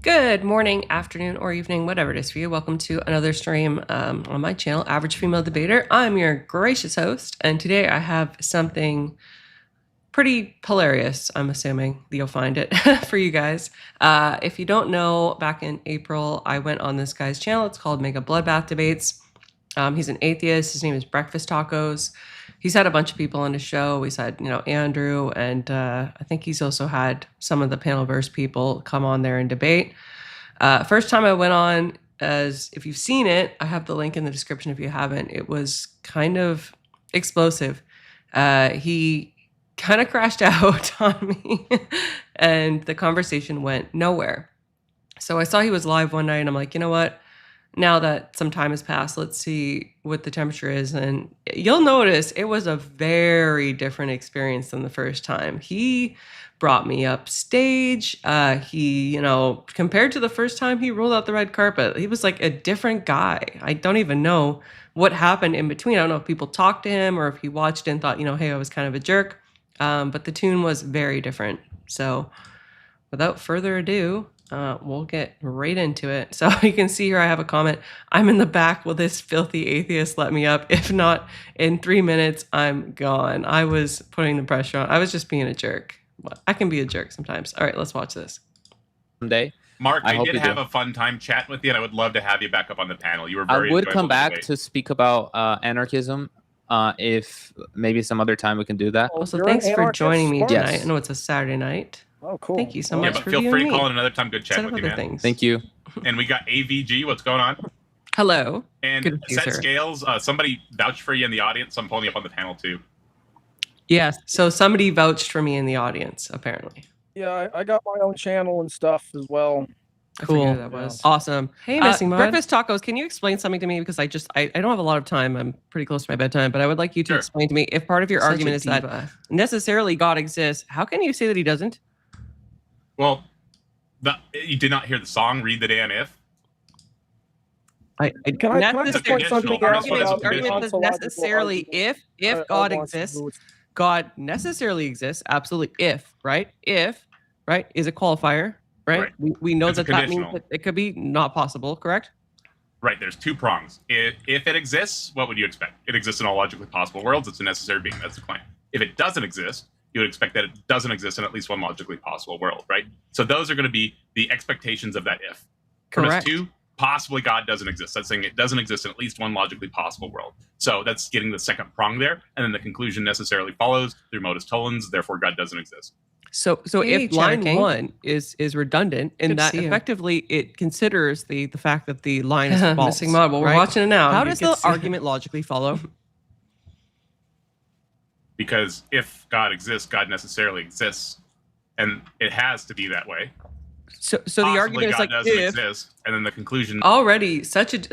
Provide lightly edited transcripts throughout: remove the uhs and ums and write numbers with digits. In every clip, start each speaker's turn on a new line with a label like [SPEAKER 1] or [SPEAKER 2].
[SPEAKER 1] Good morning, afternoon, or evening, whatever it is for you. Welcome to another stream on my channel, Average Female Debater. I'm your gracious host, and today I have something pretty hilarious, I'm assuming you'll find it, for you guys. If you don't know, back in April, I went on this guy's channel. It's called Mega Bloodbath Debates. He's an atheist. His name is Breakfasttacos. He's had a bunch of people on his show. He's had, Andrew, and I think he's also had some of the Panelverse people come on there and debate. First time I went on, as if you've seen it, I have the link in the description if you haven't. It was kind of explosive. He kind of crashed out on me, and the conversation went nowhere. So I saw he was live one night, and I'm like, you know what? Now that some time has passed, let's see what the temperature is. And you'll notice it was a very different experience than the first time. He brought me up stage. He, compared to the first time he rolled out the red carpet, he was like a different guy. I don't even know what happened in between. I don't know if people talked to him or if he watched and thought, hey, I was kind of a jerk. But the tune was very different. So without further ado, we'll get right into it. So you can see here I have a comment. I'm in the back. Will this filthy atheist let me up? If not, in 3 minutes, I'm gone. I was putting the pressure on. I was just being a jerk. I can be a jerk sometimes. All right, let's watch this.
[SPEAKER 2] Someday.
[SPEAKER 3] Mark, I did have a fun time chatting with you, and I would love to have you back up on the panel. You were very
[SPEAKER 2] I would come back
[SPEAKER 3] debate.
[SPEAKER 2] to speak about anarchism. If maybe some other time we can do that.
[SPEAKER 1] Also, thanks for joining me tonight.
[SPEAKER 2] Yes.
[SPEAKER 1] I know it's a Saturday night.
[SPEAKER 4] Oh, cool.
[SPEAKER 1] Thank you so
[SPEAKER 3] Yeah,
[SPEAKER 1] much
[SPEAKER 3] but
[SPEAKER 1] for
[SPEAKER 3] feel
[SPEAKER 1] viewing
[SPEAKER 3] free to
[SPEAKER 1] me.
[SPEAKER 3] call in another time. Good
[SPEAKER 1] Set
[SPEAKER 3] chatting
[SPEAKER 1] up
[SPEAKER 3] with you,
[SPEAKER 1] other
[SPEAKER 3] man.
[SPEAKER 1] things.
[SPEAKER 2] Thank you.
[SPEAKER 3] And we got AVG. What's going on?
[SPEAKER 1] Hello.
[SPEAKER 3] And
[SPEAKER 1] Good to see you,
[SPEAKER 3] set
[SPEAKER 1] sir.
[SPEAKER 3] scales. Somebody vouched for you in the audience. So I'm pulling you up on the panel too.
[SPEAKER 1] Yes. So somebody vouched for me in the audience, apparently.
[SPEAKER 4] Yeah, I got my own channel and stuff as well.
[SPEAKER 1] I Cool. forget who that was. Awesome. Hey, Missing Mod. Breakfast Tacos, can you explain something to me? Because I don't have a lot of time. I'm pretty close to my bedtime, but I would like you to
[SPEAKER 3] Sure.
[SPEAKER 1] explain to me if part of your
[SPEAKER 5] Such
[SPEAKER 1] argument
[SPEAKER 5] a
[SPEAKER 1] is that
[SPEAKER 5] diva.
[SPEAKER 1] necessarily God exists. How can you say that he doesn't?
[SPEAKER 3] Well, you did not hear the song "Read the Damn If."
[SPEAKER 4] Can I just point something out
[SPEAKER 3] Argument-
[SPEAKER 4] about
[SPEAKER 3] the
[SPEAKER 1] argument
[SPEAKER 4] ontological
[SPEAKER 1] says necessarily
[SPEAKER 4] argument?
[SPEAKER 1] if
[SPEAKER 4] I
[SPEAKER 1] God
[SPEAKER 4] want to
[SPEAKER 1] exists,
[SPEAKER 4] do it.
[SPEAKER 1] God necessarily exists. Absolutely. If, right? If, right, is a qualifier, right?
[SPEAKER 3] Right.
[SPEAKER 1] We know
[SPEAKER 3] It's a
[SPEAKER 1] that means
[SPEAKER 3] conditional.
[SPEAKER 1] that it could be not possible, correct?
[SPEAKER 3] Right. There's two prongs. If it exists, what would you expect? It exists in all logically possible worlds. It's a necessary being. That's the claim. If it doesn't exist, you would expect that it doesn't exist in at least one logically possible world, right? So those are going to be the expectations of that if. Premise
[SPEAKER 1] Correct.
[SPEAKER 3] 2, possibly God doesn't exist. That's saying it doesn't exist in at least one logically possible world. So that's getting the second prong there, and then the conclusion necessarily follows through modus tollens. Therefore, God doesn't exist.
[SPEAKER 1] So
[SPEAKER 5] Hey,
[SPEAKER 1] if line
[SPEAKER 5] Cheddar King.
[SPEAKER 1] 1 is redundant in
[SPEAKER 5] Good to
[SPEAKER 1] that
[SPEAKER 5] see you.
[SPEAKER 1] effectively it considers the fact that the line is false.
[SPEAKER 5] Missing Mod. Well, we're
[SPEAKER 1] right?
[SPEAKER 5] watching it now.
[SPEAKER 1] How
[SPEAKER 5] You
[SPEAKER 1] does
[SPEAKER 5] get
[SPEAKER 1] the
[SPEAKER 5] to see-
[SPEAKER 1] argument logically follow?
[SPEAKER 3] Because if God exists, God necessarily exists, and it has to be that way.
[SPEAKER 1] So the
[SPEAKER 3] Possibly
[SPEAKER 1] argument is
[SPEAKER 3] God
[SPEAKER 1] like
[SPEAKER 3] doesn't
[SPEAKER 1] if
[SPEAKER 3] exist, and then the conclusion.
[SPEAKER 1] already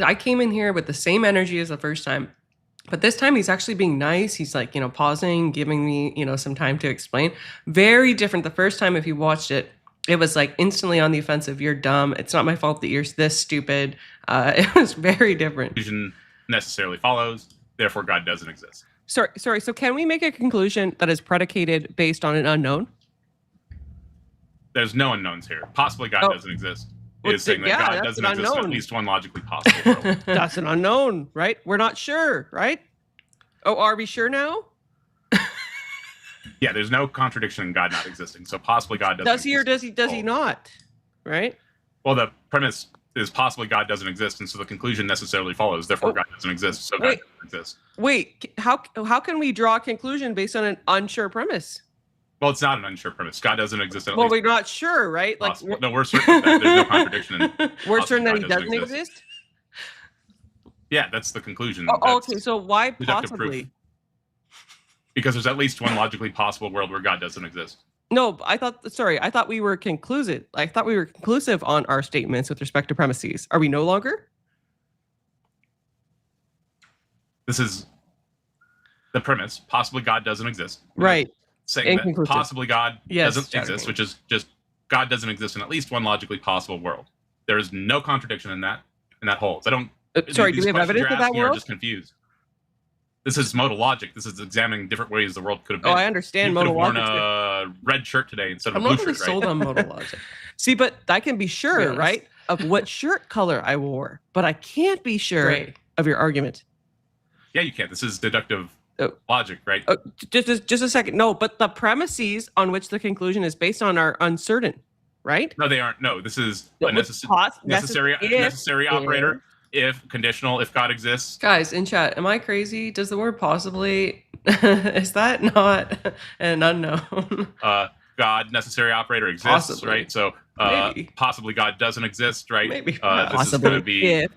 [SPEAKER 1] I came in here with the same energy as the first time, but this time he's actually being nice. He's like, pausing, giving me, some time to explain. Very different. The first time, if you watched it, it was like instantly on the offensive. You're dumb. It's not my fault that you're this stupid. It was very different.
[SPEAKER 3] Conclusion necessarily follows. Therefore, God doesn't exist.
[SPEAKER 1] Sorry. So can we make a conclusion that is predicated based on an unknown?
[SPEAKER 3] There's no unknowns here. Possibly God
[SPEAKER 1] Oh.
[SPEAKER 3] doesn't exist.
[SPEAKER 1] Well,
[SPEAKER 3] Is saying that
[SPEAKER 1] yeah,
[SPEAKER 3] God
[SPEAKER 1] that's
[SPEAKER 3] doesn't
[SPEAKER 1] an
[SPEAKER 3] exist in at
[SPEAKER 1] unknown.
[SPEAKER 3] least one logically possible world.
[SPEAKER 1] That's an unknown, right? We're not sure, right? Oh, are we sure now?
[SPEAKER 3] Yeah, there's no contradiction in God not existing. So possibly God doesn't
[SPEAKER 1] Does he or
[SPEAKER 3] exist.
[SPEAKER 1] does he not? Right?
[SPEAKER 3] Well, the premise is possibly God doesn't exist, and so the conclusion necessarily follows. Therefore,
[SPEAKER 1] Oh.
[SPEAKER 3] God doesn't exist. So
[SPEAKER 1] Wait.
[SPEAKER 3] God doesn't exist.
[SPEAKER 1] Wait, how can we draw a conclusion based on an unsure premise?
[SPEAKER 3] Well, it's not an unsure premise. God doesn't exist in at
[SPEAKER 1] Well,
[SPEAKER 3] least
[SPEAKER 1] we're not sure, right? Like
[SPEAKER 3] possible. No, we're certain of that. There's no contradiction.
[SPEAKER 1] we're certain that he
[SPEAKER 3] God
[SPEAKER 1] doesn't
[SPEAKER 3] doesn't
[SPEAKER 1] exist.
[SPEAKER 3] Yeah, that's the conclusion.
[SPEAKER 1] Oh,
[SPEAKER 3] That's
[SPEAKER 1] okay, so why
[SPEAKER 3] deductive
[SPEAKER 1] possibly?
[SPEAKER 3] proof. Because there's at least one logically possible world where God doesn't exist.
[SPEAKER 1] No, I thought we were conclusive. I thought we were conclusive on our statements with respect to premises. Are we no longer?
[SPEAKER 3] This is the premise. Possibly God doesn't exist.
[SPEAKER 1] Right.
[SPEAKER 3] Saying that
[SPEAKER 1] Inconclusive.
[SPEAKER 3] possibly God
[SPEAKER 1] Yes,
[SPEAKER 3] doesn't
[SPEAKER 1] Cheddar
[SPEAKER 3] exist,
[SPEAKER 1] King.
[SPEAKER 3] which is just God doesn't exist in at least one logically possible world. There is no contradiction in that, and that holds. I don't.
[SPEAKER 1] Sorry,
[SPEAKER 3] these
[SPEAKER 1] do we have
[SPEAKER 3] questions
[SPEAKER 1] evidence
[SPEAKER 3] you're
[SPEAKER 1] of that
[SPEAKER 3] asking are
[SPEAKER 1] world?
[SPEAKER 3] just confused. This is modal logic. This is examining different ways the world could have
[SPEAKER 1] Oh,
[SPEAKER 3] been.
[SPEAKER 1] I understand
[SPEAKER 3] You could
[SPEAKER 1] modal
[SPEAKER 3] have worn
[SPEAKER 1] logic.
[SPEAKER 3] a red shirt today instead of
[SPEAKER 1] I'm
[SPEAKER 3] a blue
[SPEAKER 1] not really
[SPEAKER 3] shirt,
[SPEAKER 1] sold
[SPEAKER 3] right?
[SPEAKER 1] on modal logic.
[SPEAKER 5] See, but I can be sure,
[SPEAKER 1] Yes.
[SPEAKER 5] right, of what shirt color I wore, but I can't be sure
[SPEAKER 1] Great.
[SPEAKER 5] of your argument.
[SPEAKER 3] Yeah, you can't. This is deductive
[SPEAKER 5] Oh.
[SPEAKER 3] logic, right?
[SPEAKER 5] Just a second. No, but the premises on which the conclusion is based on are uncertain, right?
[SPEAKER 3] No, they aren't. No, this is
[SPEAKER 5] No,
[SPEAKER 3] a
[SPEAKER 5] but
[SPEAKER 3] necessary
[SPEAKER 5] if-
[SPEAKER 3] operator. If conditional, if God exists.
[SPEAKER 1] Guys in chat, am I crazy? Does the word possibly is that not an unknown?
[SPEAKER 3] God necessary operator exists,
[SPEAKER 1] Possibly.
[SPEAKER 3] right? So
[SPEAKER 1] Maybe.
[SPEAKER 3] possibly God doesn't exist, right?
[SPEAKER 1] Maybe.
[SPEAKER 3] This is
[SPEAKER 5] Possibly
[SPEAKER 3] going to be
[SPEAKER 5] if.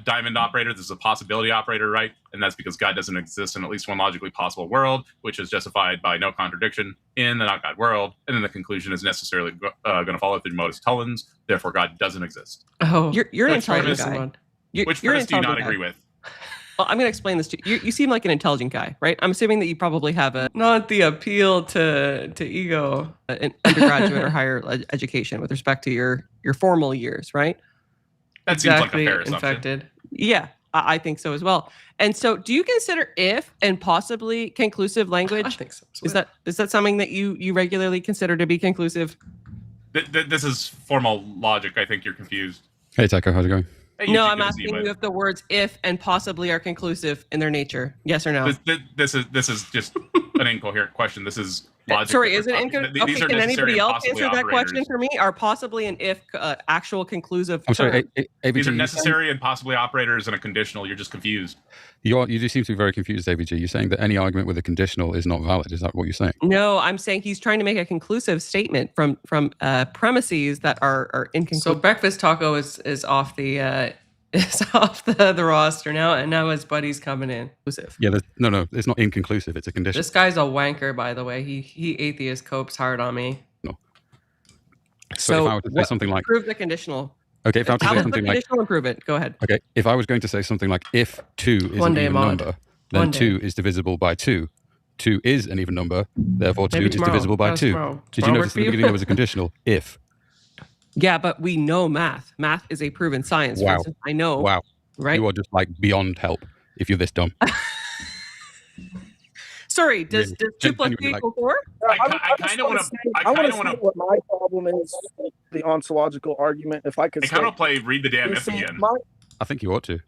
[SPEAKER 3] diamond operator. This is a possibility operator, right? And that's because God doesn't exist in at least one logically possible world, which is justified by no contradiction in the not God world. And then the conclusion is necessarily going to follow through modus tollens. Therefore, God doesn't exist.
[SPEAKER 1] Oh,
[SPEAKER 5] You're an
[SPEAKER 1] that's right,
[SPEAKER 5] intelligent
[SPEAKER 1] Mr.
[SPEAKER 5] guy.
[SPEAKER 1] Mod.
[SPEAKER 3] Which
[SPEAKER 5] You're an
[SPEAKER 3] premise do you not
[SPEAKER 5] intelligent
[SPEAKER 3] agree
[SPEAKER 5] guy.
[SPEAKER 3] with?
[SPEAKER 5] Well, I'm going to explain this to you. You seem like an intelligent guy, right? I'm assuming that you probably have
[SPEAKER 1] Not the appeal to ego.
[SPEAKER 5] an undergraduate or higher education with respect to your formal years, right?
[SPEAKER 3] That seems like a fair assumption.
[SPEAKER 1] infected.
[SPEAKER 5] Yeah, I think so as well. And so, do you consider if and possibly conclusive
[SPEAKER 1] I
[SPEAKER 5] language?
[SPEAKER 1] think so.
[SPEAKER 5] Is that something that you regularly consider to be conclusive?
[SPEAKER 3] This is formal logic. I think you're confused.
[SPEAKER 6] Hey, Taco, how's it going?
[SPEAKER 3] Hey,
[SPEAKER 5] No,
[SPEAKER 3] Eugene,
[SPEAKER 5] I'm
[SPEAKER 3] good to see
[SPEAKER 5] asking
[SPEAKER 3] bud.
[SPEAKER 5] you if the words if and possibly are conclusive in their nature. Yes or no?
[SPEAKER 3] This is just an incoherent question. This is logic.
[SPEAKER 5] Sorry,
[SPEAKER 3] that
[SPEAKER 5] is it
[SPEAKER 3] we're
[SPEAKER 5] incoherent?
[SPEAKER 3] talking-
[SPEAKER 5] Okay,
[SPEAKER 3] these are
[SPEAKER 5] can
[SPEAKER 3] necessary
[SPEAKER 5] anybody
[SPEAKER 3] and
[SPEAKER 5] else
[SPEAKER 3] possibly
[SPEAKER 5] answer that
[SPEAKER 3] operators.
[SPEAKER 5] question for me? Are possibly and if actual conclusive
[SPEAKER 6] I'm sorry,
[SPEAKER 5] terms?
[SPEAKER 6] AVG.
[SPEAKER 3] These are
[SPEAKER 6] you
[SPEAKER 3] necessary and possibly operators and a conditional. You're just confused.
[SPEAKER 6] You do seem to be very confused, AVG. You're saying that any argument with a conditional is not valid. Is that what you're saying?
[SPEAKER 5] No, I'm saying he's trying to make a conclusive statement from premises that are
[SPEAKER 1] So
[SPEAKER 5] inconclusive.
[SPEAKER 1] breakfast taco is off the is off the roster now, and now his buddy's coming in.
[SPEAKER 6] Yeah, no, it's not inconclusive. It's a condition.
[SPEAKER 1] This guy's a wanker, by the way. He atheist copes hard on me.
[SPEAKER 6] So if I were to say something like,
[SPEAKER 5] prove the conditional.
[SPEAKER 6] okay, if I were to
[SPEAKER 5] How
[SPEAKER 6] say
[SPEAKER 5] is the
[SPEAKER 6] something like,
[SPEAKER 5] conditional and prove it? Go ahead.
[SPEAKER 6] okay, if I was going to say something like, if 2 is
[SPEAKER 1] One
[SPEAKER 6] an
[SPEAKER 1] day,
[SPEAKER 6] even
[SPEAKER 1] Mod.
[SPEAKER 6] number, then
[SPEAKER 1] One day.
[SPEAKER 6] 2 is divisible by 2. 2 is an even number, therefore 2
[SPEAKER 1] Maybe
[SPEAKER 6] is
[SPEAKER 1] tomorrow.
[SPEAKER 6] divisible by
[SPEAKER 1] How's
[SPEAKER 6] 2.
[SPEAKER 1] tomorrow?
[SPEAKER 6] Did you
[SPEAKER 1] Tomorrow
[SPEAKER 6] notice
[SPEAKER 1] work
[SPEAKER 6] at
[SPEAKER 1] for
[SPEAKER 6] the
[SPEAKER 1] you?
[SPEAKER 6] beginning there was a conditional, if?
[SPEAKER 5] Yeah, but we know math. Math is a proven science. For
[SPEAKER 6] Wow.
[SPEAKER 5] instance, I know,
[SPEAKER 6] Wow,
[SPEAKER 5] right?
[SPEAKER 6] you are just like beyond help if you're this dumb.
[SPEAKER 5] Sorry, does
[SPEAKER 6] Really,
[SPEAKER 5] 2 plus 2
[SPEAKER 6] genuinely, like-
[SPEAKER 5] equal 4?
[SPEAKER 3] I
[SPEAKER 4] just
[SPEAKER 3] kinda wanna-
[SPEAKER 4] say-
[SPEAKER 3] I
[SPEAKER 4] I want
[SPEAKER 3] kinda
[SPEAKER 4] to
[SPEAKER 3] wanna-
[SPEAKER 4] say what my problem is with the ontological argument. If I could
[SPEAKER 3] I
[SPEAKER 4] say,
[SPEAKER 3] kind of play read the damn
[SPEAKER 4] You
[SPEAKER 3] if
[SPEAKER 4] see,
[SPEAKER 3] again.
[SPEAKER 6] I think you ought to.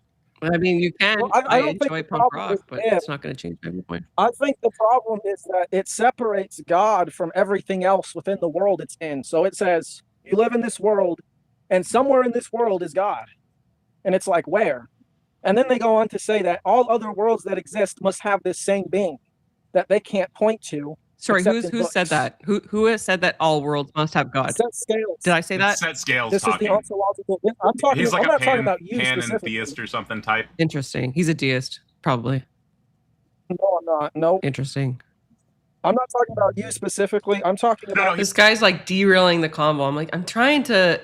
[SPEAKER 5] I mean, you can.
[SPEAKER 4] Well, I don't think
[SPEAKER 5] enjoy
[SPEAKER 4] the
[SPEAKER 5] punk
[SPEAKER 4] problem
[SPEAKER 5] rock,
[SPEAKER 4] is
[SPEAKER 5] but
[SPEAKER 4] if.
[SPEAKER 5] it's not going to change my viewpoint.
[SPEAKER 4] I think the problem is that it separates God from everything else within the world it's in. So it says you live in this world, and somewhere in this world is God, and it's like where? And then they go on to say that all other worlds that exist must have this same being that they can't point to.
[SPEAKER 5] Sorry,
[SPEAKER 4] except in
[SPEAKER 5] who said
[SPEAKER 4] books.
[SPEAKER 5] that? Who has said that all worlds must have God?
[SPEAKER 4] Set scales.
[SPEAKER 5] Did I say that?
[SPEAKER 3] Set scales
[SPEAKER 4] This
[SPEAKER 3] talking.
[SPEAKER 4] is the ontological. I'm talking.
[SPEAKER 3] He's like
[SPEAKER 4] I'm
[SPEAKER 3] a
[SPEAKER 4] not talking
[SPEAKER 3] pan
[SPEAKER 4] about you specifically.
[SPEAKER 3] theist or something type.
[SPEAKER 5] Interesting. He's a deist, probably.
[SPEAKER 4] No, I'm not. No,
[SPEAKER 5] Interesting.
[SPEAKER 4] I'm not talking about you specifically. I'm talking
[SPEAKER 3] No,
[SPEAKER 4] about
[SPEAKER 1] This guy's like derailing the convo. I'm like, I'm trying to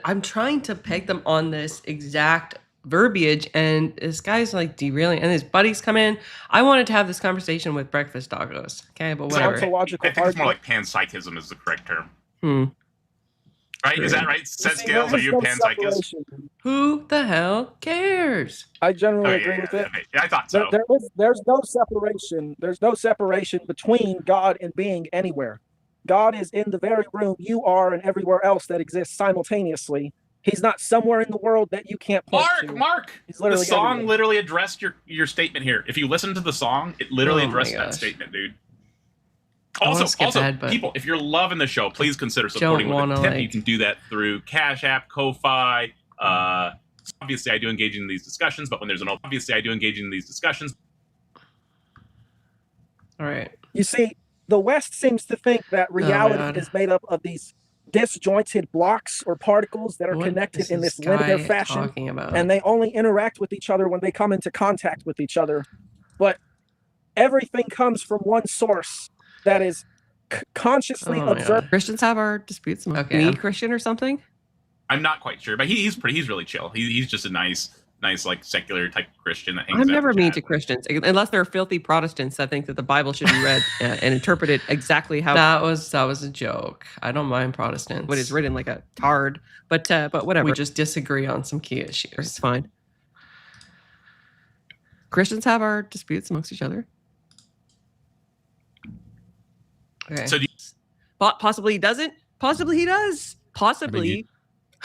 [SPEAKER 1] peg them on this exact verbiage, and this guy's like derailing, and his buddies come in. I wanted to have this conversation with breakfast tacos. Okay, but
[SPEAKER 4] the
[SPEAKER 1] whatever.
[SPEAKER 4] ontological
[SPEAKER 3] I think it's more
[SPEAKER 4] argument.
[SPEAKER 3] like panpsychism is the correct term.
[SPEAKER 5] Hmm.
[SPEAKER 3] Right? Is that right?
[SPEAKER 4] You
[SPEAKER 3] Set
[SPEAKER 4] see,
[SPEAKER 3] scales, are
[SPEAKER 4] there's
[SPEAKER 3] you
[SPEAKER 4] no
[SPEAKER 3] panpsychist?
[SPEAKER 4] separation.
[SPEAKER 1] Who the hell cares?
[SPEAKER 4] I generally
[SPEAKER 3] Okay,
[SPEAKER 4] agree with it.
[SPEAKER 3] okay. Yeah, I thought so.
[SPEAKER 4] There's no separation. There's no separation between God and being anywhere. God is in the very room you are and everywhere else that exists simultaneously. He's not somewhere in the world that you can't point to.
[SPEAKER 3] Mark!
[SPEAKER 4] He's
[SPEAKER 3] The
[SPEAKER 4] literally
[SPEAKER 3] song
[SPEAKER 4] everywhere.
[SPEAKER 3] literally addressed your statement here. If you listen to the song, it literally
[SPEAKER 1] Oh my
[SPEAKER 3] addressed that
[SPEAKER 1] gosh.
[SPEAKER 3] statement, dude.
[SPEAKER 1] I wanna
[SPEAKER 3] Also,
[SPEAKER 1] skip ahead, but-
[SPEAKER 3] people, if you're loving the show, please consider supporting with a
[SPEAKER 1] wanna,
[SPEAKER 3] tip. You
[SPEAKER 1] like-
[SPEAKER 3] can do that through Cash App, Ko-Fi. Obviously, I do engage in these discussions, but when there's an obviously, I do engage in these discussions.
[SPEAKER 1] All right.
[SPEAKER 4] You see, the West seems to think that
[SPEAKER 1] my
[SPEAKER 4] reality
[SPEAKER 1] God.
[SPEAKER 4] is made up of these disjointed blocks or particles that are
[SPEAKER 1] What
[SPEAKER 4] connected
[SPEAKER 1] is
[SPEAKER 4] in this linear
[SPEAKER 1] guy
[SPEAKER 4] fashion.
[SPEAKER 1] talking about?
[SPEAKER 4] And they only interact with each other when they come into contact with each other. But everything comes from one source that is consciously
[SPEAKER 1] Oh my
[SPEAKER 4] observed.
[SPEAKER 1] God.
[SPEAKER 5] Christians have our disputes.
[SPEAKER 1] Okay,
[SPEAKER 5] Me,
[SPEAKER 1] I'm-
[SPEAKER 5] Christian or something?
[SPEAKER 3] I'm not quite sure, but he's really chill. He's just a nice like secular type Christian that hangs
[SPEAKER 5] I'm
[SPEAKER 3] out
[SPEAKER 5] never
[SPEAKER 3] in
[SPEAKER 5] mean
[SPEAKER 3] chat.
[SPEAKER 5] to Christians, unless they're filthy Protestants that think that the Bible should be read and interpreted exactly how
[SPEAKER 1] that was a joke. I don't mind Protestants.
[SPEAKER 5] what is written, like a tard. But whatever.
[SPEAKER 1] We just disagree on some key issues.
[SPEAKER 5] It's fine. Christians have our disputes amongst each other.
[SPEAKER 1] Okay.
[SPEAKER 3] So do you,
[SPEAKER 5] Possibly he doesn't. Possibly he does. Possibly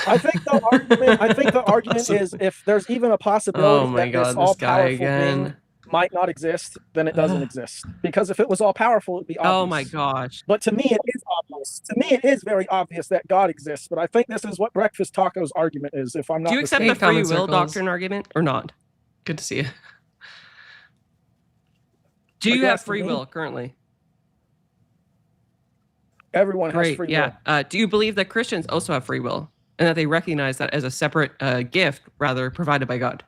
[SPEAKER 4] I think the argument is if there's even a possibility
[SPEAKER 1] Oh my
[SPEAKER 4] that this
[SPEAKER 1] god, this guy
[SPEAKER 4] all-powerful being
[SPEAKER 1] again.
[SPEAKER 4] might not exist, then it doesn't exist. Because if it was all powerful, it'd be obvious.
[SPEAKER 5] Oh my gosh.
[SPEAKER 4] But to me, it is obvious. To me, it is very obvious that God exists. But I think this is what Breakfast Tacos' argument is. If I'm not
[SPEAKER 5] Do you accept
[SPEAKER 1] Hey,
[SPEAKER 5] the free
[SPEAKER 1] comment
[SPEAKER 5] will
[SPEAKER 1] circles.
[SPEAKER 5] doctrine argument or not?
[SPEAKER 1] Good to see you.
[SPEAKER 5] Do
[SPEAKER 4] I
[SPEAKER 5] you have
[SPEAKER 4] guess
[SPEAKER 5] free
[SPEAKER 4] me.
[SPEAKER 5] will currently?
[SPEAKER 4] everyone has
[SPEAKER 5] Great.
[SPEAKER 4] free
[SPEAKER 5] Yeah.
[SPEAKER 4] will.
[SPEAKER 5] Do you believe that Christians also have free will and that they recognize that as a separate gift, rather provided by God?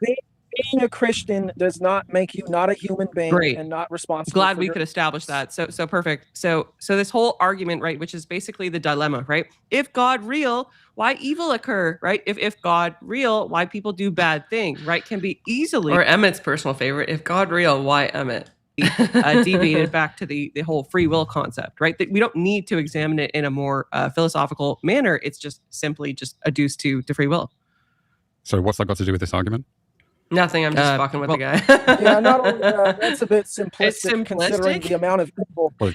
[SPEAKER 4] Being a Christian does not make you not a human being
[SPEAKER 5] Great.
[SPEAKER 4] and not responsible.
[SPEAKER 5] Glad
[SPEAKER 4] for
[SPEAKER 5] we
[SPEAKER 4] your-
[SPEAKER 5] could establish that. So perfect. So this whole argument, right, which is basically the dilemma, right? If God real, why evil occur, right? If God real, why people do bad things, right? Can be easily
[SPEAKER 1] Or Emmett's personal favorite. If God real, why Emmett?
[SPEAKER 5] deviated back to the whole free will concept, right? That we don't need to examine it in a more philosophical manner. It's just simply just adduced to free will.
[SPEAKER 6] So what's that got to do with this argument?
[SPEAKER 1] Nothing. I'm just fucking with the guy.
[SPEAKER 4] Yeah, not only that, that's a bit simplistic,
[SPEAKER 5] simplistic?
[SPEAKER 4] considering the amount of evil.
[SPEAKER 6] Well,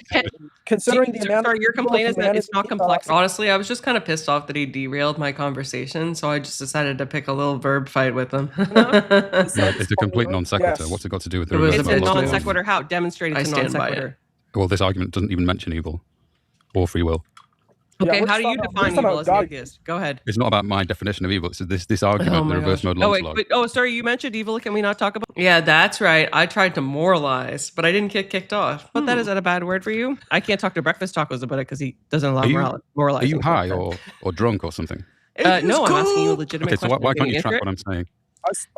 [SPEAKER 4] Considering the amount
[SPEAKER 5] Sorry,
[SPEAKER 4] of
[SPEAKER 5] your
[SPEAKER 4] evil
[SPEAKER 5] complaint is that it's
[SPEAKER 4] humanity,
[SPEAKER 5] not complex.
[SPEAKER 1] Honestly, I was just kind of pissed off that he derailed my conversation, so I just decided to pick a little verb fight with him.
[SPEAKER 6] no, it's a complete non sequitur.
[SPEAKER 4] Yes.
[SPEAKER 6] What's it got to do with the
[SPEAKER 1] It was
[SPEAKER 6] reverse
[SPEAKER 5] It's a
[SPEAKER 1] It's
[SPEAKER 6] model
[SPEAKER 5] non
[SPEAKER 1] not-
[SPEAKER 5] sequitur. How? Demonstrate
[SPEAKER 1] I
[SPEAKER 5] it's a non
[SPEAKER 1] stand by it.
[SPEAKER 5] sequitur.
[SPEAKER 6] Well, this argument doesn't even mention evil or free will.
[SPEAKER 5] Okay,
[SPEAKER 4] we're
[SPEAKER 5] how do you
[SPEAKER 4] talking about-
[SPEAKER 5] define
[SPEAKER 4] we're talking
[SPEAKER 5] evil
[SPEAKER 4] about
[SPEAKER 5] as an
[SPEAKER 4] God.
[SPEAKER 5] atheist? Go ahead.
[SPEAKER 6] It's not about my definition of evil. It's this argument,
[SPEAKER 1] Oh
[SPEAKER 6] the
[SPEAKER 1] my
[SPEAKER 6] reverse
[SPEAKER 1] gosh.
[SPEAKER 6] modal
[SPEAKER 5] Oh wait,
[SPEAKER 6] ontology.
[SPEAKER 5] sorry, you mentioned evil. Can we not talk about?
[SPEAKER 1] Yeah, that's right. I tried to moralize, but I didn't get kicked off.
[SPEAKER 5] But that is that a bad word for you? I can't talk to Breakfast Tacos about it because he doesn't allow
[SPEAKER 6] Are you-
[SPEAKER 5] moralizing.
[SPEAKER 6] Are you high or drunk or something?
[SPEAKER 5] No, I'm asking you a legitimate
[SPEAKER 6] Okay, so
[SPEAKER 5] question.
[SPEAKER 6] why
[SPEAKER 5] Can
[SPEAKER 6] can't you
[SPEAKER 5] answer
[SPEAKER 6] track
[SPEAKER 5] it?
[SPEAKER 6] what I'm saying?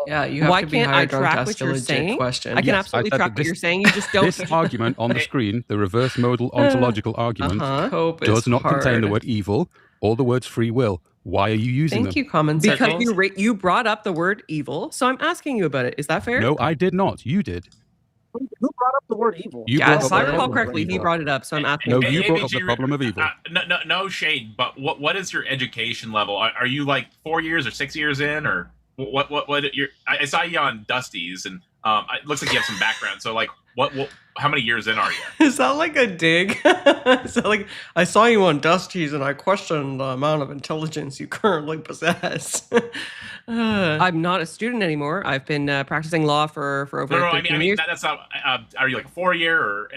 [SPEAKER 1] Yeah, you have
[SPEAKER 5] Why
[SPEAKER 1] to be
[SPEAKER 5] can't
[SPEAKER 1] high
[SPEAKER 5] I
[SPEAKER 1] or drunk
[SPEAKER 5] track
[SPEAKER 1] to ask
[SPEAKER 5] what
[SPEAKER 1] a
[SPEAKER 5] you're
[SPEAKER 1] legit
[SPEAKER 5] saying?
[SPEAKER 1] question.
[SPEAKER 5] I can
[SPEAKER 6] Yes, I
[SPEAKER 5] absolutely
[SPEAKER 6] said
[SPEAKER 5] track
[SPEAKER 6] that
[SPEAKER 5] what you're
[SPEAKER 6] this-
[SPEAKER 5] saying. You just don't.
[SPEAKER 6] This argument on the screen, the reverse modal ontological argument,
[SPEAKER 5] Uh-huh.
[SPEAKER 1] Cope
[SPEAKER 6] does
[SPEAKER 1] is
[SPEAKER 6] not contain the
[SPEAKER 1] hard.
[SPEAKER 6] word evil or the words free will. Why are you using
[SPEAKER 1] Thank
[SPEAKER 6] them?
[SPEAKER 1] you, common
[SPEAKER 5] Because
[SPEAKER 1] circles.
[SPEAKER 5] you brought up the word evil, so I'm asking you about it. Is that fair?
[SPEAKER 6] No, I did not. You did.
[SPEAKER 4] Who brought up the word evil?
[SPEAKER 6] You
[SPEAKER 1] Yes,
[SPEAKER 6] brought
[SPEAKER 5] If
[SPEAKER 6] up
[SPEAKER 5] I
[SPEAKER 6] the
[SPEAKER 5] recall
[SPEAKER 6] problem of
[SPEAKER 5] correctly, he
[SPEAKER 6] evil.
[SPEAKER 5] brought it up, so I'm asking.
[SPEAKER 6] No,
[SPEAKER 5] about
[SPEAKER 6] you
[SPEAKER 5] it.
[SPEAKER 6] brought up the problem of evil.
[SPEAKER 3] No shade, but what is your education level? Are you like 4 years or 6 years in, or what? I saw you on Dusty's, and it looks like you have some background. So like, what? How many years in are you?
[SPEAKER 1] Is that like a dig? Is that like, I saw you on Dusty's and I questioned the amount of intelligence you currently possess.
[SPEAKER 5] I'm not a student anymore. I've been practicing law for over
[SPEAKER 3] No,
[SPEAKER 5] 13
[SPEAKER 3] I mean
[SPEAKER 5] years.
[SPEAKER 3] that's not. Are you like a 4-year or?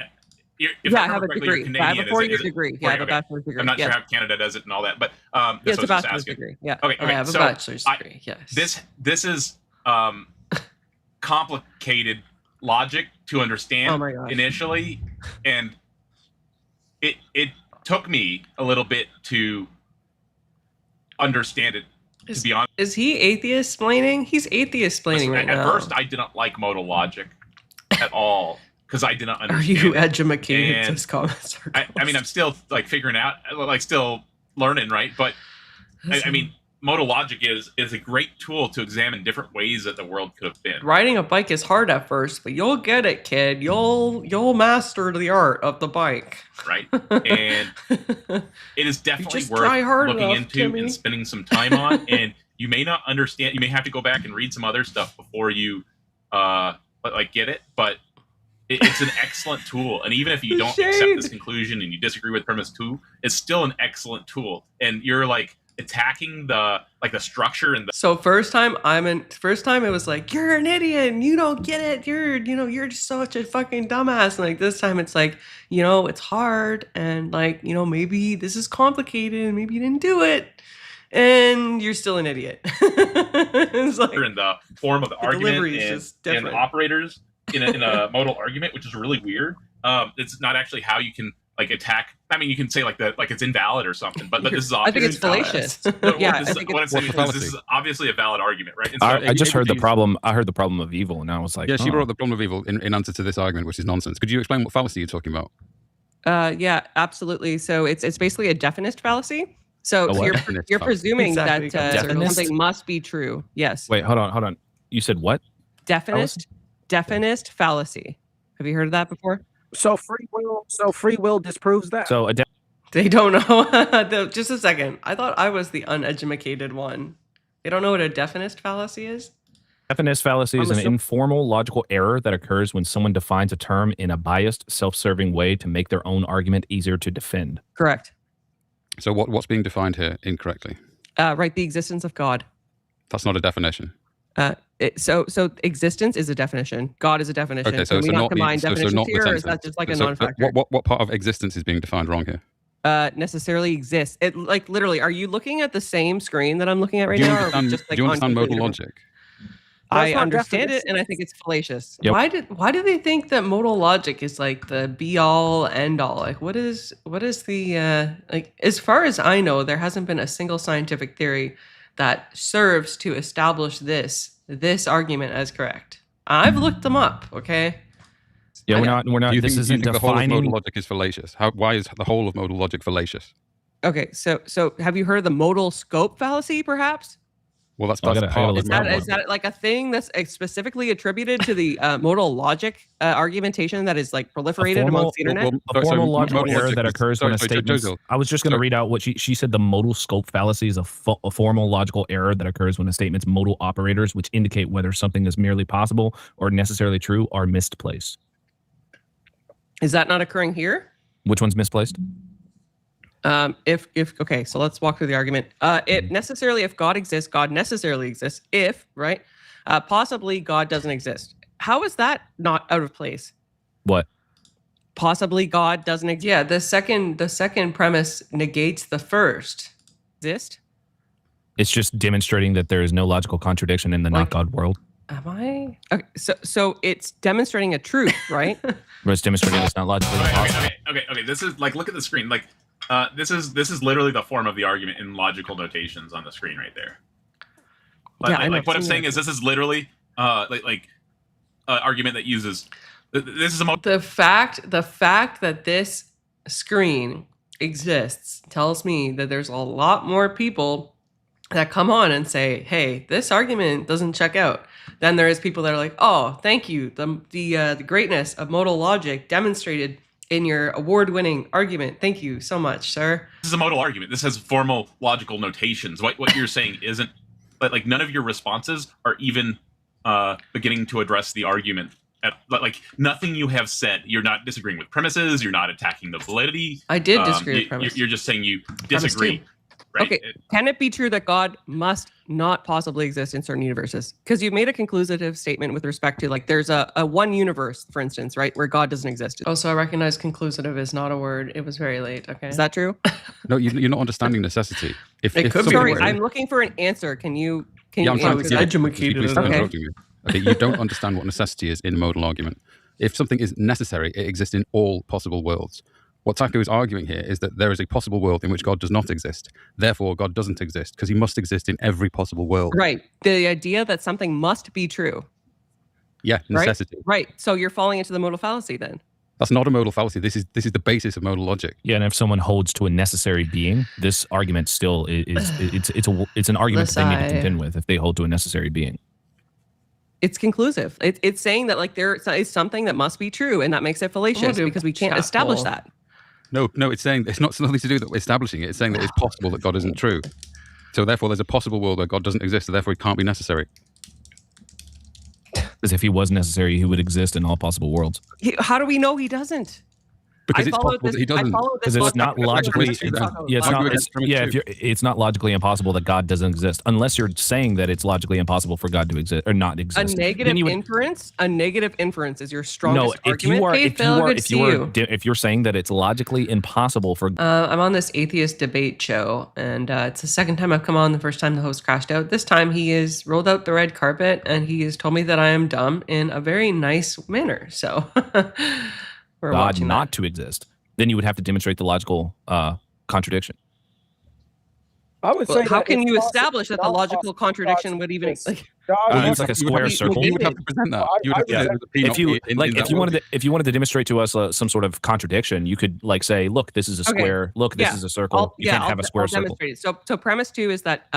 [SPEAKER 3] If
[SPEAKER 5] Yeah, I have
[SPEAKER 3] remember
[SPEAKER 5] a
[SPEAKER 3] correctly, you're
[SPEAKER 5] degree. I have a
[SPEAKER 3] Canadian.
[SPEAKER 5] four-year
[SPEAKER 3] Is it
[SPEAKER 5] degree. Yeah, I have a
[SPEAKER 3] okay.
[SPEAKER 5] bachelor's degree.
[SPEAKER 3] I'm not
[SPEAKER 5] Yes.
[SPEAKER 3] sure how Canada does it and all that, but
[SPEAKER 5] Yeah,
[SPEAKER 3] that's
[SPEAKER 5] it's a
[SPEAKER 3] what I was just
[SPEAKER 5] bachelor's
[SPEAKER 3] asking.
[SPEAKER 5] degree. Yeah.
[SPEAKER 3] Okay,
[SPEAKER 1] I have a
[SPEAKER 3] so
[SPEAKER 1] bachelor's degree, yes.
[SPEAKER 3] This is complicated logic to understand
[SPEAKER 5] Oh my gosh.
[SPEAKER 3] initially, and it took me a little bit to understand it. To be honest,
[SPEAKER 1] Is he atheist splaining? He's atheist splaining right
[SPEAKER 3] at
[SPEAKER 1] now.
[SPEAKER 3] first I didn't like modal logic at all because I didn't
[SPEAKER 1] Are
[SPEAKER 3] understand.
[SPEAKER 1] you
[SPEAKER 3] it.
[SPEAKER 1] educated?
[SPEAKER 3] And
[SPEAKER 1] Says comment circles.
[SPEAKER 3] I mean, I'm still like figuring out, like still learning, right? But I mean, modal logic is a great tool to examine different ways that the world could have been.
[SPEAKER 1] Riding a bike is hard at first, but you'll get it, kid. You'll master the art of the bike.
[SPEAKER 3] Right? And it is definitely
[SPEAKER 1] just
[SPEAKER 3] worth
[SPEAKER 1] try hard
[SPEAKER 3] looking
[SPEAKER 1] enough,
[SPEAKER 3] into
[SPEAKER 1] Timmy.
[SPEAKER 3] and spending some time on. And you may not understand. You may have to go back and read some other stuff before you like get it. But it's an excellent tool. And even if you don't accept
[SPEAKER 1] Shade.
[SPEAKER 3] this conclusion and you disagree with premise 2, it's still an excellent tool. And you're like attacking the structure and the
[SPEAKER 1] So first time it was like, you're an idiot and you don't get it. You're just such a fucking dumbass. And like this time it's like, it's hard and like, maybe this is complicated and maybe you didn't do it. And you're still an idiot. It's like,
[SPEAKER 3] in the form of the argument
[SPEAKER 1] delivery is
[SPEAKER 3] and,
[SPEAKER 1] just
[SPEAKER 3] and
[SPEAKER 1] different.
[SPEAKER 3] operators in a modal argument, which is really weird. It's not actually how you can like attack. I mean, you can say like it's invalid or something, but this is
[SPEAKER 5] I think it's
[SPEAKER 3] obviously
[SPEAKER 5] fallacious.
[SPEAKER 3] No,
[SPEAKER 5] Yeah,
[SPEAKER 3] this
[SPEAKER 5] I
[SPEAKER 3] is,
[SPEAKER 5] think
[SPEAKER 3] what I'm
[SPEAKER 5] it's
[SPEAKER 3] saying
[SPEAKER 6] What's the
[SPEAKER 3] is this is
[SPEAKER 6] fallacy?
[SPEAKER 3] obviously a valid argument, right? And so,
[SPEAKER 6] I-
[SPEAKER 7] I just heard the
[SPEAKER 6] AVG
[SPEAKER 7] problem. I heard the problem of evil, and I was like,
[SPEAKER 6] Yeah, she
[SPEAKER 7] oh.
[SPEAKER 6] brought up the problem of evil in answer to this argument, which is nonsense. Could you explain what fallacy you're talking about?
[SPEAKER 5] Yeah, absolutely. So it's basically a definist fallacy. So,
[SPEAKER 7] A what?
[SPEAKER 6] Definist
[SPEAKER 5] you're
[SPEAKER 6] fallacy.
[SPEAKER 5] presuming
[SPEAKER 1] Exactly,
[SPEAKER 5] that
[SPEAKER 7] definist?
[SPEAKER 5] something must be true. Yes.
[SPEAKER 7] Wait, hold on. You said what?
[SPEAKER 5] Definist fallacy. Have you heard of that before?
[SPEAKER 4] So free will disproves that.
[SPEAKER 7] So
[SPEAKER 1] they don't know. Just a second. I thought I was the uneducated one. They don't know what a definist fallacy is?
[SPEAKER 7] definist fallacy is
[SPEAKER 4] I'm
[SPEAKER 7] an
[SPEAKER 4] assuming-
[SPEAKER 7] informal logical error that occurs when someone defines a term in a biased, self-serving way to make their own argument easier to defend.
[SPEAKER 5] Correct.
[SPEAKER 6] So what's being defined here incorrectly?
[SPEAKER 5] Right, the existence of God.
[SPEAKER 6] That's not a definition.
[SPEAKER 5] So existence is a definition. God is a definition.
[SPEAKER 6] Okay, so
[SPEAKER 5] Can we not combine definitions
[SPEAKER 6] not the
[SPEAKER 5] here, or is that
[SPEAKER 6] sentence.
[SPEAKER 5] just like a
[SPEAKER 6] So,
[SPEAKER 5] non-factor?
[SPEAKER 6] what part of existence is being defined wrong here?
[SPEAKER 5] Necessarily exists. It like literally. Are you looking at the same screen that I'm looking at right
[SPEAKER 6] Do you
[SPEAKER 5] now? Or are we
[SPEAKER 6] understand,
[SPEAKER 5] just like
[SPEAKER 6] do you
[SPEAKER 5] on
[SPEAKER 6] understand modal
[SPEAKER 5] completely
[SPEAKER 6] logic?
[SPEAKER 5] I
[SPEAKER 4] That's not
[SPEAKER 5] understand it,
[SPEAKER 4] definition.
[SPEAKER 5] and I think it's fallacious.
[SPEAKER 7] Yep.
[SPEAKER 1] Why do they think that modal logic is like the be all end all? Like what is the like, as far as I know, there hasn't been a single scientific theory that serves to establish this argument as correct. I've looked them up, okay?
[SPEAKER 7] Yeah,
[SPEAKER 1] I
[SPEAKER 7] we're not.
[SPEAKER 6] Do you
[SPEAKER 7] This
[SPEAKER 6] think
[SPEAKER 7] isn't
[SPEAKER 6] the whole of modal
[SPEAKER 7] defining.
[SPEAKER 6] logic is fallacious? Why is the whole of modal logic fallacious?
[SPEAKER 5] Okay, so have you heard of the modal scope fallacy, perhaps?
[SPEAKER 6] Well, that's
[SPEAKER 7] I gotta
[SPEAKER 6] part
[SPEAKER 7] look
[SPEAKER 6] of
[SPEAKER 7] that
[SPEAKER 6] modal
[SPEAKER 7] one.
[SPEAKER 5] Is that like a thing that's specifically attributed to the modal logic argumentation that is like proliferated amongst the internet?
[SPEAKER 7] A formal logical
[SPEAKER 6] modal
[SPEAKER 7] error
[SPEAKER 6] logic
[SPEAKER 7] that
[SPEAKER 6] is-
[SPEAKER 7] occurs when a statement.
[SPEAKER 6] Jojo.
[SPEAKER 7] I was just going to
[SPEAKER 6] So-
[SPEAKER 7] read out what she said. The modal scope fallacy is a formal logical error that occurs when a statement's modal operators, which indicate whether something is merely possible or necessarily true, are misplaced.
[SPEAKER 5] Is that not occurring here?
[SPEAKER 7] Which one's misplaced?
[SPEAKER 5] If okay, so let's walk through the argument. It necessarily, if God exists, God necessarily exists. If right, possibly God doesn't exist. How is that not out of place?
[SPEAKER 7] What?
[SPEAKER 5] Possibly God doesn't exist.
[SPEAKER 1] Yeah, the second premise negates the first.
[SPEAKER 5] Exist.
[SPEAKER 7] It's just demonstrating that there is no logical contradiction in the not
[SPEAKER 1] Like-
[SPEAKER 7] God world.
[SPEAKER 1] Am I?
[SPEAKER 5] Okay, so it's demonstrating a truth, right?
[SPEAKER 7] Where it's demonstrating it's not logically impossible.
[SPEAKER 3] Okay. This is like, look at the screen. Like, this is literally the form of the argument in logical notations on the screen right there.
[SPEAKER 5] Yeah, I know,
[SPEAKER 3] Like what I'm
[SPEAKER 5] I've seen
[SPEAKER 3] saying
[SPEAKER 5] that.
[SPEAKER 3] is, this is literally argument that uses. This is a
[SPEAKER 1] The fact that this screen exists tells me that there's a lot more people that come on and say, "Hey, this argument doesn't check out." Then there is people that are like, "Oh, thank you. The greatness of modal logic demonstrated in your award-winning argument. Thank you so much, sir."
[SPEAKER 3] This is a modal argument. This has formal logical notations. What you're saying isn't, but like none of your responses are even beginning to address the argument. Like nothing you have said. You're not disagreeing with premises. You're not attacking the validity.
[SPEAKER 1] I did disagree with
[SPEAKER 3] you-
[SPEAKER 1] premise.
[SPEAKER 3] You're just saying you
[SPEAKER 1] Premise
[SPEAKER 3] disagree.
[SPEAKER 1] too.
[SPEAKER 3] Right?
[SPEAKER 5] Okay. Can it be true that God must not possibly exist in certain universes? Because you've made a conclusive statement with respect to like there's a one universe, for instance, right, where God doesn't exist.
[SPEAKER 1] Oh, so I recognize conclusive is not a word. It was very late. Okay.
[SPEAKER 5] Is that true?
[SPEAKER 6] No, you're not understanding necessity.
[SPEAKER 1] It could be
[SPEAKER 6] something
[SPEAKER 5] Sorry,
[SPEAKER 6] was-
[SPEAKER 5] I'm looking for an answer. Can you
[SPEAKER 6] Yeah, I'm trying
[SPEAKER 5] answer
[SPEAKER 6] to
[SPEAKER 5] that?
[SPEAKER 6] give it. Could you please stop
[SPEAKER 5] Okay.
[SPEAKER 6] interrupting me? Okay, you don't understand what necessity is in a modal argument. If something is necessary, it exists in all possible worlds. What Taco is arguing here is that there is a possible world in which God does not exist. Therefore, God doesn't exist because he must exist in every possible world.
[SPEAKER 5] Right. The idea that something must be true.
[SPEAKER 6] Yeah, necessity.
[SPEAKER 5] Right. So you're falling into the modal fallacy then.
[SPEAKER 6] That's not a modal fallacy. This is the basis of modal logic.
[SPEAKER 7] Yeah, and if someone holds to a necessary being, this argument still is it's an argument that they need to
[SPEAKER 1] Lesai.
[SPEAKER 7] contend with if they hold to a necessary being.
[SPEAKER 5] It's conclusive. It's saying that like there is something that must be true, and that makes it fallacious
[SPEAKER 1] do
[SPEAKER 5] because we can't
[SPEAKER 1] chat
[SPEAKER 5] establish
[SPEAKER 1] poll.
[SPEAKER 5] that.
[SPEAKER 6] No, it's saying it's not nothing to do with establishing it. It's saying that it's possible that God isn't true. So therefore, there's a possible world where God doesn't exist. So therefore, it can't be necessary.
[SPEAKER 7] Because if he was necessary, he would exist in all possible worlds.
[SPEAKER 5] How do we know he doesn't?
[SPEAKER 6] Because
[SPEAKER 5] I
[SPEAKER 6] it's
[SPEAKER 5] followed
[SPEAKER 6] possible that he doesn't.
[SPEAKER 7] Because it's not logically. It's not logically impossible that God doesn't exist unless you're saying that it's logically impossible for God to exist or not
[SPEAKER 5] A
[SPEAKER 7] exist.
[SPEAKER 5] negative
[SPEAKER 7] Then you would-
[SPEAKER 5] inference. A negative inference is your
[SPEAKER 7] No,
[SPEAKER 5] strongest argument.
[SPEAKER 1] Hey, Phil, good to see you.
[SPEAKER 7] if you're saying that it's logically impossible for
[SPEAKER 1] I'm on this atheist debate show, and it's the second time I've come on. The first time the host crashed out. This time he has rolled out the red carpet, and he has told me that I am dumb in a very nice manner. So we're
[SPEAKER 7] God
[SPEAKER 1] watching
[SPEAKER 7] not to exist, then you would have to demonstrate the logical contradiction.
[SPEAKER 4] I would
[SPEAKER 1] Well,
[SPEAKER 4] say
[SPEAKER 1] how
[SPEAKER 4] that
[SPEAKER 1] can
[SPEAKER 4] it's
[SPEAKER 1] you
[SPEAKER 4] possible,
[SPEAKER 1] establish that the
[SPEAKER 4] not
[SPEAKER 1] logical
[SPEAKER 4] possible
[SPEAKER 1] contradiction
[SPEAKER 4] God
[SPEAKER 1] would even
[SPEAKER 4] exists.
[SPEAKER 1] like?
[SPEAKER 4] God
[SPEAKER 7] Well,
[SPEAKER 4] was-
[SPEAKER 7] it's like a
[SPEAKER 6] You would have
[SPEAKER 7] square
[SPEAKER 6] to-
[SPEAKER 7] circle.
[SPEAKER 6] You would have to present that. You would have to
[SPEAKER 4] I- I-
[SPEAKER 6] present the P
[SPEAKER 7] If you
[SPEAKER 6] not in that
[SPEAKER 7] if you
[SPEAKER 6] world.
[SPEAKER 7] wanted to demonstrate to us some sort of contradiction, you could like say, look, this is a
[SPEAKER 5] Okay.
[SPEAKER 7] square. Look, this
[SPEAKER 5] Yeah.
[SPEAKER 7] is a circle. You can't have a square
[SPEAKER 5] I'll
[SPEAKER 7] circle.
[SPEAKER 5] demonstrate it. So premise 2 is that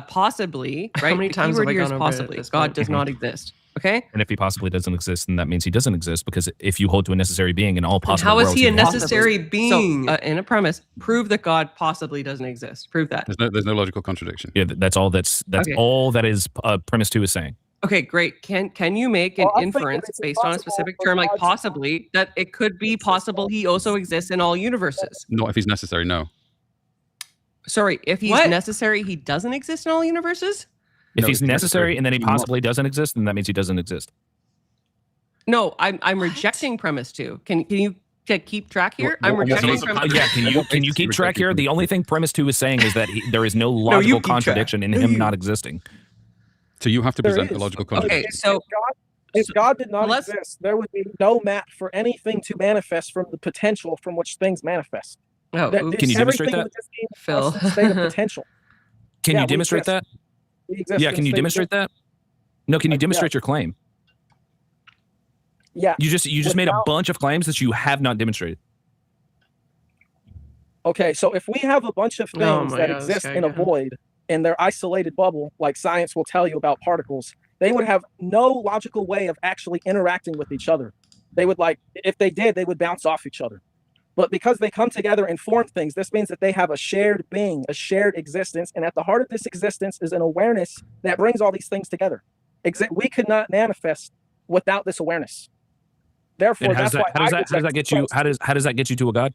[SPEAKER 5] possibly, right?
[SPEAKER 1] many
[SPEAKER 5] the
[SPEAKER 1] times
[SPEAKER 5] keyword
[SPEAKER 1] have I
[SPEAKER 5] here is
[SPEAKER 1] gone over it at
[SPEAKER 5] possibly.
[SPEAKER 1] this
[SPEAKER 5] God
[SPEAKER 1] point?
[SPEAKER 5] does not exist. Okay.
[SPEAKER 7] And if he possibly doesn't exist, then that means he doesn't exist because if you hold to a necessary being in all possible
[SPEAKER 1] How is
[SPEAKER 7] worlds,
[SPEAKER 1] he a
[SPEAKER 7] you have-
[SPEAKER 1] necessary being?
[SPEAKER 5] So in a premise, prove that God possibly doesn't exist. Prove that.
[SPEAKER 6] There's no logical contradiction.
[SPEAKER 7] Yeah, that's all. That's
[SPEAKER 5] Okay.
[SPEAKER 7] all that is premise 2 is saying.
[SPEAKER 5] Okay, great. Can you make an
[SPEAKER 4] Well, I'm thinking
[SPEAKER 5] inference
[SPEAKER 4] it's
[SPEAKER 5] based on a
[SPEAKER 4] impossible
[SPEAKER 5] specific
[SPEAKER 4] for
[SPEAKER 5] term, like
[SPEAKER 4] God to
[SPEAKER 5] possibly, that it could be possible he also exists in all universes?
[SPEAKER 6] Not if he's necessary. No.
[SPEAKER 5] Sorry, if he's
[SPEAKER 1] What?
[SPEAKER 5] necessary, he doesn't exist in all universes?
[SPEAKER 7] If
[SPEAKER 6] No,
[SPEAKER 7] he's
[SPEAKER 6] it's
[SPEAKER 7] necessary and then he
[SPEAKER 6] not.
[SPEAKER 7] possibly doesn't exist, then that means he doesn't exist.
[SPEAKER 5] No, I'm rejecting premise 2. Can you keep track here? I'm
[SPEAKER 6] Well,
[SPEAKER 5] rejecting
[SPEAKER 3] what's the
[SPEAKER 5] premise.
[SPEAKER 3] context?
[SPEAKER 7] Yeah, can you keep track here? The only thing premise 2 is saying is that there is no
[SPEAKER 5] you
[SPEAKER 7] logical
[SPEAKER 5] keep track.
[SPEAKER 7] contradiction in
[SPEAKER 5] No,
[SPEAKER 7] him
[SPEAKER 5] you.
[SPEAKER 7] not existing.
[SPEAKER 6] So you have to
[SPEAKER 4] There
[SPEAKER 6] present a
[SPEAKER 4] is.
[SPEAKER 6] logical
[SPEAKER 5] Okay,
[SPEAKER 6] contradiction.
[SPEAKER 5] so
[SPEAKER 4] If God did not
[SPEAKER 5] let's-
[SPEAKER 4] exist, there would be no map for anything to manifest from the potential from which things manifest.
[SPEAKER 1] Oh,
[SPEAKER 4] That-
[SPEAKER 1] oops.
[SPEAKER 7] Can you demonstrate
[SPEAKER 4] everything
[SPEAKER 7] that?
[SPEAKER 4] would just be in a
[SPEAKER 1] Phil.
[SPEAKER 4] constant state of potential.
[SPEAKER 7] Can
[SPEAKER 4] Yeah,
[SPEAKER 7] you
[SPEAKER 4] we
[SPEAKER 7] demonstrate
[SPEAKER 4] exist.
[SPEAKER 7] that?
[SPEAKER 4] We exist
[SPEAKER 7] Yeah,
[SPEAKER 4] in
[SPEAKER 7] can
[SPEAKER 4] a
[SPEAKER 7] you
[SPEAKER 4] state of
[SPEAKER 7] demonstrate that? No, can you
[SPEAKER 4] Yeah.
[SPEAKER 7] demonstrate your claim?
[SPEAKER 4] Yeah.
[SPEAKER 7] You just made a
[SPEAKER 4] Without-
[SPEAKER 7] bunch of claims that you have not demonstrated.
[SPEAKER 4] Okay, so if we have a bunch of things
[SPEAKER 1] Oh my
[SPEAKER 4] that
[SPEAKER 1] God, this
[SPEAKER 4] exist
[SPEAKER 1] guy
[SPEAKER 4] in a
[SPEAKER 1] again.
[SPEAKER 4] void in their isolated bubble, like science will tell you about particles, they would have no logical way of actually interacting with each other. They would if they did, they would bounce off each other. But because they come together and form things, this means that they have a shared being, a shared existence. And at the heart of this existence is an awareness that brings all these things together. We could not manifest without this awareness. Therefore,
[SPEAKER 7] And how does
[SPEAKER 4] that's
[SPEAKER 7] that
[SPEAKER 4] why
[SPEAKER 7] how does that get you how does that get you to a god?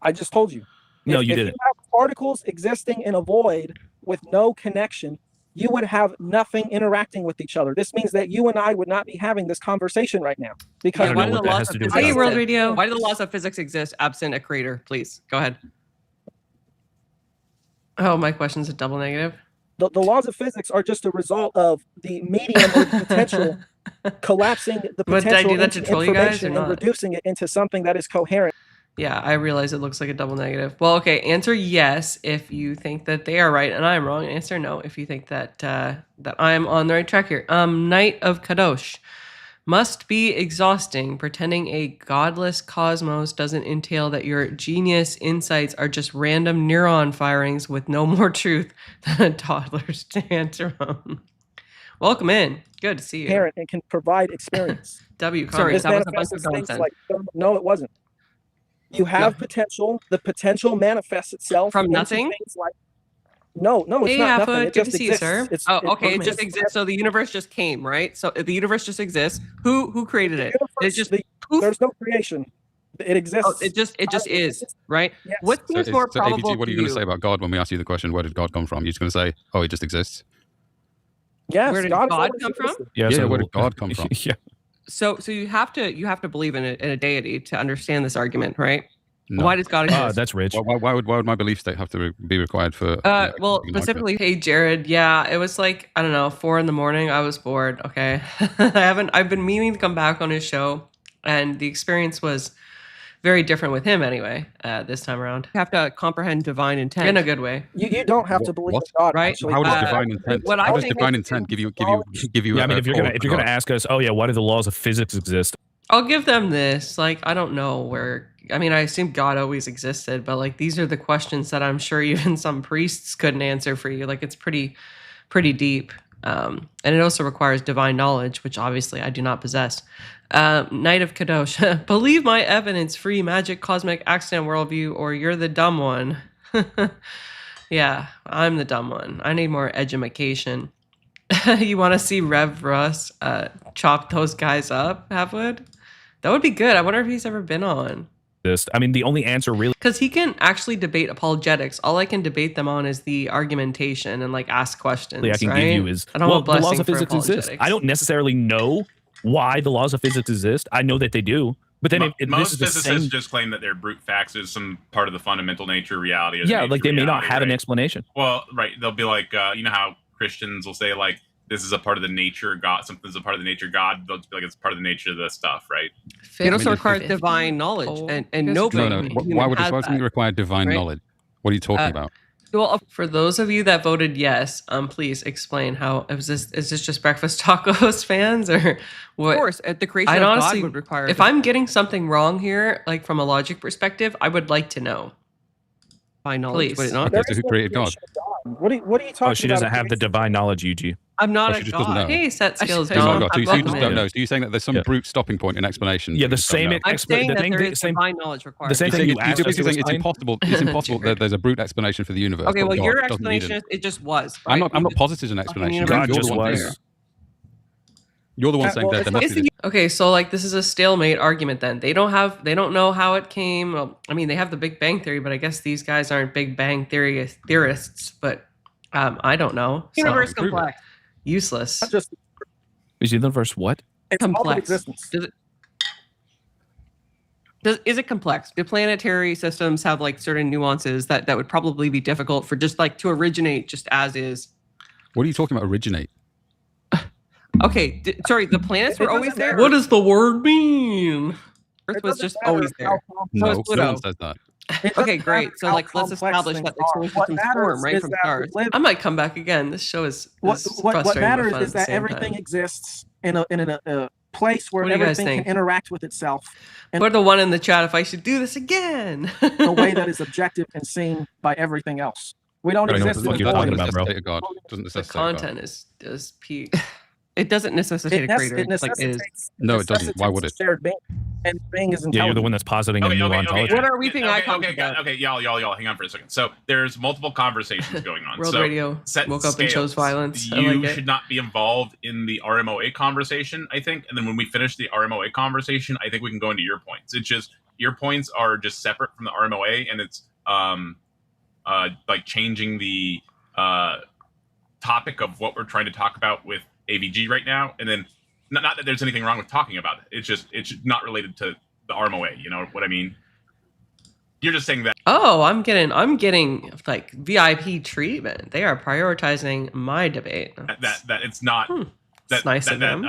[SPEAKER 4] I just told you.
[SPEAKER 7] No,
[SPEAKER 4] If
[SPEAKER 7] you
[SPEAKER 4] you
[SPEAKER 7] didn't.
[SPEAKER 4] have particles existing in a void with no connection, you would have nothing interacting with each other. This means that you and I would not be having this conversation right now because
[SPEAKER 7] I don't
[SPEAKER 5] why
[SPEAKER 7] know
[SPEAKER 5] do
[SPEAKER 7] what
[SPEAKER 5] the
[SPEAKER 7] that
[SPEAKER 5] laws
[SPEAKER 7] has
[SPEAKER 5] of
[SPEAKER 7] to do with
[SPEAKER 5] physics
[SPEAKER 1] Hey,
[SPEAKER 7] God.
[SPEAKER 1] World
[SPEAKER 5] exist?
[SPEAKER 1] Radio.
[SPEAKER 5] Why do the laws of physics exist absent a creator? Please go ahead.
[SPEAKER 1] Oh, my question's a double negative.
[SPEAKER 4] the laws of physics are just a result of the medium or the potential collapsing the
[SPEAKER 1] But did I
[SPEAKER 4] potential
[SPEAKER 1] do that to
[SPEAKER 4] into
[SPEAKER 1] troll you guys
[SPEAKER 4] information
[SPEAKER 1] or
[SPEAKER 4] and
[SPEAKER 1] not?
[SPEAKER 4] reducing it into something that is coherent.
[SPEAKER 1] Yeah, I realize it looks like a double negative. Well, okay, answer yes if you think that they are right and I'm wrong. Answer no if you think that that I'm on the right track here. Knight of Kadosh. Must be exhausting. Pretending a godless cosmos doesn't entail that your genius insights are just random neuron firings with no more truth than a toddler's tantrum. Welcome in. Good to see you.
[SPEAKER 4] Coherent and can provide experience.
[SPEAKER 1] W.
[SPEAKER 5] Sorry,
[SPEAKER 4] This
[SPEAKER 1] comment.
[SPEAKER 5] that was a bunch
[SPEAKER 4] manifests
[SPEAKER 5] of
[SPEAKER 4] as things
[SPEAKER 5] nonsense.
[SPEAKER 4] like no, it wasn't. You have
[SPEAKER 1] No.
[SPEAKER 4] potential. The potential manifests itself
[SPEAKER 5] From
[SPEAKER 4] into
[SPEAKER 5] nothing?
[SPEAKER 4] things like no, it's
[SPEAKER 1] Hey,
[SPEAKER 4] not nothing.
[SPEAKER 1] Halfwood,
[SPEAKER 4] It
[SPEAKER 1] good
[SPEAKER 4] just
[SPEAKER 1] to see you,
[SPEAKER 4] exists.
[SPEAKER 1] sir.
[SPEAKER 5] Oh, okay. It
[SPEAKER 4] just
[SPEAKER 5] just exists. So the universe just came, right? So the universe just exists. Who created it? It just poof.
[SPEAKER 4] There's no creation. It exists.
[SPEAKER 5] Oh, it just is, right?
[SPEAKER 4] Yes.
[SPEAKER 5] What
[SPEAKER 6] So,
[SPEAKER 5] seems more
[SPEAKER 6] so
[SPEAKER 5] probable
[SPEAKER 6] AVG, what are
[SPEAKER 5] to
[SPEAKER 6] you going to say about God when we ask you the question, where did God come from? You're just going to say, oh, he just exists?
[SPEAKER 4] Yes,
[SPEAKER 5] Where did
[SPEAKER 4] God
[SPEAKER 5] God
[SPEAKER 4] always
[SPEAKER 5] come from?
[SPEAKER 4] existed.
[SPEAKER 6] Yeah,
[SPEAKER 7] so
[SPEAKER 6] where did God come from?
[SPEAKER 7] Yeah.
[SPEAKER 5] So you have to believe in a deity to understand this argument, right?
[SPEAKER 6] No.
[SPEAKER 5] Why does God exist?
[SPEAKER 7] That's rich.
[SPEAKER 6] Why would my belief state have to be required for?
[SPEAKER 1] Well,
[SPEAKER 6] being like
[SPEAKER 1] specifically, hey Jared, yeah, it was like I don't know, 4 a.m. I was bored. Okay, I've been meaning to come back on his show, and the experience was very different with him anyway. This time around,
[SPEAKER 5] You have to comprehend divine intent.
[SPEAKER 1] in a good way.
[SPEAKER 4] You don't have to believe
[SPEAKER 6] What?
[SPEAKER 4] in God,
[SPEAKER 5] Right?
[SPEAKER 4] actually.
[SPEAKER 6] How does
[SPEAKER 5] Uh,
[SPEAKER 6] divine intent?
[SPEAKER 5] what I
[SPEAKER 6] How does
[SPEAKER 5] think
[SPEAKER 6] divine
[SPEAKER 4] is-
[SPEAKER 6] intent give you?
[SPEAKER 7] Yeah, I mean,
[SPEAKER 6] a
[SPEAKER 7] if you're
[SPEAKER 6] code
[SPEAKER 7] gonna
[SPEAKER 6] for God?
[SPEAKER 7] ask us, oh yeah, why do the laws of physics exist?
[SPEAKER 1] I'll give them this. Like, I don't know where. I mean, I assume God always existed, but like these are the questions that I'm sure even some priests couldn't answer for you. Like, it's pretty deep, and it also requires divine knowledge, which obviously I do not possess. Knight of Kadosh, believe my evidence-free magic cosmic accident worldview, or you're the dumb one. Yeah, I'm the dumb one. I need more edumacation. You want to see Rev Russ chop those guys up, Halfwood? That would be good. I wonder if he's ever been on.
[SPEAKER 7] I mean, the only answer really
[SPEAKER 1] Because he can actually debate apologetics. All I can debate them on is the argumentation and like ask questions.
[SPEAKER 7] I can
[SPEAKER 1] right?
[SPEAKER 7] give you is,
[SPEAKER 1] I don't
[SPEAKER 7] well,
[SPEAKER 1] want
[SPEAKER 7] the laws
[SPEAKER 1] blessing
[SPEAKER 7] of
[SPEAKER 1] for
[SPEAKER 7] physics exist.
[SPEAKER 1] apologetics.
[SPEAKER 7] I don't necessarily know why the laws of physics exist. I know that they do, but then if this
[SPEAKER 3] Most
[SPEAKER 7] is the
[SPEAKER 3] physicists
[SPEAKER 7] same,
[SPEAKER 3] just claim that they're brute facts is some part of the fundamental nature of reality. of the
[SPEAKER 7] yeah,
[SPEAKER 3] nature
[SPEAKER 7] like they
[SPEAKER 3] of
[SPEAKER 7] may not
[SPEAKER 3] reality,
[SPEAKER 7] have an
[SPEAKER 3] right?
[SPEAKER 7] explanation.
[SPEAKER 3] Well, right. They'll be like, you know how Christians will say like, this is a part of the nature of God. Something's a part of the nature of God. They'll just be like, it's part of the nature of the stuff, right?
[SPEAKER 5] It also
[SPEAKER 6] I mean,
[SPEAKER 5] requires
[SPEAKER 1] 50,
[SPEAKER 5] divine knowledge,
[SPEAKER 1] Oh,
[SPEAKER 5] and
[SPEAKER 1] you guys are
[SPEAKER 5] nobody.
[SPEAKER 6] No,
[SPEAKER 1] Human
[SPEAKER 6] why would
[SPEAKER 5] has
[SPEAKER 6] it
[SPEAKER 5] that.
[SPEAKER 6] require divine
[SPEAKER 5] right?
[SPEAKER 6] knowledge? What are you talking
[SPEAKER 5] Uh,
[SPEAKER 6] about?
[SPEAKER 5] Well,
[SPEAKER 1] For those of you that voted yes, please explain how is this just Breakfast Tacos fans or what?
[SPEAKER 5] of course, the creation
[SPEAKER 1] I'd
[SPEAKER 5] of
[SPEAKER 1] honestly,
[SPEAKER 5] God would require.
[SPEAKER 1] if I'm getting something wrong here, like from a logic perspective, I would like to know.
[SPEAKER 5] divine knowledge, would
[SPEAKER 1] please.
[SPEAKER 5] it not?
[SPEAKER 6] Okay,
[SPEAKER 4] There
[SPEAKER 6] so
[SPEAKER 4] is
[SPEAKER 6] who
[SPEAKER 4] no
[SPEAKER 6] created God?
[SPEAKER 4] creation of God. What are you talking about?
[SPEAKER 7] Oh, she doesn't have the divine knowledge, UG.
[SPEAKER 5] I'm not
[SPEAKER 6] she
[SPEAKER 5] a
[SPEAKER 6] just doesn't
[SPEAKER 5] god.
[SPEAKER 6] know.
[SPEAKER 1] Hey, set skills,
[SPEAKER 5] I-
[SPEAKER 6] Oh my
[SPEAKER 1] Dom.
[SPEAKER 6] God, so you
[SPEAKER 1] Welcome
[SPEAKER 6] just
[SPEAKER 1] in.
[SPEAKER 6] don't know. So you're saying that there's some
[SPEAKER 1] Yeah.
[SPEAKER 6] brute stopping point in explanation?
[SPEAKER 7] Yeah,
[SPEAKER 6] for
[SPEAKER 7] the
[SPEAKER 6] you just don't
[SPEAKER 7] same.
[SPEAKER 6] know?
[SPEAKER 5] I'm saying
[SPEAKER 7] the
[SPEAKER 5] that
[SPEAKER 7] thing,
[SPEAKER 5] there
[SPEAKER 7] the
[SPEAKER 5] is
[SPEAKER 7] same.
[SPEAKER 5] divine knowledge required.
[SPEAKER 7] The same
[SPEAKER 6] You're
[SPEAKER 7] thing
[SPEAKER 6] saying,
[SPEAKER 7] you asked us to
[SPEAKER 6] it's
[SPEAKER 7] explain.
[SPEAKER 6] impossible. It's impossible that there's a brute explanation for the universe.
[SPEAKER 5] Okay,
[SPEAKER 6] but
[SPEAKER 5] well,
[SPEAKER 6] God
[SPEAKER 5] your
[SPEAKER 6] doesn't need
[SPEAKER 5] explanation
[SPEAKER 6] it.
[SPEAKER 5] is it just was.
[SPEAKER 6] I'm
[SPEAKER 5] right?
[SPEAKER 6] not positive an explanation.
[SPEAKER 5] universe
[SPEAKER 7] God
[SPEAKER 6] You're the
[SPEAKER 7] just
[SPEAKER 6] one
[SPEAKER 7] was.
[SPEAKER 6] saying You're the one saying
[SPEAKER 4] well,
[SPEAKER 6] there must
[SPEAKER 5] Is
[SPEAKER 6] be
[SPEAKER 5] the-
[SPEAKER 6] this.
[SPEAKER 1] Okay, so like this is a stalemate argument then. They don't know how it came. Well, I mean, they have the Big Bang Theory, but I guess these guys aren't Big Bang theorists, but I don't know. So
[SPEAKER 5] universe
[SPEAKER 6] prove it.
[SPEAKER 5] complex?
[SPEAKER 1] useless.
[SPEAKER 4] Not just
[SPEAKER 7] Is the universe what?
[SPEAKER 4] it's all of
[SPEAKER 5] Complex.
[SPEAKER 4] existence.
[SPEAKER 5] Is it complex? Do planetary systems have like certain nuances that would probably be difficult for just like to originate just as is?
[SPEAKER 6] What are you talking about? Originate?
[SPEAKER 5] Okay, sorry, the planets
[SPEAKER 4] It
[SPEAKER 5] were always
[SPEAKER 4] doesn't
[SPEAKER 5] there.
[SPEAKER 4] matter.
[SPEAKER 1] What does the word mean?
[SPEAKER 5] Earth
[SPEAKER 4] It
[SPEAKER 5] was
[SPEAKER 4] doesn't
[SPEAKER 5] just
[SPEAKER 4] matter
[SPEAKER 5] always
[SPEAKER 4] how
[SPEAKER 5] there.
[SPEAKER 4] complex-
[SPEAKER 6] No,
[SPEAKER 5] is
[SPEAKER 6] no
[SPEAKER 5] Pluto.
[SPEAKER 6] one says that.
[SPEAKER 4] it doesn't
[SPEAKER 5] Okay, great.
[SPEAKER 4] matter
[SPEAKER 5] So
[SPEAKER 4] how
[SPEAKER 5] like let's
[SPEAKER 4] complex
[SPEAKER 5] establish
[SPEAKER 4] things
[SPEAKER 5] that the
[SPEAKER 4] are.
[SPEAKER 5] solar
[SPEAKER 4] What
[SPEAKER 5] systems
[SPEAKER 4] matters
[SPEAKER 5] form right
[SPEAKER 4] is
[SPEAKER 5] from
[SPEAKER 4] that
[SPEAKER 5] stars.
[SPEAKER 4] we live-
[SPEAKER 1] I might come back again. This show is
[SPEAKER 4] what
[SPEAKER 1] frustrating but
[SPEAKER 4] matters
[SPEAKER 1] fun
[SPEAKER 4] is
[SPEAKER 1] at the
[SPEAKER 4] that
[SPEAKER 1] same
[SPEAKER 4] everything
[SPEAKER 1] time.
[SPEAKER 4] exists in a place where
[SPEAKER 1] What do you guys
[SPEAKER 4] everything
[SPEAKER 1] think?
[SPEAKER 4] can interact with itself in
[SPEAKER 1] Put the one in the chat if I should do this again.
[SPEAKER 4] a way that is objective and seen by everything else. We don't
[SPEAKER 7] I don't know what
[SPEAKER 4] exist
[SPEAKER 7] the
[SPEAKER 4] in
[SPEAKER 7] fuck
[SPEAKER 4] a
[SPEAKER 7] you're talking
[SPEAKER 4] void.
[SPEAKER 7] about, bro.
[SPEAKER 6] Necessitate a God. Doesn't
[SPEAKER 1] the
[SPEAKER 6] necessitate a God.
[SPEAKER 1] content is peak.
[SPEAKER 5] It doesn't necessitate a creator.
[SPEAKER 4] It
[SPEAKER 5] It's like it is.
[SPEAKER 4] necessitates.
[SPEAKER 6] No, it doesn't. Why would it?
[SPEAKER 4] Shared being, and being is
[SPEAKER 7] Yeah,
[SPEAKER 4] intelligent.
[SPEAKER 7] you're the one that's positing a new ontology.
[SPEAKER 5] What are we being icons
[SPEAKER 3] okay,
[SPEAKER 5] about?
[SPEAKER 3] okay, y'all, hang on for a second. So there's multiple conversations going on.
[SPEAKER 1] World
[SPEAKER 3] so
[SPEAKER 1] Radio
[SPEAKER 3] set
[SPEAKER 1] woke up and chose
[SPEAKER 3] scales.
[SPEAKER 1] violence. I
[SPEAKER 3] You
[SPEAKER 1] like it.
[SPEAKER 3] should not be involved in the RMOA conversation, I think. And then when we finish the RMOA conversation, I think we can go into your points. It's just your points are just separate from the RMOA, and it's like changing the topic of what we're trying to talk about with AVG right now. And then not that there's anything wrong with talking about it. It's not related to the RMOA. You know what I mean? You're just saying that.
[SPEAKER 1] Oh, I'm getting like VIP treatment. They are prioritizing my debate.
[SPEAKER 3] That it's not.
[SPEAKER 1] It's nice of them.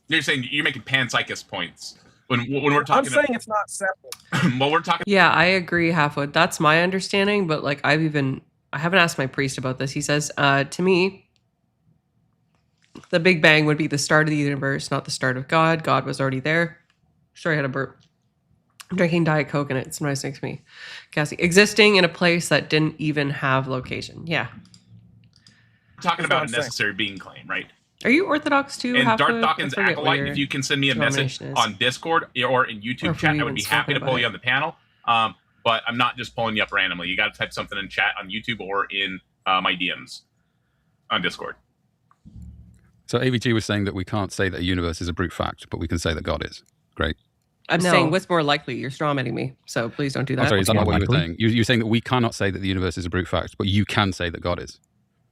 [SPEAKER 3] You're saying you're making panpsychist points when we're
[SPEAKER 4] I'm
[SPEAKER 3] talking.
[SPEAKER 4] saying it's not separate.
[SPEAKER 3] Well, we're talking.
[SPEAKER 1] Yeah, I agree, Halfwood. That's my understanding, but like I haven't asked my priest about this. He says, to me, the Big Bang would be the start of the universe, not the start of God. God was already there. Sorry, I had a burp. I'm drinking Diet Coke and it sometimes makes me gassy. Existing in a place that didn't even have location. Yeah.
[SPEAKER 3] We're talking
[SPEAKER 4] That's
[SPEAKER 3] about
[SPEAKER 4] what
[SPEAKER 3] a
[SPEAKER 4] I'm saying.
[SPEAKER 3] necessary being claim, right?
[SPEAKER 1] Are you Orthodox too?
[SPEAKER 3] And Darth
[SPEAKER 1] Halfwood?
[SPEAKER 3] Dawkins
[SPEAKER 1] I forget what
[SPEAKER 3] Acolyte,
[SPEAKER 1] your
[SPEAKER 3] if you can send me a message
[SPEAKER 1] denomination is.
[SPEAKER 3] on Discord or in
[SPEAKER 1] Or
[SPEAKER 3] YouTube
[SPEAKER 1] if
[SPEAKER 3] chat,
[SPEAKER 1] we
[SPEAKER 3] I would
[SPEAKER 1] even
[SPEAKER 3] be happy to
[SPEAKER 1] spoken
[SPEAKER 3] pull
[SPEAKER 1] about
[SPEAKER 3] you
[SPEAKER 1] it.
[SPEAKER 3] on the panel. But I'm not just pulling you up randomly. You got to type something in chat on YouTube or in my DMs on Discord.
[SPEAKER 6] So AVG was saying that we can't say that a universe is a brute fact, but we can say that God is. Great.
[SPEAKER 5] I'm
[SPEAKER 1] No.
[SPEAKER 5] saying what's more likely. You're strawmanning me, so please don't do that.
[SPEAKER 6] I'm sorry, is that
[SPEAKER 7] more
[SPEAKER 6] not what you were
[SPEAKER 7] likely?
[SPEAKER 6] saying? You're saying that we cannot say that the universe is a brute fact, but you can say that God is.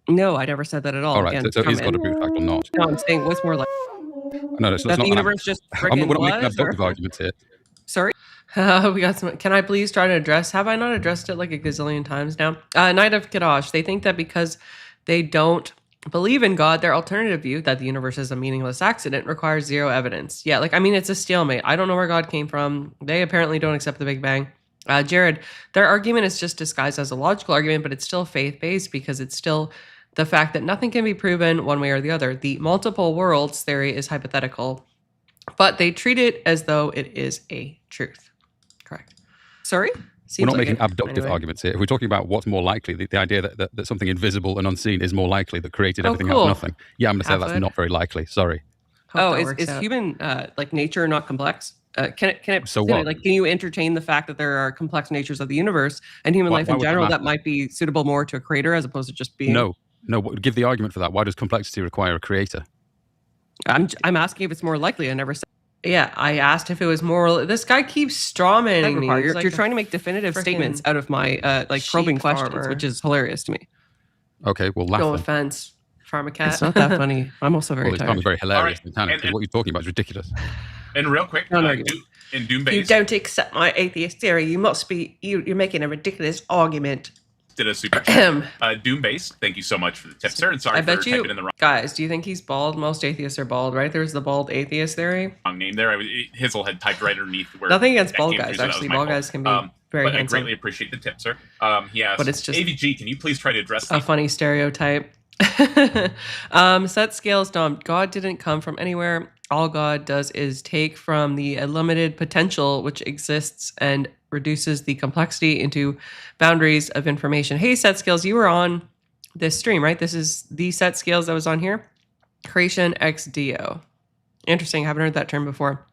[SPEAKER 5] No, I never said that at all.
[SPEAKER 6] All right,
[SPEAKER 5] Again,
[SPEAKER 6] so is
[SPEAKER 5] strawman.
[SPEAKER 6] God a brute fact or not?
[SPEAKER 5] No, I'm saying what's more likely.
[SPEAKER 6] No, it's
[SPEAKER 5] That
[SPEAKER 6] not.
[SPEAKER 5] the universe just
[SPEAKER 6] We're
[SPEAKER 5] freaking
[SPEAKER 6] not making
[SPEAKER 5] was?
[SPEAKER 6] abductive
[SPEAKER 5] Or,
[SPEAKER 6] arguments here.
[SPEAKER 5] sorry?
[SPEAKER 1] We got some. Can I please try to address? Have I not addressed it like a gazillion times now? Knight of Kadash. They think that because they don't believe in God, their alternative view that the universe is a meaningless accident requires zero evidence. Yeah, like I mean, it's a stalemate. I don't know where God came from. They apparently don't accept the Big Bang. Jared, their argument is just disguised as a logical argument, but it's still faith-based because it's still the fact that nothing can be proven one way or the other. The multiple worlds theory is hypothetical, but they treat it as though it is a truth. Correct.
[SPEAKER 5] Sorry?
[SPEAKER 1] Seems
[SPEAKER 6] We're not
[SPEAKER 1] like
[SPEAKER 6] making
[SPEAKER 1] it.
[SPEAKER 6] abductive
[SPEAKER 1] Anyway.
[SPEAKER 6] arguments here. If we're talking about what's more likely, the idea that something invisible and unseen is more likely that created
[SPEAKER 1] Oh,
[SPEAKER 6] everything out
[SPEAKER 1] cool.
[SPEAKER 6] of nothing. Yeah, I'm going to say that's
[SPEAKER 1] Halfwood.
[SPEAKER 6] not very likely. Sorry.
[SPEAKER 1] Hope
[SPEAKER 5] Oh,
[SPEAKER 1] that
[SPEAKER 5] is
[SPEAKER 1] works out.
[SPEAKER 5] human like nature not complex? Can it
[SPEAKER 6] So what?
[SPEAKER 5] like can you entertain the fact that there are complex natures of the universe and human
[SPEAKER 6] Why
[SPEAKER 5] life in
[SPEAKER 6] would that
[SPEAKER 5] general
[SPEAKER 6] matter?
[SPEAKER 5] that might be suitable more to a creator as opposed to just being?
[SPEAKER 6] No. Give the argument for that. Why does complexity require a creator?
[SPEAKER 5] I'm asking if it's more likely. I never said
[SPEAKER 1] Yeah, I asked if it was moral. This guy keeps strawmanning
[SPEAKER 5] that
[SPEAKER 1] me.
[SPEAKER 5] required.
[SPEAKER 1] He's
[SPEAKER 5] You're,
[SPEAKER 1] like
[SPEAKER 5] you're
[SPEAKER 1] a
[SPEAKER 5] trying to make definitive
[SPEAKER 1] frickin'
[SPEAKER 5] statements out of my like
[SPEAKER 1] sheep
[SPEAKER 5] probing questions,
[SPEAKER 1] farmer.
[SPEAKER 5] which is hilarious to me.
[SPEAKER 6] Okay, well, laugh
[SPEAKER 1] No
[SPEAKER 6] then.
[SPEAKER 1] offense, Pharmacat.
[SPEAKER 5] It's not that funny. I'm also very
[SPEAKER 6] Well, it's
[SPEAKER 5] tired.
[SPEAKER 6] probably very hilarious
[SPEAKER 3] All
[SPEAKER 6] and tannic,
[SPEAKER 3] right,
[SPEAKER 6] because what you're talking about is ridiculous.
[SPEAKER 3] And real quick,
[SPEAKER 5] No, no, you-
[SPEAKER 3] in
[SPEAKER 1] You
[SPEAKER 3] Doombase
[SPEAKER 1] don't accept my atheist theory. You must be. You're making a ridiculous argument.
[SPEAKER 3] did a super chat. Doombase, thank you so much for the tip, sir, and sorry
[SPEAKER 1] I bet
[SPEAKER 3] for
[SPEAKER 1] you,
[SPEAKER 3] typing in the
[SPEAKER 1] guys. Do you think he's bald? Most atheists are bald, right? There's the bald atheist theory.
[SPEAKER 3] wrong name there. Hizzle had typed right underneath where.
[SPEAKER 1] Nothing against
[SPEAKER 3] that
[SPEAKER 1] bald
[SPEAKER 3] came
[SPEAKER 1] guys.
[SPEAKER 3] through, so that
[SPEAKER 1] Actually,
[SPEAKER 3] was my
[SPEAKER 1] bald
[SPEAKER 3] fault.
[SPEAKER 1] guys can be very
[SPEAKER 3] But I
[SPEAKER 1] handsome.
[SPEAKER 3] greatly appreciate the tip, sir. He asked,
[SPEAKER 1] But it's just-
[SPEAKER 3] AVG, can you please try to address
[SPEAKER 1] A
[SPEAKER 3] the
[SPEAKER 1] funny stereotype. Set scales, Dom. God didn't come from anywhere. All God does is take from the unlimited potential which exists and reduces the complexity into boundaries of information. Hey, Set Scales, you were on this stream, right? This is the Set Scales that was on here. Creation ex Dio. Interesting. Haven't heard that term before.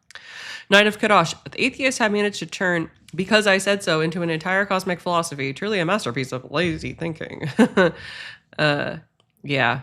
[SPEAKER 1] Knight of Kadash. The atheists have managed to turn because I said so into an entire cosmic philosophy. Truly a masterpiece of lazy thinking. Yeah.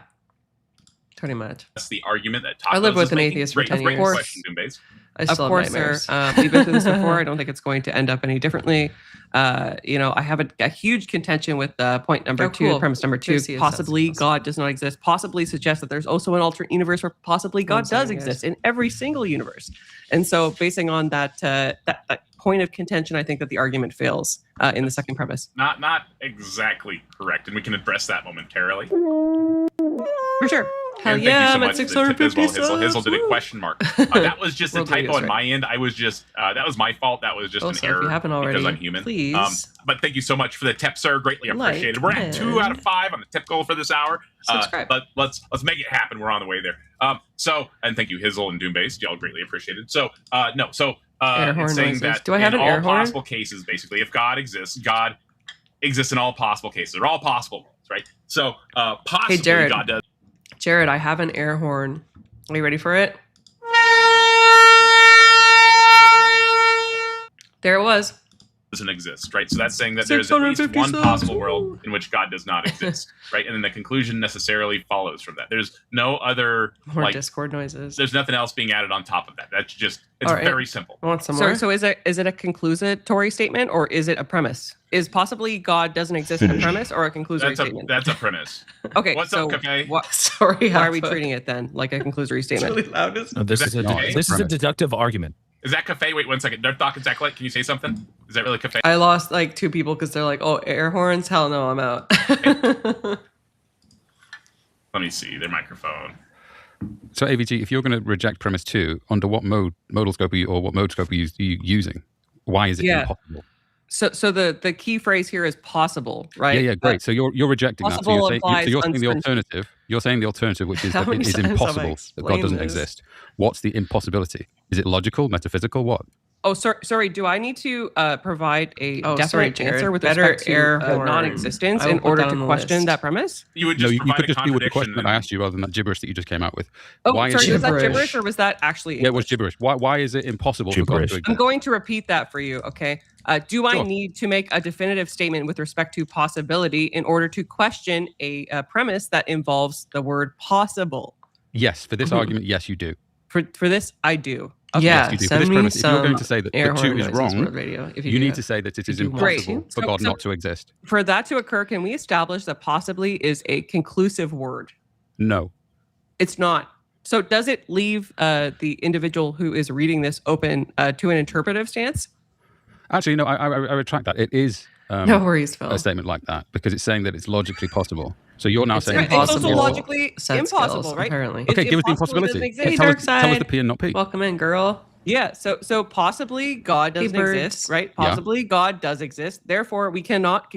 [SPEAKER 1] Pretty much.
[SPEAKER 3] That's the argument that
[SPEAKER 1] I lived
[SPEAKER 3] Tacos
[SPEAKER 1] with
[SPEAKER 3] is
[SPEAKER 1] an
[SPEAKER 3] making.
[SPEAKER 1] atheist for
[SPEAKER 3] Great,
[SPEAKER 1] 10
[SPEAKER 3] great
[SPEAKER 1] years.
[SPEAKER 3] question, Doombase.
[SPEAKER 1] I
[SPEAKER 5] Of
[SPEAKER 1] still
[SPEAKER 5] course,
[SPEAKER 1] have
[SPEAKER 5] sir.
[SPEAKER 1] nightmares.
[SPEAKER 5] We've been through this before. I don't think it's going to end up any differently. I have a huge contention with point number
[SPEAKER 1] Oh,
[SPEAKER 5] two,
[SPEAKER 1] cool.
[SPEAKER 5] premise number two.
[SPEAKER 1] Good to see it.
[SPEAKER 5] Possibly
[SPEAKER 1] That's
[SPEAKER 5] God does not exist. Possibly suggests that there's also an alternate universe where possibly God
[SPEAKER 1] sorry,
[SPEAKER 5] does
[SPEAKER 1] guys.
[SPEAKER 5] exist in every single universe. And so, basing on that that point of contention, I think that the argument fails in the second premise.
[SPEAKER 3] Not exactly correct, and we can address that momentarily.
[SPEAKER 5] For sure.
[SPEAKER 1] Hell
[SPEAKER 3] And
[SPEAKER 1] yeah,
[SPEAKER 3] thank
[SPEAKER 1] I'm
[SPEAKER 3] you
[SPEAKER 1] at
[SPEAKER 3] so much to the tip as
[SPEAKER 1] 650
[SPEAKER 3] well. Hizzle
[SPEAKER 1] subs.
[SPEAKER 3] did a
[SPEAKER 1] Woo.
[SPEAKER 3] question mark. That was just a
[SPEAKER 1] World
[SPEAKER 3] typo
[SPEAKER 1] Radio's
[SPEAKER 3] on
[SPEAKER 1] right.
[SPEAKER 3] my end. I was just that was my fault. That was just
[SPEAKER 1] Also,
[SPEAKER 3] an error
[SPEAKER 1] if you haven't already,
[SPEAKER 3] because I'm human.
[SPEAKER 1] please
[SPEAKER 3] But thank you so much for the tip, sir. Greatly
[SPEAKER 1] like
[SPEAKER 3] appreciated. We're at 2 out of 5 on the tip goal for this hour.
[SPEAKER 1] Subscribe.
[SPEAKER 3] But let's make it happen. We're on the way there. And thank you, Hizzle and Doombase. Y'all greatly appreciated. So
[SPEAKER 1] Air horn
[SPEAKER 3] it's saying
[SPEAKER 1] noises.
[SPEAKER 3] that
[SPEAKER 1] Do I have
[SPEAKER 3] in
[SPEAKER 1] an air
[SPEAKER 3] all
[SPEAKER 1] horn?
[SPEAKER 3] possible cases, basically, if God exists in all possible cases. They're all possible worlds, right? So possibly
[SPEAKER 1] Jared.
[SPEAKER 3] God does.
[SPEAKER 1] Jared, I have an air horn. Are you ready for it? There it was.
[SPEAKER 3] Doesn't exist, right? So that's saying that there's at least
[SPEAKER 1] 650
[SPEAKER 3] one
[SPEAKER 1] subs.
[SPEAKER 3] possible world in which God does not exist, right? And then the conclusion necessarily follows from that. There's no other
[SPEAKER 1] More Discord noises.
[SPEAKER 3] there's nothing else being added on top of that. That's just it's
[SPEAKER 1] All right.
[SPEAKER 3] very simple.
[SPEAKER 1] I want some more.
[SPEAKER 5] So is it a conclusatory statement or is it a premise? Is possibly God doesn't exist a premise or a conclusory statement?
[SPEAKER 3] That's a premise.
[SPEAKER 5] Okay.
[SPEAKER 3] What's
[SPEAKER 5] so
[SPEAKER 3] up, Cafe?
[SPEAKER 1] Sorry,
[SPEAKER 5] why are we
[SPEAKER 1] Alpha.
[SPEAKER 5] treating it then like a conclusory
[SPEAKER 1] It's
[SPEAKER 5] statement?
[SPEAKER 1] really loud. Isn't it?
[SPEAKER 7] No, this
[SPEAKER 3] Is
[SPEAKER 7] is
[SPEAKER 3] that
[SPEAKER 7] a
[SPEAKER 3] okay?
[SPEAKER 7] this is a
[SPEAKER 6] Premise.
[SPEAKER 7] deductive argument.
[SPEAKER 3] Is that Cafe? Wait 1 second. Darth Doc and Zach, can you say something? Is that really Cafe?
[SPEAKER 1] I lost like 2 people because they're like, "Oh, air horns? Hell no, I'm out."
[SPEAKER 3] Let me see their microphone.
[SPEAKER 6] So AVG, if you're going to reject premise 2, under what modal scope are you, or what mode scope are you using? Why is it
[SPEAKER 5] Yeah.
[SPEAKER 6] impossible?
[SPEAKER 5] So the key phrase here is possible, right?
[SPEAKER 6] Yeah, great. So you're rejecting that. So
[SPEAKER 5] Possible
[SPEAKER 6] you're saying,
[SPEAKER 5] implies
[SPEAKER 6] you're saying the
[SPEAKER 5] uncertainty.
[SPEAKER 6] alternative. You're saying the alternative, which is
[SPEAKER 1] How
[SPEAKER 6] that
[SPEAKER 1] many
[SPEAKER 6] it is
[SPEAKER 1] times have I
[SPEAKER 6] impossible that God
[SPEAKER 1] explained
[SPEAKER 6] doesn't
[SPEAKER 1] this?
[SPEAKER 6] exist. What's the impossibility? Is it logical, metaphysical? What?
[SPEAKER 5] Oh, sorry. Do I need to provide a
[SPEAKER 1] Oh,
[SPEAKER 5] definite
[SPEAKER 1] sorry, Jared.
[SPEAKER 5] answer with
[SPEAKER 1] Better
[SPEAKER 5] respect to
[SPEAKER 1] air horn.
[SPEAKER 5] non-existence
[SPEAKER 1] I will
[SPEAKER 5] in
[SPEAKER 1] put
[SPEAKER 5] order
[SPEAKER 1] that
[SPEAKER 5] to
[SPEAKER 1] on the
[SPEAKER 5] question
[SPEAKER 1] list.
[SPEAKER 5] that premise?
[SPEAKER 3] You would
[SPEAKER 6] No,
[SPEAKER 3] just
[SPEAKER 6] you
[SPEAKER 3] provide
[SPEAKER 6] could
[SPEAKER 3] a
[SPEAKER 6] just deal with the question
[SPEAKER 3] contradiction
[SPEAKER 6] that I asked you rather than that gibberish that you just came out with.
[SPEAKER 5] Oh,
[SPEAKER 6] Why is
[SPEAKER 5] sorry.
[SPEAKER 6] it
[SPEAKER 5] Was that
[SPEAKER 1] gibberish?
[SPEAKER 5] gibberish or was that actually
[SPEAKER 6] Yeah, it was
[SPEAKER 5] English?
[SPEAKER 6] gibberish. Why is it impossible for God
[SPEAKER 7] Gibberish.
[SPEAKER 6] to
[SPEAKER 5] I'm
[SPEAKER 6] exist?
[SPEAKER 5] going to repeat that for you, okay? Do I
[SPEAKER 6] Sure.
[SPEAKER 5] need to make a definitive statement with respect to possibility in order to question a premise that involves the word possible?
[SPEAKER 6] Yes, for this argument, yes, you do.
[SPEAKER 5] For this, I do.
[SPEAKER 1] Yeah,
[SPEAKER 6] Yes, you do. For
[SPEAKER 1] send
[SPEAKER 6] this
[SPEAKER 1] me
[SPEAKER 6] premise, if you're going
[SPEAKER 1] some
[SPEAKER 6] to say that
[SPEAKER 1] air
[SPEAKER 6] the 2
[SPEAKER 1] horn
[SPEAKER 6] is
[SPEAKER 1] noises,
[SPEAKER 6] wrong,
[SPEAKER 1] World Radio, if
[SPEAKER 6] you
[SPEAKER 1] do
[SPEAKER 6] need
[SPEAKER 1] that.
[SPEAKER 6] to say that it is
[SPEAKER 1] you want
[SPEAKER 6] impossible
[SPEAKER 5] to.
[SPEAKER 6] for
[SPEAKER 5] So-
[SPEAKER 6] God
[SPEAKER 5] so-
[SPEAKER 6] not to exist.
[SPEAKER 5] For that to occur, can we establish that possibly is a conclusive word?
[SPEAKER 6] No.
[SPEAKER 5] It's not. So does it leave the individual who is reading this open to an interpretive stance?
[SPEAKER 6] Actually, no, I retract that. It is
[SPEAKER 1] No worries, Phil.
[SPEAKER 6] a statement like that because it's saying that it's logically possible. So you're now
[SPEAKER 1] It's
[SPEAKER 6] saying
[SPEAKER 5] It's also
[SPEAKER 1] impossible
[SPEAKER 5] logically
[SPEAKER 1] set
[SPEAKER 5] impossible,
[SPEAKER 1] skills,
[SPEAKER 5] right?
[SPEAKER 1] apparently.
[SPEAKER 5] It's
[SPEAKER 6] Okay, give us the
[SPEAKER 5] impossible, it doesn't
[SPEAKER 6] impossibility.
[SPEAKER 5] exist.
[SPEAKER 1] Hey,
[SPEAKER 6] Tell
[SPEAKER 1] Dark
[SPEAKER 6] us
[SPEAKER 1] Side.
[SPEAKER 6] the P and not P.
[SPEAKER 1] Welcome in, girl.
[SPEAKER 5] Yeah, so possibly God
[SPEAKER 1] Hey,
[SPEAKER 5] doesn't
[SPEAKER 1] birds.
[SPEAKER 5] exist, right?
[SPEAKER 6] Yeah.
[SPEAKER 5] Possibly God does exist. Therefore, we cannot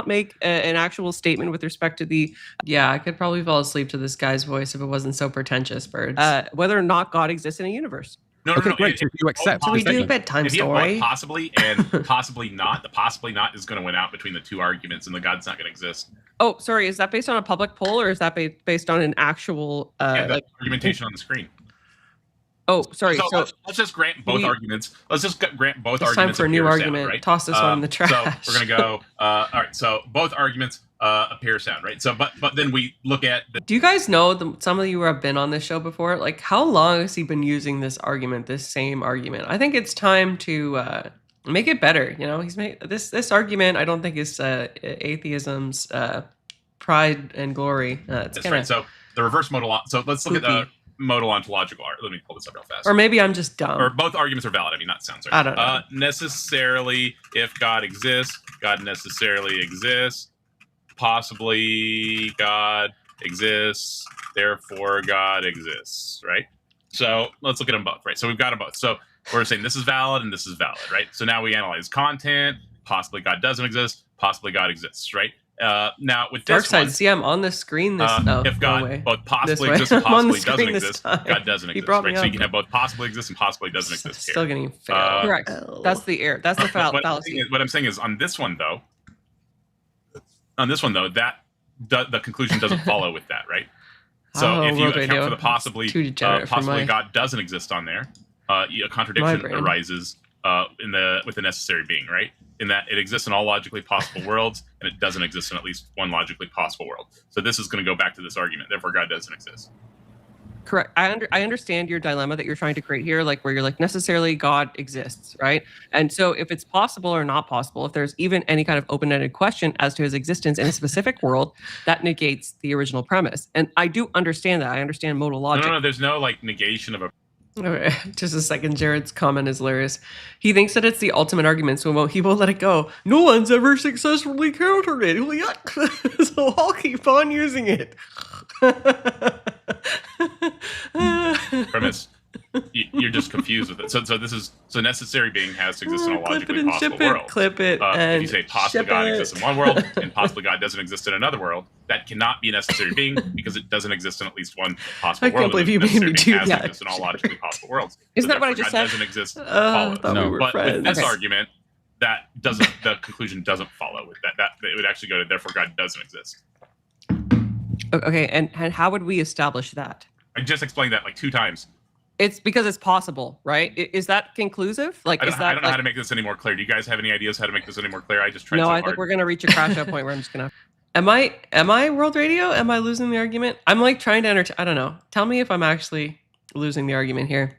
[SPEAKER 5] make an actual statement with respect to the
[SPEAKER 1] Yeah, I could probably fall asleep to this guy's voice if it wasn't so pretentious, birds.
[SPEAKER 5] whether or not God exists in a universe.
[SPEAKER 3] No,
[SPEAKER 6] Okay,
[SPEAKER 3] no.
[SPEAKER 6] great. So you accept
[SPEAKER 1] Do
[SPEAKER 6] the
[SPEAKER 1] we do a
[SPEAKER 6] statement.
[SPEAKER 1] bedtime
[SPEAKER 3] If you have
[SPEAKER 1] story?
[SPEAKER 3] both possibly and possibly not, the possibly not is going to win out between the 2 arguments, and the God's not going to exist.
[SPEAKER 5] Oh, sorry. Is that based on a public poll or is that based on an actual
[SPEAKER 3] Yeah, that's argumentation on the screen.
[SPEAKER 5] Oh, sorry.
[SPEAKER 3] So,
[SPEAKER 5] So
[SPEAKER 3] let's just grant both
[SPEAKER 5] we-
[SPEAKER 3] arguments. Let's just grant both
[SPEAKER 1] It's time
[SPEAKER 3] arguments.
[SPEAKER 1] for a new
[SPEAKER 3] appear sound,
[SPEAKER 1] argument.
[SPEAKER 3] right?
[SPEAKER 1] Toss this one in the trash.
[SPEAKER 3] So we're gonna go. All right. So both arguments appear sound, right? So, but then we look at the
[SPEAKER 1] Do you guys know, some of you have been on this show before, like how long has he been using this argument, this same argument? I think it's time to make it better. You know, he's made this argument, I don't think is atheism's pride and glory. It's
[SPEAKER 3] that's
[SPEAKER 1] kind
[SPEAKER 3] right.
[SPEAKER 1] of,
[SPEAKER 3] So the reverse modal. So let's look at the
[SPEAKER 1] Poopy.
[SPEAKER 3] modal ontological art. Let me pull this up real fast.
[SPEAKER 1] or maybe I'm just dumb.
[SPEAKER 3] Or both arguments are valid. I mean, not sounds right.
[SPEAKER 1] I don't know.
[SPEAKER 3] Necessarily, if God exists, God necessarily exists. Possibly, God exists. Therefore, God exists. Right. So let's look at them both. Right. So we've got them both. So we're saying this is valid and this is valid. Right. So now we analyze content. Possibly, God doesn't exist. Possibly, God exists. Right. Now with
[SPEAKER 1] Dark
[SPEAKER 3] this
[SPEAKER 1] side,
[SPEAKER 3] one,
[SPEAKER 1] see, I'm on the screen this
[SPEAKER 3] if God
[SPEAKER 1] way.
[SPEAKER 3] both possibly
[SPEAKER 1] way.
[SPEAKER 3] exists and
[SPEAKER 1] I'm on the
[SPEAKER 3] possibly doesn't
[SPEAKER 1] screen this
[SPEAKER 3] exist,
[SPEAKER 1] time.
[SPEAKER 3] God doesn't
[SPEAKER 1] He
[SPEAKER 3] exist.
[SPEAKER 1] brought me
[SPEAKER 3] Right. So
[SPEAKER 1] up.
[SPEAKER 3] you can have both possibly exists and possibly doesn't exist here.
[SPEAKER 1] Still getting failed.
[SPEAKER 5] correct. That's the error. That's the fallacy.
[SPEAKER 3] What I'm saying is on this one though, that the conclusion doesn't follow with that, right? So
[SPEAKER 1] Oh,
[SPEAKER 3] if you
[SPEAKER 1] World
[SPEAKER 3] account
[SPEAKER 1] Radio.
[SPEAKER 3] for the possibly
[SPEAKER 1] Too degenerate for my-
[SPEAKER 3] God doesn't exist on there, a
[SPEAKER 1] My
[SPEAKER 3] contradiction
[SPEAKER 1] brain.
[SPEAKER 3] arises with the necessary being, right? In that it exists in all logically possible worlds, and it doesn't exist in at least one logically possible world. So this is going to go back to this argument. Therefore, God doesn't exist.
[SPEAKER 5] Correct. I understand your dilemma that you're trying to create here, like where you're like necessarily God exists, right? And so if it's possible or not possible, if there's even any kind of open-ended question as to his existence in a specific world, that negates the original premise. And I do understand that. I understand modal logic.
[SPEAKER 3] No, there's no like negation of a.
[SPEAKER 1] Okay, just a second. Jared's comment is hilarious. He thinks that it's the ultimate argument, so he won't let it go. No one's ever successfully countered it. So I'll keep on using it.
[SPEAKER 3] Premise. You're just confused with it. So necessary being has to exist in a
[SPEAKER 1] Clip it
[SPEAKER 3] logically
[SPEAKER 1] and
[SPEAKER 3] possible
[SPEAKER 1] ship it.
[SPEAKER 3] world.
[SPEAKER 1] Clip it and
[SPEAKER 3] if you say possibly
[SPEAKER 1] ship
[SPEAKER 3] God
[SPEAKER 1] it.
[SPEAKER 3] exists in one world and possibly God doesn't exist in another world, that cannot be necessary being because it doesn't exist in at least one possible
[SPEAKER 1] I
[SPEAKER 3] world.
[SPEAKER 1] can't believe you made me do that.
[SPEAKER 3] Exist in all logically possible worlds.
[SPEAKER 5] Isn't that what I
[SPEAKER 3] therefore
[SPEAKER 5] just
[SPEAKER 3] God
[SPEAKER 5] said?
[SPEAKER 3] doesn't exist.
[SPEAKER 1] I thought
[SPEAKER 6] No.
[SPEAKER 1] we were
[SPEAKER 3] But
[SPEAKER 1] friends.
[SPEAKER 3] with this
[SPEAKER 5] Okay.
[SPEAKER 3] argument, the conclusion doesn't follow with that. That it would actually go to therefore God doesn't exist.
[SPEAKER 5] Okay, and how would we establish that?
[SPEAKER 3] I just explained that like 2 times.
[SPEAKER 5] It's because it's possible, right? Is that conclusive? Like,
[SPEAKER 3] I
[SPEAKER 5] is
[SPEAKER 3] don't
[SPEAKER 5] that
[SPEAKER 3] know how
[SPEAKER 5] like,
[SPEAKER 3] to make this any more clear. Do you guys have any ideas how to make this any more clear? I just tried
[SPEAKER 5] no?
[SPEAKER 3] so
[SPEAKER 5] I
[SPEAKER 3] hard.
[SPEAKER 5] think we're gonna reach a crash out point where I'm just gonna.
[SPEAKER 1] Am I world radio? Am I losing the argument? I'm like trying to entertain. I don't know. Tell me if I'm actually losing the argument here.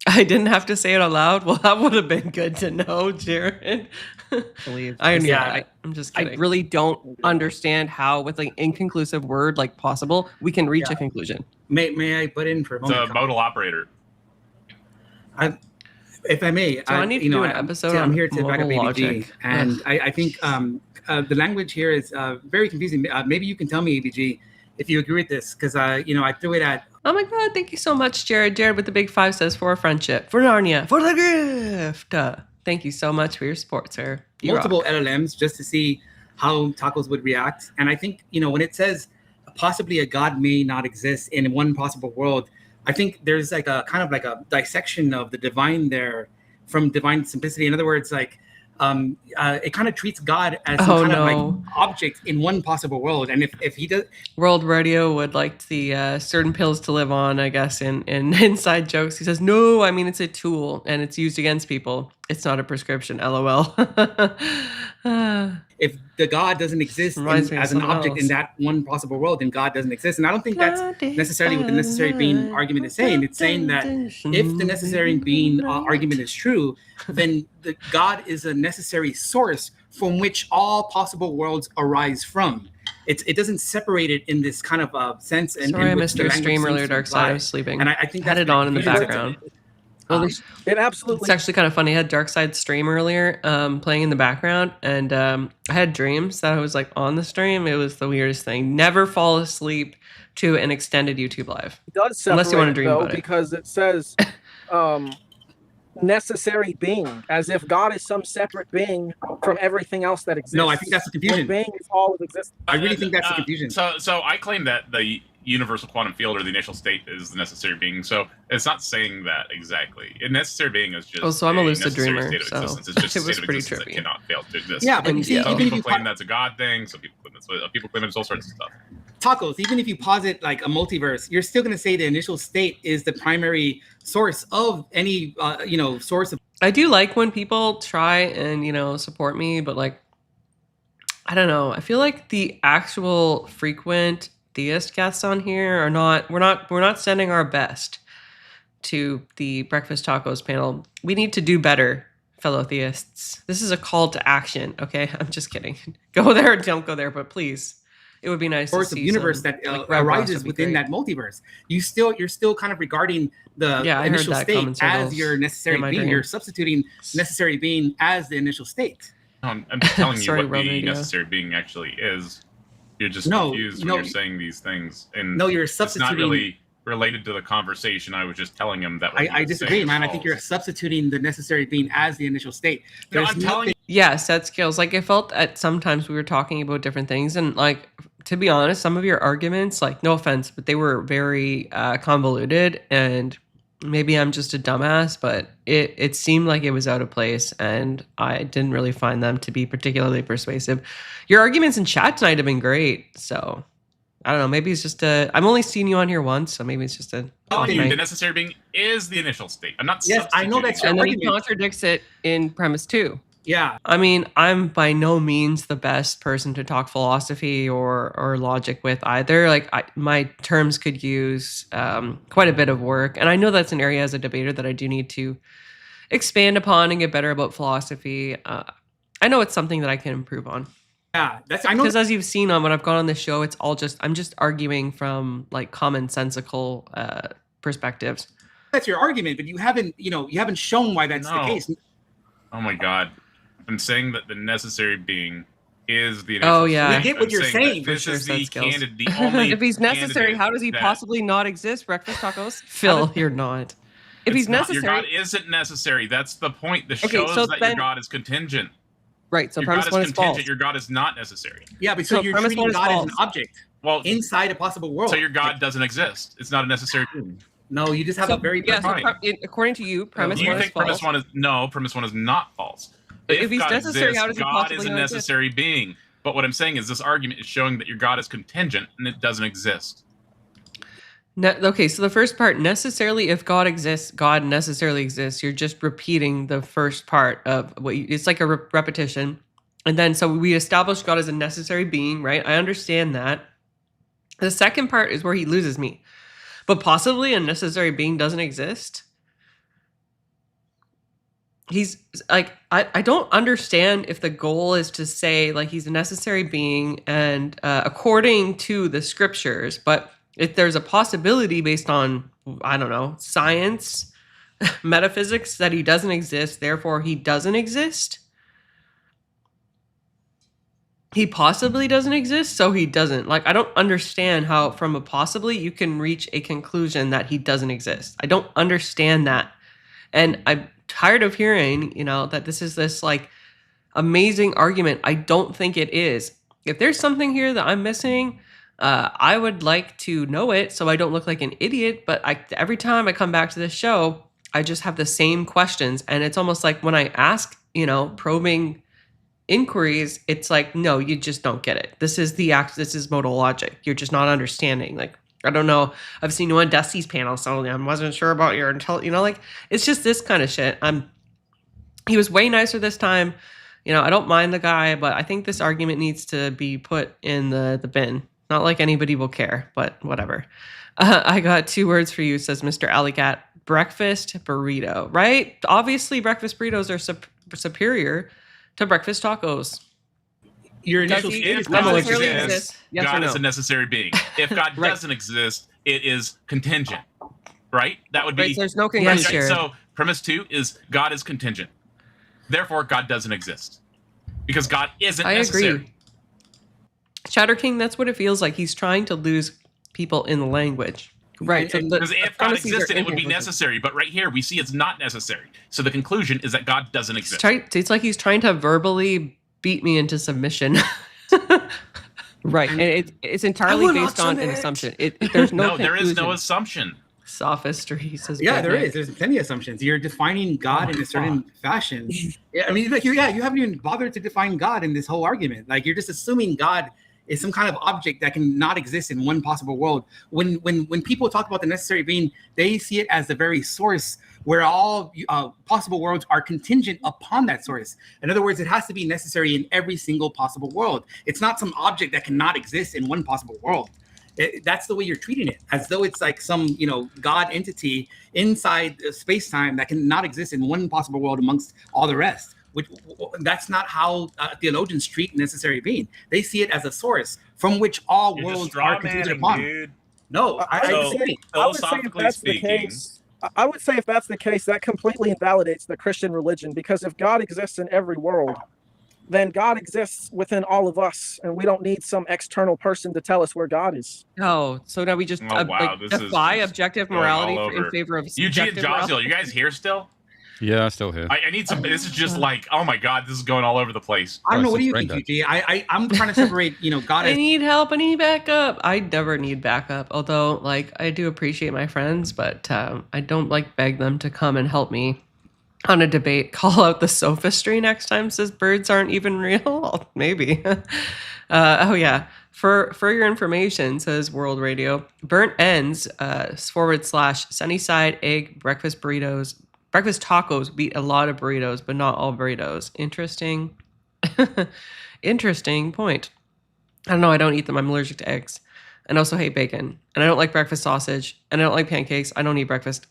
[SPEAKER 1] I didn't have to say it out loud. Well, that would have been good to know, Jared.
[SPEAKER 5] Believe.
[SPEAKER 1] I'm just
[SPEAKER 5] I
[SPEAKER 1] kidding.
[SPEAKER 5] really don't understand how, with an inconclusive word like possible, we can reach a conclusion.
[SPEAKER 8] May I butt in for a
[SPEAKER 3] It's
[SPEAKER 8] moment?
[SPEAKER 3] a modal operator.
[SPEAKER 8] If I may,
[SPEAKER 1] So I need to do an episode
[SPEAKER 8] I'm
[SPEAKER 1] on
[SPEAKER 8] here to back up
[SPEAKER 1] modal
[SPEAKER 8] AVG,
[SPEAKER 1] logic.
[SPEAKER 8] and I think the language here is very confusing. Maybe you can tell me, AVG, if you agree with this, because I threw it at
[SPEAKER 1] Oh my God, thank you so much, Jared. Jared with the big 5 says for friendship, for Narnia, for the gift. Thank you so much for your support, sir. You
[SPEAKER 8] multiple
[SPEAKER 1] rock.
[SPEAKER 8] LLMs just to see how tacos would react. And I think, when it says possibly a God may not exist in one possible world, I think there's like a kind of like a dissection of the divine there from divine simplicity. In other words, like it kind of treats God as some kind of like object in one possible world. And if he does,
[SPEAKER 1] World Radio would like the certain pills to live on, I guess, in inside jokes. He says, no, I mean, it's a tool and it's used against people. It's not a prescription, LOL.
[SPEAKER 8] if the God doesn't exist
[SPEAKER 1] Reminds me of
[SPEAKER 8] as an
[SPEAKER 1] something
[SPEAKER 8] object
[SPEAKER 1] else.
[SPEAKER 8] in that one possible world, then God doesn't exist. And I don't think that's necessarily what the necessary being argument is saying. It's saying that if the necessary being argument is true, then the God is a necessary source from which all possible worlds arise from. It doesn't separate it in this kind of sense. And
[SPEAKER 1] Sorry, I
[SPEAKER 8] which
[SPEAKER 1] missed
[SPEAKER 8] the
[SPEAKER 1] your
[SPEAKER 8] language
[SPEAKER 1] stream
[SPEAKER 8] seems
[SPEAKER 1] earlier,
[SPEAKER 8] to
[SPEAKER 1] Dark Side.
[SPEAKER 8] imply.
[SPEAKER 1] I was sleeping.
[SPEAKER 8] And I think
[SPEAKER 1] had
[SPEAKER 8] that's
[SPEAKER 1] it on in the
[SPEAKER 8] confusing.
[SPEAKER 1] background.
[SPEAKER 4] It
[SPEAKER 1] It's
[SPEAKER 4] absolutely
[SPEAKER 1] actually kind of funny. I had Dark Side stream earlier, playing in the background, and I had dreams that I was like on the stream. It was the weirdest thing. Never fall asleep to an extended YouTube live.
[SPEAKER 4] does separate
[SPEAKER 1] Unless you want to dream
[SPEAKER 4] though,
[SPEAKER 1] about it.
[SPEAKER 4] because it says necessary being, as if God is some separate being from everything else that exists.
[SPEAKER 8] No, I think that's the confusion.
[SPEAKER 4] When being is all of existence.
[SPEAKER 8] I really think that's the confusion.
[SPEAKER 3] So I claim that the universal quantum field or the initial state is the necessary being. So it's not saying that exactly. A necessary being is just
[SPEAKER 1] So I'm a lucid
[SPEAKER 3] necessary
[SPEAKER 1] dreamer,
[SPEAKER 3] state of
[SPEAKER 1] so
[SPEAKER 3] existence. It's just
[SPEAKER 1] it
[SPEAKER 3] a
[SPEAKER 1] was
[SPEAKER 3] state of
[SPEAKER 1] pretty
[SPEAKER 3] existence
[SPEAKER 1] trippy.
[SPEAKER 3] that cannot fail to exist.
[SPEAKER 8] Yeah, but
[SPEAKER 1] And
[SPEAKER 8] you see,
[SPEAKER 1] yeah.
[SPEAKER 3] Some
[SPEAKER 8] even if
[SPEAKER 3] people
[SPEAKER 8] you
[SPEAKER 3] claim that's a God thing. Some people claim it's all sorts of stuff.
[SPEAKER 8] tacos, even if you posit like a multiverse, you're still going to say the initial state is the primary source of any, source of.
[SPEAKER 1] I do like when people try and support me, but like I don't know. I feel like the actual frequent theist guests on here are not. We're not sending our best to the Breakfast Tacos panel. We need to do better, fellow theists. This is a call to action. Okay, I'm just kidding. Go there, or don't go there, but please. It would be nice
[SPEAKER 8] Source
[SPEAKER 1] to
[SPEAKER 8] of
[SPEAKER 1] see
[SPEAKER 8] universe
[SPEAKER 1] some,
[SPEAKER 8] that
[SPEAKER 1] like, Red Ross
[SPEAKER 8] arises
[SPEAKER 1] would be
[SPEAKER 8] within
[SPEAKER 1] great.
[SPEAKER 8] that multiverse. You're still kind of regarding the
[SPEAKER 1] Yeah, I heard
[SPEAKER 8] initial
[SPEAKER 1] that
[SPEAKER 8] state
[SPEAKER 1] common circles
[SPEAKER 8] as your necessary
[SPEAKER 1] in my
[SPEAKER 8] being.
[SPEAKER 1] dream.
[SPEAKER 8] You're substituting necessary being as the initial state.
[SPEAKER 3] I'm just telling you
[SPEAKER 1] Sorry,
[SPEAKER 3] what
[SPEAKER 1] Rob
[SPEAKER 3] the
[SPEAKER 1] Radio.
[SPEAKER 3] necessary being actually is. You're just
[SPEAKER 8] No,
[SPEAKER 3] confused when
[SPEAKER 8] no.
[SPEAKER 3] you're saying these things, and
[SPEAKER 8] No, you're
[SPEAKER 3] it's not
[SPEAKER 8] substituting.
[SPEAKER 3] really related to the conversation. I was just telling him that. what he
[SPEAKER 8] I
[SPEAKER 3] was
[SPEAKER 8] disagree,
[SPEAKER 3] saying
[SPEAKER 8] man. I
[SPEAKER 3] was
[SPEAKER 8] think you're
[SPEAKER 3] false.
[SPEAKER 8] substituting the necessary being as the initial state.
[SPEAKER 3] No,
[SPEAKER 8] There's
[SPEAKER 3] I'm telling you.
[SPEAKER 1] Yeah, set skills. Like I felt at sometimes we were talking about different things, and like to be honest, some of your arguments, like no offense, but they were very convoluted, and maybe I'm just a dumbass, but it seemed like it was out of place, and I didn't really find them to be particularly persuasive. Your arguments in chat tonight have been great, so I don't know. Maybe it's just I'm only seeing you on here once, so maybe it's just a. off
[SPEAKER 3] The
[SPEAKER 1] night.
[SPEAKER 3] necessary being is the initial state. I'm not.
[SPEAKER 8] Yes, I know that's
[SPEAKER 3] substituting
[SPEAKER 8] your
[SPEAKER 1] And then he
[SPEAKER 8] argument.
[SPEAKER 1] contradicts it in premise 2.
[SPEAKER 8] Yeah.
[SPEAKER 1] I mean, I'm by no means the best person to talk philosophy or logic with either. Like, my terms could use quite a bit of work, and I know that's an area as a debater that I do need to expand upon and get better about philosophy. I know it's something that I can improve on.
[SPEAKER 8] Yeah, I know.
[SPEAKER 1] Because as you've seen on when I've gone on the show, it's all I'm just arguing from like commonsensical perspectives.
[SPEAKER 8] That's your argument, but you haven't shown why that's the
[SPEAKER 3] No.
[SPEAKER 8] case.
[SPEAKER 3] Oh my God. I'm saying that the necessary being is the
[SPEAKER 1] Oh,
[SPEAKER 3] initial
[SPEAKER 1] yeah.
[SPEAKER 3] state.
[SPEAKER 8] We get what
[SPEAKER 3] I'm
[SPEAKER 8] you're saying.
[SPEAKER 3] that This
[SPEAKER 1] Sure,
[SPEAKER 3] is
[SPEAKER 1] said
[SPEAKER 3] the
[SPEAKER 1] skills.
[SPEAKER 3] candidate, the only
[SPEAKER 5] If he's necessary,
[SPEAKER 3] candidate
[SPEAKER 5] how does he
[SPEAKER 3] that-
[SPEAKER 5] possibly not exist? Breakfast tacos.
[SPEAKER 1] Phil, you're not.
[SPEAKER 5] If he's
[SPEAKER 3] It's not-
[SPEAKER 5] necessary,
[SPEAKER 3] your God isn't necessary. That's the point. This
[SPEAKER 5] Okay,
[SPEAKER 3] shows
[SPEAKER 5] so
[SPEAKER 3] that
[SPEAKER 5] then-
[SPEAKER 3] your God is contingent.
[SPEAKER 5] right? So
[SPEAKER 3] Your
[SPEAKER 5] premise
[SPEAKER 3] God
[SPEAKER 5] one
[SPEAKER 3] is
[SPEAKER 5] is
[SPEAKER 3] contingent.
[SPEAKER 5] false.
[SPEAKER 3] Your God is not necessary.
[SPEAKER 8] Yeah, but so
[SPEAKER 5] So
[SPEAKER 8] you're
[SPEAKER 5] premise
[SPEAKER 8] treating
[SPEAKER 5] one is
[SPEAKER 8] God as
[SPEAKER 5] false.
[SPEAKER 8] an object
[SPEAKER 3] Well,
[SPEAKER 8] inside a possible world.
[SPEAKER 3] so your God doesn't exist. It's not a necessary being.
[SPEAKER 8] No, you just have
[SPEAKER 5] So,
[SPEAKER 8] a very
[SPEAKER 5] yeah. So
[SPEAKER 3] fine.
[SPEAKER 5] according to you, premise
[SPEAKER 3] Do you
[SPEAKER 5] one is
[SPEAKER 3] think premise
[SPEAKER 5] false.
[SPEAKER 3] one is no? Premise one is not false.
[SPEAKER 5] If he's
[SPEAKER 3] God
[SPEAKER 5] necessary,
[SPEAKER 3] exists,
[SPEAKER 5] how does he
[SPEAKER 3] God
[SPEAKER 5] possibly
[SPEAKER 3] is a
[SPEAKER 5] not exist?
[SPEAKER 3] necessary being. But what I'm saying is this argument is showing that your God is contingent and it doesn't exist.
[SPEAKER 1] Okay, so the first part, necessarily, if God exists, God necessarily exists. You're just repeating the first part of what it's like a repetition. And then, so we established God as a necessary being, right? I understand that. The second part is where he loses me. But possibly a necessary being doesn't exist. He's like, I don't understand if the goal is to say like he's a necessary being and according to the scriptures, but if there's a possibility based on, I don't know, science, metaphysics, that he doesn't exist, therefore he doesn't exist. He possibly doesn't exist, so he doesn't. Like, I don't understand how from a possibly you can reach a conclusion that he doesn't exist. I don't understand that. And I'm tired of hearing, that this is this like amazing argument. I don't think it is. If there's something here that I'm missing, I would like to know it so I don't look like an idiot. But every time I come back to this show, I just have the same questions. And it's almost like when I ask, probing inquiries, it's like, no, you just don't get it. This is modal logic. You're just not understanding. Like, I don't know. I've seen you on Dusty's panel, so I wasn't sure about your like, it's just this kind of shit. He was way nicer this time. I don't mind the guy, but I think this argument needs to be put in the bin. Not like anybody will care, but whatever. I got 2 words for you, says Mr. Alleycat. Breakfast burrito, right? Obviously, breakfast burritos are superior to breakfast tacos.
[SPEAKER 8] Your
[SPEAKER 5] Does
[SPEAKER 8] initial
[SPEAKER 5] he
[SPEAKER 8] state is
[SPEAKER 3] God
[SPEAKER 8] not
[SPEAKER 5] necessarily
[SPEAKER 3] exists,
[SPEAKER 5] exist? Yes or
[SPEAKER 3] God
[SPEAKER 5] no?
[SPEAKER 3] is a necessary being. If God
[SPEAKER 5] Right.
[SPEAKER 3] doesn't exist, it is contingent. Right? That would be
[SPEAKER 5] Right, so there's no
[SPEAKER 3] right,
[SPEAKER 1] Yes,
[SPEAKER 5] conclusion.
[SPEAKER 1] Jared.
[SPEAKER 3] So premise 2 is God is contingent. Therefore, God doesn't exist. Because God isn't
[SPEAKER 1] I
[SPEAKER 3] necessary.
[SPEAKER 1] agree. Shatter King, that's what it feels like. He's trying to lose people in the language. Right. So
[SPEAKER 8] And-
[SPEAKER 1] the
[SPEAKER 3] Because if God
[SPEAKER 1] premises are
[SPEAKER 3] existed, it would be
[SPEAKER 1] inconclusive.
[SPEAKER 3] necessary. But right here, we see it's not necessary. So the conclusion is that God doesn't exist.
[SPEAKER 1] It's like he's trying to verbally beat me into submission.
[SPEAKER 5] Right, and it's entirely
[SPEAKER 8] will not
[SPEAKER 5] based on an
[SPEAKER 8] submit.
[SPEAKER 5] assumption. There's no
[SPEAKER 3] No, there is no
[SPEAKER 5] conclusion.
[SPEAKER 3] assumption.
[SPEAKER 1] Sophistry, says
[SPEAKER 8] Yeah,
[SPEAKER 1] Big
[SPEAKER 8] there
[SPEAKER 1] Nick.
[SPEAKER 8] is. There's plenty of assumptions. You're defining God in a certain fashion. Yeah, I mean, like, you haven't even bothered to define God in this whole argument. Like, you're just assuming God is some kind of object that can not exist in one possible world. When people talk about the necessary being, they see it as the very source where all possible worlds are contingent upon that source. In other words, it has to be necessary in every single possible world. It's not some object that cannot exist in one possible world. That's the way you're treating it, as though it's like some, God entity inside space-time that cannot exist in one possible world amongst all the rest. That's not how theologians treat necessary being. They see it as a source from which all
[SPEAKER 3] You're just
[SPEAKER 8] worlds
[SPEAKER 3] straw
[SPEAKER 8] are contingent
[SPEAKER 3] manning,
[SPEAKER 8] upon.
[SPEAKER 3] dude.
[SPEAKER 8] No, I
[SPEAKER 3] So-
[SPEAKER 8] would say
[SPEAKER 4] I would say if
[SPEAKER 3] Philosophically
[SPEAKER 4] that's the
[SPEAKER 3] speaking,
[SPEAKER 4] case, I would say if that's the case, that completely invalidates the Christian religion, because if God exists in every world, then God exists within all of us, and we don't need some external person to tell us where God is.
[SPEAKER 5] Oh, so now we just
[SPEAKER 3] Oh, wow, this is
[SPEAKER 5] defy
[SPEAKER 3] just
[SPEAKER 5] objective
[SPEAKER 3] going
[SPEAKER 5] morality
[SPEAKER 3] all
[SPEAKER 5] in
[SPEAKER 3] over.
[SPEAKER 5] favor of
[SPEAKER 3] Eugene
[SPEAKER 5] subjective
[SPEAKER 3] Josio,
[SPEAKER 5] morality.
[SPEAKER 3] you guys here still?
[SPEAKER 6] Yeah, still here.
[SPEAKER 3] I need some. This is just like, oh my God, this is going all over the place.
[SPEAKER 8] I don't know. What do you
[SPEAKER 6] Brain
[SPEAKER 8] think,
[SPEAKER 6] dead.
[SPEAKER 8] UG? I'm trying to separate, God
[SPEAKER 1] I
[SPEAKER 8] as
[SPEAKER 1] need help. I need backup. I never need backup. Although, like, I do appreciate my friends, but I don't like beg them to come and help me on a debate. Call out the sophistry next time. Says birds aren't even real. Maybe. Oh yeah. For your information, says World Radio, burnt ends / Sunnyside egg breakfast burritos Breakfast tacos beat a lot of burritos, but not all burritos. Interesting. Interesting point. I don't know. I don't eat them. I'm allergic to eggs, and also hate bacon. And I don't like breakfast sausage, and I don't like pancakes. I don't eat breakfast.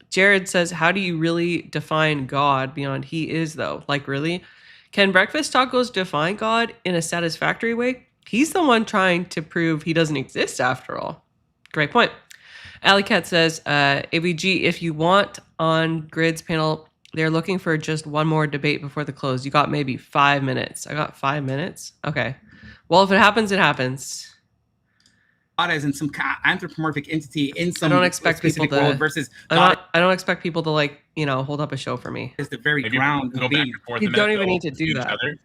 [SPEAKER 1] Jared says, how do you really define God beyond he is, though? Like, really? Can breakfast tacos define God in a satisfactory way? He's the one trying to prove he doesn't exist after all. Great point. Alley Cat says, AVG, if you want on Grid's panel, they're looking for just one more debate before the close. You got maybe 5 minutes. I got 5 minutes? Okay. Well, if it happens, it happens.
[SPEAKER 8] God as in some anthropomorphic entity in some
[SPEAKER 1] I don't expect people
[SPEAKER 8] specific
[SPEAKER 1] to
[SPEAKER 8] world versus God
[SPEAKER 1] I don't expect people to, like, you know, hold up a show for me.
[SPEAKER 8] is the very
[SPEAKER 3] Maybe
[SPEAKER 8] ground
[SPEAKER 3] go
[SPEAKER 8] of
[SPEAKER 3] back
[SPEAKER 8] being.
[SPEAKER 3] and forth.
[SPEAKER 1] You
[SPEAKER 3] a
[SPEAKER 1] don't
[SPEAKER 3] minute,
[SPEAKER 1] even
[SPEAKER 3] they'll
[SPEAKER 1] need to do
[SPEAKER 3] each
[SPEAKER 1] that.
[SPEAKER 3] other.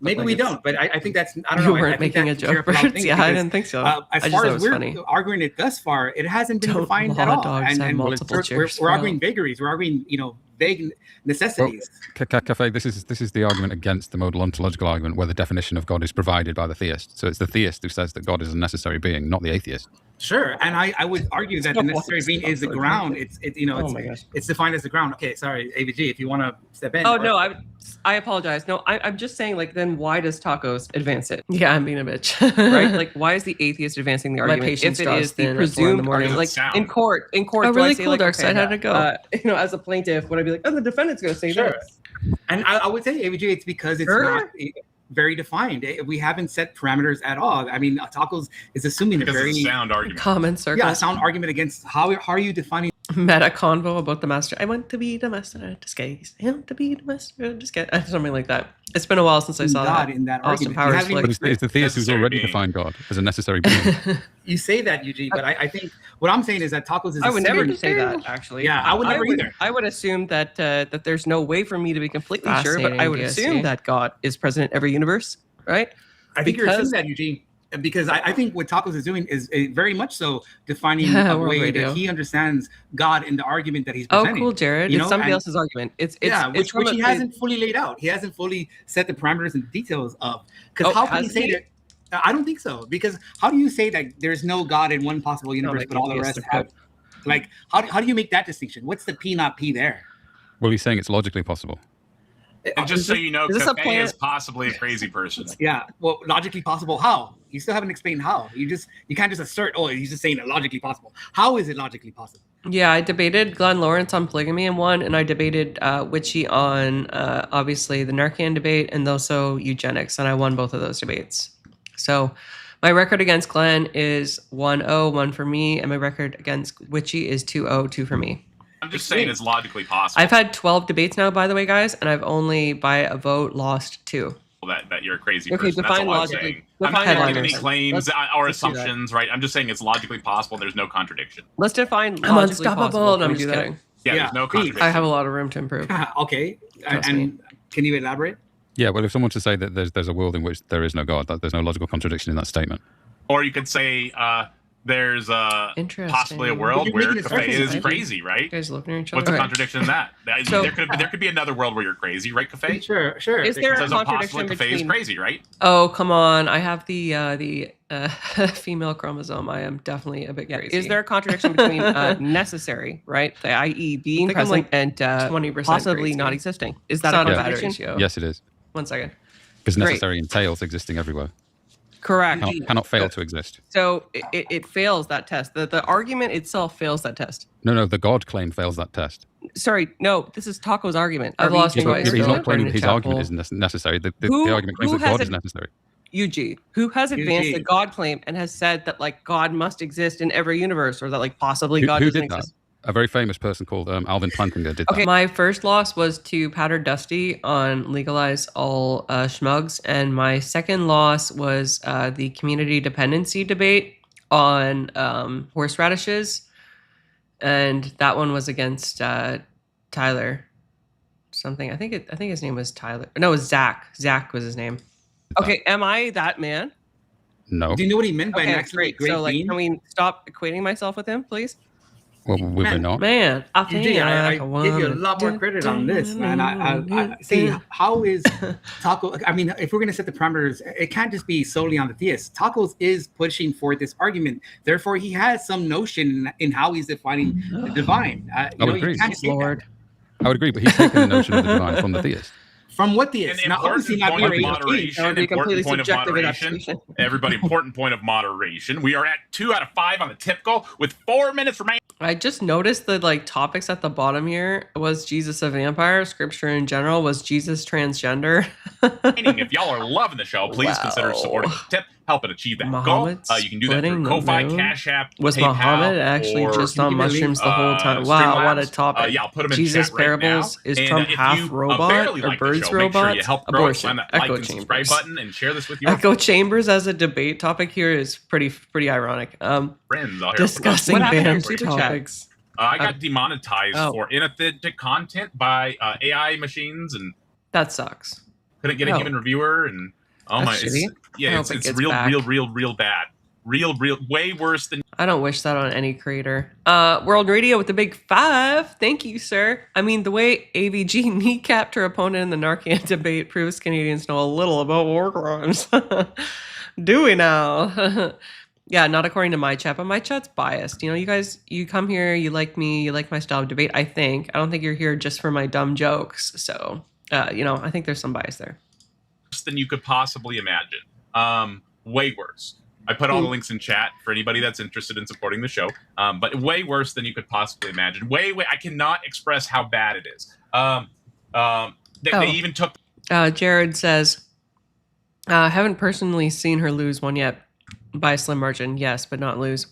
[SPEAKER 8] Maybe
[SPEAKER 1] Like
[SPEAKER 8] we
[SPEAKER 1] it's-
[SPEAKER 8] don't, but I think that's, I don't
[SPEAKER 1] You
[SPEAKER 8] know. I
[SPEAKER 1] weren't
[SPEAKER 8] think
[SPEAKER 1] making a
[SPEAKER 8] that's
[SPEAKER 1] joke,
[SPEAKER 8] fair for
[SPEAKER 1] Birds.
[SPEAKER 8] things
[SPEAKER 1] Yeah, I
[SPEAKER 8] because,
[SPEAKER 1] didn't think so.
[SPEAKER 8] as
[SPEAKER 1] I just
[SPEAKER 8] far
[SPEAKER 1] thought it
[SPEAKER 8] as
[SPEAKER 1] was
[SPEAKER 8] we're
[SPEAKER 1] funny.
[SPEAKER 8] arguing it thus far, it hasn't been
[SPEAKER 1] Don't
[SPEAKER 8] defined at
[SPEAKER 1] law
[SPEAKER 8] all.
[SPEAKER 1] dogs have multiple cheers,
[SPEAKER 8] we're
[SPEAKER 1] bro?
[SPEAKER 8] arguing vagaries. We're arguing, vague necessities.
[SPEAKER 6] Cafe, this is the argument against the modal ontological argument, where the definition of God is provided by the theist. So it's the theist who says that God is a necessary being, not the atheist.
[SPEAKER 8] Sure, and I would argue that the necessary being is the ground.
[SPEAKER 1] Oh my gosh.
[SPEAKER 8] It's defined as the ground. Okay, sorry, AVG, if you want to step in.
[SPEAKER 1] Oh no, I apologize. No, I'm just saying, like, then why does tacos advance it? Yeah, I'm being a bitch.
[SPEAKER 5] Right? Like, why is the atheist advancing the
[SPEAKER 1] My
[SPEAKER 5] argument
[SPEAKER 1] patience
[SPEAKER 5] if it
[SPEAKER 1] draws
[SPEAKER 5] is the
[SPEAKER 1] thin at 4 in the
[SPEAKER 5] presumed
[SPEAKER 1] morning.
[SPEAKER 5] argument? Like,
[SPEAKER 3] Sound.
[SPEAKER 5] in court,
[SPEAKER 1] Oh,
[SPEAKER 5] do I
[SPEAKER 1] really
[SPEAKER 5] say,
[SPEAKER 1] cool,
[SPEAKER 5] like,
[SPEAKER 1] Darkseid.
[SPEAKER 5] okay,
[SPEAKER 1] How'd it go?
[SPEAKER 5] as a plaintiff, would I be like, oh, the defendant's going to say
[SPEAKER 8] Sure.
[SPEAKER 5] this?
[SPEAKER 8] And I would say AVG, it's because it's
[SPEAKER 5] Sure.
[SPEAKER 8] not very defined. We haven't set parameters at all. I mean, tacos is assuming
[SPEAKER 3] Because
[SPEAKER 8] a very
[SPEAKER 3] it's a sound argument.
[SPEAKER 1] Common circle.
[SPEAKER 8] sound argument against how are you defining
[SPEAKER 1] Meta convo about the master. I want to be the master of disguise. I want to be the master of disguise. Something like that. It's been a while since I saw
[SPEAKER 8] God
[SPEAKER 1] that.
[SPEAKER 8] in that
[SPEAKER 1] Austin
[SPEAKER 8] argument. You
[SPEAKER 1] Powers
[SPEAKER 8] haven't
[SPEAKER 1] flick.
[SPEAKER 6] But it's the theist who's
[SPEAKER 3] Necessary
[SPEAKER 6] already
[SPEAKER 3] being.
[SPEAKER 6] defined God as a necessary being.
[SPEAKER 8] You say that, Eugene, but I think what I'm saying is that tacos is
[SPEAKER 5] I would never
[SPEAKER 8] assuming-
[SPEAKER 5] say that, actually.
[SPEAKER 8] Yeah, I would never either.
[SPEAKER 5] I would assume that that there's no way for me to be completely sure, but I would
[SPEAKER 1] Fascinating,
[SPEAKER 5] assume
[SPEAKER 1] DSC.
[SPEAKER 5] that God is present in every universe, right?
[SPEAKER 8] I think you're
[SPEAKER 5] because-
[SPEAKER 8] assuming that, Eugene, because I think what tacos is doing is very much so defining
[SPEAKER 1] Yeah,
[SPEAKER 8] a
[SPEAKER 1] World
[SPEAKER 8] way
[SPEAKER 1] Radio.
[SPEAKER 8] that he understands God in the argument that he's
[SPEAKER 1] Oh,
[SPEAKER 8] presenting.
[SPEAKER 1] cool, Jared.
[SPEAKER 8] You
[SPEAKER 5] It's
[SPEAKER 8] know,
[SPEAKER 5] somebody
[SPEAKER 8] and-
[SPEAKER 5] else's argument. It's
[SPEAKER 8] which
[SPEAKER 5] from
[SPEAKER 8] he
[SPEAKER 5] a-
[SPEAKER 8] hasn't fully laid out. He hasn't fully set the parameters and details of. Because
[SPEAKER 5] Oh,
[SPEAKER 8] how can he
[SPEAKER 5] hasn't
[SPEAKER 8] say
[SPEAKER 5] he?
[SPEAKER 8] that? I don't think so. Because how do you say that there's no God in one possible universe,
[SPEAKER 1] like
[SPEAKER 8] but all the
[SPEAKER 1] atheist
[SPEAKER 8] rest
[SPEAKER 1] approach.
[SPEAKER 8] have? Like, how do you make that distinction? What's the P not P there?
[SPEAKER 6] Well, he's saying it's logically possible.
[SPEAKER 3] And just so you know,
[SPEAKER 5] is this a
[SPEAKER 3] Cafe
[SPEAKER 5] plan-
[SPEAKER 3] is possibly a crazy person.
[SPEAKER 8] Yeah. Well, logically possible. How? You still haven't explained how. You can't just assert. Oh, he's just saying it logically possible. How is it logically possible?
[SPEAKER 1] Yeah, I debated Glenn Lawrence on polygamy in one, and I debated Witchy on obviously the Narcan debate and also eugenics, and I won both of those debates. So my record against Glenn is 1-0, 1 for me, and my record against Witchy is 2-0, 2 for me.
[SPEAKER 3] I'm just saying it's logically possible
[SPEAKER 1] I've had 12 debates now, by the way, guys, and I've only by a vote lost 2.
[SPEAKER 3] that you're a crazy
[SPEAKER 5] Okay,
[SPEAKER 3] person. That's
[SPEAKER 5] define
[SPEAKER 3] all I'm
[SPEAKER 5] logically.
[SPEAKER 3] saying. I'm not
[SPEAKER 5] Define
[SPEAKER 3] making any
[SPEAKER 1] logically.
[SPEAKER 3] claims
[SPEAKER 5] Let's
[SPEAKER 3] or
[SPEAKER 5] do that.
[SPEAKER 3] assumptions, right? I'm just saying it's logically possible. There's no contradiction.
[SPEAKER 5] Let's define
[SPEAKER 1] I'm
[SPEAKER 5] logically
[SPEAKER 1] unstoppable.
[SPEAKER 5] possible.
[SPEAKER 1] No,
[SPEAKER 5] Can
[SPEAKER 1] I'm
[SPEAKER 5] we
[SPEAKER 1] just
[SPEAKER 5] do that?
[SPEAKER 1] kidding.
[SPEAKER 3] Yeah,
[SPEAKER 8] Yeah,
[SPEAKER 3] there's no
[SPEAKER 8] please.
[SPEAKER 3] contradiction.
[SPEAKER 1] I have a lot of room to improve.
[SPEAKER 8] Okay.
[SPEAKER 1] Trust
[SPEAKER 8] and
[SPEAKER 1] me.
[SPEAKER 8] can you elaborate?
[SPEAKER 6] Yeah, well, if someone to say that there's a world in which there is no God, that there's no logical contradiction in that statement.
[SPEAKER 3] Or you could say there's
[SPEAKER 1] Interesting.
[SPEAKER 3] possibly a world
[SPEAKER 8] You're
[SPEAKER 3] where
[SPEAKER 8] making it
[SPEAKER 3] Cafe is
[SPEAKER 8] surface,
[SPEAKER 3] crazy, right?
[SPEAKER 1] You guys looking at each other?
[SPEAKER 3] What's the
[SPEAKER 1] Okay.
[SPEAKER 3] contradiction in that?
[SPEAKER 1] So-
[SPEAKER 3] there could be another world where you're crazy, right, Cafe?
[SPEAKER 8] Sure.
[SPEAKER 5] Is there a
[SPEAKER 3] There's no
[SPEAKER 5] contradiction
[SPEAKER 3] possible Cafe is
[SPEAKER 5] between-
[SPEAKER 3] crazy, right?
[SPEAKER 1] Oh, come on. I have the female chromosome. I am definitely a bit
[SPEAKER 5] Yeah.
[SPEAKER 1] crazy.
[SPEAKER 5] Is there a contradiction between necessary, right? I.e., being
[SPEAKER 1] think I'm
[SPEAKER 5] present
[SPEAKER 1] like
[SPEAKER 5] and
[SPEAKER 1] 20%
[SPEAKER 5] possibly
[SPEAKER 1] crazy.
[SPEAKER 5] not existing? Is
[SPEAKER 1] It's
[SPEAKER 5] that
[SPEAKER 1] not
[SPEAKER 5] a
[SPEAKER 1] a
[SPEAKER 6] Yeah.
[SPEAKER 1] bad
[SPEAKER 5] contradiction?
[SPEAKER 1] ratio.
[SPEAKER 6] Yes, it is.
[SPEAKER 1] 1 second.
[SPEAKER 6] Because
[SPEAKER 5] Great.
[SPEAKER 6] necessary entails existing everywhere.
[SPEAKER 5] Correct.
[SPEAKER 6] Cannot fail to exist.
[SPEAKER 5] So it fails that test. The argument itself fails that test.
[SPEAKER 6] No, the God claim fails that test.
[SPEAKER 5] Sorry, no, this is Taco's argument.
[SPEAKER 1] I've
[SPEAKER 5] Are we
[SPEAKER 1] lost
[SPEAKER 5] taking
[SPEAKER 1] choice.
[SPEAKER 5] it
[SPEAKER 6] He's
[SPEAKER 5] or
[SPEAKER 6] not
[SPEAKER 5] not?
[SPEAKER 6] claiming that his
[SPEAKER 1] Chapel.
[SPEAKER 6] argument is necessary. The
[SPEAKER 5] Who-
[SPEAKER 6] argument claims
[SPEAKER 5] who
[SPEAKER 6] that
[SPEAKER 5] has
[SPEAKER 6] God
[SPEAKER 5] it-
[SPEAKER 6] is necessary.
[SPEAKER 5] UG, who has advanced
[SPEAKER 8] UG.
[SPEAKER 5] the God claim and has said that like God must exist in every universe, or that like possibly
[SPEAKER 6] Who
[SPEAKER 5] God doesn't
[SPEAKER 6] did that?
[SPEAKER 5] exist.
[SPEAKER 6] A very famous person called Alvin Plantinga did
[SPEAKER 5] Okay.
[SPEAKER 6] that.
[SPEAKER 1] My first loss was to Powder Dusty on Legalize All Schmugs. And my second loss was the community dependency debate on horseradishes. And that one was against Tyler. Something. I think his name was Tyler. No, it was Zach. Zach was his name.
[SPEAKER 5] Okay, am I that man?
[SPEAKER 6] No.
[SPEAKER 8] Do you know what he meant by an
[SPEAKER 5] Okay,
[SPEAKER 8] actually
[SPEAKER 5] great.
[SPEAKER 8] great
[SPEAKER 5] So like,
[SPEAKER 8] being?
[SPEAKER 5] can we stop equating myself with him, please?
[SPEAKER 6] Well, we're
[SPEAKER 8] Man,
[SPEAKER 6] not.
[SPEAKER 1] Man, I think
[SPEAKER 8] Eugene, I
[SPEAKER 1] like a
[SPEAKER 8] give you a
[SPEAKER 1] woman.
[SPEAKER 8] lot more credit on this, man. I see how is Taco. I mean, if we're going to set the parameters, it can't just be solely on the theist. Tacos is pushing for this argument. Therefore, he has some notion in how he's defining the divine.
[SPEAKER 6] I would agree.
[SPEAKER 8] You can't escape that.
[SPEAKER 1] Lord.
[SPEAKER 6] I would agree, but he's taken the notion of the divine from the theist.
[SPEAKER 8] From what the
[SPEAKER 3] An
[SPEAKER 8] is? Now, obviously not
[SPEAKER 3] important
[SPEAKER 8] being
[SPEAKER 3] point of
[SPEAKER 8] raised.
[SPEAKER 5] That would be
[SPEAKER 3] moderation.
[SPEAKER 5] completely
[SPEAKER 3] Important point of
[SPEAKER 5] subjective
[SPEAKER 3] moderation.
[SPEAKER 5] interpretation.
[SPEAKER 3] Everybody, important point of moderation. We are at 2 out of 5 on the tip goal with 4 minutes remaining.
[SPEAKER 1] I just noticed the like topics at the bottom here. Was Jesus a vampire? Scripture in general. Was Jesus transgender?
[SPEAKER 3] If y'all are loving the show, please consider supporting the tip, helping achieve that
[SPEAKER 1] Muhammad
[SPEAKER 3] goal. You can do that
[SPEAKER 1] splitting
[SPEAKER 3] through
[SPEAKER 1] the
[SPEAKER 3] Ko-Fi,
[SPEAKER 1] moon?
[SPEAKER 3] Cash App,
[SPEAKER 1] Was
[SPEAKER 3] PayPal,
[SPEAKER 1] Muhammad actually
[SPEAKER 3] or,
[SPEAKER 1] just on
[SPEAKER 8] Can you give me a
[SPEAKER 1] mushrooms the whole time? Wow, what a
[SPEAKER 3] Streamlabs.
[SPEAKER 1] topic.
[SPEAKER 3] Yeah, I'll put them in
[SPEAKER 1] Jesus
[SPEAKER 3] chat right
[SPEAKER 1] parables.
[SPEAKER 3] now.
[SPEAKER 1] Is
[SPEAKER 3] And
[SPEAKER 1] Trump
[SPEAKER 3] if
[SPEAKER 1] half
[SPEAKER 3] you,
[SPEAKER 1] robot
[SPEAKER 3] barely
[SPEAKER 1] or
[SPEAKER 3] like the
[SPEAKER 1] birds
[SPEAKER 3] show, make sure
[SPEAKER 1] robots?
[SPEAKER 3] you help grow it,
[SPEAKER 1] Abortion.
[SPEAKER 3] slam that like
[SPEAKER 1] Echo
[SPEAKER 3] and subscribe
[SPEAKER 1] chambers.
[SPEAKER 3] button, and share this with your
[SPEAKER 1] Echo chambers as a debate topic here is pretty ironic.
[SPEAKER 3] friends. I'll hear
[SPEAKER 1] Discussing
[SPEAKER 5] What happened to your
[SPEAKER 1] banned
[SPEAKER 5] super chat?
[SPEAKER 1] topics.
[SPEAKER 3] I got demonetized
[SPEAKER 5] Oh.
[SPEAKER 3] for inauthentic content by AI machines and
[SPEAKER 1] That sucks.
[SPEAKER 3] couldn't get a
[SPEAKER 1] Oh.
[SPEAKER 3] human reviewer. And oh
[SPEAKER 1] That's
[SPEAKER 3] my,
[SPEAKER 1] shitty. I
[SPEAKER 3] yeah,
[SPEAKER 1] hope
[SPEAKER 3] it's
[SPEAKER 1] it gets
[SPEAKER 3] real,
[SPEAKER 1] back.
[SPEAKER 3] real bad. Real, way worse than.
[SPEAKER 1] I don't wish that on any creator. World Radio with the big 5. Thank you, sir. I mean, the way AVG kneecapped her opponent in the Narcan debate proves Canadians know a little about war crimes. Do we now? Yeah, not according to my chat, but my chat's biased. You know, you guys, you come here, you like me, you like my style of debate, I think. I don't think you're here just for my dumb jokes. So, you know, I think there's some bias there.
[SPEAKER 3] Worse than you could possibly imagine. Way worse. I put all the links in chat for anybody that's interested in supporting the show. But way worse than you could possibly imagine. Way, I cannot express how bad it is. They even took.
[SPEAKER 1] Jared says, haven't personally seen her lose one yet. By a slim margin, yes, but not lose.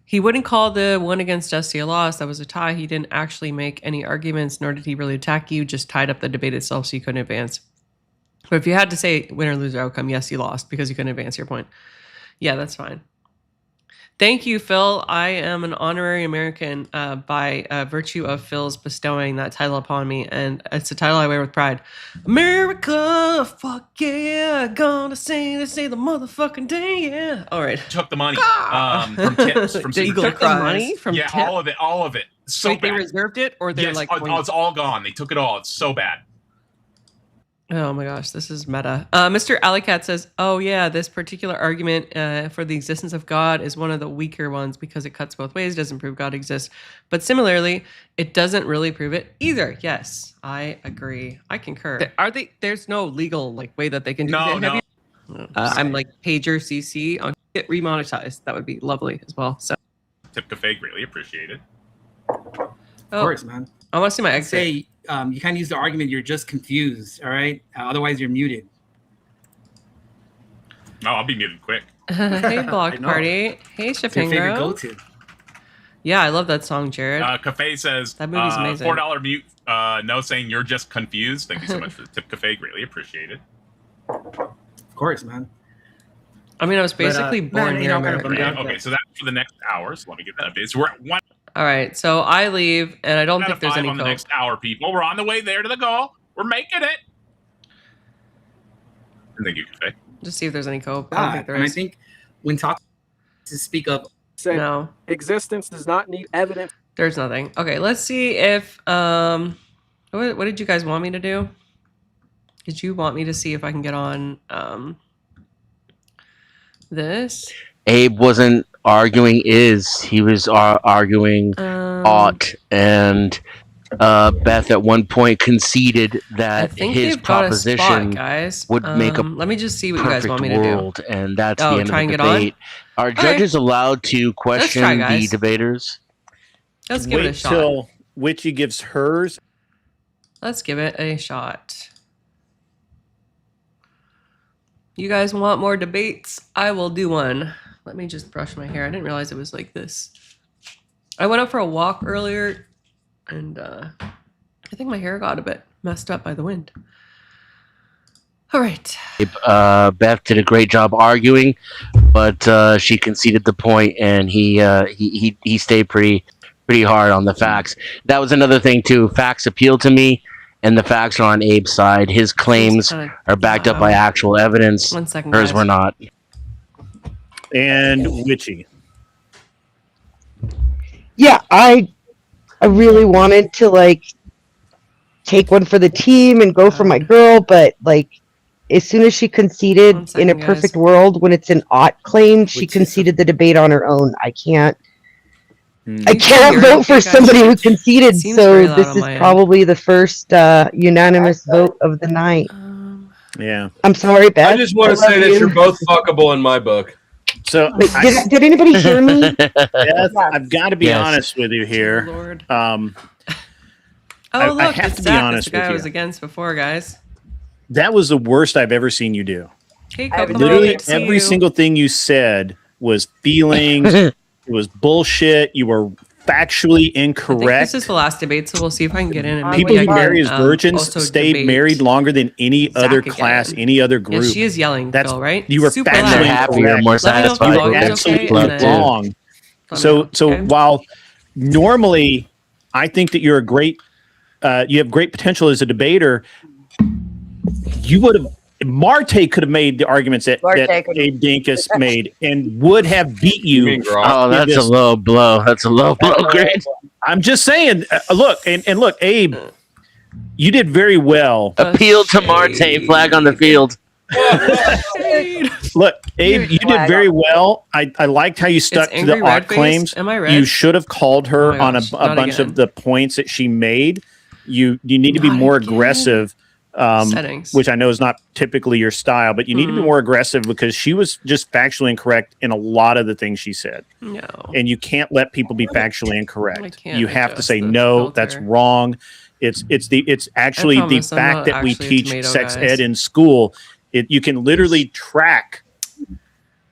[SPEAKER 1] He wouldn't call the one against Dusty a loss. That was a tie. He didn't actually make any arguments, nor did he really attack you. Just tied up the debate itself so you couldn't advance. But if you had to say win or lose outcome, yes, you lost because you couldn't advance your point. Yeah, that's fine. Thank you, Phil. I am an honorary American by virtue of Phil's bestowing that title upon me, and it's a title I wear with pride. America, fuck yeah, gonna say the motherfucking day, yeah. All right.
[SPEAKER 3] Took the money from tips. From
[SPEAKER 1] They
[SPEAKER 3] Super
[SPEAKER 1] took
[SPEAKER 3] Tips.
[SPEAKER 1] the money from
[SPEAKER 3] Yeah,
[SPEAKER 1] tip?
[SPEAKER 3] all of it. So
[SPEAKER 5] Wait, they
[SPEAKER 3] bad.
[SPEAKER 5] reserved it, or they're
[SPEAKER 3] Yes,
[SPEAKER 5] like,
[SPEAKER 3] it's all gone. They took it all. It's so bad.
[SPEAKER 1] Oh my gosh, this is meta. Mr. Alicat says, oh yeah, this particular argument for the existence of God is one of the weaker ones because it cuts both ways, doesn't prove God exists. But similarly, it doesn't really prove it either. Yes, I agree. I concur. Are they? There's no legal like way that they can do
[SPEAKER 3] No,
[SPEAKER 1] that.
[SPEAKER 3] no.
[SPEAKER 1] I'm like pager CC on get remonetized. That would be lovely as well. So,
[SPEAKER 3] Tip Cafe, greatly appreciated.
[SPEAKER 8] Of course, man.
[SPEAKER 1] I want to see my exit.
[SPEAKER 8] Say you can't use the argument. You're just confused. All right. Otherwise, you're muted.
[SPEAKER 3] No, I'll be muted quick.
[SPEAKER 1] Hey, Block
[SPEAKER 8] I know.
[SPEAKER 1] Party. Hey,
[SPEAKER 8] It's your favorite
[SPEAKER 1] Shapingo.
[SPEAKER 8] go-to.
[SPEAKER 1] Yeah, I love that song, Jared.
[SPEAKER 3] Cafe says
[SPEAKER 1] That movie's amazing.
[SPEAKER 3] $4 mute. No, saying you're just confused. Thank you so much for the tip, Cafe. Greatly appreciated.
[SPEAKER 8] Of course, man.
[SPEAKER 1] I mean, I was basically born
[SPEAKER 8] you're
[SPEAKER 1] here in
[SPEAKER 8] not gonna
[SPEAKER 1] America.
[SPEAKER 8] bum
[SPEAKER 3] Okay, so that's for the next hour. So let me get that updated. So we're at 1
[SPEAKER 1] All right, so I leave, and I don't
[SPEAKER 3] out
[SPEAKER 1] think
[SPEAKER 3] of
[SPEAKER 1] there's
[SPEAKER 3] 5
[SPEAKER 1] any
[SPEAKER 3] on the
[SPEAKER 1] coke.
[SPEAKER 3] next hour, people. We're on the way there to the goal. We're making it. Thank you, Cafe.
[SPEAKER 1] Just see if there's any coke. I don't think there
[SPEAKER 8] And I
[SPEAKER 1] is.
[SPEAKER 8] think when talking to speak of
[SPEAKER 4] Said
[SPEAKER 1] No,
[SPEAKER 4] existence does not need evidence.
[SPEAKER 1] there's nothing. Okay, let's see if what did you guys want me to do? Did you want me to see if I can get on this?
[SPEAKER 9] Abe wasn't arguing he was arguing ought, and Beth at one point conceded
[SPEAKER 1] I
[SPEAKER 9] that
[SPEAKER 1] think
[SPEAKER 9] his
[SPEAKER 1] they've got a spot,
[SPEAKER 9] proposition
[SPEAKER 1] guys.
[SPEAKER 9] would make a
[SPEAKER 1] Let me just see what you guys
[SPEAKER 9] perfect
[SPEAKER 1] want me to do.
[SPEAKER 9] world, and that's
[SPEAKER 1] Oh,
[SPEAKER 9] the end
[SPEAKER 1] try
[SPEAKER 9] of the
[SPEAKER 1] and get on?
[SPEAKER 9] debate. Are
[SPEAKER 1] right.
[SPEAKER 9] judges allowed to question
[SPEAKER 1] try,
[SPEAKER 9] the
[SPEAKER 1] guys.
[SPEAKER 9] debaters?
[SPEAKER 1] Let's give it a
[SPEAKER 10] Wait
[SPEAKER 1] shot.
[SPEAKER 10] till Witchy gives hers.
[SPEAKER 1] Let's give it a shot. You guys want more debates? I will do one. Let me just brush my hair. I didn't realize it was like this. I went out for a walk earlier, and I think my hair got a bit messed up by the wind. All right.
[SPEAKER 9] Beth did a great job arguing, but she conceded the point, and he stayed pretty hard on the facts. That was another thing too. Facts appeal to me, and the facts are on Abe's side. His claims are backed up by actual evidence.
[SPEAKER 1] 1 second.
[SPEAKER 9] Hers
[SPEAKER 1] guys.
[SPEAKER 9] were not.
[SPEAKER 10] And Witchy.
[SPEAKER 11] Yeah, I really wanted to like take one for the team and go for my girl, but like as soon as she conceded
[SPEAKER 1] 1 second,
[SPEAKER 11] in a
[SPEAKER 1] guys.
[SPEAKER 11] perfect world when it's an ought claim, she
[SPEAKER 10] Which is-
[SPEAKER 11] conceded the debate on her own. I can't I can't vote for somebody who conceded,
[SPEAKER 1] Seems very
[SPEAKER 11] so
[SPEAKER 1] loud
[SPEAKER 11] this
[SPEAKER 1] on
[SPEAKER 11] is
[SPEAKER 1] my end.
[SPEAKER 11] probably the first unanimous vote of the night.
[SPEAKER 10] Yeah.
[SPEAKER 11] I'm sorry, Beth.
[SPEAKER 12] I just want to say that you're both fuckable in my book.
[SPEAKER 10] So
[SPEAKER 11] Wait, did anybody hear me?
[SPEAKER 10] Beth, I've got to be
[SPEAKER 9] Yes.
[SPEAKER 10] honest with you here.
[SPEAKER 1] Lord.
[SPEAKER 10] I
[SPEAKER 1] Oh, look,
[SPEAKER 10] have
[SPEAKER 1] it's
[SPEAKER 10] to be
[SPEAKER 1] Zach.
[SPEAKER 10] honest
[SPEAKER 1] It's the guy
[SPEAKER 10] with
[SPEAKER 1] I
[SPEAKER 10] you.
[SPEAKER 1] was against before, guys.
[SPEAKER 10] That was the worst I've ever seen you do.
[SPEAKER 1] Hey, Kokomo,
[SPEAKER 10] Literally
[SPEAKER 1] good to see
[SPEAKER 10] every
[SPEAKER 1] you.
[SPEAKER 10] single thing you said was feelings. It was bullshit. You were factually
[SPEAKER 1] I think
[SPEAKER 10] incorrect.
[SPEAKER 1] this is the last debate, so we'll see if I can get in. And
[SPEAKER 10] People
[SPEAKER 1] maybe
[SPEAKER 10] who
[SPEAKER 1] I can
[SPEAKER 10] marry as virgins
[SPEAKER 1] also
[SPEAKER 10] stayed
[SPEAKER 1] debate
[SPEAKER 10] married longer than any other
[SPEAKER 1] again.
[SPEAKER 10] class, any other
[SPEAKER 1] Yeah,
[SPEAKER 10] group.
[SPEAKER 1] she is yelling,
[SPEAKER 10] That's
[SPEAKER 1] Phil, right?
[SPEAKER 10] You were
[SPEAKER 1] Super
[SPEAKER 10] factually
[SPEAKER 1] loud.
[SPEAKER 9] And they're happier, more
[SPEAKER 10] incorrect.
[SPEAKER 1] Let me know if
[SPEAKER 9] satisfied.
[SPEAKER 1] the
[SPEAKER 10] You were
[SPEAKER 1] volume's okay,
[SPEAKER 10] absolutely
[SPEAKER 1] and then
[SPEAKER 10] wrong.
[SPEAKER 1] let me
[SPEAKER 10] So
[SPEAKER 1] know, okay?
[SPEAKER 10] while normally I think that you're a great, you have great potential as a debater, you would have. Marte could have made the arguments that Abe Dinkus made and would have beat you.
[SPEAKER 9] Oh, that's a low blow. That's a low blow, Grant.
[SPEAKER 10] I'm just saying. Look, and look, Abe, you did very well.
[SPEAKER 9] Appeal to Marte, flag on the field.
[SPEAKER 10] Look, Abe, you did very well. I liked how you stuck to the
[SPEAKER 1] angry red
[SPEAKER 10] art
[SPEAKER 1] face.
[SPEAKER 10] claims.
[SPEAKER 1] Am I red?
[SPEAKER 10] You should have called her
[SPEAKER 1] Oh my
[SPEAKER 10] on
[SPEAKER 1] gosh,
[SPEAKER 10] a
[SPEAKER 1] not
[SPEAKER 10] bunch
[SPEAKER 1] again.
[SPEAKER 10] of the points that she made. You need to be
[SPEAKER 1] Not
[SPEAKER 10] more
[SPEAKER 1] again.
[SPEAKER 10] aggressive,
[SPEAKER 1] Settings.
[SPEAKER 10] which I know is not typically your style, but you need to be
[SPEAKER 1] Mm.
[SPEAKER 10] more aggressive because she was just factually incorrect in a lot of the things she said.
[SPEAKER 1] No.
[SPEAKER 10] And you can't let people be factually incorrect.
[SPEAKER 1] can't
[SPEAKER 10] You have to
[SPEAKER 1] adjust
[SPEAKER 10] say
[SPEAKER 1] the
[SPEAKER 10] no, that's
[SPEAKER 1] filter.
[SPEAKER 10] wrong. It's actually the
[SPEAKER 1] promise I'm
[SPEAKER 10] fact
[SPEAKER 1] not
[SPEAKER 10] that we
[SPEAKER 1] actually a
[SPEAKER 10] teach
[SPEAKER 1] tomato,
[SPEAKER 10] sex
[SPEAKER 1] guys.
[SPEAKER 10] ed in school. You can literally track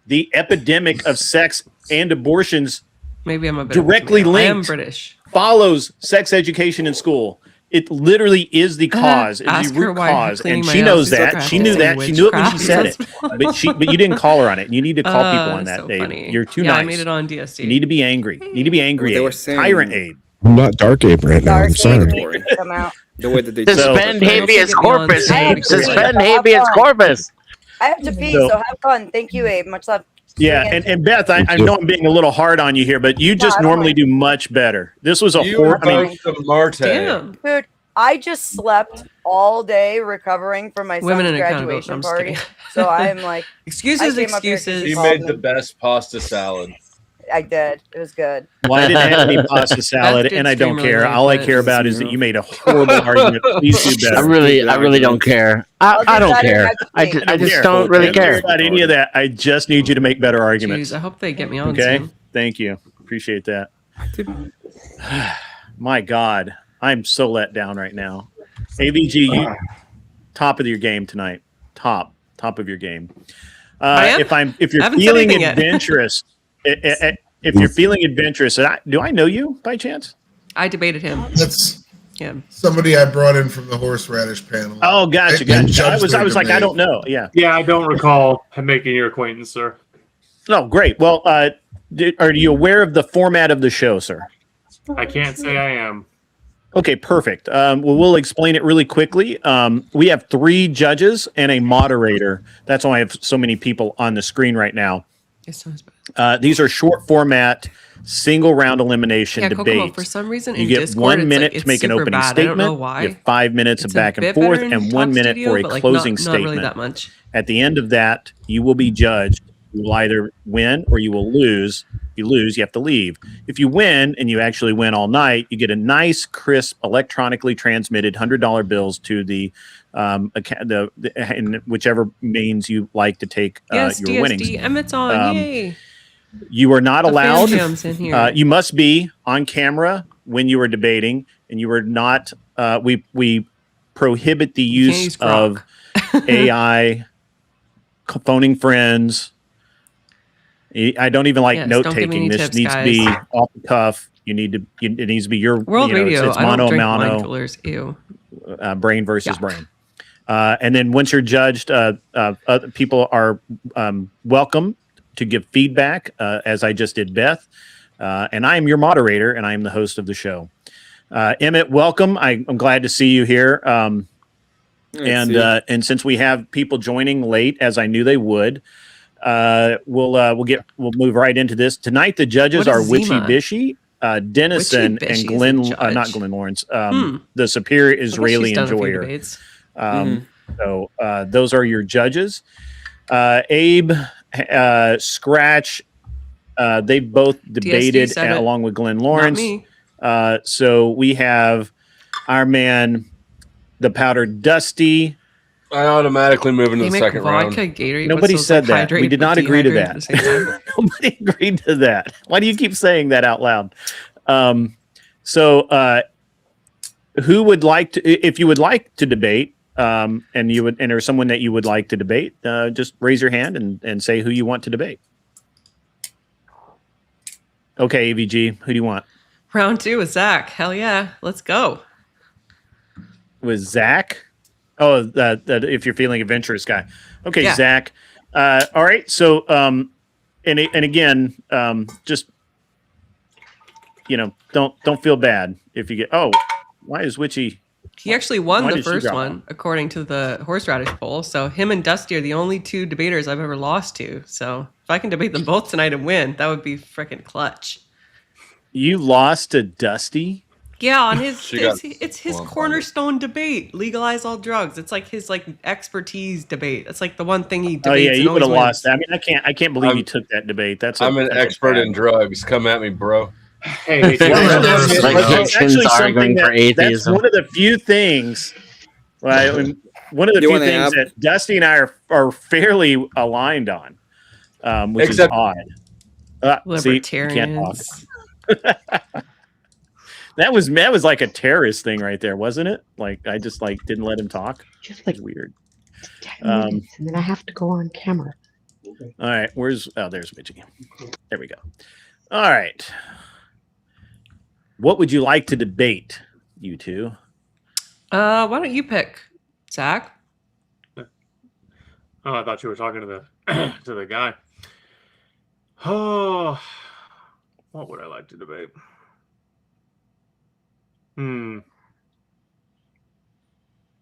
[SPEAKER 10] the epidemic of sex and abortions
[SPEAKER 1] Maybe I'm a bit of a
[SPEAKER 10] directly
[SPEAKER 1] tomato. I am
[SPEAKER 10] linked.
[SPEAKER 1] British.
[SPEAKER 10] Follows sex education in school. It literally is the cause. It's
[SPEAKER 1] Ask
[SPEAKER 10] the
[SPEAKER 1] her
[SPEAKER 10] root
[SPEAKER 1] why
[SPEAKER 10] cause,
[SPEAKER 1] cleaning
[SPEAKER 10] and
[SPEAKER 1] my
[SPEAKER 10] she
[SPEAKER 1] house
[SPEAKER 10] knows
[SPEAKER 1] is
[SPEAKER 10] that. She knew that. She knew it when she said it.
[SPEAKER 1] witchcraft.
[SPEAKER 10] But you didn't call her on it. You need to call people on that,
[SPEAKER 1] So
[SPEAKER 10] Dave.
[SPEAKER 1] funny.
[SPEAKER 10] You're too
[SPEAKER 1] Yeah,
[SPEAKER 10] nice.
[SPEAKER 1] I made it on DSD.
[SPEAKER 10] You need to be angry. You need to be angry.
[SPEAKER 13] They were
[SPEAKER 10] Abe.
[SPEAKER 13] saying-
[SPEAKER 10] Tyrant Abe.
[SPEAKER 14] I'm not Dark Abe right now. I'm sorry.
[SPEAKER 13] Come out. The way that they
[SPEAKER 9] Suspend habeas corpus, Abe. Suspend
[SPEAKER 15] Have
[SPEAKER 9] habeas
[SPEAKER 15] fun.
[SPEAKER 9] corpus.
[SPEAKER 15] I have to pee,
[SPEAKER 10] So-
[SPEAKER 15] so have fun. Thank you, Abe. Much love.
[SPEAKER 10] Yeah, and Beth, I know I'm being a little hard on you here, but you just
[SPEAKER 15] I don't
[SPEAKER 10] normally do much better. This was a
[SPEAKER 12] You
[SPEAKER 10] horror. I mean,
[SPEAKER 12] both the Marte.
[SPEAKER 1] Damn.
[SPEAKER 15] Dude, I just slept all day recovering from my
[SPEAKER 1] Women
[SPEAKER 15] son's
[SPEAKER 1] in accountability.
[SPEAKER 15] graduation
[SPEAKER 1] I'm just
[SPEAKER 15] party.
[SPEAKER 1] kidding.
[SPEAKER 15] So I'm like,
[SPEAKER 1] Excuses,
[SPEAKER 15] I came up here 'cause
[SPEAKER 1] excuses.
[SPEAKER 12] You
[SPEAKER 15] called
[SPEAKER 12] made
[SPEAKER 15] me.
[SPEAKER 12] the best pasta salad.
[SPEAKER 15] I did. It was good.
[SPEAKER 10] well, I didn't have any pasta salad,
[SPEAKER 1] did
[SPEAKER 10] and I don't
[SPEAKER 1] stream really
[SPEAKER 10] care.
[SPEAKER 1] well,
[SPEAKER 10] All I
[SPEAKER 1] but-
[SPEAKER 10] care about is that you made a horrible argument. Please do
[SPEAKER 9] I
[SPEAKER 10] better.
[SPEAKER 9] really don't care. I don't
[SPEAKER 15] better
[SPEAKER 9] care.
[SPEAKER 15] next
[SPEAKER 9] I
[SPEAKER 15] week.
[SPEAKER 9] just don't really
[SPEAKER 10] I don't care
[SPEAKER 9] care.
[SPEAKER 10] about any of that. I just need you to make better arguments.
[SPEAKER 1] Jeez, I hope they get me on
[SPEAKER 10] Okay.
[SPEAKER 1] soon.
[SPEAKER 10] Thank you. Appreciate that. My God, I'm so let down right now. AVG, you top of your game tonight. Top of your game.
[SPEAKER 1] I am?
[SPEAKER 10] If you're
[SPEAKER 1] I haven't said
[SPEAKER 10] feeling
[SPEAKER 1] anything yet.
[SPEAKER 10] adventurous, if you're feeling adventurous, do I know you by chance?
[SPEAKER 1] I debated him.
[SPEAKER 16] That's
[SPEAKER 1] Yeah.
[SPEAKER 16] somebody I brought in from the horseradish panel.
[SPEAKER 10] Oh, gotcha,
[SPEAKER 16] And
[SPEAKER 10] gotcha.
[SPEAKER 16] judged
[SPEAKER 10] I
[SPEAKER 16] their
[SPEAKER 10] was like, I
[SPEAKER 16] debate.
[SPEAKER 10] don't know. Yeah.
[SPEAKER 17] Yeah, I don't recall making your acquaintance, sir.
[SPEAKER 10] No, great. Well, are you aware of the format of the show, sir?
[SPEAKER 17] I can't say I am.
[SPEAKER 10] Okay, perfect. Well, we'll explain it really quickly. We have 3 judges and a moderator. That's why I have so many people on the screen right now.
[SPEAKER 1] It sounds bad.
[SPEAKER 10] These are short format, single round elimination
[SPEAKER 1] Yeah, Kokomo,
[SPEAKER 10] debates.
[SPEAKER 1] for some reason
[SPEAKER 10] You
[SPEAKER 1] in
[SPEAKER 10] get
[SPEAKER 1] Discord,
[SPEAKER 10] 1
[SPEAKER 1] it's
[SPEAKER 10] minute
[SPEAKER 1] like,
[SPEAKER 10] to make an
[SPEAKER 1] super
[SPEAKER 10] opening
[SPEAKER 1] bad. I don't know
[SPEAKER 10] statement.
[SPEAKER 1] why.
[SPEAKER 10] You have 5 minutes
[SPEAKER 1] It's
[SPEAKER 10] of back
[SPEAKER 1] a
[SPEAKER 10] and
[SPEAKER 1] bit
[SPEAKER 10] forth,
[SPEAKER 1] better in
[SPEAKER 10] and 1
[SPEAKER 1] Talk
[SPEAKER 10] minute
[SPEAKER 1] Studio,
[SPEAKER 10] for a
[SPEAKER 1] but, like,
[SPEAKER 10] closing
[SPEAKER 1] not
[SPEAKER 10] statement.
[SPEAKER 1] really that much.
[SPEAKER 10] At the end of that, you will be judged. You will either win or you will lose. If you lose, you have to leave. If you win and you actually win all night, you get a nice, crisp, electronically transmitted $100 bills to the in whichever means you like to take
[SPEAKER 1] Yes,
[SPEAKER 10] your
[SPEAKER 1] DSD.
[SPEAKER 10] winnings.
[SPEAKER 1] Emmett's on. Yay.
[SPEAKER 10] You are not
[SPEAKER 1] The fan
[SPEAKER 10] allowed.
[SPEAKER 1] jam's in here.
[SPEAKER 10] You must be on camera when you are debating, and you are not. We prohibit the
[SPEAKER 1] You can't
[SPEAKER 10] use
[SPEAKER 1] use
[SPEAKER 10] of AI, phoning friends. I don't even like
[SPEAKER 1] Yes,
[SPEAKER 10] note
[SPEAKER 1] don't give me
[SPEAKER 10] taking.
[SPEAKER 1] any
[SPEAKER 10] This
[SPEAKER 1] tips,
[SPEAKER 10] needs
[SPEAKER 1] guys.
[SPEAKER 10] to be off the cuff. It needs to be your
[SPEAKER 1] World Radio.
[SPEAKER 10] It's
[SPEAKER 1] I don't
[SPEAKER 10] mono
[SPEAKER 1] drink wine
[SPEAKER 10] mono
[SPEAKER 1] coolers. Ew.
[SPEAKER 10] brain versus
[SPEAKER 1] Yuck.
[SPEAKER 10] brain. And then once you're judged, other people are welcome to give feedback, as I just did Beth. And I am your moderator, and I am the host of the show. Emmett, welcome. I'm glad to see you here. And since we have people joining late, as I knew they would, we'll move right into this tonight. The judges
[SPEAKER 1] What
[SPEAKER 10] are
[SPEAKER 1] is
[SPEAKER 10] Witchy
[SPEAKER 1] Zima?
[SPEAKER 10] Bishy, Dennison,
[SPEAKER 1] Witchy Bishy's
[SPEAKER 10] and Glenn.
[SPEAKER 1] the judge.
[SPEAKER 10] Not Glenn Lawrence. The superior
[SPEAKER 1] I guess
[SPEAKER 10] Israeli
[SPEAKER 1] she's done a few
[SPEAKER 10] enjoyer.
[SPEAKER 1] debates.
[SPEAKER 10] So those are your judges. Abe, Scratch, They both debated
[SPEAKER 1] said it.
[SPEAKER 10] along with Glenn
[SPEAKER 1] Not
[SPEAKER 10] Lawrence.
[SPEAKER 1] me.
[SPEAKER 10] So we have our man, the powdered Dusty.
[SPEAKER 12] I automatically move into
[SPEAKER 1] You
[SPEAKER 12] the
[SPEAKER 1] make
[SPEAKER 12] second round.
[SPEAKER 1] vodka Gatorade.
[SPEAKER 10] Nobody
[SPEAKER 1] What's those,
[SPEAKER 10] said
[SPEAKER 1] like,
[SPEAKER 10] that.
[SPEAKER 1] hydrate
[SPEAKER 10] We did
[SPEAKER 1] but
[SPEAKER 10] not agree to
[SPEAKER 1] dehydrate
[SPEAKER 10] that.
[SPEAKER 1] at the same time?
[SPEAKER 10] Nobody agreed to that. Why do you keep saying that out loud? Who would like to, if you would like to debate, and there's someone that you would like to debate, just raise your hand and say who you want to debate. Okay, AVG, who do you want?
[SPEAKER 1] Round 2 with Zach. Hell yeah. Let's go.
[SPEAKER 10] With Zach? Oh, that if you're feeling adventurous guy. Okay,
[SPEAKER 1] Yeah.
[SPEAKER 10] Zach. All right. So, and again, just don't feel bad if you get. Oh, why is Witchy?
[SPEAKER 1] He actually won
[SPEAKER 10] Why
[SPEAKER 1] the
[SPEAKER 10] did she
[SPEAKER 1] first
[SPEAKER 10] drop
[SPEAKER 1] one, according to the horseradish poll. So him and Dusty are the only 2 debaters I've ever lost to. So if I can debate them both tonight and win, that would be freaking clutch.
[SPEAKER 10] You lost to Dusty?
[SPEAKER 1] Yeah, on his
[SPEAKER 12] She got
[SPEAKER 1] it's his
[SPEAKER 12] one
[SPEAKER 1] cornerstone debate, legalize all drugs. It's like his expertise debate. That's like the one thing he debates.
[SPEAKER 10] Oh yeah,
[SPEAKER 1] and
[SPEAKER 10] you would have
[SPEAKER 1] always
[SPEAKER 10] lost. I mean, I can't believe you took that debate.
[SPEAKER 12] I'm an expert in drugs. Come at me, bro.
[SPEAKER 17] Hey,
[SPEAKER 10] That's actually
[SPEAKER 9] arguing
[SPEAKER 10] something
[SPEAKER 9] for
[SPEAKER 10] that's
[SPEAKER 9] atheism.
[SPEAKER 10] one of the few things. Right, one of the
[SPEAKER 13] You
[SPEAKER 10] few
[SPEAKER 13] wanna
[SPEAKER 10] things
[SPEAKER 13] have-
[SPEAKER 10] that Dusty and I are fairly aligned on, which
[SPEAKER 12] Except-
[SPEAKER 10] is odd. See, you can't talk.
[SPEAKER 1] Libertarians.
[SPEAKER 10] That was like a terrorist thing right there, wasn't it? Like I just didn't let him talk.
[SPEAKER 11] Just like
[SPEAKER 10] Weird.
[SPEAKER 11] 10 minutes, and then I have to go on camera.
[SPEAKER 10] All right, there's Mitchie. There we go. All right. What would you like to debate, you two?
[SPEAKER 1] Why don't you pick, Zach?
[SPEAKER 17] Oh, I thought you were talking to the to the guy. Oh, what would I like to debate? I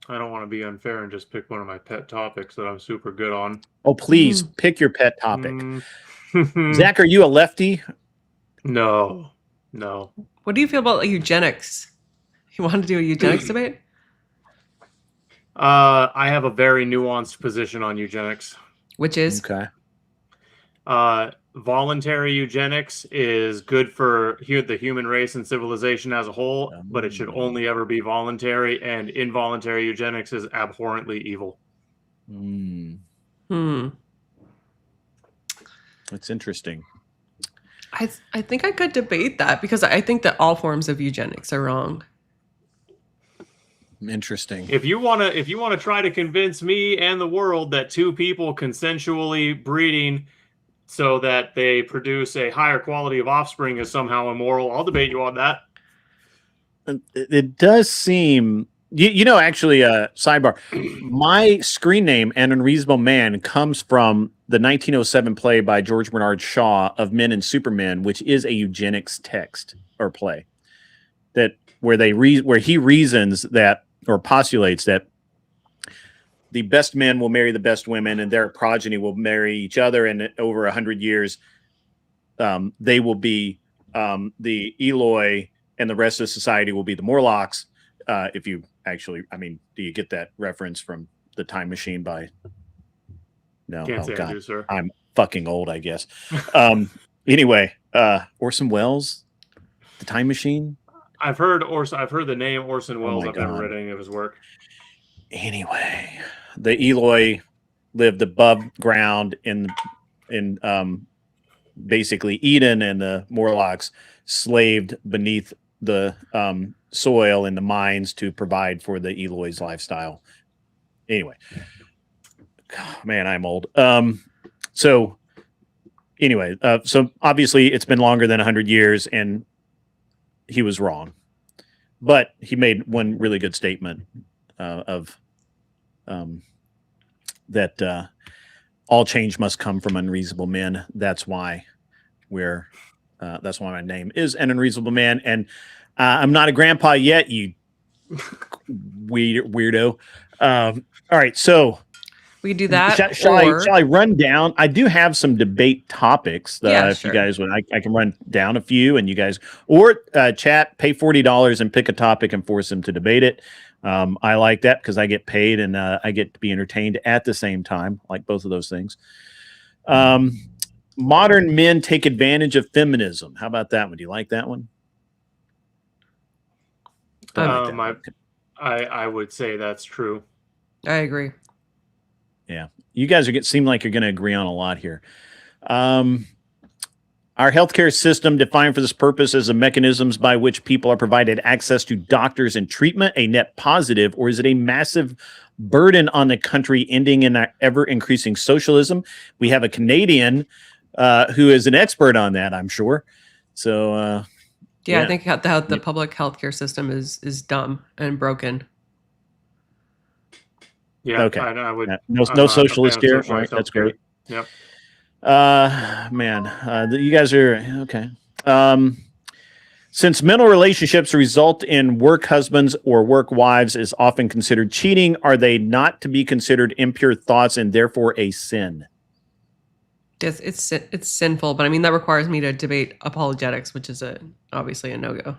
[SPEAKER 17] don't want to be unfair and just pick one of my pet topics that I'm super good on.
[SPEAKER 10] Oh, please pick your pet topic.
[SPEAKER 17] Mm.
[SPEAKER 10] Zach, are you a lefty?
[SPEAKER 17] No.
[SPEAKER 1] What do you feel about eugenics? You want to do a eugenics debate?
[SPEAKER 17] I have a very nuanced position on eugenics.
[SPEAKER 1] Which is?
[SPEAKER 10] Okay.
[SPEAKER 17] Voluntary eugenics is good for the human race and civilization as a whole, but it should only ever be voluntary, and involuntary eugenics is abhorrently evil.
[SPEAKER 10] That's interesting.
[SPEAKER 1] I think I could debate that because I think that all forms of eugenics are wrong.
[SPEAKER 10] Interesting.
[SPEAKER 17] If you wanna try to convince me and the world that 2 people consensually breeding so that they produce a higher quality of offspring is somehow immoral, I'll debate you on that.
[SPEAKER 10] It does seem, actually, sidebar. My screen name, An Unreasonable Man, comes from the 1907 play by George Bernard Shaw of Men and Supermen, which is a eugenics text or play where he reasons that, or postulates that, the best men will marry the best women and their progeny will marry each other. And over 100 years, they will be the Eloi and the rest of society will be the Morlocks. If you actually, do you get that reference from The Time Machine by? No.
[SPEAKER 17] Can't say I do, sir.
[SPEAKER 10] I'm fucking old, I guess. Anyway, Orson Welles, The Time Machine.
[SPEAKER 17] I've heard the name Orson Welles.
[SPEAKER 10] my
[SPEAKER 17] I've never
[SPEAKER 10] God.
[SPEAKER 17] read any of his work.
[SPEAKER 10] Anyway, the Eloi lived above ground in basically Eden, and the Morlocks slaved beneath the soil in the mines to provide for the Eloi's lifestyle. Anyway, man, I'm old. So obviously it's been longer than 100 years, and he was wrong, but he made one really good statement that all change must come from unreasonable men. That's why that's why my name is An Unreasonable Man. And I'm not a grandpa yet, you weirdo. All right, so
[SPEAKER 1] we do that.
[SPEAKER 10] Shall I run down? I do have some debate topics. If
[SPEAKER 1] sure.
[SPEAKER 10] you guys would, I can run down a few, and you guys or chat, pay $40 and pick a topic and force them to debate it. I like that because I get paid and I get to be entertained at the same time, like both of those things. modern men take advantage of feminism. How about that one? Do you like that one?
[SPEAKER 17] I would say that's true.
[SPEAKER 1] I agree.
[SPEAKER 10] Yeah, you guys seem like you're going to agree on a lot here. Our healthcare system defined for this purpose as the mechanisms by which people are provided access to doctors and treatment, a net positive, or is it a massive burden on the country ending in our ever-increasing socialism? We have a Canadian who is an expert on that, I'm sure. So,
[SPEAKER 1] yeah, I think the public healthcare system is dumb and broken.
[SPEAKER 17] Yeah.
[SPEAKER 10] Okay.
[SPEAKER 17] I would.
[SPEAKER 10] No socialist here. All right, that's great.
[SPEAKER 17] Yep.
[SPEAKER 10] You guys are okay. Since mental relationships result in work husbands or work wives is often considered cheating, are they not to be considered impure thoughts and therefore a sin?
[SPEAKER 1] Yes, it's sinful, but I mean that requires me to debate apologetics, which is obviously a no-go.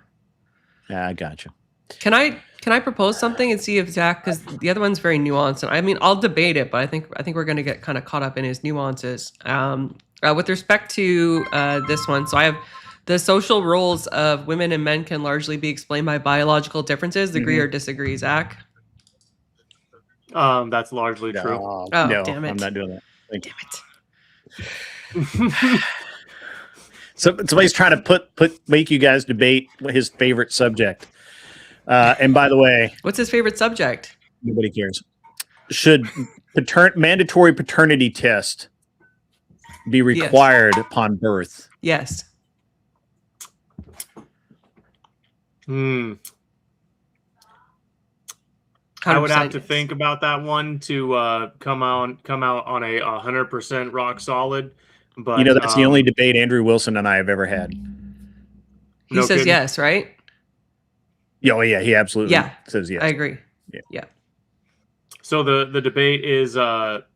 [SPEAKER 10] Yeah, I gotcha.
[SPEAKER 1] Can I propose something and see if Zach, because the other one's very nuanced, and I mean I'll debate it, but I think we're going to get kind of caught up in his nuances. With respect to this one, so I have the social roles of women and men can largely be explained by biological differences. Agree or disagree, Zach?
[SPEAKER 17] That's largely true.
[SPEAKER 1] Oh,
[SPEAKER 10] no,
[SPEAKER 1] damn it!
[SPEAKER 10] I'm not doing that. Thank you.
[SPEAKER 1] Damn it.
[SPEAKER 10] So somebody's trying to make you guys debate his favorite subject. And by the way,
[SPEAKER 1] what's his favorite subject?
[SPEAKER 10] Nobody cares. Should mandatory paternity test be required upon birth?
[SPEAKER 1] Yes.
[SPEAKER 17] I would have to think about that one to come out on a 100% rock solid. But
[SPEAKER 10] that's the only debate Andrew Wilson and I have ever had.
[SPEAKER 1] He says yes, right?
[SPEAKER 10] Oh yeah, he absolutely says yes.
[SPEAKER 1] I agree.
[SPEAKER 10] Yeah.
[SPEAKER 17] So the debate is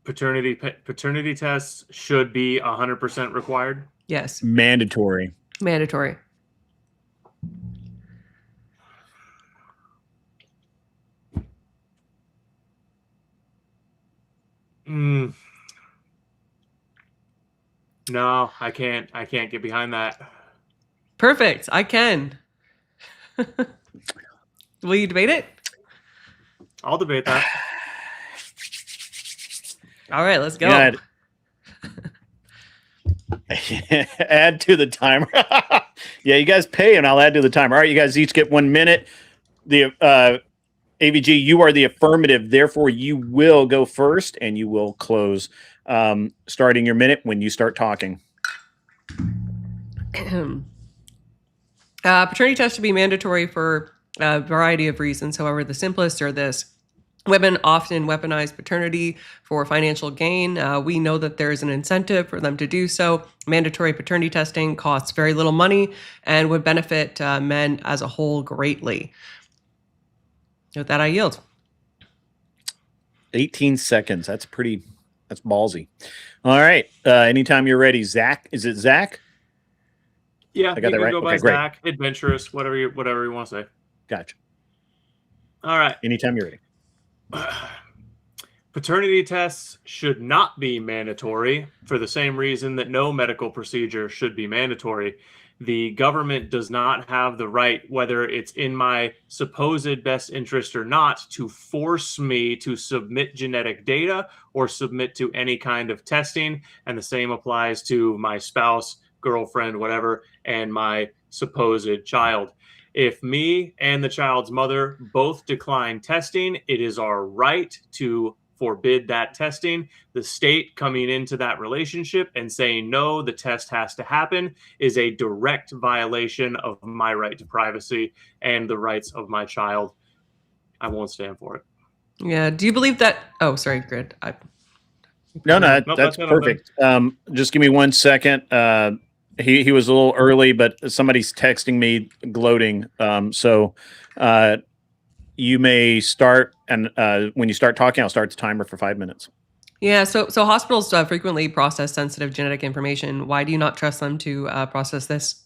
[SPEAKER 17] paternity tests should be 100% required.
[SPEAKER 1] Yes.
[SPEAKER 10] Mandatory.
[SPEAKER 1] Mandatory.
[SPEAKER 17] No, I can't get behind that.
[SPEAKER 1] Perfect. I can. Will you debate it?
[SPEAKER 17] I'll debate that.
[SPEAKER 1] All right, let's go.
[SPEAKER 10] Add to the timer. Yeah, you guys pay and I'll add to the timer. All right, you guys each get 1 minute. The AVG, you are the affirmative. Therefore, you will go first and you will close, starting your minute when you start talking.
[SPEAKER 1] Paternity tests should be mandatory for a variety of reasons. However, the simplest are this. Women often weaponize paternity for financial gain. We know that there is an incentive for them to do so. Mandatory paternity testing costs very little money and would benefit men as a whole greatly. With that, I yield.
[SPEAKER 10] 18 seconds. That's ballsy. All right. Anytime you're ready, Zach. Is it Zach?
[SPEAKER 17] Yeah,
[SPEAKER 10] I got that right.
[SPEAKER 17] Go by Zach, adventurous, whatever you want to say.
[SPEAKER 10] Gotcha.
[SPEAKER 17] All right.
[SPEAKER 10] Anytime you're ready.
[SPEAKER 17] Paternity tests should not be mandatory for the same reason that no medical procedure should be mandatory. The government does not have the right, whether it's in my supposed best interest or not, to force me to submit genetic data or submit to any kind of testing. And the same applies to my spouse, girlfriend, whatever, and my supposed child. If me and the child's mother both decline testing, it is our right to forbid that testing. The state coming into that relationship and saying, no, the test has to happen is a direct violation of my right to privacy and the rights of my child. I won't stand for it.
[SPEAKER 1] Yeah. Do you believe that? Oh, sorry, Grid.
[SPEAKER 10] No, that's perfect. Just give me 1 second. He was a little early, but somebody's texting me gloating. So you may start, and when you start talking, I'll start the timer for 5 minutes.
[SPEAKER 1] Yeah, so hospitals frequently process sensitive genetic information. Why do you not trust them to process this?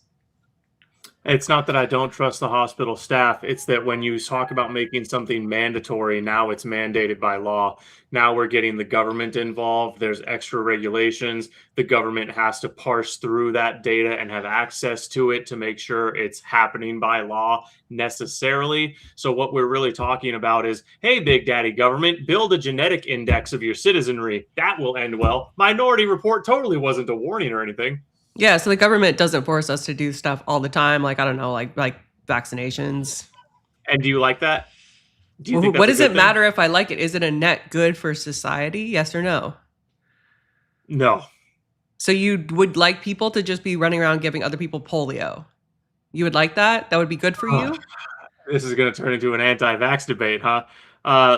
[SPEAKER 17] It's not that I don't trust the hospital staff. It's that when you talk about making something mandatory, now it's mandated by law. Now we're getting the government involved. There's extra regulations. The government has to parse through that data and have access to it to make sure it's happening by law necessarily. So what we're really talking about is, hey, Big Daddy government, build a genetic index of your citizenry. That will end well. Minority Report totally wasn't a warning or anything.
[SPEAKER 1] Yeah, so the government doesn't force us to do stuff all the time, like I don't know, like vaccinations.
[SPEAKER 17] And do you like that? Do you think
[SPEAKER 1] What
[SPEAKER 17] that's
[SPEAKER 1] does
[SPEAKER 17] a
[SPEAKER 1] it
[SPEAKER 17] good
[SPEAKER 1] matter if I like it? Is it a net good for society? Yes or no?
[SPEAKER 17] No.
[SPEAKER 1] So you would like people to just be running around giving other people polio? You would like that? That would be good for you?
[SPEAKER 17] This is going to turn into an anti-vax debate, huh?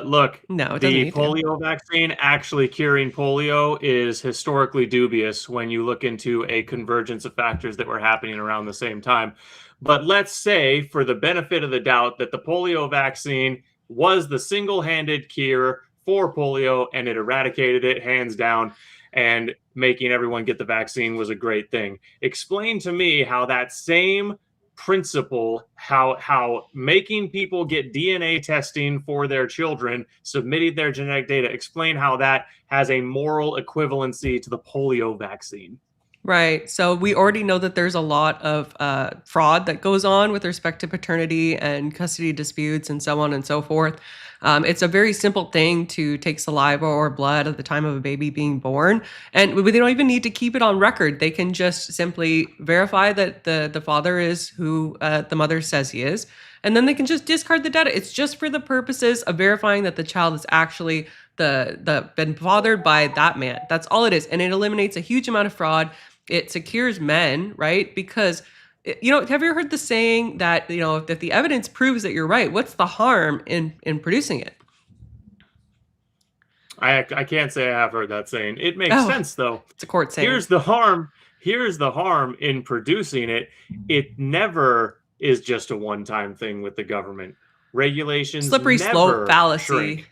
[SPEAKER 17] Look,
[SPEAKER 1] No, it doesn't
[SPEAKER 17] the
[SPEAKER 1] need to.
[SPEAKER 17] polio vaccine actually curing polio is historically dubious when you look into a convergence of factors that were happening around the same time. But let's say, for the benefit of the doubt, that the polio vaccine was the single-handed cure for polio and it eradicated it hands down, and making everyone get the vaccine was a great thing. Explain to me how that same principle, how making people get DNA testing for their children, submitting their genetic data, explain how that has a moral equivalency to the polio vaccine.
[SPEAKER 1] Right. So we already know that there's a lot of fraud that goes on with respect to paternity and custody disputes and so on and so forth. It's a very simple thing to take saliva or blood at the time of a baby being born. And they don't even need to keep it on record. They can just simply verify that the father is who the mother says he is. And then they can just discard the data. It's just for the purposes of verifying that the child is actually been fathered by that man. That's all it is. And it eliminates a huge amount of fraud. It secures men, right? Because, have you ever heard the saying that, if the evidence proves that you're right, what's the harm in producing it?
[SPEAKER 17] I can't say I have heard that saying. It makes sense, though.
[SPEAKER 1] It's a court saying.
[SPEAKER 17] Here's the harm in producing it. It never is just a one-time thing with the government. Regulations
[SPEAKER 1] slippery
[SPEAKER 17] never
[SPEAKER 1] slope fallacy.
[SPEAKER 17] shrink.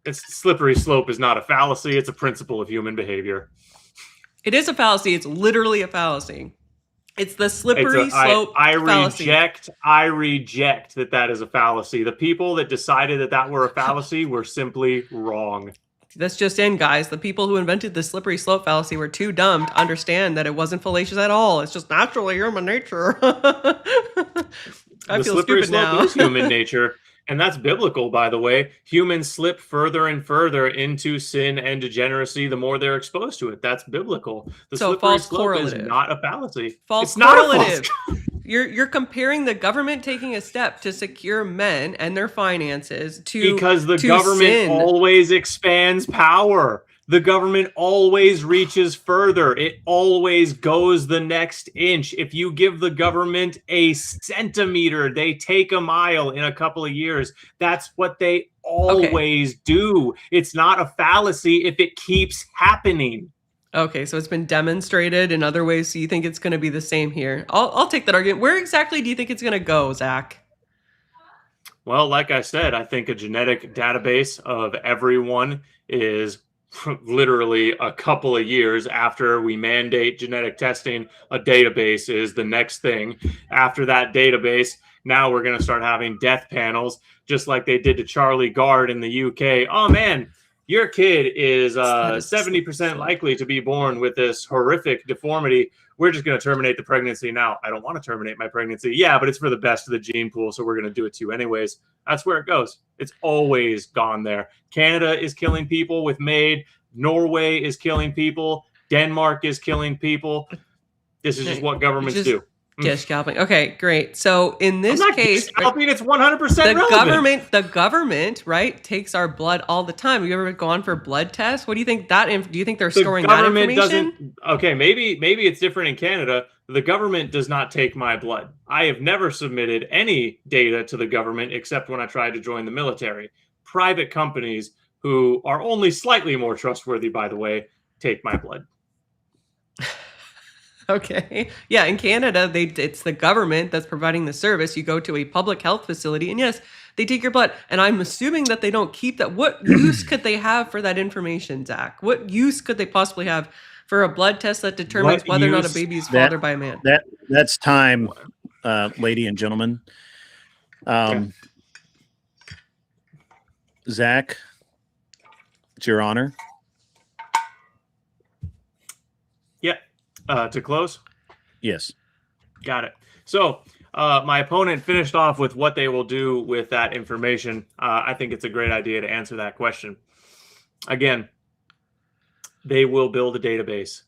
[SPEAKER 17] It's slippery slope is not a fallacy. It's a principle of human behavior.
[SPEAKER 1] It is a fallacy. It's literally a fallacy. It's the slippery slope fallacy.
[SPEAKER 17] I reject that is a fallacy. The people that decided that were a fallacy were simply wrong.
[SPEAKER 1] That's just in, guys. The people who invented the slippery slope fallacy were too dumb to understand that it wasn't fallacious at all. It's just naturally human nature. I feel
[SPEAKER 17] slippery
[SPEAKER 1] stupid
[SPEAKER 17] slope
[SPEAKER 1] now.
[SPEAKER 17] is human nature. And that's biblical, by the way. Humans slip further and further into sin and degeneracy the more they're exposed to it. That's biblical. The
[SPEAKER 1] So
[SPEAKER 17] slippery
[SPEAKER 1] false
[SPEAKER 17] slope
[SPEAKER 1] correlative.
[SPEAKER 17] is not a fallacy.
[SPEAKER 1] False
[SPEAKER 17] It's not a
[SPEAKER 1] correlative.
[SPEAKER 17] false-
[SPEAKER 1] You're comparing the government taking a step to secure men and their finances to
[SPEAKER 17] Because the
[SPEAKER 1] to
[SPEAKER 17] government
[SPEAKER 1] sin.
[SPEAKER 17] always expands power. The government always reaches further. It always goes the next inch. If you give the government a centimeter, they take a mile in a couple of years. That's what they always do. It's not a fallacy if it keeps happening.
[SPEAKER 1] Okay, so it's been demonstrated in other ways. So you think it's going to be the same here? I'll take that argument. Where exactly do you think it's going to go, Zach?
[SPEAKER 17] Well, like I said, I think a genetic database of everyone is literally a couple of years after we mandate genetic testing. A database is the next thing. After that database, now we're going to start having death panels, just like they did to Charlie Gard in the UK. Oh, man, your kid is 70% likely to be born with this horrific deformity. We're just going to terminate the pregnancy now. I don't want to terminate my pregnancy. Yeah, but it's for the best of the gene pool, so we're going to do it to you anyways. That's where it goes. It's always gone there. Canada is killing people with MAID. Norway is killing people. Denmark is killing people. This is just what governments do.
[SPEAKER 1] Dish scalping. Okay, great. So in this case,
[SPEAKER 17] scalping, it's 100% relevant.
[SPEAKER 1] The government, right, takes our blood all the time. Have you ever gone for blood tests? What do you think do you think they're storing that information?
[SPEAKER 17] Okay, maybe it's different in Canada. The government does not take my blood. I have never submitted any data to the government except when I tried to join the military. Private companies who are only slightly more trustworthy, by the way, take my blood.
[SPEAKER 1] Okay. Yeah, in Canada, it's the government that's providing the service. You go to a public health facility, and yes, they take your blood. And I'm assuming that they don't keep that. What use could they have for that information, Zach? What use could they possibly have for a blood test that determines whether or not a baby is fathered by a man?
[SPEAKER 10] That's time. lady and gentlemen. Zach, it's your honor.
[SPEAKER 17] Yeah. To close?
[SPEAKER 10] Yes.
[SPEAKER 17] Got it. So my opponent finished off with what they will do with that information. I think it's a great idea to answer that question. Again, they will build a database.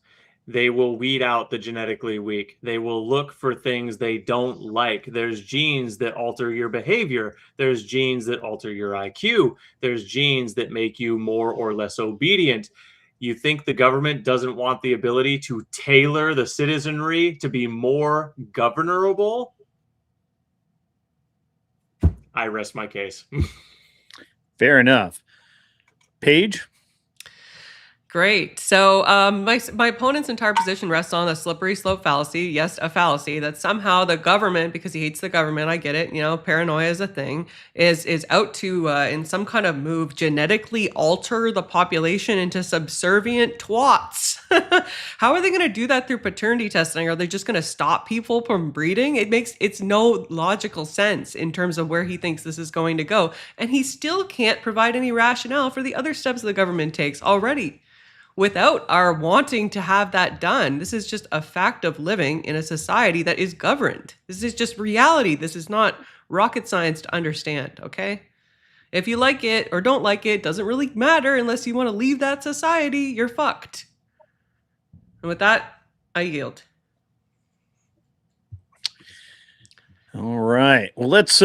[SPEAKER 17] They will weed out the genetically weak. They will look for things they don't like. There's genes that alter your behavior. There's genes that alter your IQ. There's genes that make you more or less obedient. You think the government doesn't want the ability to tailor the citizenry to be more governable? I rest my case.
[SPEAKER 10] Fair enough. Paige?
[SPEAKER 1] Great. So my opponent's entire position rests on a slippery slope fallacy. Yes, a fallacy that somehow the government, because he hates the government, I get it, you know, paranoia is a thing, is out to, in some kind of move, genetically alter the population into subservient twats. How are they going to do that through paternity testing? Are they just going to stop people from breeding? It's no logical sense in terms of where he thinks this is going to go. And he still can't provide any rationale for the other steps the government takes already. Without our wanting to have that done. This is just a fact of living in a society that is governed. This is just reality. This is not rocket science to understand, okay? If you like it or don't like it, doesn't really matter unless you want to leave that society, you're fucked. And with that, I yield.
[SPEAKER 10] All right. Well, let's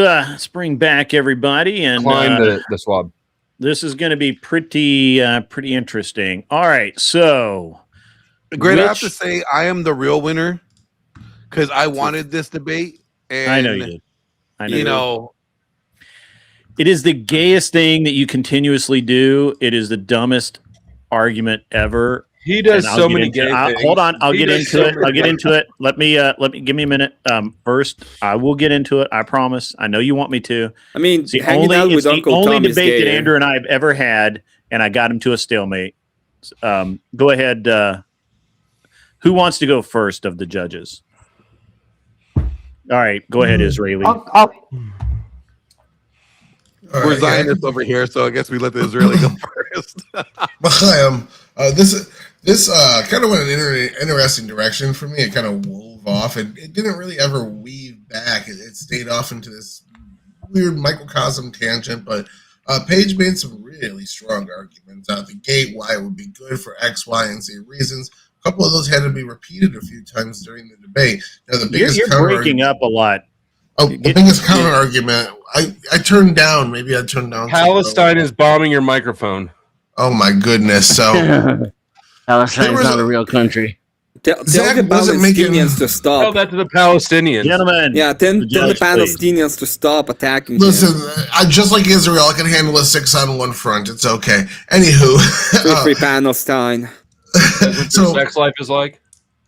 [SPEAKER 10] bring back everybody and
[SPEAKER 12] Decline the swab.
[SPEAKER 10] This is going to be pretty interesting. All right, so
[SPEAKER 18] Great. I have to say, I am the real winner because I wanted this debate. And
[SPEAKER 10] I know you did. I know
[SPEAKER 18] you know,
[SPEAKER 10] it is the gayest thing that you continuously do. It is the dumbest argument ever.
[SPEAKER 12] He does so many gay things.
[SPEAKER 10] Hold on, I'll get into
[SPEAKER 12] so
[SPEAKER 10] it. I'll get into it. Let me give me a minute. First, I will get into it. I promise. I know you want me to.
[SPEAKER 13] I mean,
[SPEAKER 10] it's the
[SPEAKER 13] hanging out with Uncle
[SPEAKER 10] only
[SPEAKER 13] Tom is
[SPEAKER 10] debate
[SPEAKER 13] gay.
[SPEAKER 10] that Andrew and I have ever had, and I got him to a stalemate. Go ahead. Who wants to go first of the judges? All right, go ahead, Israeli.
[SPEAKER 18] we're Zionists over here, so I guess we let the Israeli go first.
[SPEAKER 16] This kind of went in an interesting direction for me. It kind of wove off, and it didn't really ever weave back. It stayed off into this weird microcosm tangent, but Paige made some really strong arguments out the gate why it would be good for X, Y, and Z reasons. A couple of those had to be repeated a few times during the debate. Now, the biggest
[SPEAKER 10] You're breaking up a lot.
[SPEAKER 16] Oh, the biggest counter argument I turned down. Maybe I turned down.
[SPEAKER 12] Palestine is bombing your microphone.
[SPEAKER 16] Oh my goodness! So
[SPEAKER 9] Palestine is not a real country.
[SPEAKER 13] Tell the Palestinians to stop.
[SPEAKER 12] Tell that to the Palestinians.
[SPEAKER 10] Gentlemen.
[SPEAKER 13] Yeah, tell the Palestinians to stop attacking.
[SPEAKER 16] Listen, I just like Israel. I can handle a 6-on-1 front. It's okay. Anywho,
[SPEAKER 13] free Palestine.
[SPEAKER 16] So
[SPEAKER 12] sex life is like.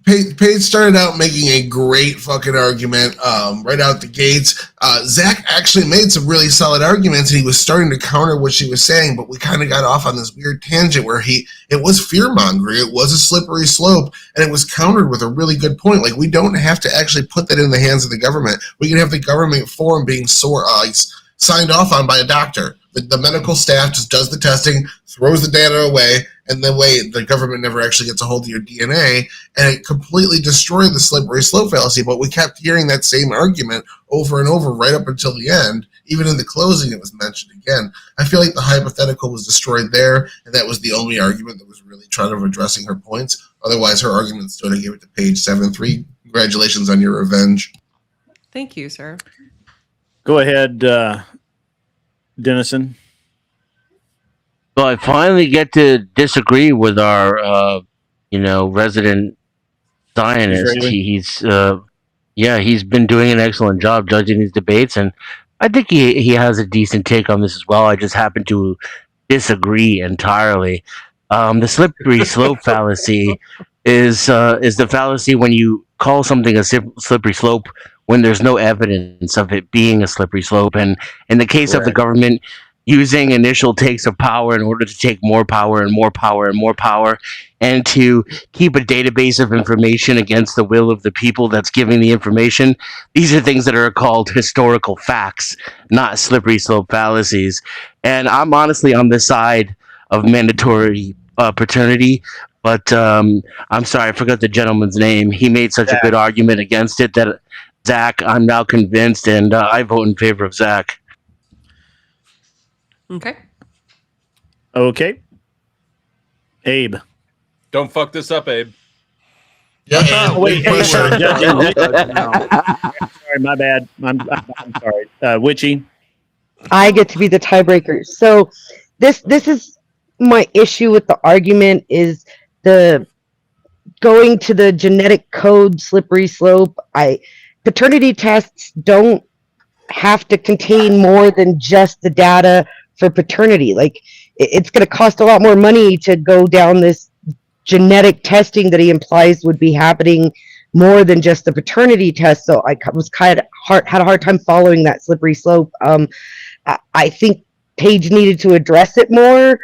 [SPEAKER 16] Paige started out making a great fucking argument right out the gates. Zach actually made some really solid arguments, and he was starting to counter what she was saying, but we kind of got off on this weird tangent where it was fear-mongering, it was a slippery slope, and it was countered with a really good point. Like, we don't have to actually put that in the hands of the government. We can have the government form being signed off on by a doctor. The medical staff just does the testing, throws the data away, and then the government never actually gets a hold of your DNA, and it completely destroyed the slippery slope fallacy. But we kept hearing that same argument over and over right up until the end. Even in the closing, it was mentioned again. I feel like the hypothetical was destroyed there, and that was the only argument that was really trying to addressing her points. Otherwise, her argument stood. I gave it to page 7-3. Congratulations on your revenge.
[SPEAKER 1] Thank you, sir.
[SPEAKER 10] Go ahead, Dennison.
[SPEAKER 9] So I finally get to disagree with our, resident Zionist. He's been doing an excellent job judging these debates, and I think he has a decent take on this as well. I just happen to disagree entirely. The slippery slope fallacy is the fallacy when you call something a slippery slope when there's no evidence of it being a slippery slope. And in the case of the government, using initial takes of power in order to take more power and more power and more power, and to keep a database of information against the will of the people that's giving the information. These are things that are called historical facts, not slippery slope fallacies. And I'm honestly on the side of mandatory paternity, but I'm sorry, I forgot the gentleman's name. He made such a good argument against it that Zach, I'm now convinced, and I vote in favor of Zach.
[SPEAKER 1] Okay.
[SPEAKER 10] Okay. Abe.
[SPEAKER 12] Don't fuck this up, Abe.
[SPEAKER 16] Yeah,
[SPEAKER 10] wait, sorry, my bad. I'm sorry. Witchy.
[SPEAKER 11] I get to be the tiebreaker. So this is my issue with the argument is the going to the genetic code slippery slope. Paternity tests don't have to contain more than just the data for paternity. Like it's going to cost a lot more money to go down this genetic testing that he implies would be happening more than just the paternity test. So I was had a hard time following that slippery slope. I think Paige needed to address it more.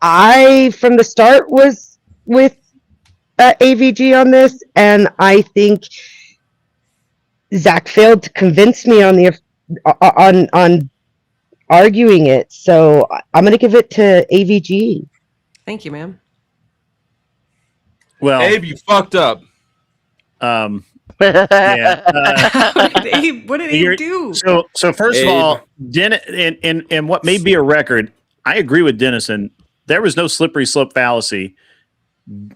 [SPEAKER 11] I, from the start, was with AVG on this, and I think Zach failed to convince me on on arguing it. So I'm going to give it to AVG.
[SPEAKER 1] Thank you, ma'am.
[SPEAKER 10] Well,
[SPEAKER 12] Abe, you fucked up.
[SPEAKER 10] Yeah.
[SPEAKER 1] What did Abe do?
[SPEAKER 10] So first of all, and what may be a record, I agree with Dennison. There was no slippery slope fallacy.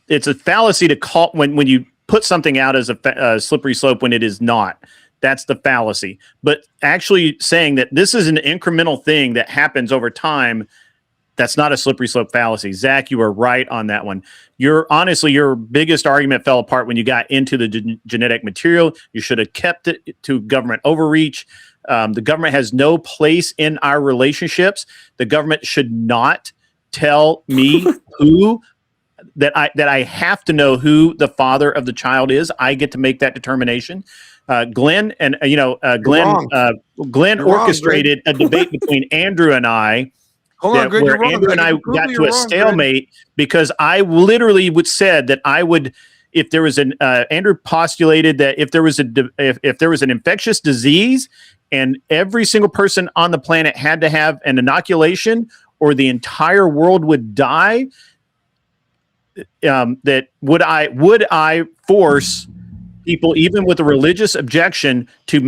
[SPEAKER 10] It's a fallacy to call when you put something out as a slippery slope when it is not. That's the fallacy. But actually saying that this is an incremental thing that happens over time, that's not a slippery slope fallacy. Zach, you are right on that one. Your biggest argument fell apart when you got into the genetic material. You should have kept it to government overreach. The government has no place in our relationships. The government should not tell me that I have to know who the father of the child is. I get to make that determination. Glenn and Glenn orchestrated a debate between Andrew and I. Where Andrew and I got to a stalemate because I literally said that I would, if there was Andrew postulated that if there was an infectious disease and every single person on the planet had to have an inoculation or the entire world would die, that would I force people, even with a religious objection, to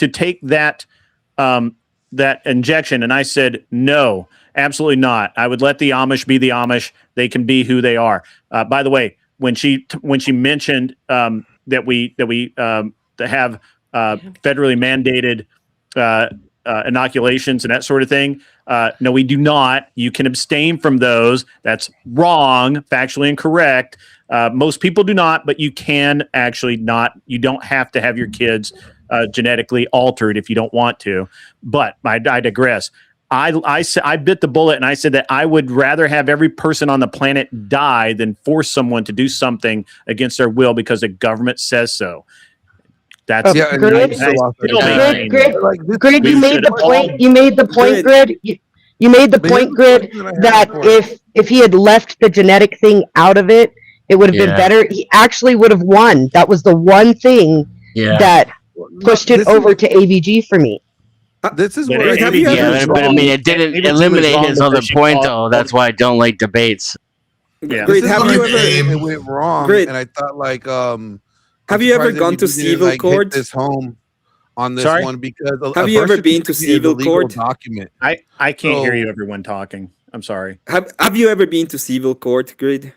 [SPEAKER 10] take that injection? And I said no. Absolutely not. I would let the Amish be the Amish. They can be who they are. By the way, when she mentioned that we have federally mandated inoculations and that sort of thing, no, we do not. You can abstain from those. That's wrong, factually incorrect. Most people do not, but you can actually not. You don't have to have your kids genetically altered if you don't want to. But I digress. I bit the bullet and I said that I would rather have every person on the planet die than force someone to do something against their will because the government says so. That's
[SPEAKER 11] Grid. You made the point. You made the point, Grid. You made the point, Grid, that if he had left the genetic thing out of it, it would have been better. He actually would have won. That was the one thing that pushed it over to AVG for me.
[SPEAKER 18] This is
[SPEAKER 9] but I mean, it didn't eliminate his other point, though. That's why I don't like debates.
[SPEAKER 13] Yeah. Great. Have you ever?
[SPEAKER 18] It went wrong.
[SPEAKER 13] Great.
[SPEAKER 18] And I thought, like,
[SPEAKER 13] have you ever gone to civil court?
[SPEAKER 18] This home on this one because
[SPEAKER 13] have you ever been to civil court?
[SPEAKER 18] Document.
[SPEAKER 10] I can't hear you, everyone talking. I'm sorry.
[SPEAKER 13] Have you ever been to civil court, Grid?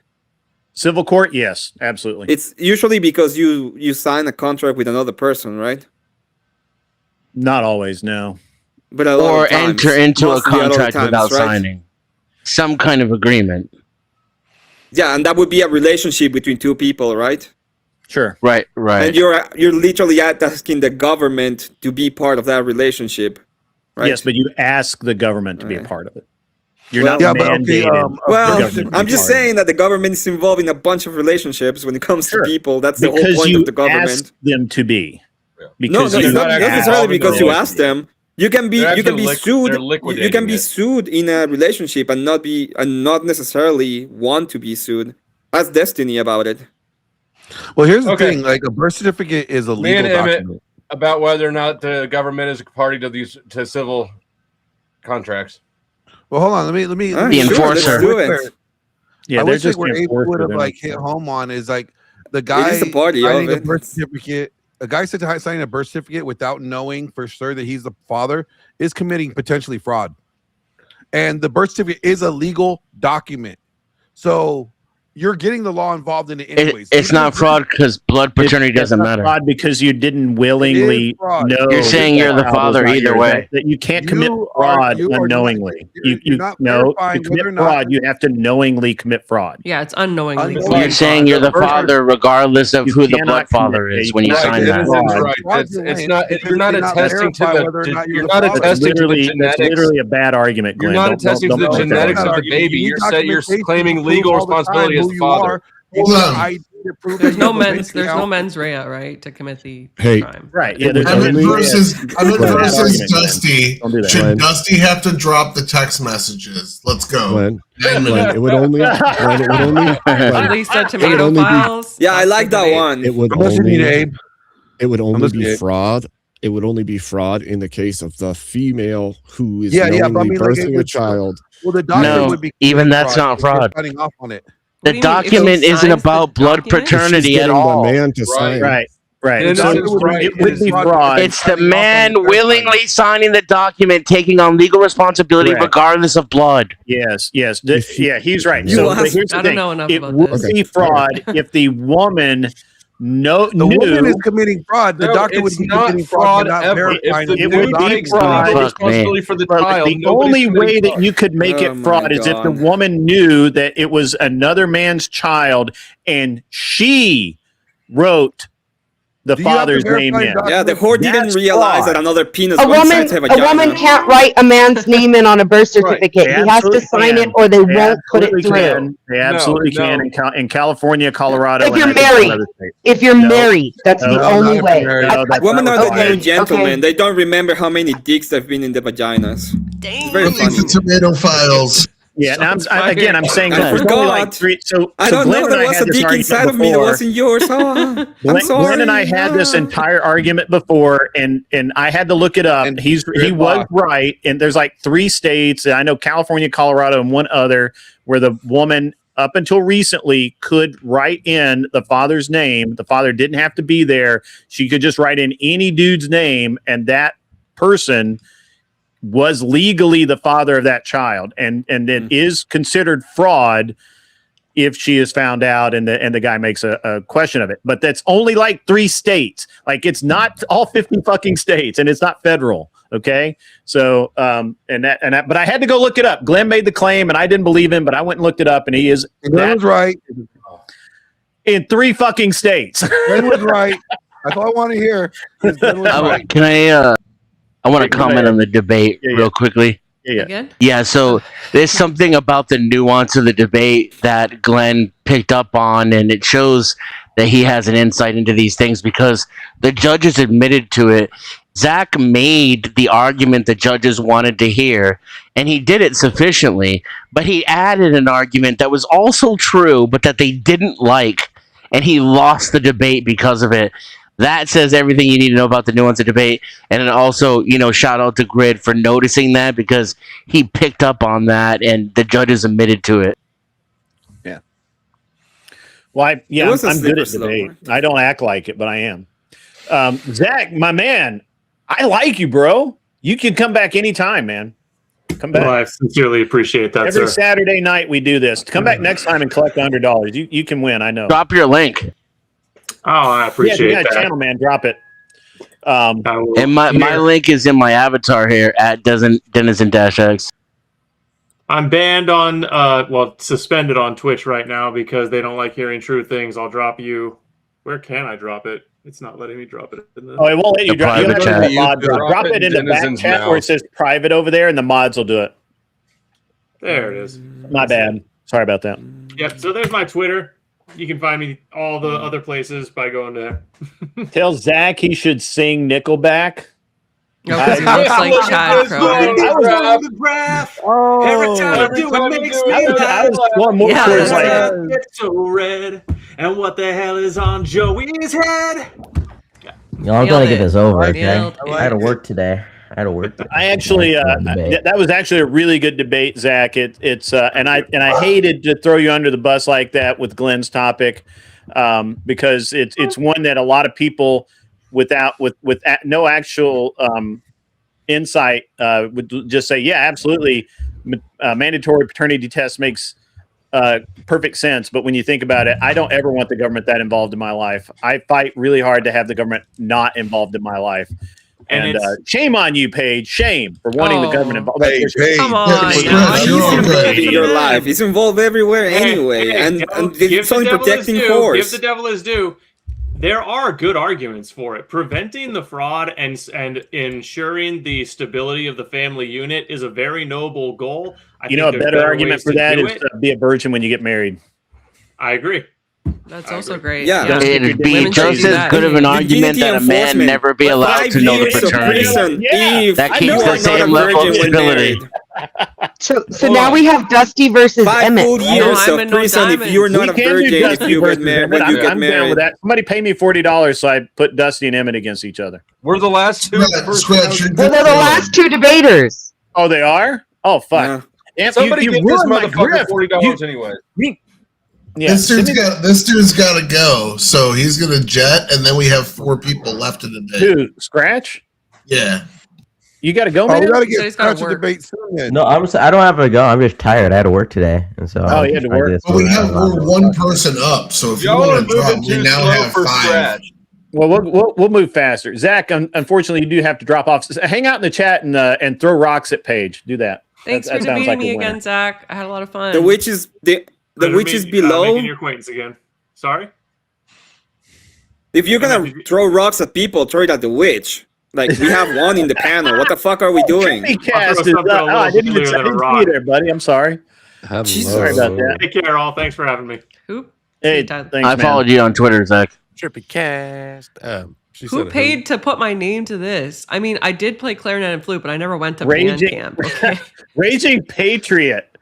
[SPEAKER 10] Civil court, yes, absolutely.
[SPEAKER 13] It's usually because you sign a contract with another person, right?
[SPEAKER 10] Not always, no.
[SPEAKER 13] But
[SPEAKER 9] or enter into a contract without signing some kind of agreement.
[SPEAKER 13] Yeah, and that would be a relationship between two people, right?
[SPEAKER 10] Sure.
[SPEAKER 9] Right.
[SPEAKER 13] And you're literally asking the government to be part of that relationship, right?
[SPEAKER 10] Yes, but you ask the government to be a part of it. You're not
[SPEAKER 13] mandated. I'm just saying that the government is involved in a bunch of relationships when it comes to people. That's the whole point of the government.
[SPEAKER 10] Ask them to be.
[SPEAKER 13] No, it's not necessarily because you ask them. You can be
[SPEAKER 12] They're
[SPEAKER 13] you can
[SPEAKER 12] actually
[SPEAKER 13] be sued.
[SPEAKER 12] they're
[SPEAKER 13] You
[SPEAKER 12] liquidating
[SPEAKER 13] can be
[SPEAKER 12] it.
[SPEAKER 13] sued in a relationship and not necessarily want to be sued. Ask Destiny about it.
[SPEAKER 18] Well, here's the
[SPEAKER 12] Okay.
[SPEAKER 18] thing: like a birth certificate is a
[SPEAKER 12] Me
[SPEAKER 18] legal
[SPEAKER 12] and Emmett
[SPEAKER 18] document.
[SPEAKER 12] about whether or not the government is a party to civil contracts.
[SPEAKER 18] Well, hold on. Let me.
[SPEAKER 13] Ah,
[SPEAKER 9] The enforcer.
[SPEAKER 13] Let's do it.
[SPEAKER 10] Yeah,
[SPEAKER 18] I
[SPEAKER 10] they're
[SPEAKER 18] wish like
[SPEAKER 10] just
[SPEAKER 18] where Abe
[SPEAKER 10] enforcer,
[SPEAKER 18] would have
[SPEAKER 10] they're
[SPEAKER 18] like
[SPEAKER 10] not-
[SPEAKER 18] hit home on is like the
[SPEAKER 13] It
[SPEAKER 18] guy
[SPEAKER 13] is a party
[SPEAKER 18] signing
[SPEAKER 13] of
[SPEAKER 18] a
[SPEAKER 13] it.
[SPEAKER 18] birth certificate. A guy signing a birth certificate without knowing for sure that he's the father is committing potentially fraud. And the birth certificate is a legal document, so you're getting the law involved in it anyways.
[SPEAKER 9] It's not fraud because blood paternity doesn't
[SPEAKER 10] not
[SPEAKER 9] matter.
[SPEAKER 10] fraud because you didn't willingly
[SPEAKER 18] It is fraud.
[SPEAKER 10] know.
[SPEAKER 9] You're saying
[SPEAKER 10] that
[SPEAKER 9] you're the
[SPEAKER 10] child was
[SPEAKER 9] father
[SPEAKER 10] not
[SPEAKER 9] either
[SPEAKER 10] yours.
[SPEAKER 9] way.
[SPEAKER 10] That you can't commit
[SPEAKER 18] You
[SPEAKER 10] fraud
[SPEAKER 18] are not-
[SPEAKER 10] unknowingly.
[SPEAKER 18] you're
[SPEAKER 10] You
[SPEAKER 18] not
[SPEAKER 10] no, to
[SPEAKER 18] verifying
[SPEAKER 10] commit
[SPEAKER 18] whether or not-
[SPEAKER 10] fraud, you have to knowingly commit fraud.
[SPEAKER 5] Yeah, it's unknowingly.
[SPEAKER 18] Unknowingly.
[SPEAKER 9] You're saying you're the father regardless of
[SPEAKER 10] You
[SPEAKER 9] who the
[SPEAKER 10] cannot
[SPEAKER 9] blood father
[SPEAKER 10] commit-
[SPEAKER 9] is
[SPEAKER 10] you
[SPEAKER 9] when you
[SPEAKER 10] cannot
[SPEAKER 9] sign
[SPEAKER 12] Right,
[SPEAKER 9] that.
[SPEAKER 12] citizens'
[SPEAKER 10] fraud.
[SPEAKER 12] rights. It's not.
[SPEAKER 18] Because
[SPEAKER 12] You're not
[SPEAKER 18] you cannot
[SPEAKER 12] attesting to
[SPEAKER 18] verify whether or
[SPEAKER 12] the.
[SPEAKER 18] not
[SPEAKER 12] You're
[SPEAKER 18] you're
[SPEAKER 12] not
[SPEAKER 18] the father.
[SPEAKER 10] That's
[SPEAKER 12] attesting to the
[SPEAKER 10] literally, that's
[SPEAKER 12] genetics.
[SPEAKER 10] literally a bad argument,
[SPEAKER 12] You're
[SPEAKER 10] Glenn.
[SPEAKER 12] not
[SPEAKER 10] Don't
[SPEAKER 12] attesting to the
[SPEAKER 10] put that
[SPEAKER 12] genetics
[SPEAKER 10] way.
[SPEAKER 12] of the baby.
[SPEAKER 18] You
[SPEAKER 12] You're
[SPEAKER 18] need
[SPEAKER 12] saying you're
[SPEAKER 18] documentation
[SPEAKER 12] claiming
[SPEAKER 18] to prove
[SPEAKER 12] legal
[SPEAKER 18] all the time
[SPEAKER 12] responsibility as
[SPEAKER 18] who
[SPEAKER 12] the
[SPEAKER 18] you
[SPEAKER 12] father.
[SPEAKER 18] are.
[SPEAKER 16] Hold
[SPEAKER 18] You need
[SPEAKER 16] on.
[SPEAKER 18] ID to prove
[SPEAKER 5] There's
[SPEAKER 18] that
[SPEAKER 5] no
[SPEAKER 18] you're
[SPEAKER 5] mens.
[SPEAKER 18] basically
[SPEAKER 5] There's no
[SPEAKER 18] out.
[SPEAKER 5] mens rea, right, to commit the
[SPEAKER 14] Hey,
[SPEAKER 5] crime.
[SPEAKER 10] Right. Yeah,
[SPEAKER 14] It
[SPEAKER 10] there's
[SPEAKER 14] was
[SPEAKER 10] no
[SPEAKER 16] Emmett
[SPEAKER 14] only-
[SPEAKER 16] versus
[SPEAKER 10] Glenn, bad
[SPEAKER 16] versus
[SPEAKER 10] argument, Glenn.
[SPEAKER 16] Dusty.
[SPEAKER 10] Don't do that.
[SPEAKER 16] Should
[SPEAKER 14] Glenn.
[SPEAKER 16] Dusty have to drop the text messages? Let's go.
[SPEAKER 14] Glenn,
[SPEAKER 16] 9 minutes.
[SPEAKER 14] Glenn, it would only, Glenn, it would only, Glenn,
[SPEAKER 5] Release the
[SPEAKER 14] it would
[SPEAKER 5] tomato
[SPEAKER 14] only be,
[SPEAKER 5] files.
[SPEAKER 13] Yeah, I
[SPEAKER 5] That's
[SPEAKER 13] like
[SPEAKER 5] the
[SPEAKER 13] that
[SPEAKER 5] debate.
[SPEAKER 13] one.
[SPEAKER 14] it would
[SPEAKER 18] I'm listening to you,
[SPEAKER 14] only,
[SPEAKER 18] Abe.
[SPEAKER 14] it would only
[SPEAKER 18] listening to
[SPEAKER 14] be
[SPEAKER 18] you.
[SPEAKER 14] fraud. It would only be fraud in the case of the female who is
[SPEAKER 18] Yeah, but I
[SPEAKER 14] knowingly
[SPEAKER 18] mean, like, it
[SPEAKER 14] birthing a
[SPEAKER 18] would-
[SPEAKER 14] child.
[SPEAKER 18] Well, the doctor
[SPEAKER 9] No,
[SPEAKER 18] would be
[SPEAKER 9] even that's not
[SPEAKER 18] if you're
[SPEAKER 9] fraud.
[SPEAKER 18] signing off on it.
[SPEAKER 9] The
[SPEAKER 5] What do you mean, if she
[SPEAKER 9] document isn't
[SPEAKER 5] signs the
[SPEAKER 9] about blood
[SPEAKER 5] document?
[SPEAKER 14] If she's
[SPEAKER 9] paternity at
[SPEAKER 14] getting
[SPEAKER 9] all.
[SPEAKER 14] the man to sign.
[SPEAKER 10] Right. Right.
[SPEAKER 12] And
[SPEAKER 10] So
[SPEAKER 12] it's right.
[SPEAKER 10] it would be
[SPEAKER 18] It's
[SPEAKER 10] fraud.
[SPEAKER 9] It's the
[SPEAKER 18] signing off on
[SPEAKER 9] man
[SPEAKER 18] it, they're
[SPEAKER 9] willingly signing the document, taking on legal responsibility
[SPEAKER 10] Correct.
[SPEAKER 9] regardless of blood.
[SPEAKER 10] Yes, yes,
[SPEAKER 14] If you-
[SPEAKER 10] yeah, he's right.
[SPEAKER 13] You
[SPEAKER 10] So
[SPEAKER 13] asked-
[SPEAKER 10] but here's the
[SPEAKER 5] I don't
[SPEAKER 10] thing.
[SPEAKER 5] know enough
[SPEAKER 10] It
[SPEAKER 5] about
[SPEAKER 10] would
[SPEAKER 5] this.
[SPEAKER 10] be fraud if the woman
[SPEAKER 18] The
[SPEAKER 10] knew.
[SPEAKER 18] woman is committing fraud. The
[SPEAKER 12] No,
[SPEAKER 18] doctor would
[SPEAKER 12] it's
[SPEAKER 18] be
[SPEAKER 12] not
[SPEAKER 18] committing
[SPEAKER 12] fraud
[SPEAKER 18] fraud, not
[SPEAKER 12] ever.
[SPEAKER 18] verifying
[SPEAKER 12] If
[SPEAKER 18] the
[SPEAKER 12] the
[SPEAKER 10] it would
[SPEAKER 18] legal
[SPEAKER 10] be
[SPEAKER 12] dude takes
[SPEAKER 18] document.
[SPEAKER 10] fraud.
[SPEAKER 12] legal
[SPEAKER 9] Fuck me.
[SPEAKER 12] responsibility for the
[SPEAKER 10] But
[SPEAKER 12] child,
[SPEAKER 10] the
[SPEAKER 12] nobody's
[SPEAKER 10] only
[SPEAKER 12] committing
[SPEAKER 10] way that
[SPEAKER 12] fraud.
[SPEAKER 10] you could make
[SPEAKER 13] Oh
[SPEAKER 10] it fraud
[SPEAKER 13] my
[SPEAKER 10] is if the
[SPEAKER 13] God.
[SPEAKER 10] woman knew that it was another man's child and she wrote the
[SPEAKER 18] Do you have to
[SPEAKER 10] father's name
[SPEAKER 18] verify
[SPEAKER 10] in.
[SPEAKER 18] document?
[SPEAKER 13] Yeah, the whore didn't
[SPEAKER 10] That's
[SPEAKER 13] realize
[SPEAKER 10] fraud.
[SPEAKER 13] that another penis
[SPEAKER 11] A
[SPEAKER 13] was
[SPEAKER 11] woman,
[SPEAKER 13] inside her
[SPEAKER 11] a woman
[SPEAKER 13] vagina.
[SPEAKER 11] can't write a man's name in on a birth
[SPEAKER 10] Right.
[SPEAKER 11] certificate.
[SPEAKER 10] They
[SPEAKER 11] He has to
[SPEAKER 10] absolutely
[SPEAKER 11] sign
[SPEAKER 10] can.
[SPEAKER 11] it, or they
[SPEAKER 10] They
[SPEAKER 11] won't put it
[SPEAKER 10] absolutely
[SPEAKER 11] through.
[SPEAKER 10] can. They absolutely
[SPEAKER 12] No,
[SPEAKER 10] can in California, Colorado.
[SPEAKER 11] If
[SPEAKER 10] and
[SPEAKER 11] you're
[SPEAKER 10] I think some
[SPEAKER 11] married,
[SPEAKER 10] other states.
[SPEAKER 11] if you're
[SPEAKER 10] No.
[SPEAKER 11] married, that's
[SPEAKER 10] No,
[SPEAKER 11] the
[SPEAKER 10] not
[SPEAKER 11] only
[SPEAKER 10] if
[SPEAKER 11] way.
[SPEAKER 10] you're married. No, that's
[SPEAKER 13] Women
[SPEAKER 10] not
[SPEAKER 13] are
[SPEAKER 10] what
[SPEAKER 13] the
[SPEAKER 10] I'm
[SPEAKER 13] new
[SPEAKER 10] saying.
[SPEAKER 13] gentlemen. They don't remember how many dicks have been in their vaginas. It's very
[SPEAKER 16] Release
[SPEAKER 13] funny.
[SPEAKER 16] the tomato files.
[SPEAKER 10] Yeah, and I'm saying
[SPEAKER 13] I
[SPEAKER 10] that there's only like
[SPEAKER 13] forgot.
[SPEAKER 10] three. So
[SPEAKER 13] I
[SPEAKER 10] so
[SPEAKER 13] don't
[SPEAKER 10] Glenn
[SPEAKER 13] know
[SPEAKER 10] and
[SPEAKER 13] there
[SPEAKER 10] I
[SPEAKER 13] was
[SPEAKER 10] had
[SPEAKER 13] a
[SPEAKER 10] this
[SPEAKER 13] dick
[SPEAKER 10] argument
[SPEAKER 13] inside of me that
[SPEAKER 10] before.
[SPEAKER 13] wasn't yours. Oh, I'm sorry.
[SPEAKER 10] Glenn and I had this entire argument before, and I had to look it up.
[SPEAKER 12] And
[SPEAKER 10] He was right, and there's like 3 states. I know California, Colorado, and one other where the woman up until recently could write in the father's name. The father didn't have to be there. She could just write in any dude's name, and that person was legally the father of that child, and it is considered fraud if she is found out and the guy makes a question of it. But that's only like 3 states. Like, it's not all 50 fucking states, and it's not federal. Okay. So but I had to go look it up. Glenn made the claim and I didn't believe him, but I went and looked it up, and he is
[SPEAKER 18] Glenn was right.
[SPEAKER 10] in 3 fucking states.
[SPEAKER 18] Glenn was right. That's all I want to hear. is Glenn was right.
[SPEAKER 9] Can I want to
[SPEAKER 10] go
[SPEAKER 9] comment
[SPEAKER 10] ahead.
[SPEAKER 9] on the debate real quickly.
[SPEAKER 10] Yeah.
[SPEAKER 5] Again?
[SPEAKER 9] Yeah, so there's something about the nuance of the debate that Glenn picked up on, and it shows that he has an insight into these things because the judges admitted to it. Zach made the argument the judges wanted to hear, and he did it sufficiently, but he added an argument that was also true, but that they didn't like, and he lost the debate because of it. That says everything you need to know about the nuance of debate. And then also, shout out to Grid for noticing that because he picked up on that and the judges admitted to it.
[SPEAKER 10] Yeah. Well, I'm good at debate. I don't act like it, but I am. Zach, my man, I like you, bro. You can come back anytime, man. Come back.
[SPEAKER 17] Well, I sincerely appreciate that,
[SPEAKER 10] Every
[SPEAKER 17] sir.
[SPEAKER 10] Saturday night we do this. Come back next time and collect $100. You can win. I know.
[SPEAKER 9] Drop your link.
[SPEAKER 17] Oh, I appreciate
[SPEAKER 10] yeah,
[SPEAKER 17] that.
[SPEAKER 10] channel, man. Drop it.
[SPEAKER 9] And my link is in my avatar here at Denizen-X.
[SPEAKER 17] I'm banned on, suspended on Twitch right now because they don't like hearing true things. I'll drop you. Where can I drop it? It's not letting me drop it. In the...
[SPEAKER 10] Oh, it won't let you drop. You'll have to
[SPEAKER 17] chat.
[SPEAKER 10] let the mod drop it in the back
[SPEAKER 17] Denizen's
[SPEAKER 10] chat where it says private over there, and the mods will do it.
[SPEAKER 17] There it is.
[SPEAKER 10] My bad. Sorry about that.
[SPEAKER 17] Yep. So there's my Twitter. You can find me all the other places by going there.
[SPEAKER 10] Tell Zach he should sing Nickelback
[SPEAKER 1] No, because he looks like Chad Kroger.
[SPEAKER 17] The graph. Every time I do it makes me
[SPEAKER 10] I was going more
[SPEAKER 1] Yeah,
[SPEAKER 10] towards
[SPEAKER 1] that's
[SPEAKER 10] like
[SPEAKER 17] It's so red. And what the hell is on Joey's head?
[SPEAKER 19] Y'all gotta get this over, okay?
[SPEAKER 1] Nailed
[SPEAKER 19] I had to
[SPEAKER 1] it.
[SPEAKER 19] work today. I had to work. Today.
[SPEAKER 10] I actually
[SPEAKER 19] Debate.
[SPEAKER 10] that was actually a really good debate, Zach. It's and I hated to throw you under the bus like that with Glenn's topic, because it's one that a lot of people with no actual insight would just say, yeah, absolutely, mandatory paternity test makes perfect sense. But when you think about it, I don't ever want the government that involved in my life. I fight really hard to have the government not involved in my life. And shame on you, Paige. Shame for wanting the government involved.
[SPEAKER 1] Come on.
[SPEAKER 13] He's involved in your life. He's involved everywhere anyway, and it's only protecting
[SPEAKER 17] Give
[SPEAKER 13] force.
[SPEAKER 17] the devil his due. There are good arguments for it. Preventing the fraud and ensuring the stability of the family unit is a very noble goal. I
[SPEAKER 10] You
[SPEAKER 17] think
[SPEAKER 10] know, a
[SPEAKER 17] there's
[SPEAKER 10] better argument
[SPEAKER 17] ways
[SPEAKER 10] for
[SPEAKER 17] to
[SPEAKER 10] that
[SPEAKER 17] do
[SPEAKER 10] is
[SPEAKER 17] it.
[SPEAKER 10] to be a virgin when you get married.
[SPEAKER 17] I agree.
[SPEAKER 1] That's also great.
[SPEAKER 13] Yeah.
[SPEAKER 9] It'd be
[SPEAKER 1] Women should
[SPEAKER 9] just
[SPEAKER 1] do
[SPEAKER 9] as
[SPEAKER 1] that.
[SPEAKER 9] good of an argument that a man never be allowed to know the paternity. That keeps the same level of stability.
[SPEAKER 11] So now we have Dusty versus
[SPEAKER 13] 5
[SPEAKER 11] Emmett.
[SPEAKER 13] full years of prison if you're not a virgin if you get married. When you get
[SPEAKER 10] I'm down with
[SPEAKER 13] married.
[SPEAKER 10] that. Somebody pay me $40 so I put Dusty and Emmett against each other.
[SPEAKER 12] We're the last two.
[SPEAKER 11] Well, they're the last two debaters.
[SPEAKER 10] Oh, they are? Oh, fuck.
[SPEAKER 12] Somebody
[SPEAKER 10] you
[SPEAKER 12] give this
[SPEAKER 10] ruined my
[SPEAKER 12] motherfucker
[SPEAKER 10] grift.
[SPEAKER 12] $40 anyway.
[SPEAKER 10] Yeah.
[SPEAKER 16] This dude's got to go, so he's gonna jet, and then we have 4 people left in the day.
[SPEAKER 10] Dude, Scratch?
[SPEAKER 16] Yeah.
[SPEAKER 10] You got to go,
[SPEAKER 18] Oh,
[SPEAKER 10] man?
[SPEAKER 18] we got to
[SPEAKER 1] So
[SPEAKER 18] get
[SPEAKER 1] he's gotta
[SPEAKER 18] Scratch a
[SPEAKER 1] work.
[SPEAKER 18] debate soon. Then.
[SPEAKER 19] No, I don't have to go. I'm just tired. I had to work today, and so.
[SPEAKER 10] Oh, you had to work?
[SPEAKER 16] Well, we're 1 person up, so if you
[SPEAKER 12] Y'all are
[SPEAKER 16] want to drop,
[SPEAKER 12] moving
[SPEAKER 16] we
[SPEAKER 12] too
[SPEAKER 16] now
[SPEAKER 12] slow
[SPEAKER 16] have
[SPEAKER 12] for
[SPEAKER 16] 5.
[SPEAKER 12] Scratch.
[SPEAKER 10] Well, we'll move faster. Zach, unfortunately, you do have to drop off. Hang out in the chat and throw rocks at Paige. Do that.
[SPEAKER 1] Thanks
[SPEAKER 10] that
[SPEAKER 1] for
[SPEAKER 10] sounds
[SPEAKER 1] debating
[SPEAKER 10] like a
[SPEAKER 1] me
[SPEAKER 10] winner.
[SPEAKER 1] again, Zach. I had a lot of fun.
[SPEAKER 13] The witch is below.
[SPEAKER 17] Making your acquaintance again. Sorry.
[SPEAKER 13] If you're gonna throw rocks at people, throw it at the witch. Like we have one in the panel. What the fuck are we doing?
[SPEAKER 10] Cast is I didn't even see you there, buddy. I'm sorry. Sorry about that.
[SPEAKER 17] Take care, all. Thanks for having me.
[SPEAKER 1] Who?
[SPEAKER 10] Hey, thanks,
[SPEAKER 9] I followed you on Twitter, Zach.
[SPEAKER 18] Trippy cast.
[SPEAKER 1] Who paid to put my name to this? I mean, I did play clarinet and flute, but I never went to band camp. Okay.
[SPEAKER 10] Raging Patriot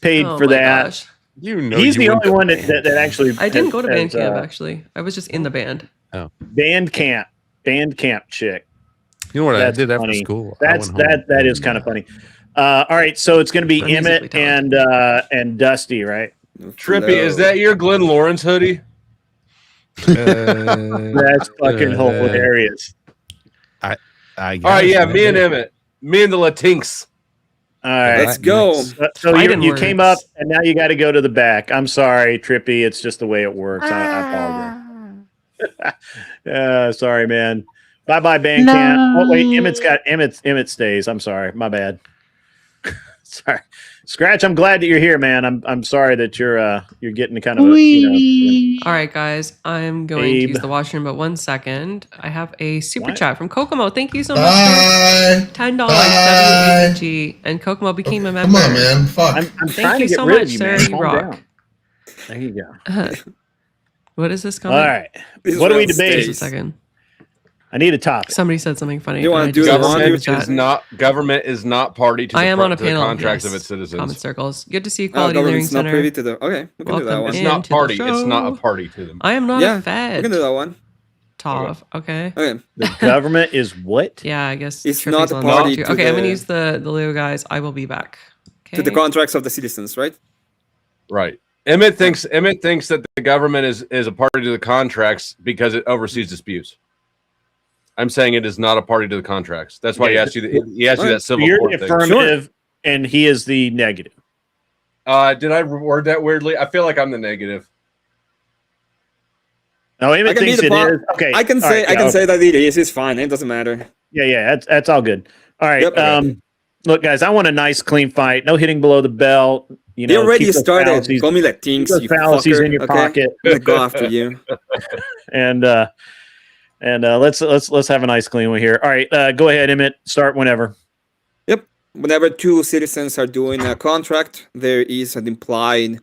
[SPEAKER 10] paid
[SPEAKER 1] Oh
[SPEAKER 10] for
[SPEAKER 1] my
[SPEAKER 10] that.
[SPEAKER 1] gosh.
[SPEAKER 18] You know,
[SPEAKER 10] he's
[SPEAKER 18] you
[SPEAKER 10] the
[SPEAKER 18] went
[SPEAKER 10] only
[SPEAKER 18] to
[SPEAKER 10] one
[SPEAKER 18] band.
[SPEAKER 10] that actually.
[SPEAKER 1] I didn't go to band
[SPEAKER 10] has,
[SPEAKER 1] camp, actually. I was just in the band.
[SPEAKER 18] Oh,
[SPEAKER 10] band camp chick.
[SPEAKER 18] You know what?
[SPEAKER 10] That's
[SPEAKER 18] I did after
[SPEAKER 10] funny.
[SPEAKER 18] school.
[SPEAKER 10] That is kind of funny. All right, so it's going to be
[SPEAKER 1] I'm musically
[SPEAKER 10] Emmett and Dusty, right?
[SPEAKER 12] Trippy, is that your Glenn Lawrence hoodie?
[SPEAKER 10] That's fucking hilarious.
[SPEAKER 18] I
[SPEAKER 12] All right, yeah, me and Emmett, me and the Latinx.
[SPEAKER 10] All right,
[SPEAKER 13] Let's go.
[SPEAKER 10] So you came up, and now you got to go to the back. I'm sorry, Trippy. It's just the way it works. I apologize. Sorry, man. Bye, band camp. Oh, wait, Emmett stays. I'm sorry. My bad. Sorry, Scratch. I'm glad that you're here, man. I'm sorry that you're getting kind of
[SPEAKER 1] All right, guys. I'm going to use the washroom, but 1 second. I have a super chat from Kokomo. Thank you so much.
[SPEAKER 16] Bye.
[SPEAKER 1] $10 WAVG, and Kokomo became a member.
[SPEAKER 16] Come on, man. Fuck.
[SPEAKER 10] I'm
[SPEAKER 1] Thank
[SPEAKER 10] trying
[SPEAKER 1] you
[SPEAKER 10] to get
[SPEAKER 1] so
[SPEAKER 10] rid
[SPEAKER 1] much,
[SPEAKER 10] of you,
[SPEAKER 1] sir.
[SPEAKER 10] man.
[SPEAKER 1] You
[SPEAKER 10] Calm
[SPEAKER 1] rock.
[SPEAKER 10] down. There you go.
[SPEAKER 1] What is this
[SPEAKER 10] All
[SPEAKER 1] coming?
[SPEAKER 10] right. What do we debate?
[SPEAKER 1] Just a second.
[SPEAKER 10] I need a topic.
[SPEAKER 1] Somebody said something funny.
[SPEAKER 13] You want to do
[SPEAKER 1] the
[SPEAKER 12] Government is not party to the,
[SPEAKER 1] I am on a
[SPEAKER 12] to the
[SPEAKER 1] panel.
[SPEAKER 12] contracts
[SPEAKER 1] Yes.
[SPEAKER 12] of its citizens.
[SPEAKER 1] Comment circles. Good to see you,
[SPEAKER 13] Oh,
[SPEAKER 1] Quality Learning
[SPEAKER 13] government's not
[SPEAKER 1] Center.
[SPEAKER 13] privy to the. Okay, we can do that
[SPEAKER 1] Welcome
[SPEAKER 13] one.
[SPEAKER 12] It's
[SPEAKER 1] in
[SPEAKER 12] not
[SPEAKER 1] to the
[SPEAKER 12] party. It's
[SPEAKER 1] show.
[SPEAKER 12] not a party to them.
[SPEAKER 1] I am not
[SPEAKER 13] Yeah,
[SPEAKER 1] a fed.
[SPEAKER 13] we can do that one.
[SPEAKER 1] Tov. Okay.
[SPEAKER 13] Okay.
[SPEAKER 10] The government is what?
[SPEAKER 1] Yeah, I guess
[SPEAKER 13] It's
[SPEAKER 1] Trippy's
[SPEAKER 13] not a
[SPEAKER 1] on
[SPEAKER 13] party
[SPEAKER 1] that too.
[SPEAKER 13] to
[SPEAKER 1] Okay, I'm
[SPEAKER 13] the-
[SPEAKER 1] gonna use the Leo guys. I will be back. Okay.
[SPEAKER 13] To the contracts of the citizens, right?
[SPEAKER 12] Right. Emmett thinks that the government is a party to the contracts because it oversees disputes. I'm saying it is not a party to the contracts. That's why he asked you that civil
[SPEAKER 10] You're
[SPEAKER 12] court
[SPEAKER 10] the
[SPEAKER 12] thing.
[SPEAKER 10] affirmative, and he is the negative.
[SPEAKER 12] Did I word that weirdly? I feel like I'm the negative.
[SPEAKER 10] No,
[SPEAKER 13] I
[SPEAKER 10] Emmett
[SPEAKER 13] can be
[SPEAKER 10] thinks
[SPEAKER 13] the
[SPEAKER 10] it
[SPEAKER 13] part.
[SPEAKER 10] is. Okay.
[SPEAKER 13] I can
[SPEAKER 10] all
[SPEAKER 13] say
[SPEAKER 10] right,
[SPEAKER 13] I can
[SPEAKER 10] yeah,
[SPEAKER 13] say
[SPEAKER 10] okay.
[SPEAKER 13] that it is. It's fine. It doesn't matter.
[SPEAKER 10] Yeah, that's all good. All right.
[SPEAKER 13] Yep, I got it.
[SPEAKER 10] Look, guys, I want a nice, clean fight. No hitting below the belt. You know,
[SPEAKER 13] You already
[SPEAKER 10] keep those
[SPEAKER 13] started.
[SPEAKER 10] fallacies-
[SPEAKER 13] Call me like
[SPEAKER 10] keep
[SPEAKER 13] things.
[SPEAKER 10] those
[SPEAKER 13] You
[SPEAKER 10] fallacies
[SPEAKER 13] fucker,
[SPEAKER 10] in your
[SPEAKER 13] okay?
[SPEAKER 10] pocket.
[SPEAKER 13] I'm gonna go after you.
[SPEAKER 10] and let's have a nice, clean one here. All right, go ahead, Emmett. Start whenever.
[SPEAKER 13] Yep. Whenever two citizens are doing a contract, there is an implied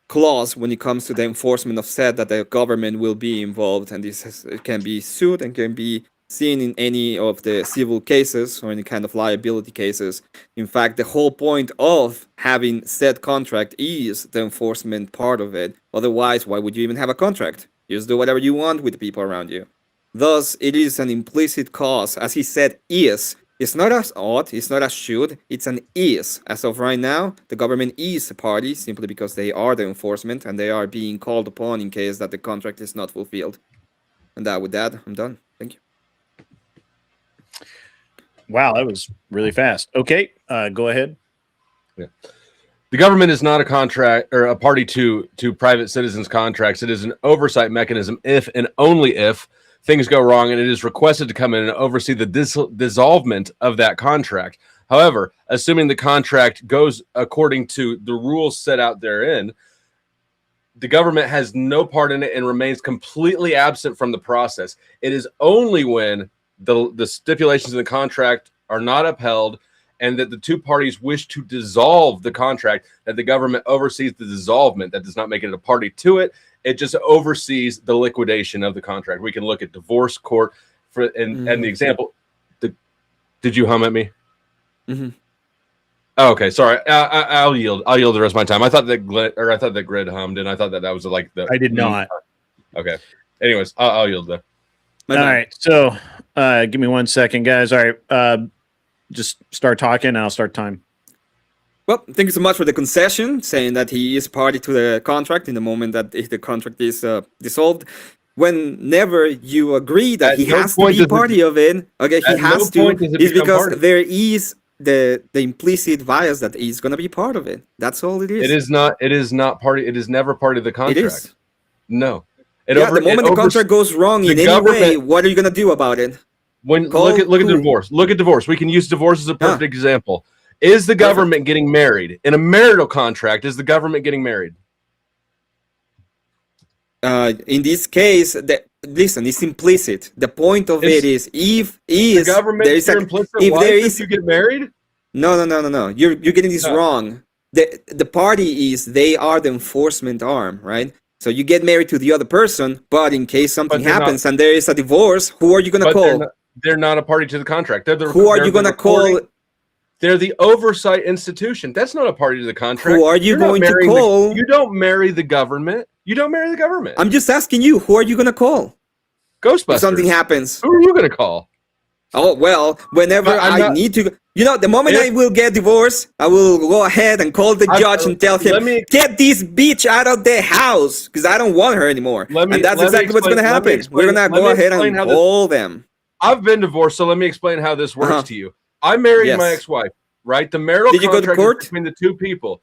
[SPEAKER 13] clause when it comes to the enforcement of said that the government will be involved, and it can be sued and can be seen in any of the civil cases or any kind of liability cases. In fact, the whole point of having said contract is the enforcement part of it. Otherwise, why would you even have a contract? You just do whatever you want with the people around you. Thus, it is an implicit cause, as he said, is. It's not as ought, it's not as should, it's an is. As of right now, the government is a party simply because they are the enforcement and they are being called upon in case that the contract is not fulfilled. And with that, I'm done. Thank you.
[SPEAKER 10] Wow, that was really fast. Okay, go ahead.
[SPEAKER 12] Yeah. The government is not a contract or a party to private citizens' contracts. It is an oversight mechanism if and only if things go wrong, and it is requested to come in and oversee the dissolvement of that contract. However, assuming the contract goes according to the rules set out therein, the government has no part in it and remains completely absent from the process. It is only when the stipulations in the contract are not upheld and that the two parties wish to dissolve the contract that the government oversees the dissolvement. That does not make it a party to it. It just oversees the liquidation of the contract. We can look at divorce court and the example. Did you hum at me?
[SPEAKER 13] Mm-hmm.
[SPEAKER 12] Oh, okay, sorry. I'll yield. I'll yield the rest of my time. I thought that Grid hummed, and I thought that was like the.
[SPEAKER 10] I did not.
[SPEAKER 12] Okay. Anyways, I'll yield though.
[SPEAKER 10] All right. So, give me 1 second, guys. All right. Just start talking, and I'll start time.
[SPEAKER 13] Well, thank you so much for the concession, saying that he is party to the contract in the moment that if the contract is dissolved. Whenever you agree that he has to be party of it, okay, he has to, is because there is the implicit bias that he's going to be part of it. That's all it is.
[SPEAKER 12] It is not. It is not party. It is never part of the contract.
[SPEAKER 13] It is.
[SPEAKER 12] No.
[SPEAKER 13] The moment the contract goes wrong in any way, what are you going to do about it?
[SPEAKER 12] Look at divorce. Look at divorce. We can use divorce as a perfect example. Is the government getting married in a marital contract? Is the government getting married?
[SPEAKER 13] In this case, listen, it's implicit. The point of it is if
[SPEAKER 12] the government is implicit if you get married.
[SPEAKER 13] No. You're getting this wrong. The party is they are the enforcement arm, right? So you get married to the other person, but in case something happens and there is a divorce, who are you going to call?
[SPEAKER 12] They're not a party to the contract.
[SPEAKER 13] Who are you going to call?
[SPEAKER 12] They're the oversight institution. That's not a party to the contract.
[SPEAKER 13] Who are you going to call?
[SPEAKER 12] You don't marry the government. You don't marry the government.
[SPEAKER 13] I'm just asking you, who are you going to call?
[SPEAKER 12] Ghostbusters.
[SPEAKER 13] If something happens.
[SPEAKER 12] Who are you going to call?
[SPEAKER 13] Oh, well, whenever I need to, the moment I will get divorced, I will go ahead and call the judge and tell him, get this bitch out of the house because I don't want her anymore. And that's exactly what's going to happen. We're going to go ahead and call them.
[SPEAKER 12] I've been divorced, so let me explain how this works to you. I married my ex-wife, right? The marital contract is between the two people.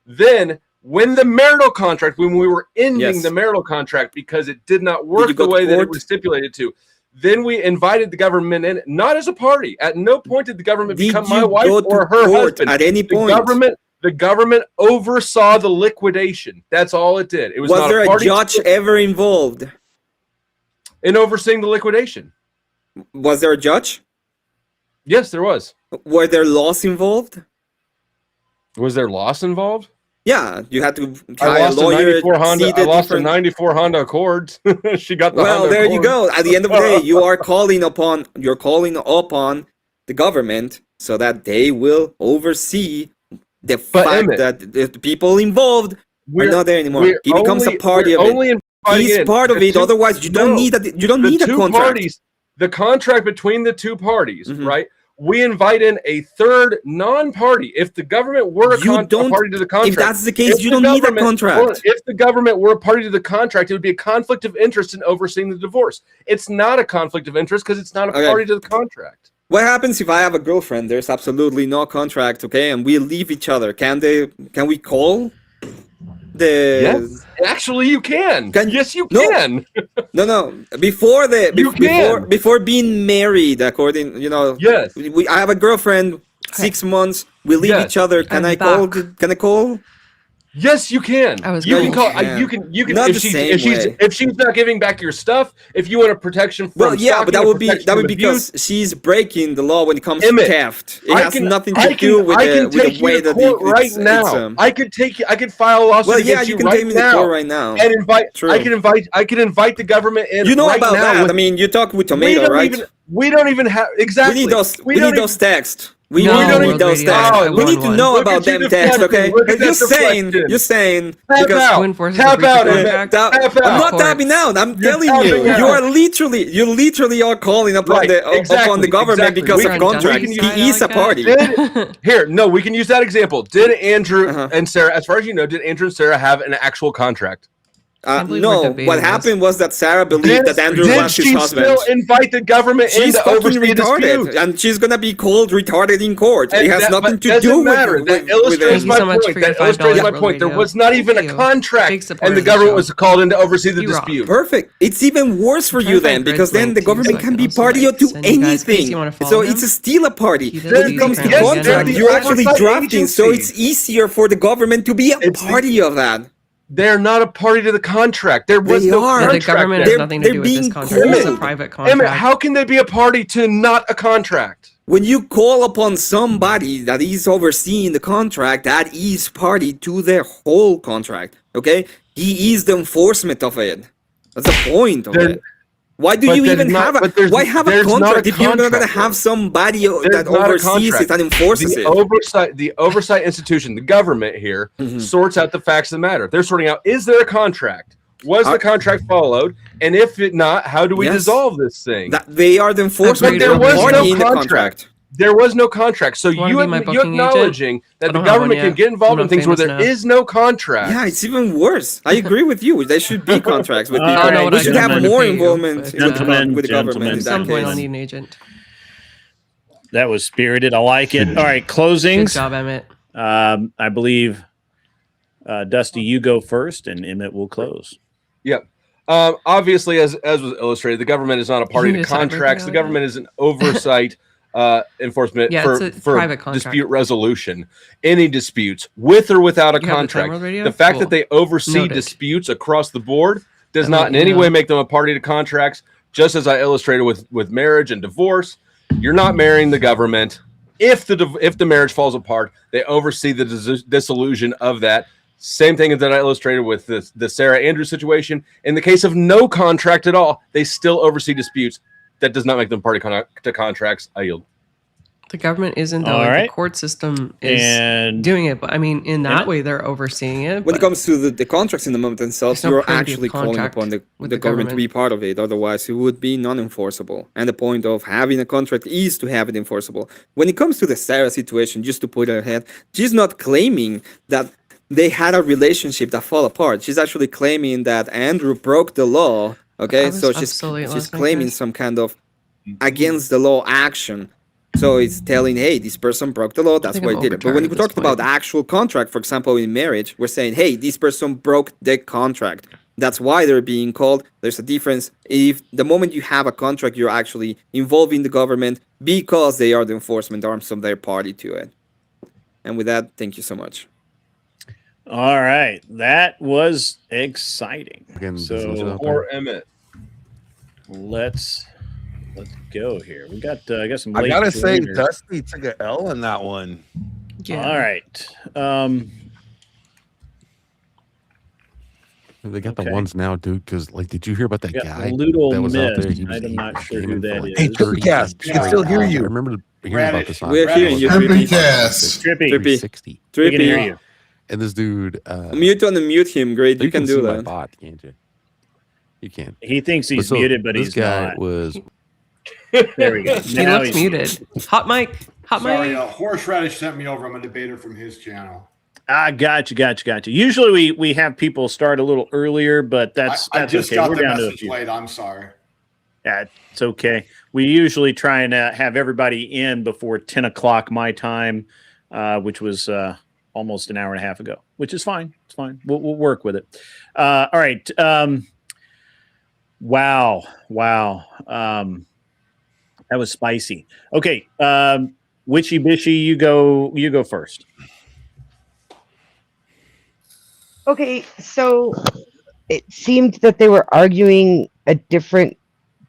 [SPEAKER 12] Then, when the marital contract, when we were ending the marital contract because it did not work the way that it was stipulated to, then we invited the government in, not as a party. At no point did the government become my wife or her husband.
[SPEAKER 13] At any point,
[SPEAKER 12] the government oversaw the liquidation. That's all it did. It was not
[SPEAKER 13] there a judge ever involved
[SPEAKER 12] in overseeing the liquidation?
[SPEAKER 13] Was there a judge?
[SPEAKER 12] Yes, there was.
[SPEAKER 13] Were there laws involved?
[SPEAKER 12] Was there loss involved?
[SPEAKER 13] Yeah, you had to
[SPEAKER 12] I lost a 94 Honda Accord. She got the Honda
[SPEAKER 13] there
[SPEAKER 12] Accord.
[SPEAKER 13] You go. At the end of the day, you're calling upon the government so that they will oversee the fact that the people involved are not there anymore. He becomes a party of it. He's part of it. Otherwise, you don't need a contract.
[SPEAKER 12] Parties, the contract between the two parties, right? We invite in a third non-party. If the government were a party to the contract,
[SPEAKER 13] if that's the case, you don't need a contract.
[SPEAKER 12] If the government were a party to the contract, it would be a conflict of interest in overseeing the divorce. It's not a conflict of interest because it's not a party to the contract.
[SPEAKER 13] What happens if I have a girlfriend? There's absolutely no contract, okay, and we leave each other. Can we call?
[SPEAKER 12] Yes, actually, you can. Yes, you can.
[SPEAKER 13] No. Before being married, according,
[SPEAKER 12] Yes.
[SPEAKER 13] I have a girlfriend. 6 months. We leave each other. Can I call?
[SPEAKER 12] Yes, you can. You can call. You can.
[SPEAKER 13] Not
[SPEAKER 12] If
[SPEAKER 13] the same way.
[SPEAKER 12] if she's not giving back your stuff, if you want a protection from
[SPEAKER 13] Well, yeah, but
[SPEAKER 12] stalking,
[SPEAKER 13] that
[SPEAKER 12] a
[SPEAKER 13] would be
[SPEAKER 12] protection from
[SPEAKER 13] because she's breaking the law when it comes
[SPEAKER 12] Emmett,
[SPEAKER 13] to theft. It has nothing to do with
[SPEAKER 12] I can
[SPEAKER 13] with
[SPEAKER 12] take
[SPEAKER 13] the way
[SPEAKER 12] you to
[SPEAKER 13] that
[SPEAKER 12] court right now. I could take you. I could file a lawsuit
[SPEAKER 13] Well, yeah,
[SPEAKER 12] against
[SPEAKER 13] you can
[SPEAKER 12] right
[SPEAKER 13] take me to
[SPEAKER 12] now
[SPEAKER 13] court right now.
[SPEAKER 12] and invite.
[SPEAKER 13] True.
[SPEAKER 12] I can invite the government in.
[SPEAKER 13] You know
[SPEAKER 12] right
[SPEAKER 13] about
[SPEAKER 12] now
[SPEAKER 13] that?
[SPEAKER 12] with-
[SPEAKER 13] I mean, you talk with Tomato, right?
[SPEAKER 12] We don't even have exactly.
[SPEAKER 13] We need those texts. We
[SPEAKER 12] don't
[SPEAKER 13] need
[SPEAKER 12] even-
[SPEAKER 13] those
[SPEAKER 12] Radio,
[SPEAKER 13] texts.
[SPEAKER 12] I
[SPEAKER 13] we need
[SPEAKER 12] won
[SPEAKER 13] to
[SPEAKER 12] one.
[SPEAKER 13] know
[SPEAKER 12] Look
[SPEAKER 13] about
[SPEAKER 12] at you
[SPEAKER 13] them texts,
[SPEAKER 12] deflecting.
[SPEAKER 13] okay?
[SPEAKER 12] Look at
[SPEAKER 13] You're
[SPEAKER 12] that
[SPEAKER 13] saying,
[SPEAKER 12] deflection. Tap
[SPEAKER 13] because
[SPEAKER 12] out.
[SPEAKER 1] Who enforces
[SPEAKER 12] Tap
[SPEAKER 1] the breach
[SPEAKER 12] out,
[SPEAKER 1] of
[SPEAKER 12] Emmett.
[SPEAKER 1] contract?
[SPEAKER 12] Tap
[SPEAKER 13] I'm
[SPEAKER 12] out.
[SPEAKER 13] not tapping out. I'm telling you,
[SPEAKER 12] tapping out.
[SPEAKER 13] you literally are calling upon upon the government because of contracts. He is a party.
[SPEAKER 12] No, we can use that example. Did Andrew
[SPEAKER 13] Uh-huh.
[SPEAKER 12] and Sarah, as far as you know, did Andrew and Sarah have an actual contract?
[SPEAKER 13] No, what happened was that Sarah believed that Andrew was his husband.
[SPEAKER 12] Did she still invite the government in
[SPEAKER 13] She's
[SPEAKER 12] to
[SPEAKER 13] fucking
[SPEAKER 12] oversee a
[SPEAKER 13] retarded,
[SPEAKER 12] dispute?
[SPEAKER 13] and she's gonna be called retarded in court.
[SPEAKER 12] And
[SPEAKER 13] it has
[SPEAKER 12] that-
[SPEAKER 13] nothing
[SPEAKER 12] but
[SPEAKER 13] to
[SPEAKER 12] doesn't
[SPEAKER 13] do
[SPEAKER 12] matter.
[SPEAKER 13] with
[SPEAKER 12] That illustrates
[SPEAKER 13] it.
[SPEAKER 12] my point. That illustrates my point. There was not even a contract, and the government was called in to oversee the dispute.
[SPEAKER 13] Perfect. It's even worse for you then, because then the government can be party to anything. So it's still a party. When it comes to
[SPEAKER 12] Yes,
[SPEAKER 13] contract,
[SPEAKER 12] the
[SPEAKER 13] you're actually
[SPEAKER 12] oversight
[SPEAKER 13] drafting, so
[SPEAKER 12] agency.
[SPEAKER 13] it's easier for the government to be a party of that.
[SPEAKER 12] They're not a party to the contract. There was
[SPEAKER 13] They
[SPEAKER 12] no
[SPEAKER 13] are.
[SPEAKER 12] contract.
[SPEAKER 1] The government has nothing to do with this contract. It's a private contract.
[SPEAKER 12] Emmett, how can they be a party to not a contract?
[SPEAKER 13] When you call upon somebody that is overseeing the contract, that is party to their whole contract. Okay? He is the enforcement of it. That's the point of it. Why do you even have a why have a contract if you're not gonna have somebody that oversees it and enforces it?
[SPEAKER 12] The oversight institution, the government here, sorts out the facts of the matter. They're sorting out: is there a contract? Was the contract followed? And if it not, how do we dissolve this thing?
[SPEAKER 13] They are the enforcement.
[SPEAKER 12] There was
[SPEAKER 13] party
[SPEAKER 12] no
[SPEAKER 13] in the
[SPEAKER 12] contract. There was no contract. So
[SPEAKER 1] Wanna
[SPEAKER 12] you
[SPEAKER 1] be my booking
[SPEAKER 12] acknowledging
[SPEAKER 1] agent?
[SPEAKER 12] that
[SPEAKER 1] I
[SPEAKER 12] the
[SPEAKER 1] don't have one
[SPEAKER 12] government can
[SPEAKER 1] yet.
[SPEAKER 12] get involved
[SPEAKER 1] I'm
[SPEAKER 12] in
[SPEAKER 1] not
[SPEAKER 12] things where there
[SPEAKER 1] famous enough.
[SPEAKER 12] is no contract.
[SPEAKER 13] Yeah, it's even worse. I agree with you. There should be contracts with
[SPEAKER 1] I
[SPEAKER 13] people.
[SPEAKER 1] don't know what
[SPEAKER 13] We
[SPEAKER 1] I
[SPEAKER 13] should
[SPEAKER 1] can
[SPEAKER 13] have
[SPEAKER 1] do to
[SPEAKER 13] more
[SPEAKER 1] pay you,
[SPEAKER 13] involvement
[SPEAKER 1] but-
[SPEAKER 13] with the government.
[SPEAKER 1] At
[SPEAKER 13] In
[SPEAKER 1] some
[SPEAKER 13] that
[SPEAKER 1] point, I'll
[SPEAKER 13] case.
[SPEAKER 1] need an agent.
[SPEAKER 10] That was spirited. I like it. All right, closings.
[SPEAKER 1] Good job, Emmett.
[SPEAKER 10] I believe Dusty, you go first, and Emmett will close.
[SPEAKER 12] Yep. Obviously, as was illustrated, the government is not a party to
[SPEAKER 1] Isn't it a
[SPEAKER 12] contracts. The
[SPEAKER 1] tiebreaker?
[SPEAKER 12] government is an oversight enforcement
[SPEAKER 1] Yeah,
[SPEAKER 12] for,
[SPEAKER 1] it's a
[SPEAKER 12] for
[SPEAKER 1] private contract.
[SPEAKER 12] dispute resolution. Any disputes, with or without a
[SPEAKER 1] You have the
[SPEAKER 12] contract.
[SPEAKER 1] Time Radio?
[SPEAKER 12] The fact
[SPEAKER 1] Cool.
[SPEAKER 12] that they oversee
[SPEAKER 1] Noted.
[SPEAKER 12] disputes across the board does
[SPEAKER 1] I'll
[SPEAKER 12] not
[SPEAKER 1] let
[SPEAKER 12] in
[SPEAKER 1] you
[SPEAKER 12] any
[SPEAKER 1] know.
[SPEAKER 12] way make them a party to contracts. Just as I illustrated with marriage and divorce, you're not marrying the government. If the marriage falls apart, they oversee the dissolution of that. Same thing that I illustrated with the Sarah Andrews situation. In the case of no contract at all, they still oversee disputes. That does not make them party to contracts. I yield.
[SPEAKER 1] The government isn't, though.
[SPEAKER 10] All
[SPEAKER 1] Like,
[SPEAKER 10] right.
[SPEAKER 1] the court system is
[SPEAKER 10] And
[SPEAKER 1] doing it. But I mean, in that
[SPEAKER 10] Emmett?
[SPEAKER 1] way, they're overseeing it.
[SPEAKER 13] When it
[SPEAKER 1] but
[SPEAKER 13] comes to the contracts in the moment themselves,
[SPEAKER 1] There's no
[SPEAKER 13] you're
[SPEAKER 1] privy of
[SPEAKER 13] actually calling
[SPEAKER 1] contract
[SPEAKER 13] upon the
[SPEAKER 1] with
[SPEAKER 13] government to
[SPEAKER 1] government.
[SPEAKER 13] be part of it. Otherwise, it would be non-enforceable. And the point of having a contract is to have it enforceable. When it comes to the Sarah situation, just to put her ahead, she's not claiming that they had a relationship that fell apart. She's actually claiming that Andrew broke the law. Okay,
[SPEAKER 1] I was
[SPEAKER 13] so
[SPEAKER 1] obsolete
[SPEAKER 13] she's
[SPEAKER 1] last night,
[SPEAKER 13] claiming
[SPEAKER 1] guys.
[SPEAKER 13] some kind of against the law action. So it's telling, hey, this person broke the law. That's
[SPEAKER 1] think
[SPEAKER 13] why
[SPEAKER 1] I'm
[SPEAKER 13] he did it. But when
[SPEAKER 1] overtired
[SPEAKER 13] we're
[SPEAKER 1] at this
[SPEAKER 13] talking about
[SPEAKER 1] point.
[SPEAKER 13] actual contract, for example, in marriage, we're saying, hey, this person broke the contract. That's why they're being called. There's a difference. If the moment you have a contract, you're actually involving the government because they are the enforcement arms of their party to it. And with that, thank you so much.
[SPEAKER 10] all right, that was exciting. So
[SPEAKER 12] Or Emmett.
[SPEAKER 10] let's go here. We got I got some.
[SPEAKER 18] I
[SPEAKER 10] late
[SPEAKER 18] gotta say,
[SPEAKER 10] joiners.
[SPEAKER 18] Dusty took an L in that one.
[SPEAKER 1] Yeah.
[SPEAKER 10] All right.
[SPEAKER 14] They got
[SPEAKER 10] Okay.
[SPEAKER 14] the ones now, dude. Because like, did you hear about that
[SPEAKER 10] We got
[SPEAKER 14] guy
[SPEAKER 10] Ludo
[SPEAKER 14] that was out there?
[SPEAKER 10] Mist.
[SPEAKER 14] He was
[SPEAKER 10] I'm not sure who
[SPEAKER 14] gaming
[SPEAKER 10] that
[SPEAKER 14] for like
[SPEAKER 10] is.
[SPEAKER 18] Hey, Trippycast, we can still hear you.
[SPEAKER 14] I remember hearing about this. On
[SPEAKER 13] We're hearing you,
[SPEAKER 16] Trippy
[SPEAKER 13] Trippy.
[SPEAKER 16] Cast.
[SPEAKER 10] Trippy.
[SPEAKER 14] 360.
[SPEAKER 10] We can hear
[SPEAKER 13] Trippy.
[SPEAKER 10] you.
[SPEAKER 14] And this dude,
[SPEAKER 13] Mute and unmute him. Great. You can
[SPEAKER 14] see
[SPEAKER 13] do
[SPEAKER 14] my
[SPEAKER 13] that.
[SPEAKER 14] bot, can't you? You can.
[SPEAKER 10] He thinks he's
[SPEAKER 14] so
[SPEAKER 10] muted, but
[SPEAKER 14] this
[SPEAKER 10] he's
[SPEAKER 14] guy
[SPEAKER 10] not.
[SPEAKER 14] was.
[SPEAKER 10] There we go.
[SPEAKER 1] He
[SPEAKER 10] Now
[SPEAKER 1] looks
[SPEAKER 10] he's
[SPEAKER 1] muted. Hot mic. Hot
[SPEAKER 20] Sorry,
[SPEAKER 1] mic.
[SPEAKER 20] Horseradish sent me over. I'm a debater from his channel.
[SPEAKER 10] Gotcha. Usually we have people start a little earlier, but that's
[SPEAKER 20] I just
[SPEAKER 10] okay.
[SPEAKER 20] got
[SPEAKER 10] We're
[SPEAKER 20] the
[SPEAKER 10] down to a
[SPEAKER 20] message
[SPEAKER 10] few.
[SPEAKER 20] late. I'm sorry.
[SPEAKER 10] Yeah, it's okay. We usually try and have everybody in before 10 o'clock my time, which was almost an hour and a half ago, which is fine. It's fine. We'll work with it. All right. Wow. That was spicy. Okay. Witchy Bishy, you go first.
[SPEAKER 11] Okay, so it seemed that they were arguing a different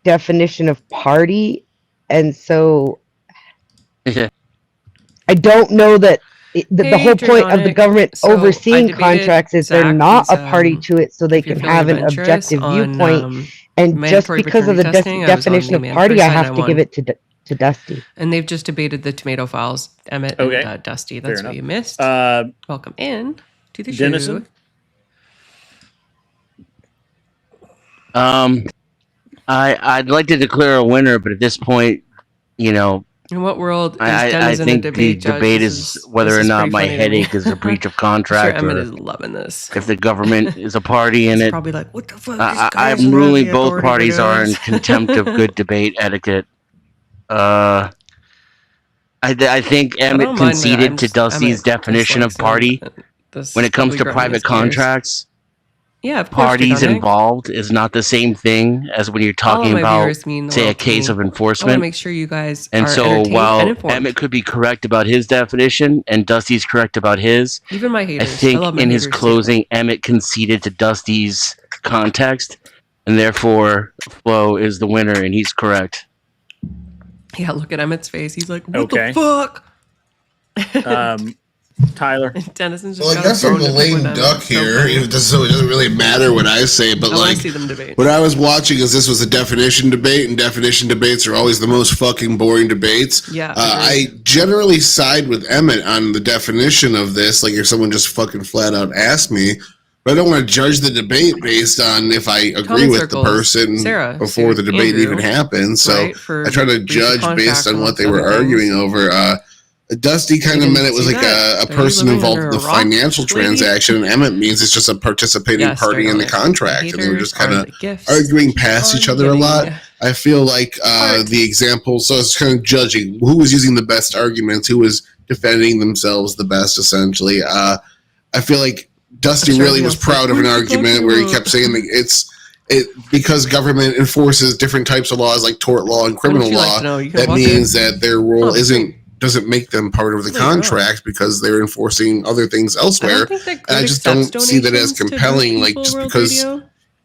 [SPEAKER 11] definition of party, and so I don't know that the whole point of the government overseeing contracts is they're not a party to it, so they can have an objective viewpoint. And just because of the definition of party, I have to give it to Dusty.
[SPEAKER 1] And they've just debated the tomato files, Emmett and Dusty. That's what you missed. Welcome in to the show.
[SPEAKER 9] I'd like to declare a winner, but at this point, you know,
[SPEAKER 1] in what world is
[SPEAKER 9] I think the debate is whether or not my headache is a breach of contract.
[SPEAKER 1] Emmett is loving this.
[SPEAKER 9] If the government is a party in it,
[SPEAKER 1] probably like, what the fuck?
[SPEAKER 9] I'm ruling both parties are in contempt of good debate etiquette. I think Emmett conceded to Dusty's definition of party when it comes to private contracts.
[SPEAKER 1] Yeah, of course.
[SPEAKER 9] Parties involved is not the same thing as when you're talking about, say, a case of enforcement.
[SPEAKER 1] I want to make sure you guys
[SPEAKER 9] and
[SPEAKER 1] are
[SPEAKER 9] so
[SPEAKER 1] entertained
[SPEAKER 9] while
[SPEAKER 1] and informed.
[SPEAKER 9] Emmett could be correct about his definition and Dusty's correct about his,
[SPEAKER 1] even my haters,
[SPEAKER 9] I think
[SPEAKER 1] love my
[SPEAKER 9] in his
[SPEAKER 1] haters
[SPEAKER 9] closing, Emmett conceded to Dusty's context, and therefore Flo is the winner, and he's correct.
[SPEAKER 1] Yeah, look at Emmett's face. He's like, what the fuck?
[SPEAKER 10] Tyler.
[SPEAKER 1] Dennison's
[SPEAKER 16] Well, I guess I'm the lame duck here. It doesn't really matter what I say, but
[SPEAKER 1] I wanna
[SPEAKER 16] like
[SPEAKER 1] see them debate.
[SPEAKER 16] what I was watching is this was a definition debate, and definition debates are always the most fucking boring debates.
[SPEAKER 1] Yeah,
[SPEAKER 16] I generally side with Emmett on the definition of this. Like if someone just fucking flat out asked me, but I don't want to judge the debate based on if I agree with the person before the debate even happens. So I try to judge based on what they were arguing over. Dusty kind of meant it was like a person involved in the financial transaction, and Emmett means it's just a participating party in the contract, and they were just kind of arguing past each other a lot. I feel like the example, so it's kind of judging who was using the best arguments, who was defending themselves the best, essentially. I feel like Dusty really was proud of an argument where he kept saying that because government enforces different types of laws like tort law and criminal law, that means that their role doesn't make them part of the contract because they're enforcing other things elsewhere. And I just don't see that as compelling. Like just because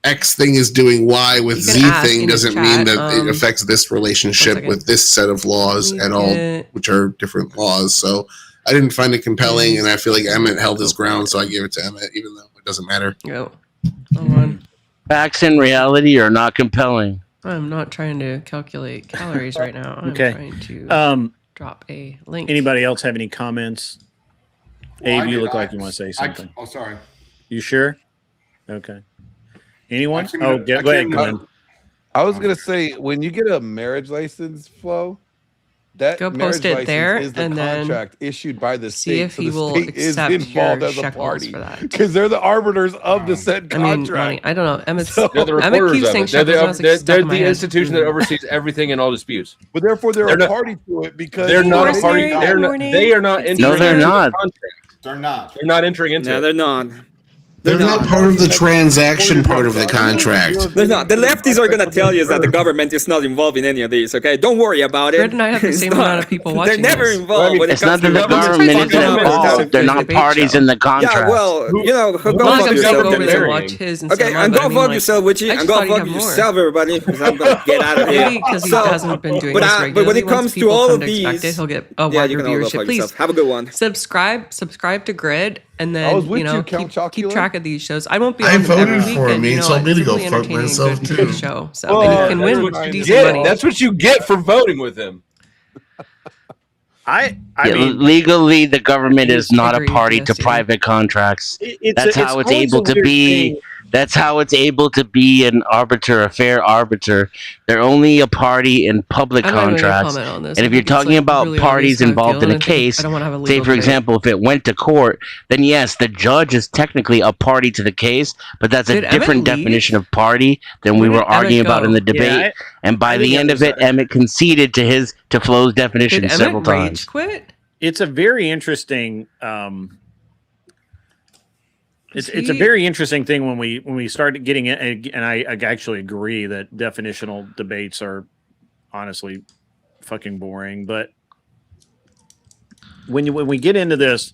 [SPEAKER 16] X thing is doing Y with Z thing doesn't mean that it affects this relationship with this set of laws at all, which are different laws. So I didn't find it compelling, and I feel like Emmett held his ground, so I gave it to Emmett, even though it doesn't matter.
[SPEAKER 9] Facts and reality are not compelling.
[SPEAKER 1] I'm not trying to calculate calories right now. I'm trying to drop a link.
[SPEAKER 10] Anybody else have any comments?
[SPEAKER 20] Well,
[SPEAKER 10] Abe, you look like you want to say something.
[SPEAKER 20] Sorry.
[SPEAKER 10] You sure? Okay. Anyone? Go ahead, Glenn.
[SPEAKER 18] I was gonna say when you get a marriage license, Flo, that
[SPEAKER 1] Go
[SPEAKER 18] marriage
[SPEAKER 1] post it
[SPEAKER 18] license
[SPEAKER 1] there
[SPEAKER 18] is the
[SPEAKER 1] and then
[SPEAKER 18] contract issued by the state.
[SPEAKER 1] see if he will accept
[SPEAKER 18] involved
[SPEAKER 1] your
[SPEAKER 18] as a
[SPEAKER 1] shekels
[SPEAKER 18] party
[SPEAKER 1] for that.
[SPEAKER 18] because they're the arbiters of the said contract.
[SPEAKER 1] Money. I don't know. Emmett's,
[SPEAKER 12] They're the
[SPEAKER 1] Emmett
[SPEAKER 12] reporters
[SPEAKER 1] keeps
[SPEAKER 12] of
[SPEAKER 1] saying
[SPEAKER 12] it. They're
[SPEAKER 1] shekels.
[SPEAKER 12] they're the institution that oversees everything in all disputes.
[SPEAKER 18] But therefore, they're
[SPEAKER 12] They're
[SPEAKER 18] a
[SPEAKER 12] not-
[SPEAKER 18] party to it because
[SPEAKER 12] They're not a party. They are not entering
[SPEAKER 9] No, they're
[SPEAKER 12] into
[SPEAKER 9] not.
[SPEAKER 12] the contract.
[SPEAKER 20] They're not.
[SPEAKER 12] They're not entering into
[SPEAKER 13] No,
[SPEAKER 12] it.
[SPEAKER 13] they're not.
[SPEAKER 16] They're not part of the transaction part of the contract.
[SPEAKER 13] They're not. The lefties are gonna tell you that the government is not involved in any of these. Okay, don't worry about it.
[SPEAKER 1] Grid and I have the same amount of people watching.
[SPEAKER 13] They're never
[SPEAKER 1] this.
[SPEAKER 13] involved. When it
[SPEAKER 9] It's not
[SPEAKER 13] comes
[SPEAKER 9] that
[SPEAKER 13] to
[SPEAKER 9] the government isn't involved. They're not parties in the contract.
[SPEAKER 13] Yeah, well, you know, go
[SPEAKER 1] Well,
[SPEAKER 13] fuck
[SPEAKER 1] I'm
[SPEAKER 13] yourself.
[SPEAKER 1] gonna go over and watch his instead
[SPEAKER 13] Okay,
[SPEAKER 1] of mine,
[SPEAKER 13] and
[SPEAKER 1] but
[SPEAKER 13] go
[SPEAKER 1] I mean,
[SPEAKER 13] fuck
[SPEAKER 1] like,
[SPEAKER 13] yourself, Witchy,
[SPEAKER 1] I
[SPEAKER 13] and
[SPEAKER 1] just
[SPEAKER 13] go
[SPEAKER 1] thought he'd
[SPEAKER 13] fuck
[SPEAKER 1] have more.
[SPEAKER 13] yourself, everybody, because I'm gonna get out of here.
[SPEAKER 1] Maybe because he hasn't been doing this regularly.
[SPEAKER 13] But when it
[SPEAKER 1] Once
[SPEAKER 13] comes to
[SPEAKER 1] people
[SPEAKER 13] all
[SPEAKER 1] come
[SPEAKER 13] of
[SPEAKER 1] to
[SPEAKER 13] these,
[SPEAKER 1] expect it, he'll get a
[SPEAKER 13] yeah,
[SPEAKER 1] wider
[SPEAKER 13] you can all go
[SPEAKER 1] viewership.
[SPEAKER 13] fuck
[SPEAKER 1] Please
[SPEAKER 13] yourself. Have a good one.
[SPEAKER 1] subscribe to Grid, and
[SPEAKER 18] I was
[SPEAKER 1] then
[SPEAKER 18] with
[SPEAKER 1] you know
[SPEAKER 18] you, Count
[SPEAKER 1] keep
[SPEAKER 18] Chocula.
[SPEAKER 1] track of these shows. I won't be
[SPEAKER 16] I
[SPEAKER 1] on
[SPEAKER 16] voted
[SPEAKER 1] every week,
[SPEAKER 16] for
[SPEAKER 1] and
[SPEAKER 16] me,
[SPEAKER 1] you know,
[SPEAKER 16] so I'm
[SPEAKER 1] it's
[SPEAKER 16] gonna go
[SPEAKER 1] really
[SPEAKER 16] fuck
[SPEAKER 1] entertaining,
[SPEAKER 16] myself,
[SPEAKER 1] good,
[SPEAKER 16] too.
[SPEAKER 1] good show. So and you can win decent money.
[SPEAKER 12] That's what you get for voting with him.
[SPEAKER 10] I
[SPEAKER 9] Yeah,
[SPEAKER 10] mean,
[SPEAKER 9] legally, the government is not a
[SPEAKER 1] agree with
[SPEAKER 9] party
[SPEAKER 1] this,
[SPEAKER 9] to
[SPEAKER 1] yeah.
[SPEAKER 9] private contracts.
[SPEAKER 10] it's
[SPEAKER 9] That's how it's
[SPEAKER 10] always
[SPEAKER 9] able
[SPEAKER 10] a
[SPEAKER 9] to
[SPEAKER 10] weird
[SPEAKER 9] be.
[SPEAKER 10] thing.
[SPEAKER 9] That's how it's able to be an arbiter, a fair arbiter. They're only a party in public
[SPEAKER 1] I'm not even gonna
[SPEAKER 9] contracts.
[SPEAKER 1] comment on this.
[SPEAKER 9] And
[SPEAKER 1] I
[SPEAKER 9] if you're
[SPEAKER 1] think it's,
[SPEAKER 9] talking
[SPEAKER 1] like,
[SPEAKER 9] about
[SPEAKER 1] really
[SPEAKER 9] parties
[SPEAKER 1] obvious how I
[SPEAKER 9] involved
[SPEAKER 1] feel,
[SPEAKER 9] in a
[SPEAKER 1] and I think
[SPEAKER 9] case,
[SPEAKER 1] I don't wanna have a
[SPEAKER 9] say
[SPEAKER 1] legal
[SPEAKER 9] for
[SPEAKER 1] debate.
[SPEAKER 9] example, if it went to court, then yes, the judge is technically a party to the case, but that's a
[SPEAKER 1] Did Emmett
[SPEAKER 9] different
[SPEAKER 1] leave?
[SPEAKER 9] definition of party than we
[SPEAKER 1] Where
[SPEAKER 9] were
[SPEAKER 1] did Emmett
[SPEAKER 9] arguing about
[SPEAKER 1] go?
[SPEAKER 9] in the debate.
[SPEAKER 10] Yeah,
[SPEAKER 9] and by
[SPEAKER 10] I
[SPEAKER 9] the
[SPEAKER 10] think
[SPEAKER 9] end of it, Emmett conceded to Flo's definition
[SPEAKER 1] Did
[SPEAKER 9] several
[SPEAKER 1] Emmett rage
[SPEAKER 9] times.
[SPEAKER 1] quit?
[SPEAKER 10] It's a very interesting. It's a very interesting thing when we start getting it, and I actually agree that definitional debates are honestly fucking boring. But when we get into this,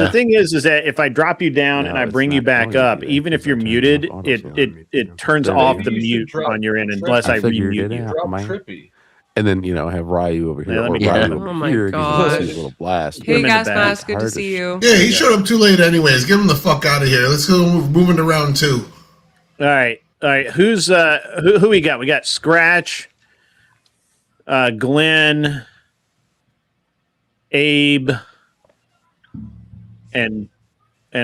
[SPEAKER 10] the thing is that if I drop you down and I bring you back up, even if you're muted, it turns off the mute on your end unless I remute you.
[SPEAKER 12] Drop Trippy.
[SPEAKER 21] And then have Ryu over here,
[SPEAKER 10] Yeah, let
[SPEAKER 21] or
[SPEAKER 10] me get
[SPEAKER 21] Ryu
[SPEAKER 10] him.
[SPEAKER 21] over
[SPEAKER 1] Oh my
[SPEAKER 21] here.
[SPEAKER 1] gosh.
[SPEAKER 21] He's a little blast.
[SPEAKER 1] Hey, Gas Mask, good to see you.
[SPEAKER 16] Yeah, he showed up too late anyways. Get him the fuck out of here. Let's go moving to round 2.
[SPEAKER 10] All right. Who's who we got? We got Scratch, Glenn, Abe, and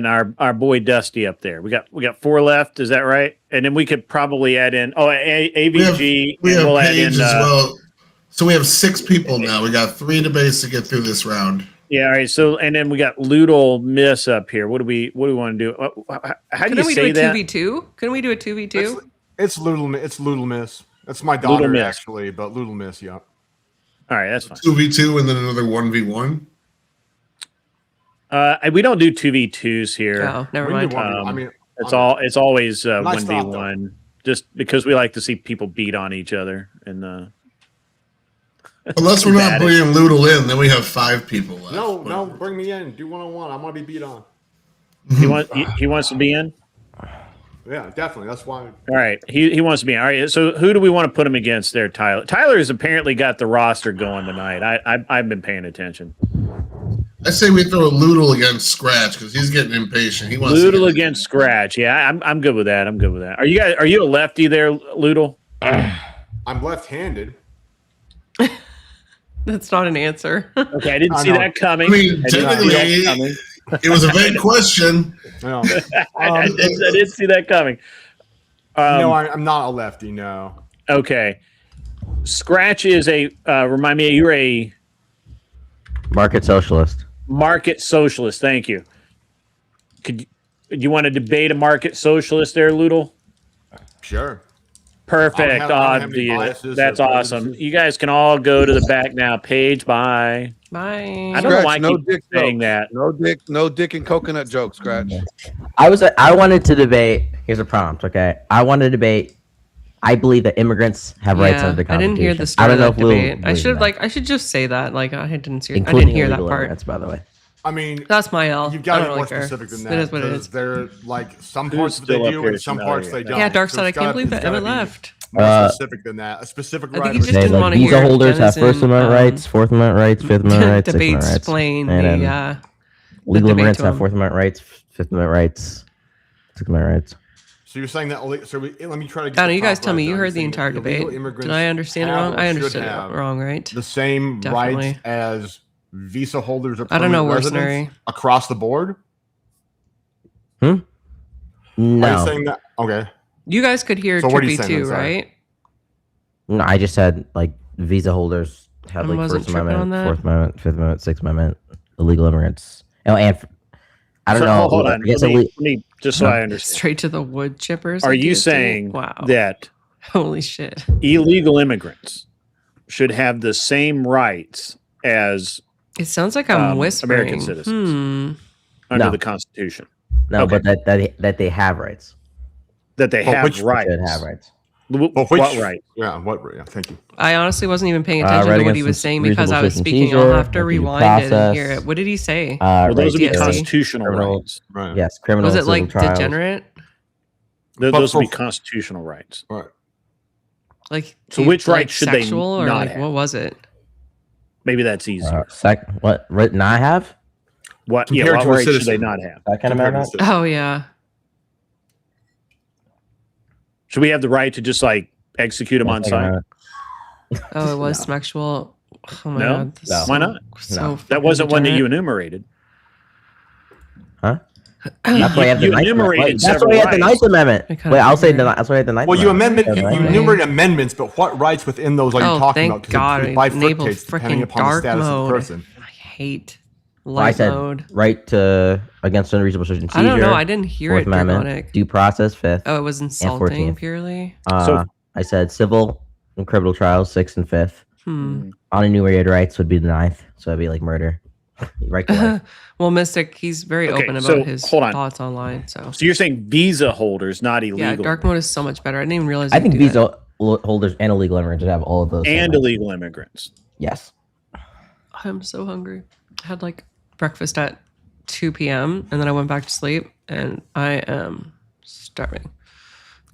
[SPEAKER 10] our boy Dusty up there. We got 4 left. Is that right? And then we could probably add in AVG.
[SPEAKER 16] We have
[SPEAKER 10] we'll add
[SPEAKER 16] Paige
[SPEAKER 10] in,
[SPEAKER 16] as well. So we have 6 people now. We got 3 debates to get through this round.
[SPEAKER 10] Yeah. All right. So and then we got Loodle Miss up here. What do we want to do? How do you say that?
[SPEAKER 1] Couldn't we do a 2v2? Couldn't we do a 2v2?
[SPEAKER 20] It's Loodle Miss. That's my
[SPEAKER 10] Loodle
[SPEAKER 20] daughter
[SPEAKER 10] Miss.
[SPEAKER 20] actually, but Loodle Miss, yeah.
[SPEAKER 10] All right, that's fine.
[SPEAKER 16] 2v2 and then another 1v1.
[SPEAKER 10] We don't do 2v2s here.
[SPEAKER 1] Oh, never mind.
[SPEAKER 10] It's always 1v1, just because we like to see people beat on each other. And
[SPEAKER 16] Unless we're not bringing Loodle in, then we have 5 people left.
[SPEAKER 20] No, bring me in. Do 1-on-1. I want to be beat on.
[SPEAKER 10] He wants to be in.
[SPEAKER 20] Yeah, definitely. That's why.
[SPEAKER 10] All right, he wants to be in. All right, so who do we want to put him against there, Tyler? Tyler has apparently got the roster going tonight. I've been paying attention.
[SPEAKER 16] I say we throw Loodle against Scratch because he's getting impatient. He wants
[SPEAKER 10] Loodle against Scratch. Yeah, I'm good with that. Are you a lefty there, Loodle?
[SPEAKER 20] I'm left-handed.
[SPEAKER 1] That's not an answer.
[SPEAKER 10] Okay, I didn't see that coming.
[SPEAKER 16] I mean, technically, it was a vague question.
[SPEAKER 20] No.
[SPEAKER 10] I didn't see that coming.
[SPEAKER 20] No, I'm not a lefty. No.
[SPEAKER 10] Okay. Scratch is remind me, you're a
[SPEAKER 19] market socialist.
[SPEAKER 10] Market socialist. Thank you. Do you want to debate a market socialist there, Loodle?
[SPEAKER 20] Sure.
[SPEAKER 10] Perfect.
[SPEAKER 20] I don't have any biases
[SPEAKER 10] That's
[SPEAKER 20] or
[SPEAKER 10] awesome.
[SPEAKER 20] prejudices.
[SPEAKER 10] You guys can all go to the back now. Paige, bye.
[SPEAKER 1] Bye.
[SPEAKER 10] I don't know why I
[SPEAKER 18] no
[SPEAKER 10] keep
[SPEAKER 18] dick
[SPEAKER 10] saying
[SPEAKER 18] jokes.
[SPEAKER 10] that.
[SPEAKER 18] No dick and coconut joke, Scratch.
[SPEAKER 19] I wanted to debate. Here's a prompt, okay? I wanted to debate. I believe that immigrants have rights under the
[SPEAKER 1] I
[SPEAKER 19] Constitution.
[SPEAKER 1] didn't hear the start
[SPEAKER 19] I don't
[SPEAKER 1] of
[SPEAKER 19] know
[SPEAKER 1] that
[SPEAKER 19] if Lou
[SPEAKER 1] debate. I should just say that. Like I didn't see. I
[SPEAKER 19] including
[SPEAKER 1] didn't hear that
[SPEAKER 19] illegal
[SPEAKER 1] part.
[SPEAKER 19] immigrants, by the way.
[SPEAKER 20] I mean,
[SPEAKER 1] that's my L.
[SPEAKER 20] You've got to
[SPEAKER 1] I
[SPEAKER 20] be
[SPEAKER 1] don't
[SPEAKER 20] more
[SPEAKER 1] really care.
[SPEAKER 20] specific than that.
[SPEAKER 1] It is what it is.
[SPEAKER 20] They're like some
[SPEAKER 10] Who's
[SPEAKER 20] parts they
[SPEAKER 10] still up
[SPEAKER 20] do
[SPEAKER 10] here
[SPEAKER 20] and some
[SPEAKER 10] tonight?
[SPEAKER 20] parts they don't.
[SPEAKER 1] Yeah, Dark Side, I
[SPEAKER 20] it's
[SPEAKER 1] can't
[SPEAKER 20] gotta-
[SPEAKER 1] believe
[SPEAKER 20] it's
[SPEAKER 1] that Emma
[SPEAKER 20] gotta be
[SPEAKER 1] left.
[SPEAKER 20] More specific than that. A specific
[SPEAKER 1] I
[SPEAKER 20] right.
[SPEAKER 1] think he just
[SPEAKER 19] Say,
[SPEAKER 1] didn't
[SPEAKER 19] like,
[SPEAKER 1] want to
[SPEAKER 19] visa
[SPEAKER 1] hear
[SPEAKER 19] holders have First Amendment rights, Fourth Amendment rights, Fifth Amendment rights, Sixth
[SPEAKER 1] debate
[SPEAKER 19] Amendment rights.
[SPEAKER 1] explain
[SPEAKER 19] And
[SPEAKER 1] the
[SPEAKER 19] then legal
[SPEAKER 1] debate
[SPEAKER 19] immigrants
[SPEAKER 1] to
[SPEAKER 19] have
[SPEAKER 1] him.
[SPEAKER 19] Fourth Amendment rights, Fifth Amendment rights, Sixth Amendment rights.
[SPEAKER 20] So you're saying that? Let me try to. Get
[SPEAKER 1] I don't know.
[SPEAKER 20] the
[SPEAKER 1] You guys
[SPEAKER 20] prompt
[SPEAKER 1] tell me.
[SPEAKER 20] right
[SPEAKER 1] You
[SPEAKER 20] now.
[SPEAKER 1] heard
[SPEAKER 20] You're
[SPEAKER 1] the
[SPEAKER 20] saying
[SPEAKER 1] entire
[SPEAKER 20] illegal
[SPEAKER 1] debate.
[SPEAKER 20] immigrants
[SPEAKER 1] Did I understand it
[SPEAKER 20] have
[SPEAKER 1] wrong?
[SPEAKER 20] or
[SPEAKER 1] I
[SPEAKER 20] should
[SPEAKER 1] understood
[SPEAKER 20] have
[SPEAKER 1] it wrong, right?
[SPEAKER 20] The same
[SPEAKER 1] Definitely.
[SPEAKER 20] rights as visa holders or
[SPEAKER 1] I don't know,
[SPEAKER 20] permanent residents
[SPEAKER 1] Worsenary.
[SPEAKER 20] across the board.
[SPEAKER 19] No.
[SPEAKER 20] Are you saying that? Okay.
[SPEAKER 1] You guys could hear
[SPEAKER 20] So what are you
[SPEAKER 1] Trippy
[SPEAKER 20] saying
[SPEAKER 1] too,
[SPEAKER 20] then, sorry?
[SPEAKER 1] right?
[SPEAKER 19] No, I just said like visa holders have
[SPEAKER 1] I
[SPEAKER 19] like
[SPEAKER 1] wasn't
[SPEAKER 19] First
[SPEAKER 1] tripping on
[SPEAKER 19] Amendment,
[SPEAKER 1] that.
[SPEAKER 19] Fourth Amendment, Fifth Amendment, Sixth Amendment, illegal immigrants. Oh, and I don't
[SPEAKER 10] So,
[SPEAKER 19] know.
[SPEAKER 10] Hold on.
[SPEAKER 19] I guess
[SPEAKER 10] Let me just so I understand.
[SPEAKER 1] Straight to the wood chippers.
[SPEAKER 10] Are
[SPEAKER 1] I
[SPEAKER 10] you
[SPEAKER 1] do, too.
[SPEAKER 10] saying
[SPEAKER 1] wow.
[SPEAKER 10] that
[SPEAKER 1] Holy shit.
[SPEAKER 10] illegal immigrants should have the same rights as
[SPEAKER 1] It sounds like I'm whispering.
[SPEAKER 10] American citizens under
[SPEAKER 19] No.
[SPEAKER 10] the Constitution?
[SPEAKER 19] No,
[SPEAKER 10] Okay.
[SPEAKER 19] but that they have rights.
[SPEAKER 10] That they
[SPEAKER 20] Well,
[SPEAKER 10] have
[SPEAKER 20] which-
[SPEAKER 10] rights.
[SPEAKER 19] Should have rights.
[SPEAKER 10] What right?
[SPEAKER 20] Yeah. What? Yeah. Thank you.
[SPEAKER 1] I honestly wasn't even paying attention
[SPEAKER 19] right
[SPEAKER 1] to what he
[SPEAKER 19] against
[SPEAKER 1] was
[SPEAKER 19] some
[SPEAKER 1] saying because I
[SPEAKER 19] reasonable
[SPEAKER 1] was
[SPEAKER 19] suspicion
[SPEAKER 1] speaking.
[SPEAKER 19] seizure,
[SPEAKER 1] I'll have to
[SPEAKER 19] due
[SPEAKER 1] rewind it and
[SPEAKER 19] process,
[SPEAKER 1] hear it. What did he say?
[SPEAKER 10] Well, those
[SPEAKER 19] right
[SPEAKER 10] would be
[SPEAKER 19] to
[SPEAKER 10] constitutional
[SPEAKER 19] criminal-
[SPEAKER 10] rights.
[SPEAKER 20] Right.
[SPEAKER 19] Yes, criminal.
[SPEAKER 1] Was it
[SPEAKER 19] civil
[SPEAKER 1] like
[SPEAKER 19] trials.
[SPEAKER 1] degenerate?
[SPEAKER 10] Those would be
[SPEAKER 20] for-
[SPEAKER 10] constitutional rights.
[SPEAKER 20] Right.
[SPEAKER 1] Like
[SPEAKER 10] So which
[SPEAKER 1] like
[SPEAKER 10] rights should they
[SPEAKER 1] sexual or
[SPEAKER 10] not
[SPEAKER 1] like
[SPEAKER 10] have?
[SPEAKER 1] what was it?
[SPEAKER 10] Maybe that's easier.
[SPEAKER 19] What right not have?
[SPEAKER 10] What? Yeah.
[SPEAKER 20] Compared
[SPEAKER 10] What
[SPEAKER 20] to a
[SPEAKER 10] rights should they
[SPEAKER 20] citizen.
[SPEAKER 10] not have?
[SPEAKER 19] That kind of
[SPEAKER 20] Compared to
[SPEAKER 19] amendment?
[SPEAKER 20] citizens.
[SPEAKER 1] Oh yeah.
[SPEAKER 10] Should we have the right to just like execute them on site?
[SPEAKER 1] Oh, it was sexual. Oh my
[SPEAKER 10] No?
[SPEAKER 1] god. this is
[SPEAKER 19] No.
[SPEAKER 10] Why
[SPEAKER 1] so-
[SPEAKER 10] not?
[SPEAKER 1] so
[SPEAKER 10] That
[SPEAKER 1] fucking
[SPEAKER 10] wasn't one that you
[SPEAKER 1] degenerate.
[SPEAKER 10] enumerated.
[SPEAKER 19] Huh? That's why you have the
[SPEAKER 10] You
[SPEAKER 19] Ninth
[SPEAKER 10] enumerated
[SPEAKER 19] Amendment. That's
[SPEAKER 10] several
[SPEAKER 19] why you have the
[SPEAKER 10] rights.
[SPEAKER 19] Ninth Amendment.
[SPEAKER 1] I kinda
[SPEAKER 19] Wait, I'll say
[SPEAKER 1] figured.
[SPEAKER 19] that's why you have the Ninth
[SPEAKER 20] Well, you
[SPEAKER 19] Amendment.
[SPEAKER 20] enumerate amendments, but what rights within those are you
[SPEAKER 1] Oh,
[SPEAKER 20] talking
[SPEAKER 1] thank
[SPEAKER 20] about? 'Cause
[SPEAKER 1] God,
[SPEAKER 20] it
[SPEAKER 1] I enabled
[SPEAKER 20] bifurcates depending
[SPEAKER 1] freaking
[SPEAKER 20] upon the
[SPEAKER 1] dark
[SPEAKER 20] status of
[SPEAKER 1] mode.
[SPEAKER 20] the person.
[SPEAKER 1] I hate
[SPEAKER 19] Well, I
[SPEAKER 1] light
[SPEAKER 19] said
[SPEAKER 1] mode.
[SPEAKER 19] right to against unreasonable suspicion seizure.
[SPEAKER 1] I don't know. I didn't hear
[SPEAKER 19] Fourth
[SPEAKER 1] it.
[SPEAKER 19] Amendment,
[SPEAKER 1] Draconic.
[SPEAKER 19] due process, Fifth.
[SPEAKER 1] Oh, it was insulting
[SPEAKER 19] 14th.
[SPEAKER 1] purely.
[SPEAKER 10] So-
[SPEAKER 19] I said civil and criminal trials, Sixth and Fifth.
[SPEAKER 1] Hmm.
[SPEAKER 19] Unenumerated rights would be the Ninth, so it'd be like murder. Right to life.
[SPEAKER 1] Well, Mystic, he's very
[SPEAKER 10] Okay,
[SPEAKER 1] open about
[SPEAKER 10] so,
[SPEAKER 1] his
[SPEAKER 10] hold on.
[SPEAKER 1] thoughts online. So
[SPEAKER 10] So you're saying visa holders, not illegal,
[SPEAKER 1] yeah, dark mode is so much better. I didn't even realize.
[SPEAKER 19] I
[SPEAKER 1] you
[SPEAKER 19] think
[SPEAKER 1] could do
[SPEAKER 19] visa holders and illegal immigrants should have all of those.
[SPEAKER 10] and
[SPEAKER 19] rights.
[SPEAKER 10] illegal immigrants.
[SPEAKER 19] Yes.
[SPEAKER 1] that. I'm so hungry. I had like breakfast at 2 p.m. and then I went back to sleep, and I am starving.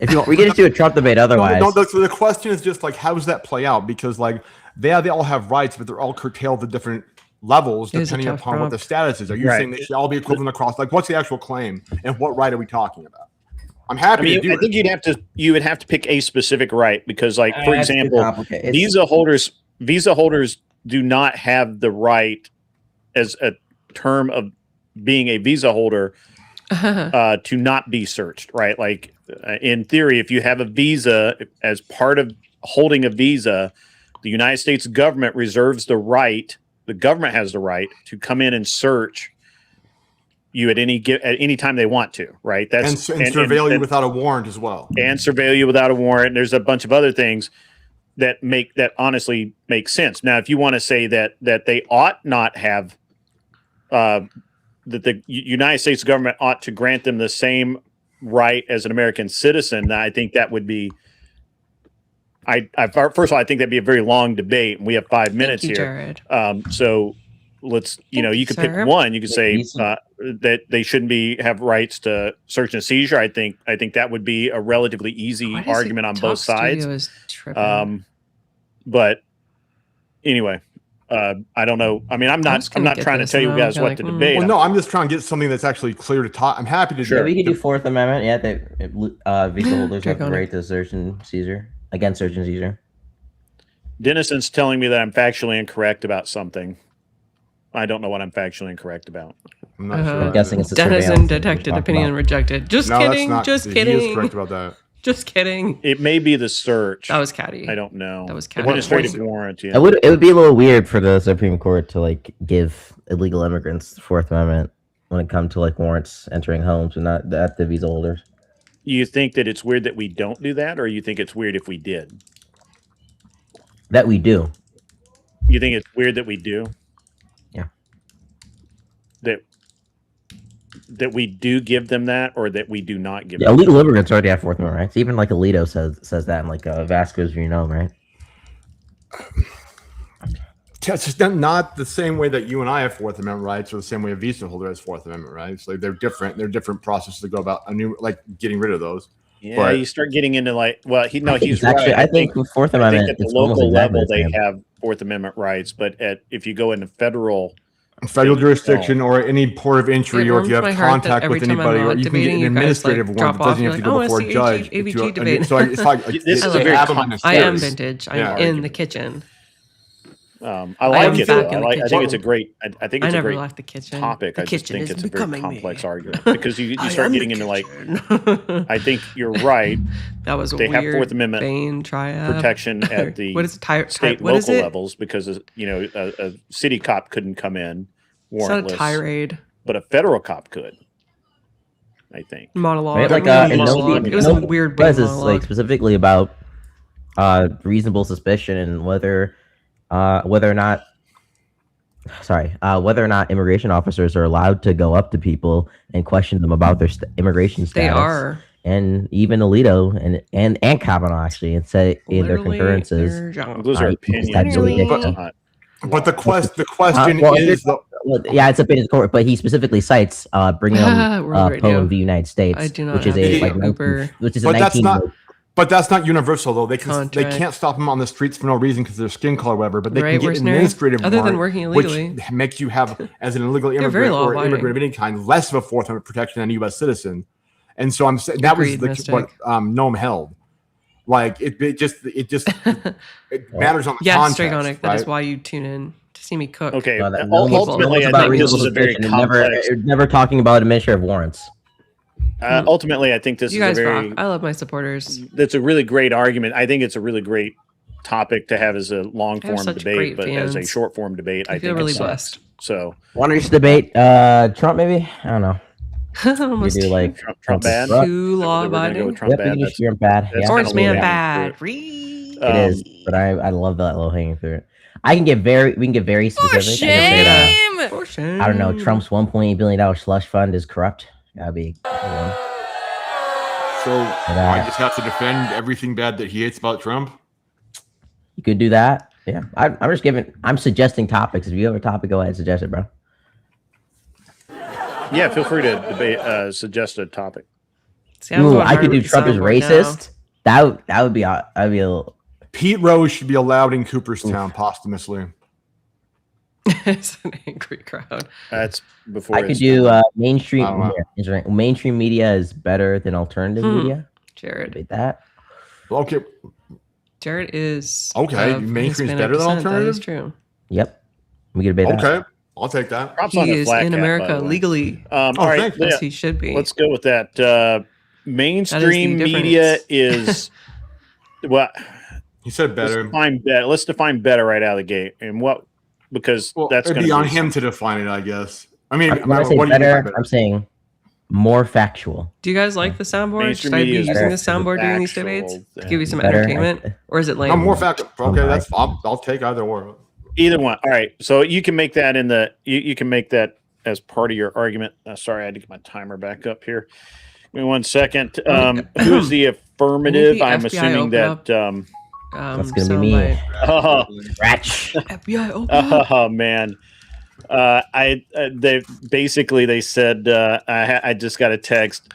[SPEAKER 19] If you want, we can just do a Trump debate. Otherwise,
[SPEAKER 20] No, the question is just like, how does that play out? Because like, they all have rights, but they're all curtailed to different levels
[SPEAKER 1] It is a
[SPEAKER 20] depending
[SPEAKER 1] tough
[SPEAKER 20] upon what the
[SPEAKER 1] prompt.
[SPEAKER 20] status is. Are you
[SPEAKER 10] Right.
[SPEAKER 20] saying they should all be equivalent across? Like, what's the actual claim, and what right are we talking about? I'm happy to do
[SPEAKER 10] I think you would have to pick a specific right because, like, for
[SPEAKER 19] That's too
[SPEAKER 10] example,
[SPEAKER 19] complicated.
[SPEAKER 10] visa holders do not have the right, as a term of being a visa holder, to not be searched. Right? Like, in theory, if you have a visa, as part of holding a visa, the United States government reserves the right. The government has the right to come in and search you at any time they want to, right?
[SPEAKER 20] and surveil you without a warrant as well.
[SPEAKER 10] And surveil you without a warrant. There's a bunch of other things that honestly make sense. Now, if you want to say that they ought not have, that the United States government ought to grant them the same right as an American citizen, I think that would be. First of all, I think that'd be a very long debate, and we have 5 minutes
[SPEAKER 1] you,
[SPEAKER 10] here.
[SPEAKER 1] Jared.
[SPEAKER 10] So let's, you could
[SPEAKER 1] sir.
[SPEAKER 10] pick one. You could say that they shouldn't have rights to search and seizure. I think that would be a relatively easy
[SPEAKER 1] Why does
[SPEAKER 10] argument on
[SPEAKER 1] Talk
[SPEAKER 10] both sides.
[SPEAKER 1] Studio is tripping?
[SPEAKER 10] But anyway, I don't know. I mean, I'm not trying to tell you guys what to debate.
[SPEAKER 20] Well, no, I'm just trying to get something that's actually clear to talk. I'm happy to
[SPEAKER 19] Yeah,
[SPEAKER 20] do.
[SPEAKER 19] we could do Fourth Amendment. Yeah, visa holders have the
[SPEAKER 10] Draconic.
[SPEAKER 19] right to search and seizure, against search and seizure.
[SPEAKER 10] Dennison's telling me that I'm factually incorrect about something. I don't know what I'm factually incorrect about.
[SPEAKER 20] I'm not sure.
[SPEAKER 19] I'm guessing it's the
[SPEAKER 1] Denizen
[SPEAKER 19] surveillance that
[SPEAKER 1] detected,
[SPEAKER 19] we're talking
[SPEAKER 1] opinion
[SPEAKER 19] about.
[SPEAKER 1] rejected. Just
[SPEAKER 20] No, that's
[SPEAKER 1] kidding.
[SPEAKER 20] not-
[SPEAKER 1] Just
[SPEAKER 20] he is
[SPEAKER 1] kidding.
[SPEAKER 20] correct about that.
[SPEAKER 1] Just kidding.
[SPEAKER 10] It may be the search.
[SPEAKER 1] That was catty.
[SPEAKER 10] I don't know.
[SPEAKER 1] That was catty.
[SPEAKER 10] Administrative warrant. Yeah.
[SPEAKER 19] It would be a little weird for the Supreme Court to give illegal immigrants the Fourth Amendment when it comes to warrants entering homes and not the visa holders.
[SPEAKER 10] You think that it's weird that we don't do that, or you think it's weird if we did?
[SPEAKER 19] That we do.
[SPEAKER 10] You think it's weird that we do?
[SPEAKER 19] Yeah.
[SPEAKER 10] That we do give them that, or that we do not give
[SPEAKER 19] Yeah,
[SPEAKER 10] them
[SPEAKER 19] illegal immigrants already have Fourth Amendment rights. Even Alito says that in Vasco's Renome, right?
[SPEAKER 20] It's just not the same way that you and I have Fourth Amendment rights, or the same way a visa holder has Fourth Amendment rights. Like, they're different. They're different processes to go about getting rid of those.
[SPEAKER 10] Yeah,
[SPEAKER 20] But-
[SPEAKER 10] you start getting into he's
[SPEAKER 19] it's
[SPEAKER 10] right.
[SPEAKER 19] actually- I think with Fourth Amendment,
[SPEAKER 10] at the
[SPEAKER 19] it's almost
[SPEAKER 10] local
[SPEAKER 19] exactly
[SPEAKER 10] level
[SPEAKER 19] the
[SPEAKER 10] they
[SPEAKER 19] same.
[SPEAKER 10] have Fourth Amendment rights, but if you go into federal
[SPEAKER 20] jurisdiction or any port of entry,
[SPEAKER 1] It
[SPEAKER 20] or if you have
[SPEAKER 1] warms my heart that
[SPEAKER 20] contact
[SPEAKER 1] every
[SPEAKER 20] with
[SPEAKER 1] time I'm
[SPEAKER 20] anybody, or
[SPEAKER 1] not
[SPEAKER 20] you can get
[SPEAKER 1] debating,
[SPEAKER 20] an
[SPEAKER 1] you guys,
[SPEAKER 20] administrative warrant
[SPEAKER 1] drop
[SPEAKER 20] that doesn't
[SPEAKER 1] off,
[SPEAKER 20] have to
[SPEAKER 1] you're
[SPEAKER 20] go
[SPEAKER 1] like,
[SPEAKER 20] before
[SPEAKER 1] "Oh,
[SPEAKER 20] a
[SPEAKER 1] I
[SPEAKER 20] judge.
[SPEAKER 1] see AVG
[SPEAKER 20] So
[SPEAKER 1] debate."
[SPEAKER 20] it's like
[SPEAKER 10] This is a
[SPEAKER 20] they
[SPEAKER 10] very
[SPEAKER 20] have them on the
[SPEAKER 1] I am
[SPEAKER 20] stairs.
[SPEAKER 1] vintage. I'm
[SPEAKER 20] Yeah.
[SPEAKER 1] in the kitchen.
[SPEAKER 10] I
[SPEAKER 1] I
[SPEAKER 10] like
[SPEAKER 1] am
[SPEAKER 10] it.
[SPEAKER 1] back
[SPEAKER 10] Though.
[SPEAKER 1] in the
[SPEAKER 10] I think
[SPEAKER 1] kitchen.
[SPEAKER 10] it's a great. I think
[SPEAKER 1] I
[SPEAKER 10] it's a
[SPEAKER 1] never
[SPEAKER 10] great
[SPEAKER 1] left the kitchen.
[SPEAKER 10] topic.
[SPEAKER 1] The
[SPEAKER 10] I just
[SPEAKER 1] kitchen
[SPEAKER 10] think
[SPEAKER 1] is
[SPEAKER 10] it's a very
[SPEAKER 1] becoming me.
[SPEAKER 10] complex argument because you
[SPEAKER 1] I
[SPEAKER 10] start
[SPEAKER 1] am
[SPEAKER 10] getting
[SPEAKER 1] the
[SPEAKER 10] into I think you're right.
[SPEAKER 1] That was a
[SPEAKER 10] they
[SPEAKER 1] weird
[SPEAKER 10] have Fourth Amendment
[SPEAKER 1] Bane triad.
[SPEAKER 10] protection at the
[SPEAKER 1] What is it?
[SPEAKER 10] state
[SPEAKER 1] What is
[SPEAKER 10] local
[SPEAKER 1] it?
[SPEAKER 10] levels because a city cop couldn't come in
[SPEAKER 1] It's not a
[SPEAKER 10] warrantless,
[SPEAKER 1] tirade.
[SPEAKER 10] but a federal cop could. I think
[SPEAKER 1] Monologue.
[SPEAKER 19] Right?
[SPEAKER 1] Monologue. It was a weird Bane
[SPEAKER 19] This is
[SPEAKER 1] monologue.
[SPEAKER 19] specifically about reasonable suspicion and whether or not immigration officers are allowed to go up to people and question them about their immigration status.
[SPEAKER 1] They are.
[SPEAKER 19] And even Alito and Kavanaugh actually, and say in their
[SPEAKER 1] Literally,
[SPEAKER 19] concurrences,
[SPEAKER 1] they're young.
[SPEAKER 10] Those are opinions.
[SPEAKER 20] But the question
[SPEAKER 19] well,
[SPEAKER 20] is,
[SPEAKER 19] yeah, it's a bit of court, but he specifically cites bringing
[SPEAKER 1] World Radio.
[SPEAKER 19] Poe in the United States,
[SPEAKER 1] I do not
[SPEAKER 19] which is
[SPEAKER 1] have
[SPEAKER 19] a
[SPEAKER 1] the Uber.
[SPEAKER 19] which is a
[SPEAKER 20] but that's
[SPEAKER 19] 19
[SPEAKER 20] not. But that's not universal though. They
[SPEAKER 1] Contract.
[SPEAKER 20] can't stop them on the streets for no reason because of their skin color, or whatever. But they
[SPEAKER 1] Right,
[SPEAKER 20] can get
[SPEAKER 1] worst
[SPEAKER 20] an
[SPEAKER 1] scenario.
[SPEAKER 20] administrative
[SPEAKER 1] Other than
[SPEAKER 20] warrant,
[SPEAKER 1] working illegally.
[SPEAKER 20] which makes you have, as an illegal
[SPEAKER 1] They're very
[SPEAKER 20] immigrant or
[SPEAKER 1] law-abiding.
[SPEAKER 20] immigrant of any kind, less of a Fourth Amendment protection than a U.S. citizen. And so I'm saying that was
[SPEAKER 1] Agreed, Mystic.
[SPEAKER 20] what Noam held. Like it matters on the
[SPEAKER 1] Yes,
[SPEAKER 20] context.
[SPEAKER 1] Dragonic. That is
[SPEAKER 20] right?
[SPEAKER 1] why you tune in to see me cook.
[SPEAKER 10] Okay.
[SPEAKER 19] No, that-
[SPEAKER 10] Ultimately,
[SPEAKER 19] it's
[SPEAKER 10] I
[SPEAKER 19] about
[SPEAKER 10] think this
[SPEAKER 19] reasonable
[SPEAKER 10] is a very
[SPEAKER 19] suspicion and
[SPEAKER 10] complex.
[SPEAKER 19] never talking about administrative warrants.
[SPEAKER 10] Ultimately, I think this
[SPEAKER 1] You
[SPEAKER 10] is
[SPEAKER 1] guys
[SPEAKER 10] a very.
[SPEAKER 1] rock. I love my supporters.
[SPEAKER 10] That's a really great argument. I think it's a really great topic to have as a long
[SPEAKER 1] I have
[SPEAKER 10] form
[SPEAKER 1] such
[SPEAKER 10] debate,
[SPEAKER 1] great
[SPEAKER 10] but as a
[SPEAKER 1] fans.
[SPEAKER 10] short form debate,
[SPEAKER 1] I
[SPEAKER 10] I
[SPEAKER 1] feel
[SPEAKER 10] think
[SPEAKER 1] really
[SPEAKER 10] it sucks.
[SPEAKER 1] blessed.
[SPEAKER 10] So
[SPEAKER 19] Want to just debate Trump? Maybe I don't know. We
[SPEAKER 1] Almost
[SPEAKER 19] do like
[SPEAKER 10] Trump bad.
[SPEAKER 1] too law
[SPEAKER 10] We're gonna go
[SPEAKER 1] abiding.
[SPEAKER 10] with Trump
[SPEAKER 19] Yep, we
[SPEAKER 10] bad.
[SPEAKER 19] can do
[SPEAKER 10] That's-
[SPEAKER 19] Trump bad.
[SPEAKER 10] that's
[SPEAKER 19] Yeah.
[SPEAKER 1] Orange
[SPEAKER 10] kinda
[SPEAKER 1] man
[SPEAKER 10] low
[SPEAKER 1] bad.
[SPEAKER 10] hanging
[SPEAKER 19] It is, but I love that low hanging fruit. We can get very specific. I can say that,
[SPEAKER 1] For shame.
[SPEAKER 19] I don't know. Trump's $1.8 billion slush fund is corrupt. That'd be one.
[SPEAKER 20] So I just have to defend everything bad that he hates about Trump.
[SPEAKER 19] You could do that. Yeah, I'm suggesting topics. If you have a topic, go ahead and suggest it, bro.
[SPEAKER 10] Yeah, feel free to debate. Suggest a topic.
[SPEAKER 1] See, I'm
[SPEAKER 19] Ooh,
[SPEAKER 1] going
[SPEAKER 19] I could
[SPEAKER 1] hard
[SPEAKER 19] do
[SPEAKER 1] with the
[SPEAKER 19] Trump is
[SPEAKER 1] soundboard now.
[SPEAKER 19] racist. That would be a little.
[SPEAKER 20] Pete Rose should be allowed in Cooperstown posthumously.
[SPEAKER 1] It's an angry crowd.
[SPEAKER 10] That's before
[SPEAKER 19] I could
[SPEAKER 10] his
[SPEAKER 19] do
[SPEAKER 10] time.
[SPEAKER 19] mainstream.
[SPEAKER 20] Oh, wow.
[SPEAKER 19] Mainstream media is better than alternative media.
[SPEAKER 1] Jared.
[SPEAKER 19] Debate that.
[SPEAKER 20] Okay.
[SPEAKER 1] Jared is
[SPEAKER 20] Okay. Mainstream is better than alternative.
[SPEAKER 1] That is true.
[SPEAKER 19] Yep. We could debate that.
[SPEAKER 20] Okay. I'll take that.
[SPEAKER 10] Props on
[SPEAKER 1] He
[SPEAKER 10] the
[SPEAKER 1] is
[SPEAKER 10] flat
[SPEAKER 1] in
[SPEAKER 10] cap, by
[SPEAKER 1] America
[SPEAKER 10] the way.
[SPEAKER 1] legally.
[SPEAKER 10] All right,
[SPEAKER 20] thank
[SPEAKER 1] As
[SPEAKER 10] yeah,
[SPEAKER 1] he should be.
[SPEAKER 10] let's go with that. Mainstream
[SPEAKER 1] difference.
[SPEAKER 10] media is well.
[SPEAKER 20] He said better.
[SPEAKER 10] Let's define better right out of the gate, and what because that's
[SPEAKER 20] It'd
[SPEAKER 10] going
[SPEAKER 20] be
[SPEAKER 10] to
[SPEAKER 20] on him to define it, I guess. I mean,
[SPEAKER 19] When I say
[SPEAKER 20] what do you mean by
[SPEAKER 19] better, I'm saying more factual.
[SPEAKER 1] Do you guys like the soundboard?
[SPEAKER 10] Mainstream
[SPEAKER 1] Should I be
[SPEAKER 10] media is
[SPEAKER 1] using the
[SPEAKER 10] better.
[SPEAKER 1] soundboard during these
[SPEAKER 10] Factual,
[SPEAKER 1] debates to give you some
[SPEAKER 19] better.
[SPEAKER 1] entertainment, or is it lame?
[SPEAKER 20] I'm more factual. Okay, that's I'll take either or.
[SPEAKER 10] Either one. All right. So you can make that in the you can make that as part of your argument. Sorry, I had to get my timer back up here. Give me 1 second. Who's the affirmative?
[SPEAKER 1] The
[SPEAKER 10] I'm
[SPEAKER 1] FBI
[SPEAKER 10] assuming
[SPEAKER 1] open
[SPEAKER 10] that.
[SPEAKER 1] up,
[SPEAKER 19] That's gonna be me. Scratch.
[SPEAKER 1] FBI open.
[SPEAKER 10] Oh man. They said I just got a text.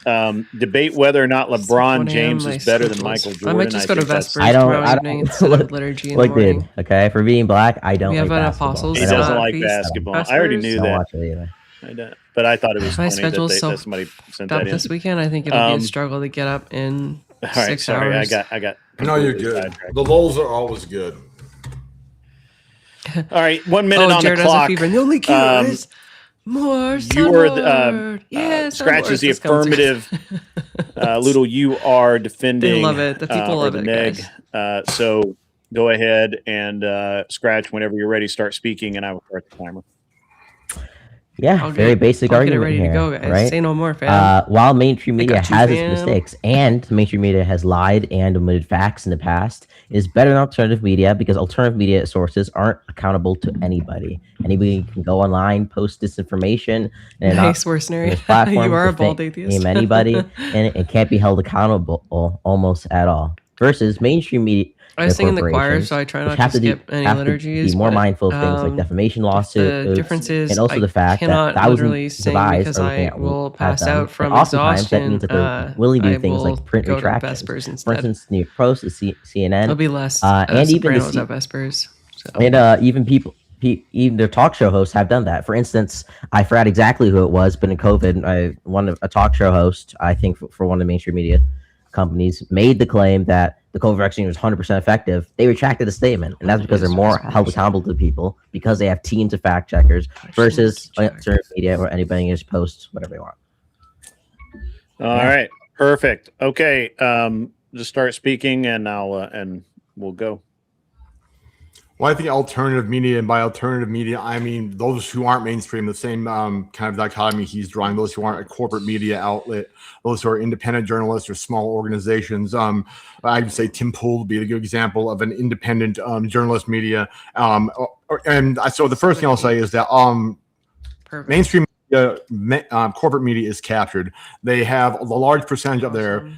[SPEAKER 10] Debate whether or not LeBron James is better than Michael Jordan.
[SPEAKER 1] I might just go to Vespers
[SPEAKER 19] I
[SPEAKER 1] tomorrow
[SPEAKER 19] don't
[SPEAKER 1] evening instead of liturgy in the
[SPEAKER 19] Look,
[SPEAKER 1] morning.
[SPEAKER 19] dude. Okay, for being black, I don't
[SPEAKER 1] We
[SPEAKER 19] like
[SPEAKER 1] have an
[SPEAKER 19] basketball.
[SPEAKER 1] Apostles
[SPEAKER 10] He doesn't like basketball. I already knew
[SPEAKER 19] Don't
[SPEAKER 10] that.
[SPEAKER 19] watch it either.
[SPEAKER 10] I don't, but I thought it was
[SPEAKER 1] My
[SPEAKER 10] funny that,
[SPEAKER 1] schedule's so
[SPEAKER 10] that somebody sent
[SPEAKER 1] up
[SPEAKER 10] that in.
[SPEAKER 1] this weekend. I think it'll be a struggle to get up in
[SPEAKER 10] All right,
[SPEAKER 1] 6
[SPEAKER 10] sorry,
[SPEAKER 1] hours.
[SPEAKER 10] I got.
[SPEAKER 20] No, you're
[SPEAKER 10] completely
[SPEAKER 20] good.
[SPEAKER 10] sidetracked.
[SPEAKER 20] The lulls are always good.
[SPEAKER 10] All right, 1 minute on
[SPEAKER 1] Jared
[SPEAKER 10] the
[SPEAKER 1] has a
[SPEAKER 10] clock.
[SPEAKER 1] fever. The only cure is more
[SPEAKER 10] You are the
[SPEAKER 1] Sunward. Yes,
[SPEAKER 10] Scratch is the
[SPEAKER 1] Sunward. This comes-
[SPEAKER 10] affirmative. Ludo, you are defending.
[SPEAKER 1] They love it. The people
[SPEAKER 10] or
[SPEAKER 1] love
[SPEAKER 10] the
[SPEAKER 1] it,
[SPEAKER 10] neg. So go ahead and Scratch whenever you're ready. Start speaking, and I will start the timer.
[SPEAKER 19] Yeah, very basic
[SPEAKER 1] I'll get it
[SPEAKER 19] argument
[SPEAKER 1] ready
[SPEAKER 19] here,
[SPEAKER 1] to go, guys.
[SPEAKER 19] right?
[SPEAKER 1] Say no more, fam.
[SPEAKER 19] While mainstream
[SPEAKER 1] I
[SPEAKER 19] media
[SPEAKER 1] got you,
[SPEAKER 19] has its
[SPEAKER 1] fam.
[SPEAKER 19] mistakes and mainstream media has lied and omitted facts in the past, it is better than alternative media because alternative media sources aren't accountable to anybody. Anybody can go online, post disinformation, and
[SPEAKER 1] Nice, worse scenario.
[SPEAKER 19] platform
[SPEAKER 1] You are a
[SPEAKER 19] defame-
[SPEAKER 1] bald atheist.
[SPEAKER 19] name anybody, and it can't be held accountable almost at all. Versus mainstream media.
[SPEAKER 1] I was singing the choir,
[SPEAKER 19] corporations,
[SPEAKER 1] so I try
[SPEAKER 19] which
[SPEAKER 1] not to
[SPEAKER 19] have
[SPEAKER 1] skip any
[SPEAKER 19] have to
[SPEAKER 1] liturgies.
[SPEAKER 19] be more
[SPEAKER 1] but,
[SPEAKER 19] mindful of things like defamation lawsuits.
[SPEAKER 1] The difference is
[SPEAKER 19] and also
[SPEAKER 1] I
[SPEAKER 19] the fact that
[SPEAKER 1] cannot
[SPEAKER 19] thousands
[SPEAKER 1] literally
[SPEAKER 19] of
[SPEAKER 1] sing
[SPEAKER 19] eyes
[SPEAKER 1] because
[SPEAKER 19] are looking
[SPEAKER 1] I
[SPEAKER 19] at
[SPEAKER 1] will
[SPEAKER 19] at
[SPEAKER 1] pass
[SPEAKER 19] them.
[SPEAKER 1] out
[SPEAKER 19] And
[SPEAKER 1] from
[SPEAKER 19] oftentimes that
[SPEAKER 1] exhaustion.
[SPEAKER 19] means that they're willing to do
[SPEAKER 1] I
[SPEAKER 19] things
[SPEAKER 1] will
[SPEAKER 19] like print
[SPEAKER 1] go to
[SPEAKER 19] retractions.
[SPEAKER 1] Vespers
[SPEAKER 19] For
[SPEAKER 1] instead.
[SPEAKER 19] instance, New York Post, the CNN,
[SPEAKER 1] It'll be less
[SPEAKER 19] and even the
[SPEAKER 1] Sopranos at Vespers. So.
[SPEAKER 19] and even even their talk show hosts have done that. For instance, I forgot exactly who it was, but in COVID, a talk show host, I think for one of the mainstream media companies, made the claim that the COVID vaccine was 100% effective. They retracted the statement, and that's because they're more held accountable to people because they have teams of fact checkers versus alternative media where anybody can just post whatever they want.
[SPEAKER 10] All right, perfect. Okay, just start speaking, and and we'll go.
[SPEAKER 20] Well, I think alternative media, and by alternative media, I mean those who aren't mainstream, the same kind of dichotomy he's drawing, those who aren't a corporate media outlet, those who are independent journalists or small organizations. I'd say Tim Pool would be a good example of an independent journalist media. And so the first thing I'll say is that mainstream corporate media is captured. They have a large percentage of their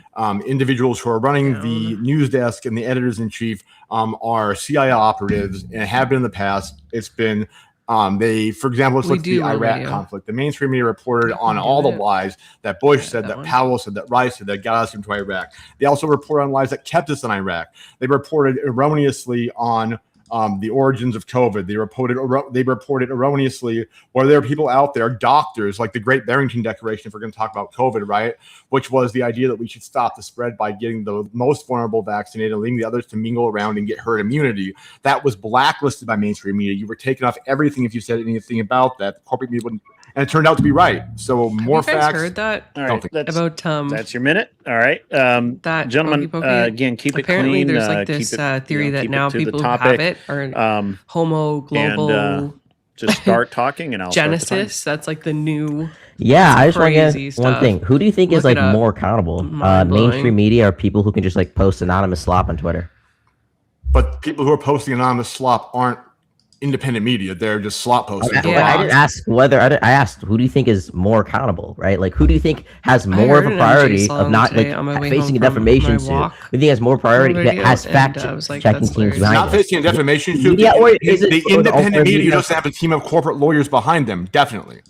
[SPEAKER 20] individuals who are running the news desk and the editors in chief are CIA operatives and have been in the past. It's been for example, let's look at the Iraq conflict. The mainstream media reported on all the lies that Bush said, that Powell said, that Rice said, that got us into Iraq. They also reported on lies that kept us in Iraq. They reported erroneously on the origins of COVID. They reported erroneously where there are people out there, doctors, like the Great Barrington Declaration, if we're going to talk about COVID, right? Which was the idea that we should stop the spread by getting the most vulnerable vaccinated and leaving the others to mingle around and get herd immunity. That was blacklisted by mainstream media. You were taken off everything if you said anything about that. The corporate media wouldn't, and it turned out to be right. So more
[SPEAKER 1] Have you guys
[SPEAKER 20] facts.
[SPEAKER 1] heard that?
[SPEAKER 10] All right,
[SPEAKER 1] About
[SPEAKER 10] that's your minute. All right,
[SPEAKER 1] that
[SPEAKER 10] gentlemen.
[SPEAKER 1] pokey.
[SPEAKER 10] Again, keep
[SPEAKER 1] Apparently
[SPEAKER 10] it clean.
[SPEAKER 1] there's like this theory that now people who have it are homo global
[SPEAKER 10] and, just start talking, and I'll
[SPEAKER 1] Genesis. That's like the new.
[SPEAKER 19] Yeah, I just want to
[SPEAKER 1] crazy
[SPEAKER 19] get one
[SPEAKER 1] stuff.
[SPEAKER 19] thing. Who do you think is
[SPEAKER 1] Look
[SPEAKER 19] like
[SPEAKER 1] it up.
[SPEAKER 19] more accountable?
[SPEAKER 1] Mind-blowing.
[SPEAKER 19] Mainstream media or people who can just like post anonymous slop on Twitter?
[SPEAKER 20] But people who are posting anonymous slop aren't independent media. They're just slop posting.
[SPEAKER 19] I didn't ask whether I asked who do you think is more accountable, right? Like who do you think has more of
[SPEAKER 1] heard
[SPEAKER 19] a
[SPEAKER 1] an
[SPEAKER 19] priority
[SPEAKER 1] MJ
[SPEAKER 19] of
[SPEAKER 1] song
[SPEAKER 19] not
[SPEAKER 1] today
[SPEAKER 19] like
[SPEAKER 1] on my way
[SPEAKER 19] facing a
[SPEAKER 1] home from
[SPEAKER 19] defamation
[SPEAKER 1] my
[SPEAKER 19] suit?
[SPEAKER 1] walk
[SPEAKER 19] Who do you think has more priority?
[SPEAKER 1] video,
[SPEAKER 19] Has
[SPEAKER 1] and
[SPEAKER 19] fact
[SPEAKER 1] I was like,
[SPEAKER 19] checking
[SPEAKER 1] that's
[SPEAKER 19] teams
[SPEAKER 1] hilarious.
[SPEAKER 19] behind
[SPEAKER 20] Not
[SPEAKER 19] it.
[SPEAKER 20] facing a defamation suit.
[SPEAKER 19] Media, or is it
[SPEAKER 20] the
[SPEAKER 19] for the
[SPEAKER 20] independent
[SPEAKER 19] alternative
[SPEAKER 20] media
[SPEAKER 19] media?
[SPEAKER 20] doesn't have a team of corporate lawyers behind them. Definitely.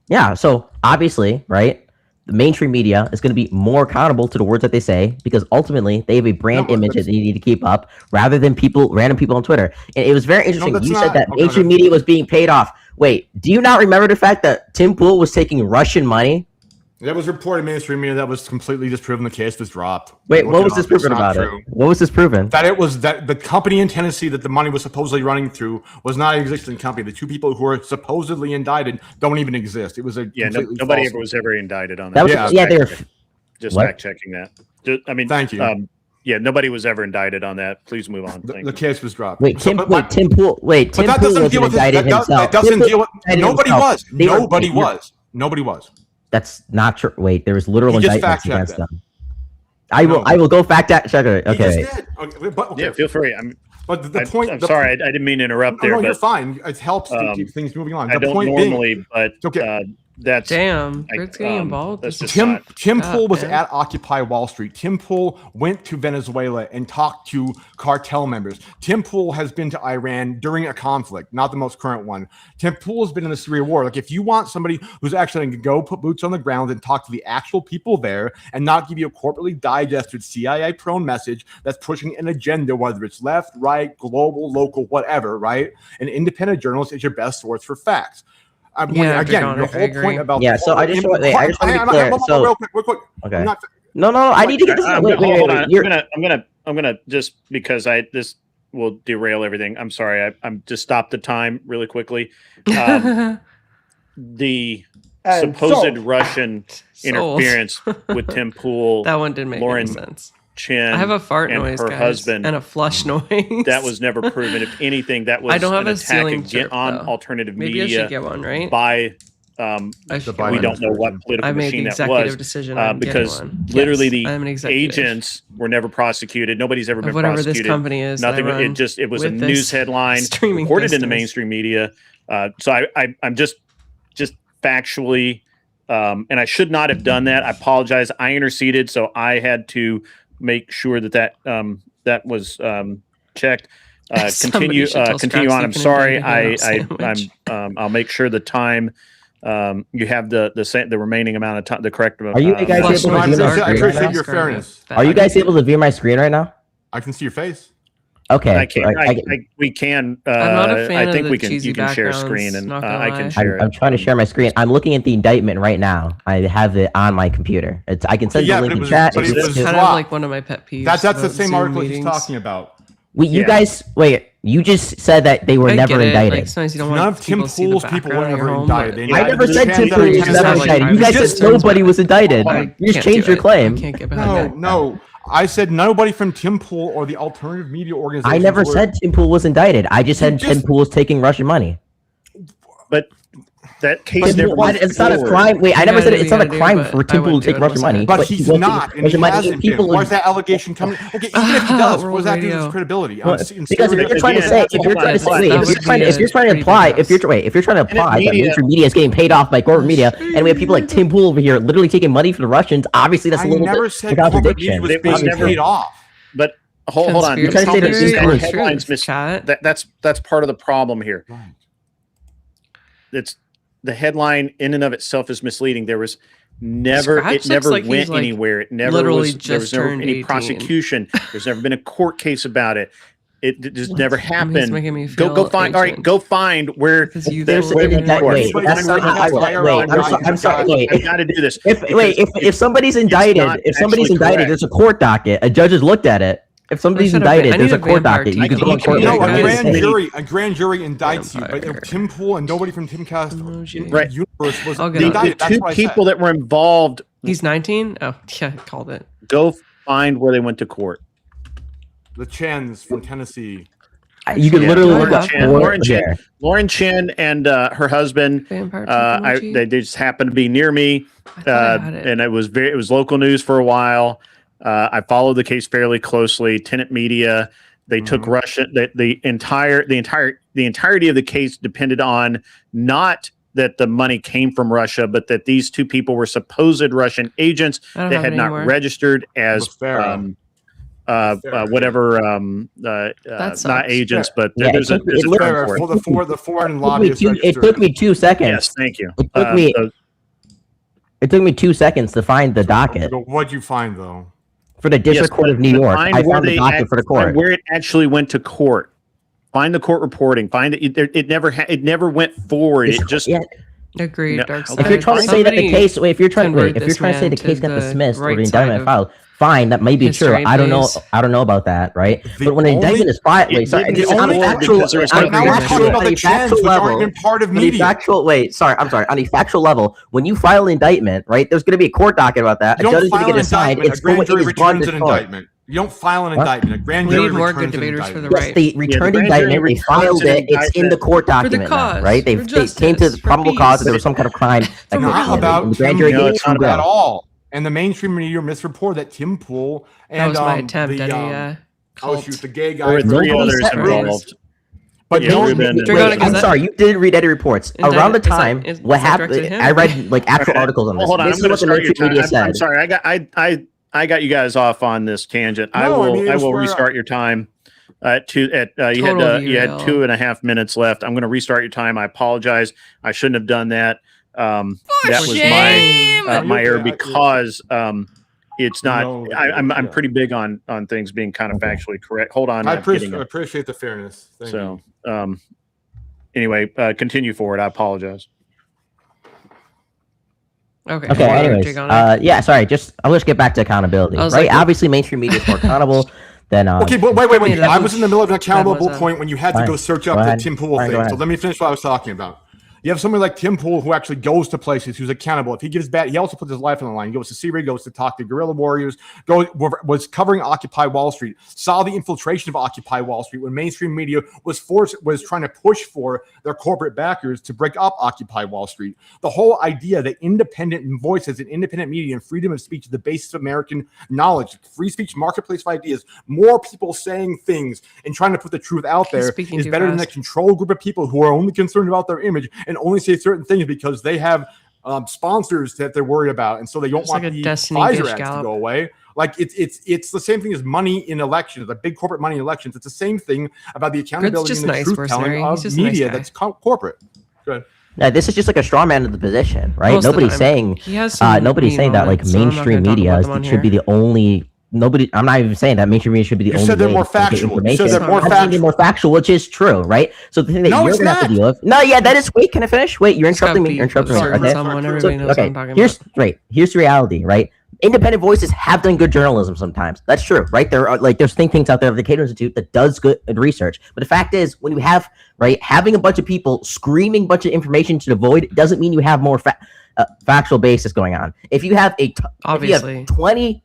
[SPEAKER 19] Yeah. So obviously, right? the mainstream media is going to be more accountable to the words that they say, because ultimately they have a brand image that they need to keep up, rather than random people on Twitter. And it was very interesting. You said that mainstream media was being paid off. Wait, do you not remember the fact that Tim Pool was taking Russian money?
[SPEAKER 20] That was reported mainstream media. That was completely disproven. The case was dropped.
[SPEAKER 19] Wait, what was disproven about it? What was disproven?
[SPEAKER 20] That it was that the company in Tennessee that the money was supposedly running through was not an existing company. The two people who were supposedly indicted don't even exist. It was a
[SPEAKER 10] nobody ever was ever indicted on
[SPEAKER 19] That
[SPEAKER 10] that.
[SPEAKER 19] was, yeah, they were.
[SPEAKER 10] Just
[SPEAKER 19] What?
[SPEAKER 10] fact checking that. I mean,
[SPEAKER 20] thank you.
[SPEAKER 10] Yeah, nobody was ever indicted on that. Please move on.
[SPEAKER 20] The case was dropped.
[SPEAKER 19] Wait, Tim Pool wasn't indicted himself.
[SPEAKER 20] That doesn't deal with. Nobody was.
[SPEAKER 19] They were-
[SPEAKER 20] Nobody was. Nobody was.
[SPEAKER 19] That's not true. Wait, there was literal
[SPEAKER 20] He just
[SPEAKER 19] indictments
[SPEAKER 20] fact-checked
[SPEAKER 19] against
[SPEAKER 20] it.
[SPEAKER 19] them. I will go fact check it.
[SPEAKER 20] He
[SPEAKER 19] Okay.
[SPEAKER 20] just did. Okay, but,
[SPEAKER 10] Yeah, feel free.
[SPEAKER 20] But the point.
[SPEAKER 10] I'm sorry, I didn't mean to interrupt
[SPEAKER 20] No,
[SPEAKER 10] there.
[SPEAKER 20] no, you're
[SPEAKER 10] but,
[SPEAKER 20] fine. It helps to keep things moving on.
[SPEAKER 10] I
[SPEAKER 20] The
[SPEAKER 10] don't
[SPEAKER 20] point
[SPEAKER 10] normally,
[SPEAKER 20] being,
[SPEAKER 10] but
[SPEAKER 20] okay.
[SPEAKER 10] that's
[SPEAKER 1] Damn, Grid's getting involved.
[SPEAKER 10] That's just
[SPEAKER 20] Tim
[SPEAKER 10] not.
[SPEAKER 20] Pool was
[SPEAKER 1] man.
[SPEAKER 20] at Occupy Wall Street. Tim Pool went to Venezuela and talked to cartel members. Tim Pool has been to Iran during a conflict, not the most current one. Tim Pool has been in the Syria war. Like, if you want somebody who's actually going to go put boots on the ground and talk to the actual people there and not give you a corporately digested CIA prone message that's pushing an agenda, whether it's left, right, global, local, whatever, right? An independent journalist is your best source for facts.
[SPEAKER 1] Yeah,
[SPEAKER 20] Again,
[SPEAKER 1] Dragonic,
[SPEAKER 20] your
[SPEAKER 1] I
[SPEAKER 20] whole
[SPEAKER 1] agree.
[SPEAKER 20] point about
[SPEAKER 19] Yeah, so I just want to be clear. So,
[SPEAKER 20] real quick.
[SPEAKER 19] okay.
[SPEAKER 20] I'm not-
[SPEAKER 19] No, I need to get this. Wait,
[SPEAKER 10] Hold on.
[SPEAKER 19] You're-
[SPEAKER 10] I'm gonna just because this will derail everything. I'm sorry. I'm just stop the time really quickly. The supposed Russian interference with Tim Pool.
[SPEAKER 1] That one didn't make
[SPEAKER 10] Lauren
[SPEAKER 1] any sense.
[SPEAKER 10] Chen
[SPEAKER 1] I have a fart
[SPEAKER 10] and
[SPEAKER 1] noise,
[SPEAKER 10] her
[SPEAKER 1] guys,
[SPEAKER 10] husband
[SPEAKER 1] and a flush noise.
[SPEAKER 10] That was never proven. If anything, that was
[SPEAKER 1] I don't have
[SPEAKER 10] an
[SPEAKER 1] a
[SPEAKER 10] attack
[SPEAKER 1] ceiling chirp,
[SPEAKER 10] on
[SPEAKER 1] though.
[SPEAKER 10] alternative
[SPEAKER 1] Maybe I
[SPEAKER 10] media.
[SPEAKER 1] should get one, right?
[SPEAKER 10] By
[SPEAKER 1] I should
[SPEAKER 10] we
[SPEAKER 1] get
[SPEAKER 10] don't
[SPEAKER 1] one.
[SPEAKER 10] know what political
[SPEAKER 1] I made
[SPEAKER 10] machine
[SPEAKER 1] the
[SPEAKER 10] that
[SPEAKER 1] executive
[SPEAKER 10] was
[SPEAKER 1] decision on getting
[SPEAKER 10] because
[SPEAKER 1] one.
[SPEAKER 10] literally
[SPEAKER 1] Yes, I'm an
[SPEAKER 10] the
[SPEAKER 1] executive.
[SPEAKER 10] agents were never prosecuted. Nobody's ever
[SPEAKER 1] Of
[SPEAKER 10] been
[SPEAKER 1] whatever this
[SPEAKER 10] prosecuted.
[SPEAKER 1] company is that I
[SPEAKER 10] Nothing.
[SPEAKER 1] run
[SPEAKER 10] It was a
[SPEAKER 1] with this
[SPEAKER 10] news headline
[SPEAKER 1] streaming
[SPEAKER 10] reported in the
[SPEAKER 1] business.
[SPEAKER 10] mainstream media. So I'm just factually, and I should not have done that. I apologize. I interceded, so I had to make sure that was checked. Continue on. I'm sorry. I'll make sure the time. You have the remaining amount of time. The correct.
[SPEAKER 19] Are you guys able to view my screen
[SPEAKER 20] I appreciate
[SPEAKER 19] right
[SPEAKER 20] your
[SPEAKER 19] now?
[SPEAKER 20] fairness.
[SPEAKER 19] Are you guys able to view my screen right now?
[SPEAKER 20] I can see your face.
[SPEAKER 19] Okay.
[SPEAKER 10] We can.
[SPEAKER 1] I'm not a fan
[SPEAKER 10] I think
[SPEAKER 1] of
[SPEAKER 10] we
[SPEAKER 1] the
[SPEAKER 10] can.
[SPEAKER 1] cheesy
[SPEAKER 10] You can share a
[SPEAKER 1] backgrounds,
[SPEAKER 10] screen, and
[SPEAKER 1] not gonna
[SPEAKER 10] I
[SPEAKER 1] lie.
[SPEAKER 10] can share
[SPEAKER 19] I'm
[SPEAKER 10] it.
[SPEAKER 19] trying to share my screen. I'm looking at the indictment right now. I have it on my computer. I can send the link in chat.
[SPEAKER 20] But it was
[SPEAKER 1] It's kind of
[SPEAKER 20] dropped.
[SPEAKER 1] like one of my pet peeves.
[SPEAKER 20] That's the
[SPEAKER 1] about
[SPEAKER 20] same
[SPEAKER 1] Zoom
[SPEAKER 20] article
[SPEAKER 1] meetings.
[SPEAKER 20] he's talking about.
[SPEAKER 19] You guys, wait. You just said that they were
[SPEAKER 1] I
[SPEAKER 19] never
[SPEAKER 1] get it.
[SPEAKER 19] indicted.
[SPEAKER 1] Like, sometimes you don't
[SPEAKER 20] None
[SPEAKER 1] want
[SPEAKER 20] of Tim
[SPEAKER 1] people to see the
[SPEAKER 20] Pool's people were
[SPEAKER 1] background of your
[SPEAKER 20] ever
[SPEAKER 1] home,
[SPEAKER 20] indicted.
[SPEAKER 1] but-
[SPEAKER 19] I never
[SPEAKER 20] The
[SPEAKER 19] said
[SPEAKER 20] chance
[SPEAKER 19] Tim
[SPEAKER 20] that
[SPEAKER 19] Pool
[SPEAKER 20] it
[SPEAKER 19] was
[SPEAKER 20] just
[SPEAKER 19] never
[SPEAKER 20] sounds like
[SPEAKER 19] indicted. You guys
[SPEAKER 20] just
[SPEAKER 19] said nobody was indicted.
[SPEAKER 1] I
[SPEAKER 19] You just
[SPEAKER 1] can't
[SPEAKER 19] changed
[SPEAKER 1] do
[SPEAKER 19] your
[SPEAKER 1] it.
[SPEAKER 19] claim.
[SPEAKER 1] I can't get behind that.
[SPEAKER 20] No. I said nobody from Tim Pool or the alternative media organization.
[SPEAKER 19] I never said Tim Pool was indicted. I just said Tim Pool was taking Russian money.
[SPEAKER 10] But that case
[SPEAKER 19] But
[SPEAKER 10] never.
[SPEAKER 19] why-
[SPEAKER 10] moved
[SPEAKER 19] it's not a
[SPEAKER 10] forward.
[SPEAKER 19] crime. Wait, I
[SPEAKER 1] You
[SPEAKER 19] never
[SPEAKER 1] gotta
[SPEAKER 19] said
[SPEAKER 1] do
[SPEAKER 19] it's
[SPEAKER 1] what
[SPEAKER 19] not a
[SPEAKER 1] you gotta
[SPEAKER 19] crime
[SPEAKER 1] do,
[SPEAKER 19] for
[SPEAKER 1] but I
[SPEAKER 19] Tim Pool
[SPEAKER 1] wouldn't
[SPEAKER 19] to take
[SPEAKER 1] do it
[SPEAKER 19] Russian
[SPEAKER 1] unless I
[SPEAKER 19] money.
[SPEAKER 1] had
[SPEAKER 20] But he's
[SPEAKER 19] won't
[SPEAKER 20] not,
[SPEAKER 19] take
[SPEAKER 20] and
[SPEAKER 19] Russian
[SPEAKER 20] he
[SPEAKER 19] money.
[SPEAKER 20] hasn't
[SPEAKER 19] People
[SPEAKER 20] been. Where's that allegation coming? Okay, even if he does, what does that do to his credibility?
[SPEAKER 19] Well, because if you're trying to say, if you're trying to say, wait, if you're trying to imply, if you're trying to imply that mainstream media is getting paid off by corporate media, and we have people like Tim Pool over here literally taking money from the Russians, obviously that's a little bit of a contradiction.
[SPEAKER 20] was being paid off.
[SPEAKER 10] But hold on.
[SPEAKER 19] You're trying to say that these
[SPEAKER 10] Our
[SPEAKER 19] are
[SPEAKER 10] headlines that's part of the problem here. It's the headline in and of itself is misleading. There was never
[SPEAKER 1] Scratch
[SPEAKER 10] it never
[SPEAKER 1] looks like he's,
[SPEAKER 10] went
[SPEAKER 1] like,
[SPEAKER 10] anywhere. It never
[SPEAKER 1] literally
[SPEAKER 10] was. There was
[SPEAKER 1] just
[SPEAKER 10] never
[SPEAKER 1] turned
[SPEAKER 10] any
[SPEAKER 1] 18.
[SPEAKER 10] prosecution. There's never been a court case about it. It just never happened.
[SPEAKER 1] making me
[SPEAKER 10] Go
[SPEAKER 1] feel
[SPEAKER 10] find. All right,
[SPEAKER 1] ancient.
[SPEAKER 10] go find where
[SPEAKER 19] There's an indictment. Wait, that's not. I'm sorry. Wait,
[SPEAKER 10] I got to do this.
[SPEAKER 19] If somebody's indicted, there's a court docket. A judge has looked at it. If somebody's
[SPEAKER 1] shut up, I
[SPEAKER 19] indicted,
[SPEAKER 1] need
[SPEAKER 19] there's
[SPEAKER 1] a
[SPEAKER 19] a court
[SPEAKER 1] vampire
[SPEAKER 19] docket. You
[SPEAKER 1] teeth.
[SPEAKER 19] can go in court.
[SPEAKER 20] No,
[SPEAKER 19] and
[SPEAKER 20] a grand jury indicts you, but if Tim Pool and nobody from Timcast universe was indicted,
[SPEAKER 10] The
[SPEAKER 20] that's
[SPEAKER 10] two
[SPEAKER 20] what I said.
[SPEAKER 10] people that were involved.
[SPEAKER 1] He's 19. Oh, yeah, I called it.
[SPEAKER 10] Go find where they went to court.
[SPEAKER 20] The Chens from Tennessee.
[SPEAKER 19] You can literally look up
[SPEAKER 10] Lauren Chen and her husband. They just happened to be near me, and it was local news for a while. I followed the case fairly closely. Tenant Media. They took Russia. The entirety of the case depended on not that the money came from Russia, but that these two people were supposed Russian agents that had not registered as whatever, not agents, but there's a term for it.
[SPEAKER 20] The foreign lobbyists.
[SPEAKER 19] It took me 2 seconds.
[SPEAKER 10] Yes, thank you.
[SPEAKER 19] It took me. It took me 2 seconds to find the docket
[SPEAKER 20] What'd you find though?
[SPEAKER 19] for the District Court of New York. I found the docket for the court.
[SPEAKER 10] Where it actually went to court. Find the court reporting. Find it. It never went forward. It just.
[SPEAKER 1] Agreed.
[SPEAKER 10] No.
[SPEAKER 1] Dark
[SPEAKER 10] If
[SPEAKER 1] side.
[SPEAKER 19] If you're trying to say that the case, if you're trying
[SPEAKER 1] convert
[SPEAKER 19] to
[SPEAKER 1] this
[SPEAKER 19] say the
[SPEAKER 1] man
[SPEAKER 19] case
[SPEAKER 1] to
[SPEAKER 19] got
[SPEAKER 1] the
[SPEAKER 19] dismissed or
[SPEAKER 1] right
[SPEAKER 19] the
[SPEAKER 1] side
[SPEAKER 19] indictment
[SPEAKER 1] of
[SPEAKER 19] filed, fine, that may be true.
[SPEAKER 1] history,
[SPEAKER 19] I don't know.
[SPEAKER 1] please.
[SPEAKER 19] I don't know about that, right? But when an
[SPEAKER 20] only-
[SPEAKER 19] indictment is filed, wait, sorry,
[SPEAKER 10] didn't
[SPEAKER 19] just
[SPEAKER 10] get
[SPEAKER 19] on a
[SPEAKER 10] forward
[SPEAKER 19] factual,
[SPEAKER 10] because there was
[SPEAKER 19] on a
[SPEAKER 20] Now we're
[SPEAKER 19] factual-
[SPEAKER 20] talking about
[SPEAKER 19] on
[SPEAKER 20] the
[SPEAKER 19] a
[SPEAKER 20] trends,
[SPEAKER 19] factual
[SPEAKER 20] which aren't
[SPEAKER 19] level,
[SPEAKER 20] even part of
[SPEAKER 19] on a
[SPEAKER 20] media.
[SPEAKER 19] factual, wait, sorry, I'm sorry. On a factual level, when you file an indictment, right, there's going to be a court docket about that.
[SPEAKER 20] You
[SPEAKER 19] A
[SPEAKER 20] don't
[SPEAKER 19] judge is going
[SPEAKER 20] file
[SPEAKER 19] to
[SPEAKER 20] an
[SPEAKER 19] get assigned.
[SPEAKER 20] indictment.
[SPEAKER 19] It's
[SPEAKER 20] A grand
[SPEAKER 19] going
[SPEAKER 20] jury
[SPEAKER 19] it is brought
[SPEAKER 20] returns
[SPEAKER 19] to
[SPEAKER 20] an
[SPEAKER 19] court.
[SPEAKER 20] indictment. You don't file an
[SPEAKER 19] What?
[SPEAKER 20] indictment. A grand
[SPEAKER 1] We
[SPEAKER 20] jury
[SPEAKER 1] need more
[SPEAKER 20] returns
[SPEAKER 1] good
[SPEAKER 20] an
[SPEAKER 1] debaters for the
[SPEAKER 20] indictment.
[SPEAKER 19] Yes,
[SPEAKER 1] right.
[SPEAKER 19] they returned
[SPEAKER 10] the grand jury
[SPEAKER 19] indictment. They
[SPEAKER 10] returns
[SPEAKER 19] filed
[SPEAKER 10] an
[SPEAKER 19] it. It's in the
[SPEAKER 10] indictment.
[SPEAKER 19] court
[SPEAKER 1] For the
[SPEAKER 19] document now,
[SPEAKER 1] cause,
[SPEAKER 19] right? They
[SPEAKER 1] for
[SPEAKER 19] came to
[SPEAKER 1] justice,
[SPEAKER 19] the
[SPEAKER 1] for
[SPEAKER 19] probable cause that
[SPEAKER 1] peace.
[SPEAKER 19] there was some kind of crime. that
[SPEAKER 20] Not
[SPEAKER 19] committed.
[SPEAKER 20] about
[SPEAKER 19] And the grand
[SPEAKER 20] Tim
[SPEAKER 19] jury
[SPEAKER 20] Pool
[SPEAKER 19] gave it to
[SPEAKER 20] at
[SPEAKER 19] go.
[SPEAKER 20] all. And the mainstream media misreported that Tim Pool
[SPEAKER 1] That
[SPEAKER 20] and
[SPEAKER 1] was my attempt at a cult.
[SPEAKER 20] the gay
[SPEAKER 10] There were
[SPEAKER 20] guy.
[SPEAKER 10] three
[SPEAKER 19] Nobody
[SPEAKER 10] others
[SPEAKER 19] said-
[SPEAKER 10] involved.
[SPEAKER 20] But
[SPEAKER 10] Yeah,
[SPEAKER 20] no,
[SPEAKER 10] Ruben and-
[SPEAKER 1] Dragonic,
[SPEAKER 19] Wait,
[SPEAKER 1] is
[SPEAKER 19] I'm
[SPEAKER 1] that-
[SPEAKER 19] sorry, you didn't read any reports.
[SPEAKER 1] Indictment-
[SPEAKER 19] Around the
[SPEAKER 1] is that-
[SPEAKER 19] time,
[SPEAKER 1] is
[SPEAKER 19] what
[SPEAKER 1] that directed
[SPEAKER 19] happened?
[SPEAKER 1] to him?
[SPEAKER 19] I read like actual articles on this.
[SPEAKER 10] Hold on,
[SPEAKER 19] This
[SPEAKER 10] I'm
[SPEAKER 19] is
[SPEAKER 10] going to
[SPEAKER 19] what the
[SPEAKER 10] start your
[SPEAKER 19] mainstream
[SPEAKER 10] time.
[SPEAKER 19] media
[SPEAKER 10] I'm
[SPEAKER 19] said.
[SPEAKER 10] sorry. I got you guys off on this tangent. I
[SPEAKER 20] No, I
[SPEAKER 10] will.
[SPEAKER 20] mean,
[SPEAKER 10] I
[SPEAKER 20] it's
[SPEAKER 10] will
[SPEAKER 20] where-
[SPEAKER 10] restart your time. You had
[SPEAKER 1] Total
[SPEAKER 10] you had
[SPEAKER 1] derail.
[SPEAKER 10] 2.5 minutes left. I'm going to restart your time. I apologize. I shouldn't have done that. That was
[SPEAKER 1] shame.
[SPEAKER 10] my error
[SPEAKER 20] Okay,
[SPEAKER 10] because it's not.
[SPEAKER 20] No,
[SPEAKER 10] I'm
[SPEAKER 20] yeah.
[SPEAKER 10] pretty big on things being kind of factually correct. Hold on.
[SPEAKER 20] I
[SPEAKER 10] I'm getting
[SPEAKER 20] appreciate,
[SPEAKER 10] it.
[SPEAKER 20] I appreciate the fairness. Thank you.
[SPEAKER 10] So anyway, continue forward. I apologize.
[SPEAKER 1] Okay.
[SPEAKER 19] Okay. Anyways,
[SPEAKER 1] Dragonic.
[SPEAKER 19] yeah. Sorry. I'll just get back to accountability.
[SPEAKER 1] I was
[SPEAKER 19] Right.
[SPEAKER 1] like-
[SPEAKER 19] Obviously, mainstream media is more accountable than.
[SPEAKER 20] Okay, but wait.
[SPEAKER 1] mean, that
[SPEAKER 20] I
[SPEAKER 1] was-
[SPEAKER 20] was in the middle of an accountable
[SPEAKER 1] that was,
[SPEAKER 20] point when you had to
[SPEAKER 19] fine.
[SPEAKER 20] go search
[SPEAKER 19] Go
[SPEAKER 20] up the
[SPEAKER 19] ahead.
[SPEAKER 20] Tim Pool
[SPEAKER 19] Fine, go
[SPEAKER 20] thing. So
[SPEAKER 19] ahead.
[SPEAKER 20] let me finish what I was talking about. You have someone like Tim Pool who actually goes to places, who's accountable. If he gives bad, he also puts his life on the line. He goes to Syria, goes to talk to guerrilla warriors, was covering Occupy Wall Street, saw the infiltration of Occupy Wall Street when mainstream media was trying to push for their corporate backers to break up Occupy Wall Street. The whole idea that independent voices and independent media and freedom of speech is the basis of American knowledge, free speech, marketplace of ideas, more people saying things and trying to put the truth out
[SPEAKER 1] He's
[SPEAKER 20] there
[SPEAKER 1] speaking
[SPEAKER 20] is
[SPEAKER 1] too
[SPEAKER 20] better than a
[SPEAKER 1] fast.
[SPEAKER 20] controlled group of people who are only concerned about their image and only say certain things because they have sponsors that they're worried about, and so they don't
[SPEAKER 1] It's
[SPEAKER 20] want
[SPEAKER 1] like a
[SPEAKER 20] the
[SPEAKER 1] Destiny
[SPEAKER 20] Pfizer
[SPEAKER 1] Dish
[SPEAKER 20] ads
[SPEAKER 1] Gallop.
[SPEAKER 20] to go away. Like it's the same thing as money in elections, the big corporate money in elections. It's the same thing about the accountability
[SPEAKER 1] just
[SPEAKER 20] and the
[SPEAKER 1] nice,
[SPEAKER 20] truth telling
[SPEAKER 1] mercenary.
[SPEAKER 20] of
[SPEAKER 1] He's just a nice
[SPEAKER 20] media
[SPEAKER 1] guy.
[SPEAKER 20] that's corporate. Good.
[SPEAKER 19] Yeah, this is just like a straw man of the position, right?
[SPEAKER 1] Most of the
[SPEAKER 19] Nobody's
[SPEAKER 1] time.
[SPEAKER 19] saying
[SPEAKER 1] He has some
[SPEAKER 19] nobody's
[SPEAKER 1] mean
[SPEAKER 19] saying that like
[SPEAKER 1] moments, so I'm not
[SPEAKER 19] mainstream
[SPEAKER 1] gonna talk
[SPEAKER 19] media
[SPEAKER 1] about them on
[SPEAKER 19] should be
[SPEAKER 1] here.
[SPEAKER 19] the only. Nobody, I'm not even saying that mainstream media should be the
[SPEAKER 20] You
[SPEAKER 19] only.
[SPEAKER 20] said they're
[SPEAKER 19] way
[SPEAKER 20] more
[SPEAKER 19] to get
[SPEAKER 20] factual. You
[SPEAKER 19] information.
[SPEAKER 20] said they're more
[SPEAKER 19] I'm saying
[SPEAKER 20] factual.
[SPEAKER 19] more factual, which is true, right? So the thing that
[SPEAKER 20] No,
[SPEAKER 19] you're
[SPEAKER 20] it's
[SPEAKER 19] gonna have to
[SPEAKER 20] not.
[SPEAKER 19] deal with. No, yeah, that is. Wait, can I finish? Wait, you're
[SPEAKER 1] It's got
[SPEAKER 19] interrupting me.
[SPEAKER 1] beef
[SPEAKER 19] You're interrupting
[SPEAKER 1] with
[SPEAKER 19] me.
[SPEAKER 1] certain
[SPEAKER 19] Okay.
[SPEAKER 1] someone.
[SPEAKER 19] So,
[SPEAKER 1] Everybody knows what I'm talking
[SPEAKER 19] here's
[SPEAKER 1] about.
[SPEAKER 19] right. Here's the reality, right? Independent voices have done good journalism sometimes. That's true, right? There are there's think tanks out there, the Cato Institute, that does good research. But the fact is, when you have having a bunch of people screaming a bunch of information to the void doesn't mean you have more factual basis going on. If you have
[SPEAKER 1] Obviously.
[SPEAKER 19] if you have 20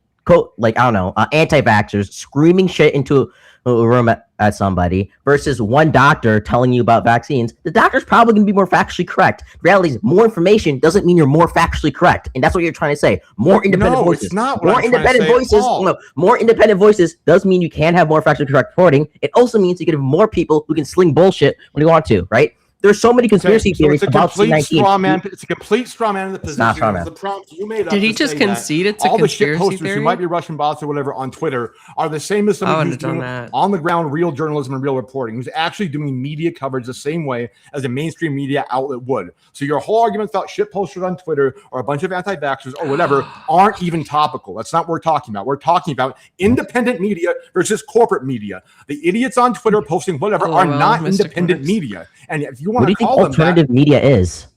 [SPEAKER 19] anti-vaxxers screaming shit into a room at somebody versus one doctor telling you about vaccines, the doctor's probably going to be more factually correct. The reality is, more information doesn't mean you're more factually correct, and that's what you're trying to say. More independent
[SPEAKER 20] No,
[SPEAKER 19] voices.
[SPEAKER 20] it's not what
[SPEAKER 19] More
[SPEAKER 20] I'm trying to
[SPEAKER 19] independent
[SPEAKER 20] say at
[SPEAKER 19] voices.
[SPEAKER 20] all.
[SPEAKER 19] No, more independent voices does mean you can have more factually correct reporting. It also means you can have more people who can sling bullshit when you want to, right? There's so many conspiracy theories
[SPEAKER 20] it's a
[SPEAKER 19] about
[SPEAKER 20] complete
[SPEAKER 19] C19.
[SPEAKER 20] straw man. It's a complete straw man in the position.
[SPEAKER 19] not straw
[SPEAKER 20] It was
[SPEAKER 19] man.
[SPEAKER 20] the prompt you made up
[SPEAKER 1] Did he
[SPEAKER 20] to
[SPEAKER 1] just
[SPEAKER 20] say that
[SPEAKER 1] concede it's a
[SPEAKER 20] all the shit
[SPEAKER 1] conspiracy
[SPEAKER 20] posters
[SPEAKER 1] theory?
[SPEAKER 20] who might be Russian bots or whatever on Twitter are the same as
[SPEAKER 1] I
[SPEAKER 20] someone
[SPEAKER 1] wouldn't
[SPEAKER 20] who's
[SPEAKER 1] have done
[SPEAKER 20] doing
[SPEAKER 1] that.
[SPEAKER 20] on the ground real journalism and real reporting, who's actually doing media coverage the same way as a mainstream media outlet would. So your whole argument about shit posters on Twitter or a bunch of anti-vaxxers or whatever aren't even topical. That's not what we're talking about. We're talking about independent media versus corporate media. The idiots on Twitter posting whatever are
[SPEAKER 1] LOL,
[SPEAKER 20] not
[SPEAKER 1] Mystic
[SPEAKER 20] independent
[SPEAKER 1] Words.
[SPEAKER 20] media. And if you
[SPEAKER 19] What
[SPEAKER 20] want
[SPEAKER 19] do
[SPEAKER 20] to
[SPEAKER 19] you think
[SPEAKER 20] call them that,
[SPEAKER 19] alternative media is?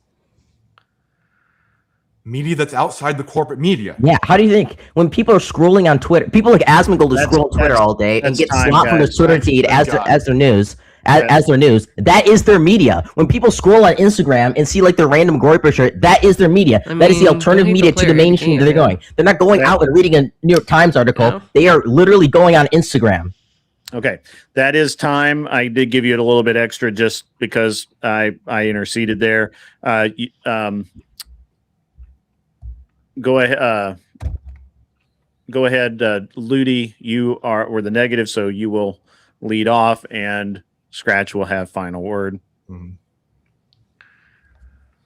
[SPEAKER 20] media that's outside the corporate media.
[SPEAKER 19] Yeah, how do you think when people are scrolling on Twitter, people like Asmongold to scroll on Twitter all day and
[SPEAKER 10] that's
[SPEAKER 19] get
[SPEAKER 10] time,
[SPEAKER 19] slot from the
[SPEAKER 10] guys.
[SPEAKER 19] Twitter feed as their news,
[SPEAKER 10] Yeah.
[SPEAKER 19] as their news? That is their media. When people scroll on Instagram and see like their random Groyper shirt, that is their media.
[SPEAKER 1] I
[SPEAKER 19] That is the
[SPEAKER 1] mean,
[SPEAKER 19] alternative
[SPEAKER 1] they need
[SPEAKER 19] media
[SPEAKER 1] to
[SPEAKER 19] to
[SPEAKER 1] play
[SPEAKER 19] the
[SPEAKER 1] it
[SPEAKER 19] mainstream that
[SPEAKER 1] again,
[SPEAKER 19] they're
[SPEAKER 1] yeah.
[SPEAKER 19] going. They're not going out and reading a New York Times article.
[SPEAKER 1] Yeah.
[SPEAKER 19] They are literally going on Instagram.
[SPEAKER 10] Okay, that is time. I did give you a little bit extra just because I interceded there. Go ahead. Go ahead, Ludi. You were the negative, so you will lead off, and Scratch will have final word.
[SPEAKER 20] Mhm.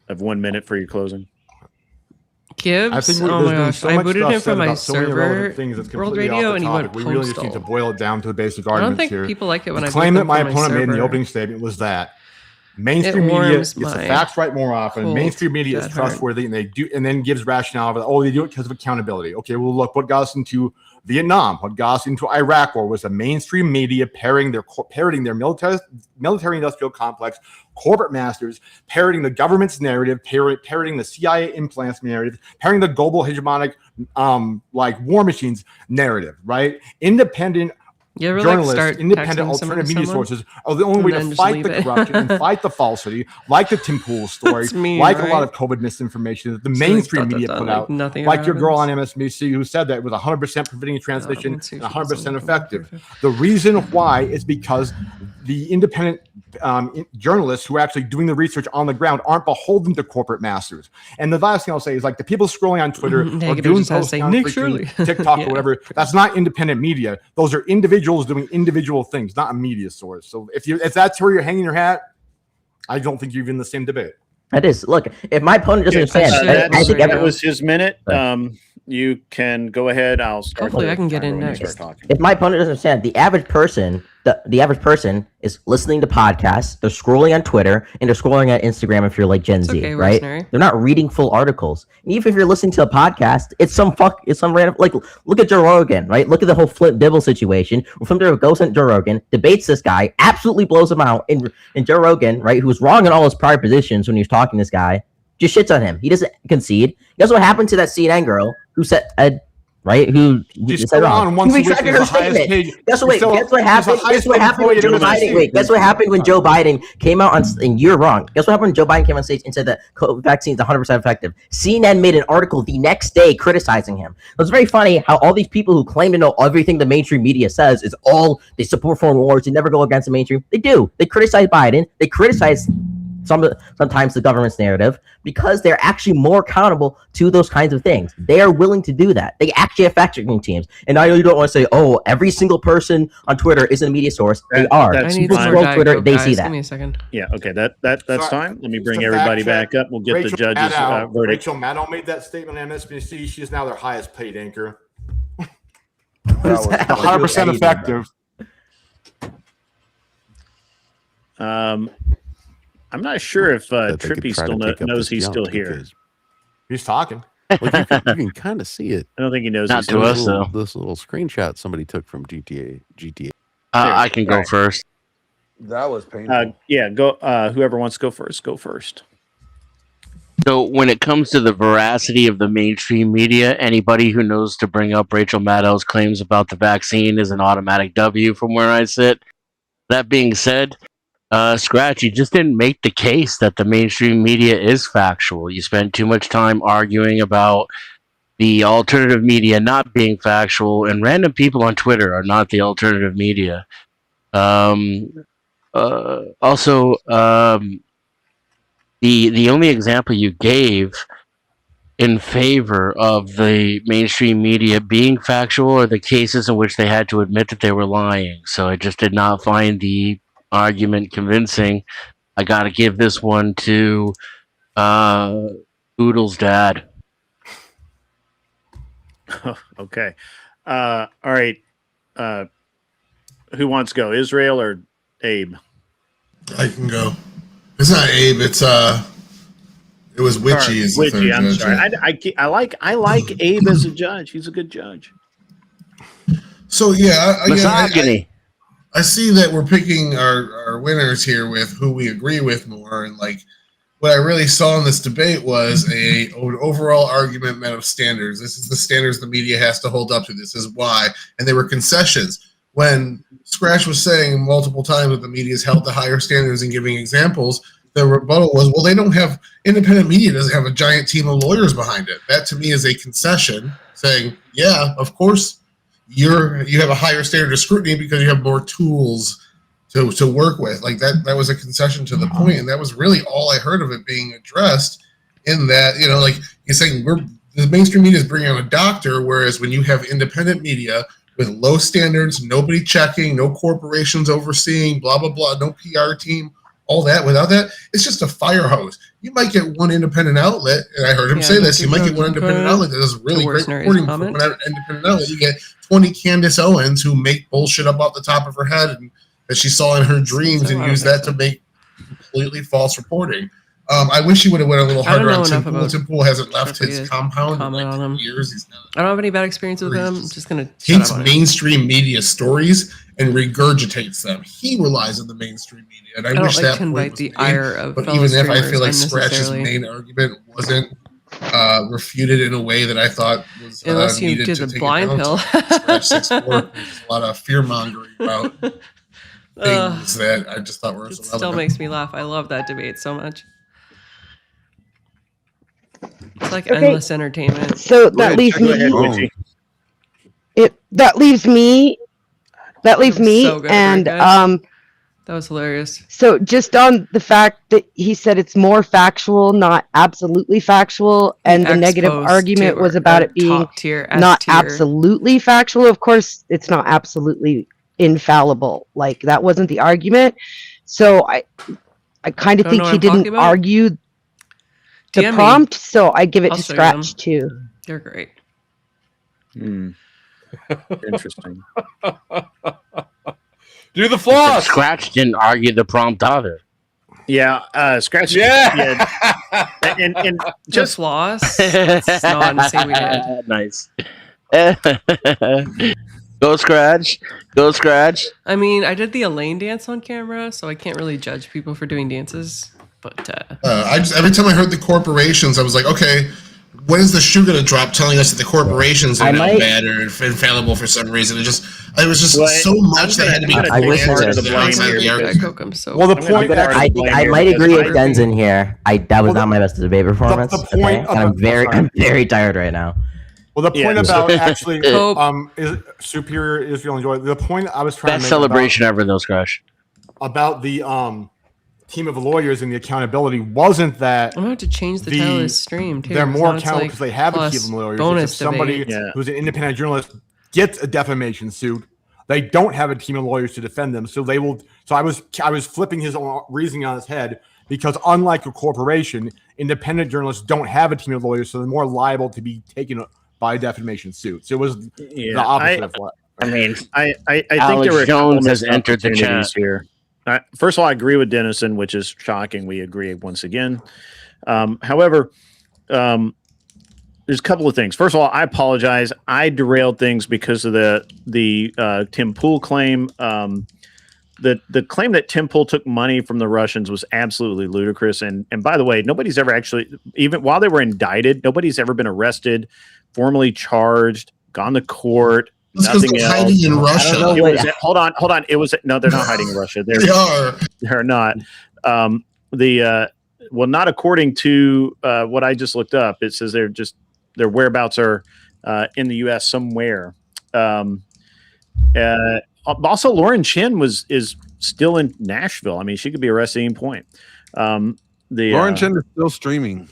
[SPEAKER 10] Of 1 minute for your closing.
[SPEAKER 1] Gibbs.
[SPEAKER 20] I think
[SPEAKER 1] Oh
[SPEAKER 20] there's
[SPEAKER 1] my
[SPEAKER 20] been
[SPEAKER 1] gosh,
[SPEAKER 20] so
[SPEAKER 1] I
[SPEAKER 20] much
[SPEAKER 1] booted
[SPEAKER 20] stuff
[SPEAKER 1] him
[SPEAKER 20] said
[SPEAKER 1] from my
[SPEAKER 20] about so many irrelevant
[SPEAKER 1] server,
[SPEAKER 20] things that's
[SPEAKER 1] World
[SPEAKER 20] completely
[SPEAKER 1] Radio,
[SPEAKER 20] off
[SPEAKER 1] and
[SPEAKER 20] the
[SPEAKER 1] he went
[SPEAKER 20] topic. We really just need to
[SPEAKER 1] postal.
[SPEAKER 20] boil it down to the basic
[SPEAKER 1] I don't
[SPEAKER 20] arguments
[SPEAKER 1] think
[SPEAKER 20] here.
[SPEAKER 1] people like it when
[SPEAKER 20] The
[SPEAKER 1] I
[SPEAKER 20] claim
[SPEAKER 1] boot
[SPEAKER 20] that
[SPEAKER 1] them
[SPEAKER 20] my
[SPEAKER 1] from my
[SPEAKER 20] opponent made in the
[SPEAKER 1] server.
[SPEAKER 20] opening statement was that Mainstream media
[SPEAKER 1] warms
[SPEAKER 20] gets the
[SPEAKER 1] my
[SPEAKER 20] facts right more often.
[SPEAKER 1] cold,
[SPEAKER 20] Mainstream media is
[SPEAKER 1] dead heart.
[SPEAKER 20] trustworthy, and they do, and then gives rationale of, oh, they do it because of accountability. Okay, well, look, what got us into Vietnam, what got us into Iraq War was the mainstream media parroting their military industrial complex, corporate masters, parroting the government's narrative, parroting the CIA implants narrative, parroting the global hegemonic like war machines narrative, right? Independent journalists, independent alternative media sources are the only way to fight the corruption and fight the falsity, like the Tim Pool story,
[SPEAKER 1] mean,
[SPEAKER 20] like
[SPEAKER 1] right?
[SPEAKER 20] a lot of COVID misinformation that the
[SPEAKER 1] So,
[SPEAKER 20] mainstream media put
[SPEAKER 1] like
[SPEAKER 20] out,
[SPEAKER 1] nothing
[SPEAKER 20] like
[SPEAKER 1] ever
[SPEAKER 20] your girl on
[SPEAKER 1] happens.
[SPEAKER 20] MSNBC who said that it was 100% preventing transmission and 100% effective. The reason why is because the independent journalists who are actually doing the research on the ground aren't beholden to corporate masters. And the last thing I'll say is, like, the people scrolling on Twitter or
[SPEAKER 1] Negative
[SPEAKER 20] doing
[SPEAKER 1] just has to
[SPEAKER 20] posts
[SPEAKER 1] say,
[SPEAKER 20] on
[SPEAKER 1] Nick
[SPEAKER 20] freaking
[SPEAKER 1] Shirley.
[SPEAKER 20] TikTok
[SPEAKER 1] Yeah.
[SPEAKER 20] or whatever, that's not independent media. Those are individuals doing individual things, not a media source. So if that's where you're hanging your hat, I don't think you're even in the same debate.
[SPEAKER 19] That is, look, if my opponent doesn't understand, I think
[SPEAKER 10] that was his minute. You can go ahead. I'll start.
[SPEAKER 1] Hopefully I can get in
[SPEAKER 10] when you
[SPEAKER 1] next.
[SPEAKER 10] start talking.
[SPEAKER 19] if my opponent doesn't understand, the average person, the average person is listening to podcasts, they're scrolling on Twitter, and they're scrolling on Instagram if you're like Gen Z,
[SPEAKER 1] okay,
[SPEAKER 19] right?
[SPEAKER 1] Rosemary.
[SPEAKER 19] They're not reading full articles. And even if you're listening to a podcast, it's some random, like, look at Joe Rogan, right? Look at the whole Flint Dibble situation. Flint Dibble goes on Joe Rogan, debates this guy, absolutely blows him out, and Joe Rogan, right, who was wrong in all his prior positions when he was talking to this guy, just shits on him. He doesn't concede. Guess what happened to that CNN girl who said, right? Who said wrong? He retracted her statement. Guess what happened? Guess what happened when Joe Biden? Wait, guess what happened when Joe Biden came out on? And you're wrong. Guess what happened when Joe Biden came on stage and said that COVID vaccine is 100% effective? CNN made an article the next day criticizing him. It's very funny how all these people who claim to know everything the mainstream media says is all they support foreign wars. They never go against the mainstream. They do. They criticize Biden. They criticize sometimes the government's narrative because they're actually more accountable to those kinds of things. They are willing to do that. They actually have fact-checking teams. And I know you don't want to say, oh, every single person on Twitter is a media source. They are. People scroll Twitter, they see that.
[SPEAKER 1] Give me a second.
[SPEAKER 10] Yeah, okay, that's time. Let me bring
[SPEAKER 20] Just to
[SPEAKER 10] everybody
[SPEAKER 20] fact
[SPEAKER 10] back up. We'll get the judge's verdict.
[SPEAKER 20] Rachel Maddow made that statement on MSNBC. She's now their highest paid anchor. 100% effective.
[SPEAKER 10] I'm not sure if Trippy still knows he's still here.
[SPEAKER 20] He's talking.
[SPEAKER 14] Well, you can kind of see it.
[SPEAKER 10] I don't think he knows.
[SPEAKER 9] Not
[SPEAKER 10] he's
[SPEAKER 9] to
[SPEAKER 10] still
[SPEAKER 9] us,
[SPEAKER 10] here.
[SPEAKER 9] though.
[SPEAKER 14] This little screenshot somebody took from GTA.
[SPEAKER 9] I can go first.
[SPEAKER 18] That was painful.
[SPEAKER 10] Yeah, go. Whoever wants to go first, go first.
[SPEAKER 9] So when it comes to the veracity of the mainstream media, anybody who knows to bring up Rachel Maddow's claims about the vaccine is an automatic W from where I sit. That being said, Scratch, you just didn't make the case that the mainstream media is factual. You spent too much time arguing about the alternative media not being factual, and random people on Twitter are not the alternative media. Also, the only example you gave in favor of the mainstream media being factual are the cases in which they had to admit that they were lying. So I just did not find the argument convincing. I got to give this one to Oodle's dad.
[SPEAKER 10] Okay. All right. Who wants to go? Israel or Abe?
[SPEAKER 16] I can go. It's not Abe. It was Witchy. Is the
[SPEAKER 10] Witchy.
[SPEAKER 16] third
[SPEAKER 10] I'm
[SPEAKER 16] judge.
[SPEAKER 10] sorry. I like Abe as a judge. He's a good judge.
[SPEAKER 16] So yeah,
[SPEAKER 9] Misogyny.
[SPEAKER 16] I see that we're picking our winners here with who we agree with more, and like what I really saw in this debate was an overall argument met of standards. This is the standards the media has to hold up to. This is why, and there were concessions. When Scratch was saying multiple times that the media is held to higher standards and giving examples, the rebuttal was, well, they don't have, independent media doesn't have a giant team of lawyers behind it. That to me is a concession saying, yeah, of course you have a higher standard of scrutiny because you have more tools to work with. Like that was a concession to the point, and that was really all I heard of it being addressed in that, like you're saying the mainstream media is bringing on a doctor, whereas when you have independent media with low standards, nobody checking, no corporations overseeing, blah, blah, blah, no PR team, all that. Without that, it's just a fire hose. You might get one independent outlet, and I heard him say this, you might get one independent outlet that does really great reporting. For one independent outlet, you get 20 Candace Owens who make bullshit up off the top of her head and that she saw in her dreams and use that to make completely false reporting. I wish he would have went a little
[SPEAKER 1] I don't
[SPEAKER 16] harder
[SPEAKER 1] know
[SPEAKER 16] on Tim
[SPEAKER 1] enough
[SPEAKER 16] Pool.
[SPEAKER 1] about
[SPEAKER 16] Tim Pool hasn't left
[SPEAKER 1] Jeffrey
[SPEAKER 16] his
[SPEAKER 1] to
[SPEAKER 16] compound in
[SPEAKER 1] comment on him.
[SPEAKER 16] like years. He's
[SPEAKER 1] I don't have any bad experience with him. I'm just gonna shut
[SPEAKER 16] takes
[SPEAKER 1] up on it.
[SPEAKER 16] mainstream media stories and regurgitates them. He relies on the mainstream media, and I
[SPEAKER 1] I don't
[SPEAKER 16] wish
[SPEAKER 1] like
[SPEAKER 16] that
[SPEAKER 1] to
[SPEAKER 16] point
[SPEAKER 1] invite
[SPEAKER 16] was
[SPEAKER 1] the
[SPEAKER 16] made.
[SPEAKER 1] ire of
[SPEAKER 16] But
[SPEAKER 1] fellow
[SPEAKER 16] even if I
[SPEAKER 1] streamers
[SPEAKER 16] feel like Scratch's
[SPEAKER 1] unnecessarily.
[SPEAKER 16] main argument wasn't refuted in a way that I thought was
[SPEAKER 1] Unless you
[SPEAKER 16] needed
[SPEAKER 1] did
[SPEAKER 16] to
[SPEAKER 1] the
[SPEAKER 16] take
[SPEAKER 1] blind
[SPEAKER 16] account
[SPEAKER 1] pill.
[SPEAKER 16] of. Scratch 6'4", there's a lot of fear mongering about things that I just thought were
[SPEAKER 1] It
[SPEAKER 16] so
[SPEAKER 1] still
[SPEAKER 16] relevant.
[SPEAKER 1] makes me laugh. I love that debate so much. It's like
[SPEAKER 11] Okay.
[SPEAKER 1] endless entertainment.
[SPEAKER 11] So that leaves me. That leaves me.
[SPEAKER 1] So good,
[SPEAKER 11] And
[SPEAKER 1] very good. That was hilarious.
[SPEAKER 11] So just on the fact that he said it's more factual, not absolutely factual, and the negative
[SPEAKER 1] Exposed
[SPEAKER 11] argument
[SPEAKER 1] to
[SPEAKER 11] was
[SPEAKER 1] or
[SPEAKER 11] about it being
[SPEAKER 1] top tier,
[SPEAKER 11] not
[SPEAKER 1] S tier.
[SPEAKER 11] absolutely factual. Of course, it's not absolutely infallible. Like that wasn't the argument. So I kind of
[SPEAKER 1] Don't
[SPEAKER 11] think
[SPEAKER 1] know what
[SPEAKER 11] he
[SPEAKER 1] I'm talking
[SPEAKER 11] didn't
[SPEAKER 1] about?
[SPEAKER 11] argue the
[SPEAKER 1] DM me.
[SPEAKER 11] prompt. So I give it
[SPEAKER 1] I'll
[SPEAKER 11] to
[SPEAKER 1] show you them.
[SPEAKER 11] Scratch too.
[SPEAKER 1] They're great.
[SPEAKER 10] Interesting.
[SPEAKER 12] Do the floss.
[SPEAKER 9] Scratch didn't argue the prompt either.
[SPEAKER 10] Yeah, Scratch.
[SPEAKER 12] Yeah.
[SPEAKER 10] And
[SPEAKER 1] Just
[SPEAKER 10] just
[SPEAKER 1] floss. Let's not say we did.
[SPEAKER 9] Nice. Go Scratch. Go Scratch.
[SPEAKER 1] I mean, I did the Elaine dance on camera, so I can't really judge people for doing dances. But
[SPEAKER 16] I just every time I heard the corporations, I was like, okay, when is the shoe going to drop telling us that the corporations are now bad or infallible for some reason? It was just so much that had to be
[SPEAKER 19] I wish
[SPEAKER 16] poured
[SPEAKER 19] I
[SPEAKER 16] into
[SPEAKER 19] was
[SPEAKER 16] the outside of the argument.
[SPEAKER 1] I'm so
[SPEAKER 20] Well, the point
[SPEAKER 19] I might agree with Denson here. That was not my best debate performance.
[SPEAKER 20] the point
[SPEAKER 19] okay? And I'm very tired right now.
[SPEAKER 20] Well, the point
[SPEAKER 10] Yeah,
[SPEAKER 20] about
[SPEAKER 10] so-
[SPEAKER 20] actually is superior Israel enjoy. The point I was trying
[SPEAKER 9] Best
[SPEAKER 20] to make
[SPEAKER 9] celebration ever, though, Scratch.
[SPEAKER 20] about the team of lawyers and the accountability wasn't that
[SPEAKER 1] I'm going to change the title of this stream too.
[SPEAKER 20] they're
[SPEAKER 1] 'cause
[SPEAKER 20] more
[SPEAKER 1] now it's
[SPEAKER 20] accountable
[SPEAKER 1] like
[SPEAKER 20] because they have a
[SPEAKER 1] plus
[SPEAKER 20] team of lawyers.
[SPEAKER 1] bonus
[SPEAKER 20] It's if somebody
[SPEAKER 1] debate.
[SPEAKER 20] who's an independent journalist gets a defamation suit, they don't have a team of lawyers to defend them, so they will. So I was flipping his own reasoning on his head because unlike a corporation, independent journalists don't have a team of lawyers, so they're more liable to be taken by a defamation suit. So it was the opposite of what.
[SPEAKER 10] I mean, I think
[SPEAKER 9] Alex
[SPEAKER 10] there were a couple
[SPEAKER 9] Jones has
[SPEAKER 10] missed
[SPEAKER 9] entered the
[SPEAKER 10] opportunities
[SPEAKER 9] chat.
[SPEAKER 10] here. First of all, I agree with Dennison, which is shocking. We agree once again. However, there's a couple of things. First of all, I apologize. I derailed things because of the Tim Pool claim. The claim that Tim Pool took money from the Russians was absolutely ludicrous. And by the way, nobody's ever actually, even while they were indicted, nobody's ever been arrested, formally charged, gone to court.
[SPEAKER 16] That's because
[SPEAKER 10] Nothing
[SPEAKER 16] they're
[SPEAKER 10] else.
[SPEAKER 16] hiding in Russia.
[SPEAKER 10] Hold on. It was no, they're not hiding in Russia.
[SPEAKER 16] They are.
[SPEAKER 10] They're not. Well, not according to what I just looked up. It says their whereabouts are in the U.S. somewhere. Also, Lauren Chin is still in Nashville. I mean, she could be arrested at any point.
[SPEAKER 18] Lauren Chen is still streaming.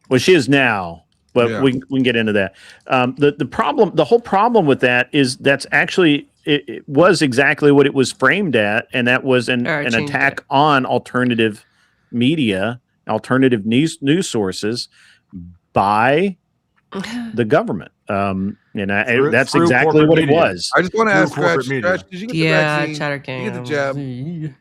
[SPEAKER 10] Well, she is now, but
[SPEAKER 18] Yeah.
[SPEAKER 10] we can get into that. The whole problem with that is that's actually it was exactly what it was framed at, and that was an attack on alternative media, alternative news sources by the government. That's
[SPEAKER 20] through
[SPEAKER 10] exactly
[SPEAKER 20] corporate
[SPEAKER 10] what it
[SPEAKER 20] media.
[SPEAKER 10] was.
[SPEAKER 18] I just want to
[SPEAKER 20] Through
[SPEAKER 18] ask Scratch,
[SPEAKER 20] corporate media.
[SPEAKER 18] Scratch, did you get the
[SPEAKER 1] Yeah,
[SPEAKER 18] vaccine?
[SPEAKER 1] Chatter
[SPEAKER 18] Did you
[SPEAKER 1] King.
[SPEAKER 18] get the jab?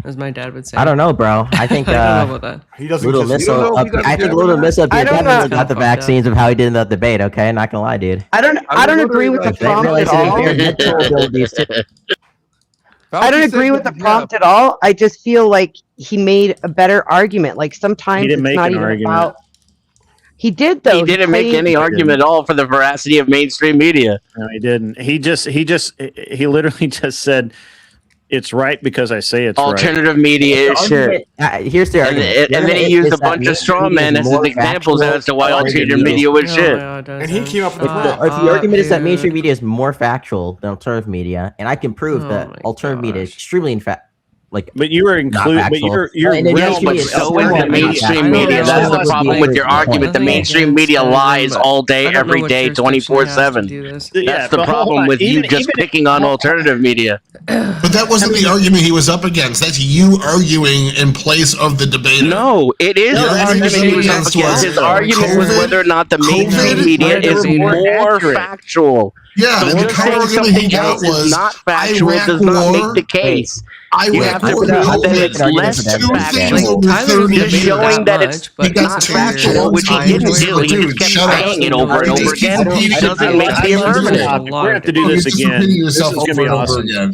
[SPEAKER 1] As my dad would say.
[SPEAKER 19] I don't know, bro. I think
[SPEAKER 1] I don't know about that.
[SPEAKER 20] He doesn't.
[SPEAKER 19] Little
[SPEAKER 20] just-
[SPEAKER 19] Misso. I think Little Misso
[SPEAKER 11] I don't
[SPEAKER 19] definitely
[SPEAKER 11] know.
[SPEAKER 19] got the vaccines of how he did in the debate. Okay, not gonna lie, dude.
[SPEAKER 11] I don't agree with the
[SPEAKER 19] They
[SPEAKER 11] prompt
[SPEAKER 19] realize
[SPEAKER 11] at
[SPEAKER 19] that
[SPEAKER 11] all.
[SPEAKER 19] their mental abilities to-
[SPEAKER 11] I don't agree with the prompt at all. I just feel like he made a better argument. Like sometimes
[SPEAKER 10] He didn't
[SPEAKER 11] it's
[SPEAKER 10] make
[SPEAKER 11] not
[SPEAKER 10] an
[SPEAKER 11] even
[SPEAKER 10] argument.
[SPEAKER 11] about. He did though.
[SPEAKER 9] He didn't make any argument at all for the veracity of mainstream media.
[SPEAKER 10] No, he didn't. He literally just said, "It's right because I say it's
[SPEAKER 9] Alternative
[SPEAKER 10] right."
[SPEAKER 9] media is shit.
[SPEAKER 19] Here's the argument.
[SPEAKER 9] And then he used a bunch of straw men as his examples as to why alternative media was shit.
[SPEAKER 20] And he came up with
[SPEAKER 19] If the argument is that mainstream media is more factual than alternative media, and I can prove that alternative media is extremely
[SPEAKER 10] But you were included. But you're
[SPEAKER 19] And then
[SPEAKER 10] realm,
[SPEAKER 19] mainstream
[SPEAKER 9] But
[SPEAKER 19] media
[SPEAKER 10] but
[SPEAKER 19] is
[SPEAKER 9] so is the
[SPEAKER 19] more
[SPEAKER 9] mainstream
[SPEAKER 19] factual.
[SPEAKER 9] media. That's the
[SPEAKER 19] That's
[SPEAKER 9] problem with your argument. The mainstream media lies all day, every day, 24/7. That's the problem with you just picking on alternative media.
[SPEAKER 16] But that wasn't the argument he was up against. That's you arguing in place of the debater.
[SPEAKER 9] No, it is
[SPEAKER 16] Your
[SPEAKER 9] an argument he was up against. His argument was whether or not the mainstream media is more factual.
[SPEAKER 16] Yeah,
[SPEAKER 9] So
[SPEAKER 16] and the
[SPEAKER 9] just saying
[SPEAKER 16] counter argument he
[SPEAKER 9] something
[SPEAKER 16] got
[SPEAKER 9] else is
[SPEAKER 16] was
[SPEAKER 9] not factual
[SPEAKER 16] Iraq
[SPEAKER 9] does not
[SPEAKER 16] war.
[SPEAKER 9] make the case.
[SPEAKER 16] I
[SPEAKER 19] You
[SPEAKER 16] would
[SPEAKER 19] have to
[SPEAKER 16] agree
[SPEAKER 19] that
[SPEAKER 16] with
[SPEAKER 19] it's less
[SPEAKER 16] two things
[SPEAKER 19] factual.
[SPEAKER 16] over 30
[SPEAKER 19] Just showing that it's not factual, which he didn't do. He just kept saying it over and over again. Doesn't make the affirmative.
[SPEAKER 10] We're gonna have to do
[SPEAKER 16] You're
[SPEAKER 10] this
[SPEAKER 16] just
[SPEAKER 10] again.
[SPEAKER 16] repeating
[SPEAKER 10] This
[SPEAKER 16] yourself
[SPEAKER 10] is gonna
[SPEAKER 16] over
[SPEAKER 10] be
[SPEAKER 16] and over
[SPEAKER 10] awesome.
[SPEAKER 16] again.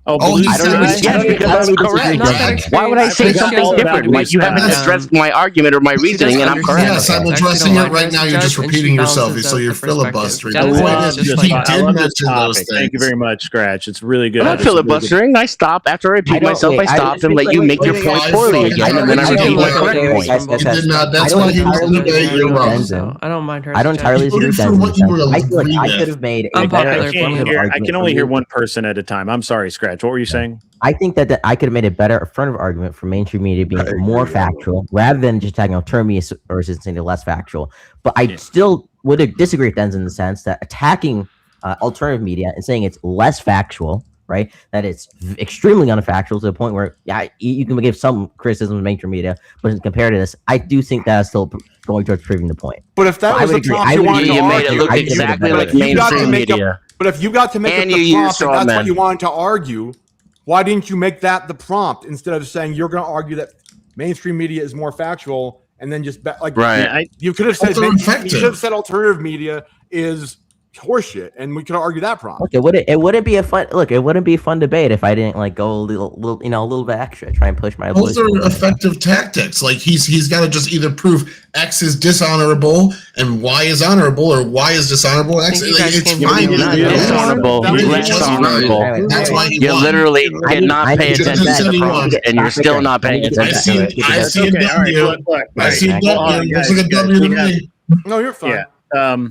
[SPEAKER 10] Oh,
[SPEAKER 16] All
[SPEAKER 10] blue
[SPEAKER 16] he said was
[SPEAKER 19] Yes, because that's correct. Why would I say something different? Like you haven't addressed my argument or my reasoning, and I'm correct.
[SPEAKER 16] Yes, I'm addressing it right now. You're just repeating yourself, so you're filibustering.
[SPEAKER 10] I love
[SPEAKER 16] He
[SPEAKER 10] this
[SPEAKER 16] did
[SPEAKER 10] topic.
[SPEAKER 16] mention those things.
[SPEAKER 10] Thank you very much, Scratch. It's really good.
[SPEAKER 19] I'm not filibustering. I stop after I repeat myself. I stop and let you make your point poorly again, and then I repeat my correct point.
[SPEAKER 16] He did not. That's why he was in the debate. You're wrong.
[SPEAKER 1] I don't mind her.
[SPEAKER 19] I don't entirely agree with Denzel. I feel like I could have made a better affirmative
[SPEAKER 10] I
[SPEAKER 19] argument.
[SPEAKER 10] can only hear one person at a time. I'm sorry, Scratch. What were you saying?
[SPEAKER 19] I think that I could have made a better affirmative argument for mainstream media being more factual rather than just attacking alternative media or saying less factual. But I still would disagree with Denzel in the sense that attacking alternative media and saying it's less factual, right? That it's extremely unfactual to the point where, you can give some criticism of mainstream media, but compared to this, I do think that's still going towards proving the point.
[SPEAKER 20] But if that was the prompt you wanted to
[SPEAKER 19] made it
[SPEAKER 20] argue,
[SPEAKER 19] look exactly like mainstream media.
[SPEAKER 20] But if you got to make
[SPEAKER 19] And
[SPEAKER 20] it the
[SPEAKER 19] you
[SPEAKER 20] prompt,
[SPEAKER 19] use
[SPEAKER 20] and that's
[SPEAKER 19] straw
[SPEAKER 20] what
[SPEAKER 19] men.
[SPEAKER 20] you wanted to argue, why didn't you make that the prompt instead of saying you're going to argue that mainstream media is more factual and then just you could have said you should have said alternative media is horseshit, and we could argue that prompt.
[SPEAKER 19] Look, it wouldn't be a fun It wouldn't be a fun debate if I didn't go a little bit extra, try and push my.
[SPEAKER 16] Those are effective tactics. Like he's got to just either prove X is dishonorable and Y is honorable, or Y is dishonorable. X, it's fine.
[SPEAKER 19] Dishonorable, less honorable.
[SPEAKER 16] That's why he
[SPEAKER 19] You
[SPEAKER 16] won.
[SPEAKER 19] literally did not pay attention to the prompt, and you're still not paying attention.
[SPEAKER 16] I see a W. I see a W. Looks like a W to me.
[SPEAKER 20] No, you're fine.
[SPEAKER 10] Yeah.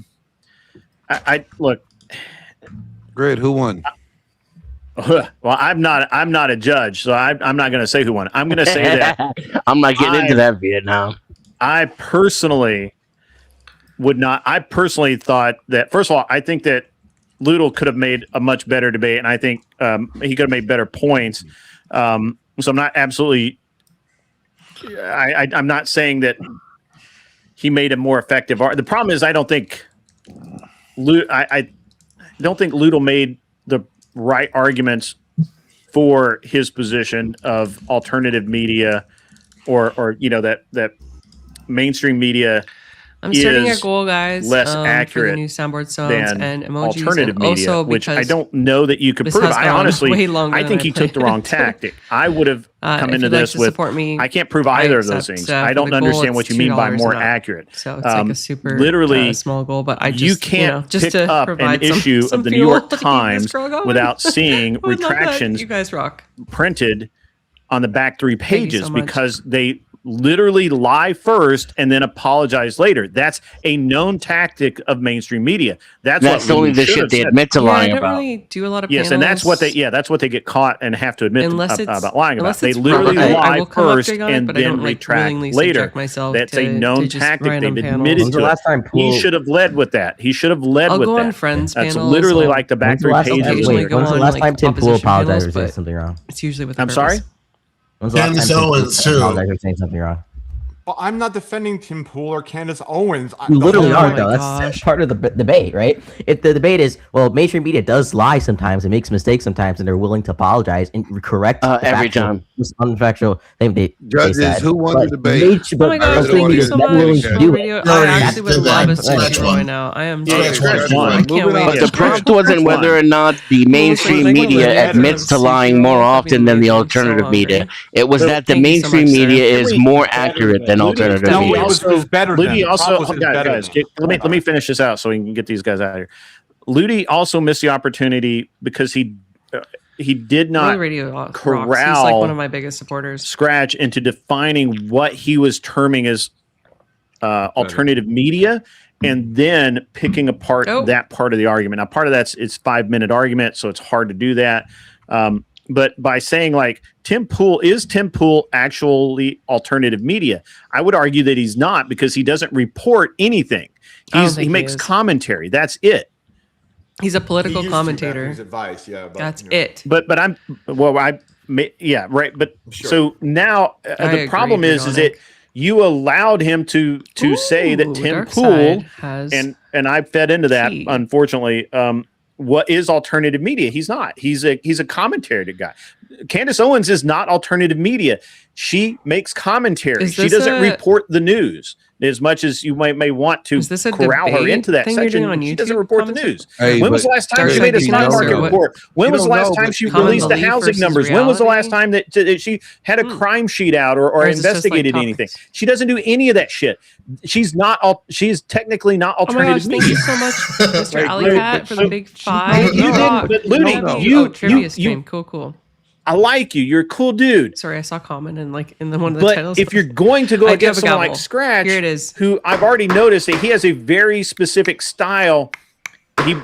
[SPEAKER 10] I look.
[SPEAKER 18] Grid, who won?
[SPEAKER 10] Well, I'm not a judge, so I'm not going to say who won. I'm going to say that
[SPEAKER 9] I'm not getting into that Vietnam.
[SPEAKER 10] I personally would not. I personally thought that, first of all, I think that Ludo could have made a much better debate, and I think he could have made better points. So I'm not absolutely. I'm not saying that he made a more effective. The problem is I don't think Ludo made the right arguments for his position of alternative media, or that mainstream media.
[SPEAKER 1] I'm setting a goal, guys.
[SPEAKER 10] Less
[SPEAKER 1] for the
[SPEAKER 10] accurate
[SPEAKER 1] new soundboard sounds
[SPEAKER 10] than
[SPEAKER 1] and emojis,
[SPEAKER 10] alternative
[SPEAKER 1] and
[SPEAKER 10] media,
[SPEAKER 1] also
[SPEAKER 10] which I
[SPEAKER 1] because
[SPEAKER 10] don't know that you could
[SPEAKER 1] this
[SPEAKER 10] prove.
[SPEAKER 1] has
[SPEAKER 10] I
[SPEAKER 1] gone
[SPEAKER 10] honestly,
[SPEAKER 1] way longer
[SPEAKER 10] I think
[SPEAKER 1] than
[SPEAKER 10] he took the wrong tactic. I would have come
[SPEAKER 1] if
[SPEAKER 10] into
[SPEAKER 1] you'd like
[SPEAKER 10] this
[SPEAKER 1] to
[SPEAKER 10] with.
[SPEAKER 1] support me,
[SPEAKER 10] I can't prove
[SPEAKER 1] I
[SPEAKER 10] either of those
[SPEAKER 1] accept,
[SPEAKER 10] things.
[SPEAKER 1] for
[SPEAKER 10] I
[SPEAKER 1] the
[SPEAKER 10] don't
[SPEAKER 1] goal,
[SPEAKER 10] understand what
[SPEAKER 1] it's
[SPEAKER 10] you mean by
[SPEAKER 1] $2
[SPEAKER 10] more
[SPEAKER 1] an hour.
[SPEAKER 10] accurate.
[SPEAKER 1] So it's like a super
[SPEAKER 10] literally
[SPEAKER 1] small goal, but I just
[SPEAKER 10] you can't
[SPEAKER 1] just
[SPEAKER 10] pick
[SPEAKER 1] to
[SPEAKER 10] up an
[SPEAKER 1] provide
[SPEAKER 10] issue
[SPEAKER 1] some
[SPEAKER 10] of the New
[SPEAKER 1] fuel
[SPEAKER 10] York
[SPEAKER 1] to keep this
[SPEAKER 10] Times
[SPEAKER 1] girl going.
[SPEAKER 10] without seeing
[SPEAKER 1] I would love that.
[SPEAKER 10] retractions
[SPEAKER 1] You guys rock.
[SPEAKER 10] printed on the back 3
[SPEAKER 1] you
[SPEAKER 10] pages
[SPEAKER 1] so much.
[SPEAKER 10] because they literally lie first and then apologize later. That's a known tactic of mainstream media. That's
[SPEAKER 9] only
[SPEAKER 10] Ludo
[SPEAKER 9] the
[SPEAKER 10] should
[SPEAKER 9] shit
[SPEAKER 10] have
[SPEAKER 9] they
[SPEAKER 10] said.
[SPEAKER 9] admit to
[SPEAKER 1] I
[SPEAKER 9] lying
[SPEAKER 1] don't
[SPEAKER 9] about.
[SPEAKER 1] really do a lot of
[SPEAKER 10] Yes, and that's what
[SPEAKER 1] panels.
[SPEAKER 10] that's what they get caught and have to admit
[SPEAKER 1] Unless it's-
[SPEAKER 10] about lying about.
[SPEAKER 1] unless
[SPEAKER 10] They
[SPEAKER 1] it's
[SPEAKER 10] literally
[SPEAKER 1] proper. I
[SPEAKER 10] lie
[SPEAKER 1] will come up
[SPEAKER 10] first
[SPEAKER 1] big on it,
[SPEAKER 10] and
[SPEAKER 1] but I
[SPEAKER 10] then
[SPEAKER 1] don't,
[SPEAKER 10] retract
[SPEAKER 1] willingly
[SPEAKER 10] later.
[SPEAKER 1] subject myself
[SPEAKER 10] That's a
[SPEAKER 1] to
[SPEAKER 10] known
[SPEAKER 1] just
[SPEAKER 10] tactic.
[SPEAKER 1] random
[SPEAKER 10] They've
[SPEAKER 1] panels.
[SPEAKER 10] admitted
[SPEAKER 19] When's the
[SPEAKER 10] to
[SPEAKER 19] last time
[SPEAKER 10] it. He
[SPEAKER 19] Pool-
[SPEAKER 10] should have led with that. He should have led
[SPEAKER 1] I'll
[SPEAKER 10] with
[SPEAKER 1] go
[SPEAKER 10] that.
[SPEAKER 1] on Friends
[SPEAKER 10] That's
[SPEAKER 1] panels.
[SPEAKER 10] literally
[SPEAKER 1] I'll-
[SPEAKER 10] like the back
[SPEAKER 19] When's the
[SPEAKER 10] 3
[SPEAKER 19] last time
[SPEAKER 10] pages.
[SPEAKER 1] occasionally go
[SPEAKER 19] When's the
[SPEAKER 1] on,
[SPEAKER 19] last
[SPEAKER 1] like,
[SPEAKER 19] time Tim Pool
[SPEAKER 1] opposition
[SPEAKER 19] apologized
[SPEAKER 1] panels,
[SPEAKER 19] for saying
[SPEAKER 1] but
[SPEAKER 19] something wrong?
[SPEAKER 1] It's usually with a
[SPEAKER 10] I'm
[SPEAKER 1] purpose.
[SPEAKER 10] sorry?
[SPEAKER 19] When's the last time
[SPEAKER 16] Candace
[SPEAKER 19] Tim Pool
[SPEAKER 16] Owens, too.
[SPEAKER 19] apologized for saying something wrong?
[SPEAKER 20] Well, I'm not defending Tim Pool or Candace Owens.
[SPEAKER 19] You literally
[SPEAKER 20] the
[SPEAKER 19] are,
[SPEAKER 20] whole
[SPEAKER 19] though.
[SPEAKER 20] point-
[SPEAKER 19] That's part of the debate, right? If the debate is, well, mainstream media does lie sometimes and makes mistakes sometimes, and they're willing to apologize and correct the
[SPEAKER 9] Every
[SPEAKER 19] factual,
[SPEAKER 9] time.
[SPEAKER 19] unfactual thing they
[SPEAKER 18] Judges,
[SPEAKER 19] said.
[SPEAKER 18] who won
[SPEAKER 19] But
[SPEAKER 18] the debate?
[SPEAKER 19] mainstream-
[SPEAKER 1] Oh my
[SPEAKER 19] but
[SPEAKER 1] gosh,
[SPEAKER 19] mainstream
[SPEAKER 1] thank you
[SPEAKER 19] media
[SPEAKER 1] so
[SPEAKER 19] is not
[SPEAKER 1] much.
[SPEAKER 19] willing to do it.
[SPEAKER 1] I actually would love a
[SPEAKER 16] Scratch
[SPEAKER 1] speech
[SPEAKER 16] one.
[SPEAKER 1] right now. I am
[SPEAKER 16] Scratch
[SPEAKER 1] so
[SPEAKER 16] one.
[SPEAKER 1] excited. I can't wait.
[SPEAKER 9] But the prompt wasn't whether or not the mainstream
[SPEAKER 1] like
[SPEAKER 9] media
[SPEAKER 1] one of the
[SPEAKER 9] admits to
[SPEAKER 1] editors.
[SPEAKER 9] lying more often than the alternative media. It was that the
[SPEAKER 1] Thank you so
[SPEAKER 9] mainstream
[SPEAKER 1] much, sir.
[SPEAKER 9] media is more accurate than alternative
[SPEAKER 10] Ludi
[SPEAKER 9] media.
[SPEAKER 10] also,
[SPEAKER 20] better
[SPEAKER 10] Ludi
[SPEAKER 20] than.
[SPEAKER 10] also
[SPEAKER 20] Prompt was
[SPEAKER 10] guys,
[SPEAKER 20] better
[SPEAKER 10] guys,
[SPEAKER 20] than.
[SPEAKER 10] let me finish this out so we can get these guys out of here. Ludi also missed the opportunity because he did not
[SPEAKER 1] Road Radio rocks. He's
[SPEAKER 10] corral
[SPEAKER 1] like one of my biggest supporters.
[SPEAKER 10] Scratch into defining what he was terming as alternative media, and then picking apart that part of the argument. Now, part of it's 5-minute argument, so it's hard to do that. But by saying like Tim Pool actually alternative media? I would argue that he's not, because he doesn't report anything. He makes commentary. That's it.
[SPEAKER 1] He's a political
[SPEAKER 20] He used to
[SPEAKER 1] commentator.
[SPEAKER 20] back his advice, yeah. But,
[SPEAKER 1] That's
[SPEAKER 20] you know.
[SPEAKER 1] it.
[SPEAKER 10] But yeah, right. But
[SPEAKER 20] Sure.
[SPEAKER 10] so now
[SPEAKER 1] I
[SPEAKER 10] the problem
[SPEAKER 1] agree,
[SPEAKER 10] is
[SPEAKER 1] Veronica.
[SPEAKER 10] that you allowed him to say that Tim
[SPEAKER 1] Dark
[SPEAKER 10] Pool
[SPEAKER 1] Side has
[SPEAKER 10] and I fed into that,
[SPEAKER 1] tea.
[SPEAKER 10] unfortunately, what is alternative media. He's not. He's a commentary guy. Candace Owens is not alternative media. She makes commentary. She doesn't report the news as much as you may want to corral her into that section. She doesn't report the news.
[SPEAKER 18] Hey,
[SPEAKER 10] when was the last time she made a stock market report? When was the last time she released the housing numbers? When was the last time that she had a crime sheet out or investigated anything? She doesn't do any of that shit. She's not. She's technically not alternative media.
[SPEAKER 1] Thank you so much, Mr. Alleycat, for the big 5.
[SPEAKER 10] You didn't, but Looney,
[SPEAKER 1] you cool.
[SPEAKER 10] I like you. You're a cool dude.
[SPEAKER 1] Sorry, I saw comment in one of the titles.
[SPEAKER 10] But if you're going to go against someone like Scratch,
[SPEAKER 1] here it is.
[SPEAKER 10] Who I've already noticed that he has a very specific style. He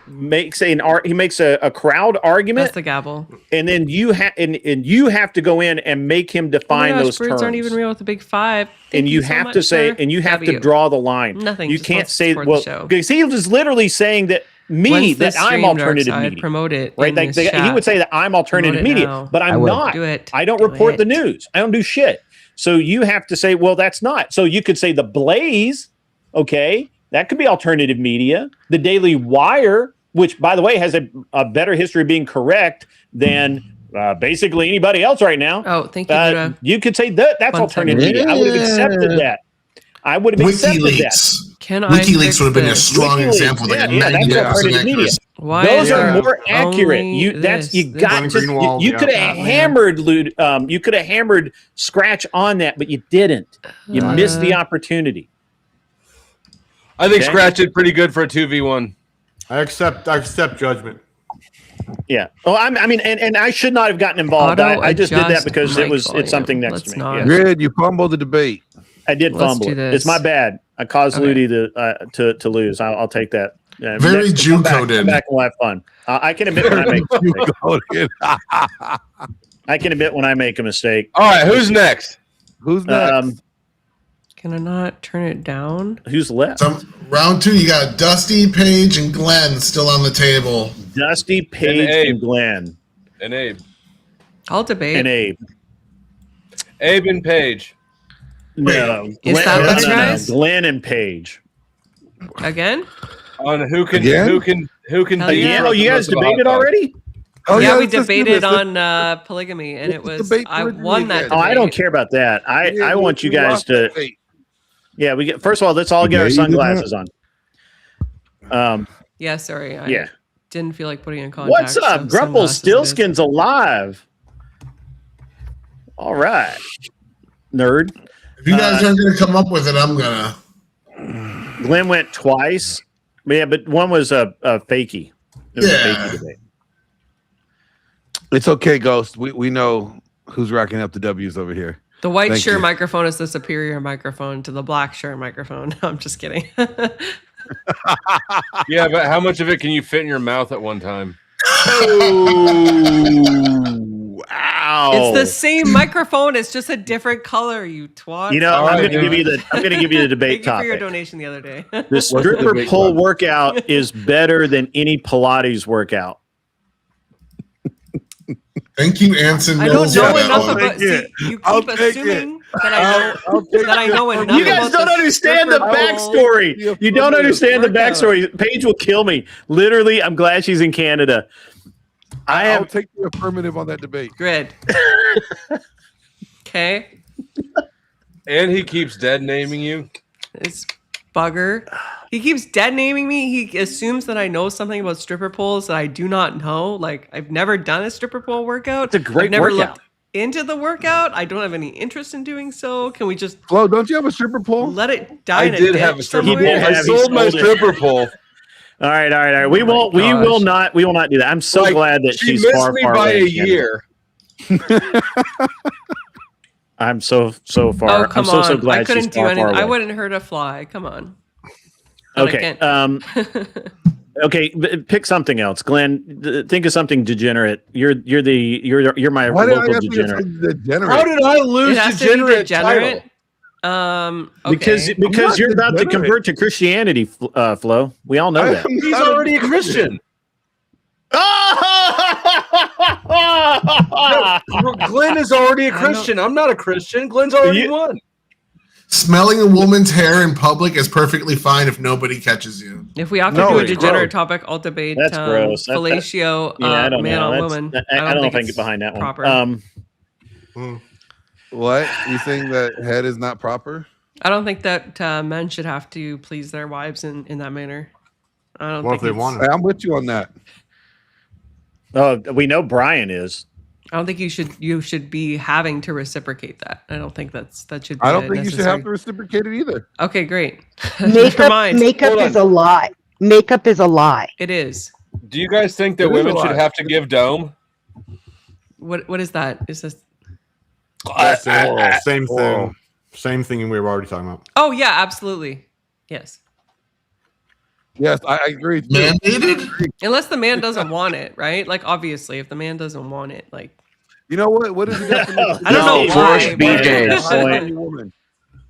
[SPEAKER 10] makes a crowd argument.
[SPEAKER 1] That's the gavel.
[SPEAKER 10] And then you have to go in and make him define those terms.
[SPEAKER 1] Birds aren't even real with the big 5.
[SPEAKER 10] And you have to say, and you have to draw the line.
[SPEAKER 1] Nothing.
[SPEAKER 10] You can't say, well, because he was literally saying that that I'm alternative media.
[SPEAKER 1] Promote it,
[SPEAKER 10] right? He would say that I'm alternative media, but I'm not.
[SPEAKER 1] Do it.
[SPEAKER 10] I don't report the news. I don't do shit. So you have to say, well, that's not. So you could say the Blaze, okay, that could be alternative media. The Daily Wire, which by the way has a better history of being correct than basically anybody else right now.
[SPEAKER 1] Oh, thank you.
[SPEAKER 10] You could say that's alternative media. I would have accepted that. I would have accepted that.
[SPEAKER 16] WikiLeaks would have been a strong example.
[SPEAKER 10] That's alternative media. Those are more accurate. You could have hammered you could have hammered Scratch on that, but you didn't. You missed the opportunity.
[SPEAKER 12] I think Scratch did pretty good for a 2v1.
[SPEAKER 20] I accept judgment.
[SPEAKER 10] Yeah. Well, I mean, and I should not have gotten involved. I just did that because it's something next to me. Yeah.
[SPEAKER 18] Grid, you fumbled the debate.
[SPEAKER 10] I did fumble it. It's my bad. I caused Ludi to lose. I'll take that.
[SPEAKER 16] Very Jew coded.
[SPEAKER 10] Come back and we'll have fun. I can admit when I make a mistake. I can admit when I make a mistake.
[SPEAKER 12] All right, who's next?
[SPEAKER 18] Who's next?
[SPEAKER 1] Can I not turn it down?
[SPEAKER 10] Who's left?
[SPEAKER 16] Round 2, you got Dusty, Paige, and Glenn still on the table.
[SPEAKER 10] Dusty, Paige, and Glenn.
[SPEAKER 12] And Abe.
[SPEAKER 1] I'll debate.
[SPEAKER 10] And Abe.
[SPEAKER 12] Abe and Paige.
[SPEAKER 10] No.
[SPEAKER 1] Is that what you guys?
[SPEAKER 10] Glenn and Paige.
[SPEAKER 1] Again?
[SPEAKER 12] On who can
[SPEAKER 10] Yeah, you guys debated already?
[SPEAKER 1] Oh yeah, we debated on polygamy, and it was I won that debate.
[SPEAKER 10] Oh, I don't care about that. I want you guys to. Yeah, we get. First of all, let's all get our sunglasses on.
[SPEAKER 1] Yeah, sorry. I didn't feel like putting in contact.
[SPEAKER 10] What's up, Grumple Stillskin's alive? All right, nerd.
[SPEAKER 16] If you guys aren't going to come up with it, I'm gonna.
[SPEAKER 10] Glenn went twice. Yeah, but one was a fakie. It was a fakie debate.
[SPEAKER 18] It's okay, Ghost. We know who's racking up the W's over here.
[SPEAKER 1] The white shirt microphone is the superior microphone to the black shirt microphone. I'm just kidding.
[SPEAKER 12] Yeah, but how much of it can you fit in your mouth at one time?
[SPEAKER 10] Wow!
[SPEAKER 1] It's the same microphone. It's just a different color. You twat.
[SPEAKER 10] You know, I'm going to give you the debate
[SPEAKER 1] Thank you for
[SPEAKER 10] topic.
[SPEAKER 1] your donation the other day.
[SPEAKER 10] The stripper pole workout is better than any Pilates workout.
[SPEAKER 16] Thank you, Anson.
[SPEAKER 1] I don't know enough about. See, you keep assuming that I know enough.
[SPEAKER 10] You guys don't understand the backstory. You don't understand the backstory. Paige will kill me. Literally, I'm glad she's in Canada.
[SPEAKER 18] I'll take the affirmative on that debate.
[SPEAKER 1] Grid. Okay.
[SPEAKER 12] And he keeps dead naming you.
[SPEAKER 1] It's bugger. He keeps dead naming me. He assumes that I know something about stripper poles that I do not know. Like, I've never done a stripper pole workout.
[SPEAKER 10] It's a great
[SPEAKER 1] I've never
[SPEAKER 10] workout.
[SPEAKER 1] looked into the workout. I don't have any interest in doing so. Can we just
[SPEAKER 18] Flo, don't you have a stripper pole?
[SPEAKER 1] let it die
[SPEAKER 12] I
[SPEAKER 1] in a
[SPEAKER 12] did
[SPEAKER 1] ditch
[SPEAKER 12] have a stripper pole.
[SPEAKER 1] somewhere?
[SPEAKER 12] I sold my stripper pole.
[SPEAKER 10] All right. We will not do that. I'm so glad that
[SPEAKER 12] she
[SPEAKER 10] she's
[SPEAKER 12] missed
[SPEAKER 10] far
[SPEAKER 12] me
[SPEAKER 10] far
[SPEAKER 12] by
[SPEAKER 10] away
[SPEAKER 12] a
[SPEAKER 10] in Canada.
[SPEAKER 12] year.
[SPEAKER 10] I'm so far.
[SPEAKER 1] Oh, come
[SPEAKER 10] I'm
[SPEAKER 1] on.
[SPEAKER 10] so glad
[SPEAKER 1] I couldn't
[SPEAKER 10] she's
[SPEAKER 1] do
[SPEAKER 10] far,
[SPEAKER 1] anything.
[SPEAKER 10] far
[SPEAKER 1] I
[SPEAKER 10] away.
[SPEAKER 1] wouldn't hurt a fly. Come on. But I
[SPEAKER 10] Okay.
[SPEAKER 1] can't.
[SPEAKER 10] Okay. Pick something else, Glenn. Think of something degenerate. You're my
[SPEAKER 18] Why did I
[SPEAKER 10] local
[SPEAKER 18] have to get
[SPEAKER 10] degenerate.
[SPEAKER 18] degenerate?
[SPEAKER 12] How did I lose
[SPEAKER 1] It has to be
[SPEAKER 12] degenerate
[SPEAKER 1] degenerate.
[SPEAKER 12] title?
[SPEAKER 1] Okay.
[SPEAKER 10] Because you're about to
[SPEAKER 18] degenerate.
[SPEAKER 10] convert to Christianity, Flo. We all know that.
[SPEAKER 12] He's already a Christian. No, Glenn is already a Christian. I'm not a Christian. Glenn's already won.
[SPEAKER 16] Smelling a woman's hair in public is perfectly fine if nobody catches you.
[SPEAKER 1] If we have to
[SPEAKER 10] No,
[SPEAKER 1] do a
[SPEAKER 10] it's
[SPEAKER 1] degenerate
[SPEAKER 10] gross.
[SPEAKER 1] topic, I'll debate
[SPEAKER 10] That's gross.
[SPEAKER 1] fellatio
[SPEAKER 10] I don't
[SPEAKER 1] man
[SPEAKER 10] know.
[SPEAKER 1] on
[SPEAKER 10] That's-
[SPEAKER 1] woman.
[SPEAKER 10] I don't know if I can
[SPEAKER 1] it's
[SPEAKER 10] get behind that one.
[SPEAKER 1] proper.
[SPEAKER 18] What? You think that head is not proper?
[SPEAKER 1] I don't think that men should have to please their wives in that manner. I don't
[SPEAKER 20] What
[SPEAKER 1] think
[SPEAKER 20] if they
[SPEAKER 1] it's-
[SPEAKER 20] want
[SPEAKER 18] Hey, I'm with you on that.
[SPEAKER 10] We know Brian is.
[SPEAKER 1] I don't think you should be having to reciprocate that. I don't think that should be
[SPEAKER 18] I don't think you should have
[SPEAKER 1] necessary.
[SPEAKER 18] to reciprocate it either.
[SPEAKER 1] Okay, great. Never
[SPEAKER 11] Makeup,
[SPEAKER 1] mind.
[SPEAKER 11] makeup is a lie. Makeup is a lie.
[SPEAKER 1] It is.
[SPEAKER 12] Do you guys think that
[SPEAKER 18] It is
[SPEAKER 12] women
[SPEAKER 18] a
[SPEAKER 12] should
[SPEAKER 18] lie.
[SPEAKER 12] have to give dome?
[SPEAKER 1] What is that? Is this?
[SPEAKER 20] Same thing. Same thing we were already talking about.
[SPEAKER 1] Oh yeah, absolutely. Yes.
[SPEAKER 18] Yes, I agree.
[SPEAKER 16] Mandated?
[SPEAKER 1] Unless the man doesn't want it, right? Like obviously, if the man doesn't want it, like
[SPEAKER 18] You know what? What is the definition?
[SPEAKER 1] I don't know why.
[SPEAKER 18] BJ's. Woman.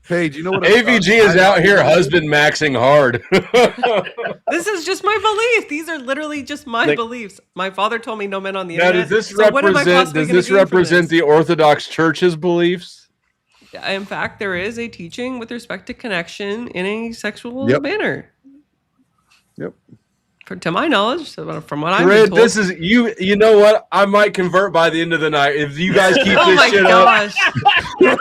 [SPEAKER 18] Paige, you know what?
[SPEAKER 12] AVG is out here husband maxing hard.
[SPEAKER 1] This is just my belief. These are literally just my
[SPEAKER 12] Like-
[SPEAKER 1] beliefs. My father told me no men on the
[SPEAKER 12] Now,
[SPEAKER 1] internet.
[SPEAKER 12] does this
[SPEAKER 1] so what am I
[SPEAKER 12] represent?
[SPEAKER 1] possibly
[SPEAKER 12] Does
[SPEAKER 1] gonna
[SPEAKER 12] this
[SPEAKER 1] gain from
[SPEAKER 12] represent the Orthodox Church's beliefs?
[SPEAKER 1] In fact, there is a teaching with respect to connection in a sexual
[SPEAKER 12] Yep.
[SPEAKER 1] manner.
[SPEAKER 18] Yep.
[SPEAKER 1] To my knowledge, so from what I'm
[SPEAKER 12] Grid,
[SPEAKER 1] told.
[SPEAKER 12] this is you. You know what? I might convert by the end of the night if you guys keep
[SPEAKER 1] Oh
[SPEAKER 12] this
[SPEAKER 1] my
[SPEAKER 12] shit
[SPEAKER 1] gosh!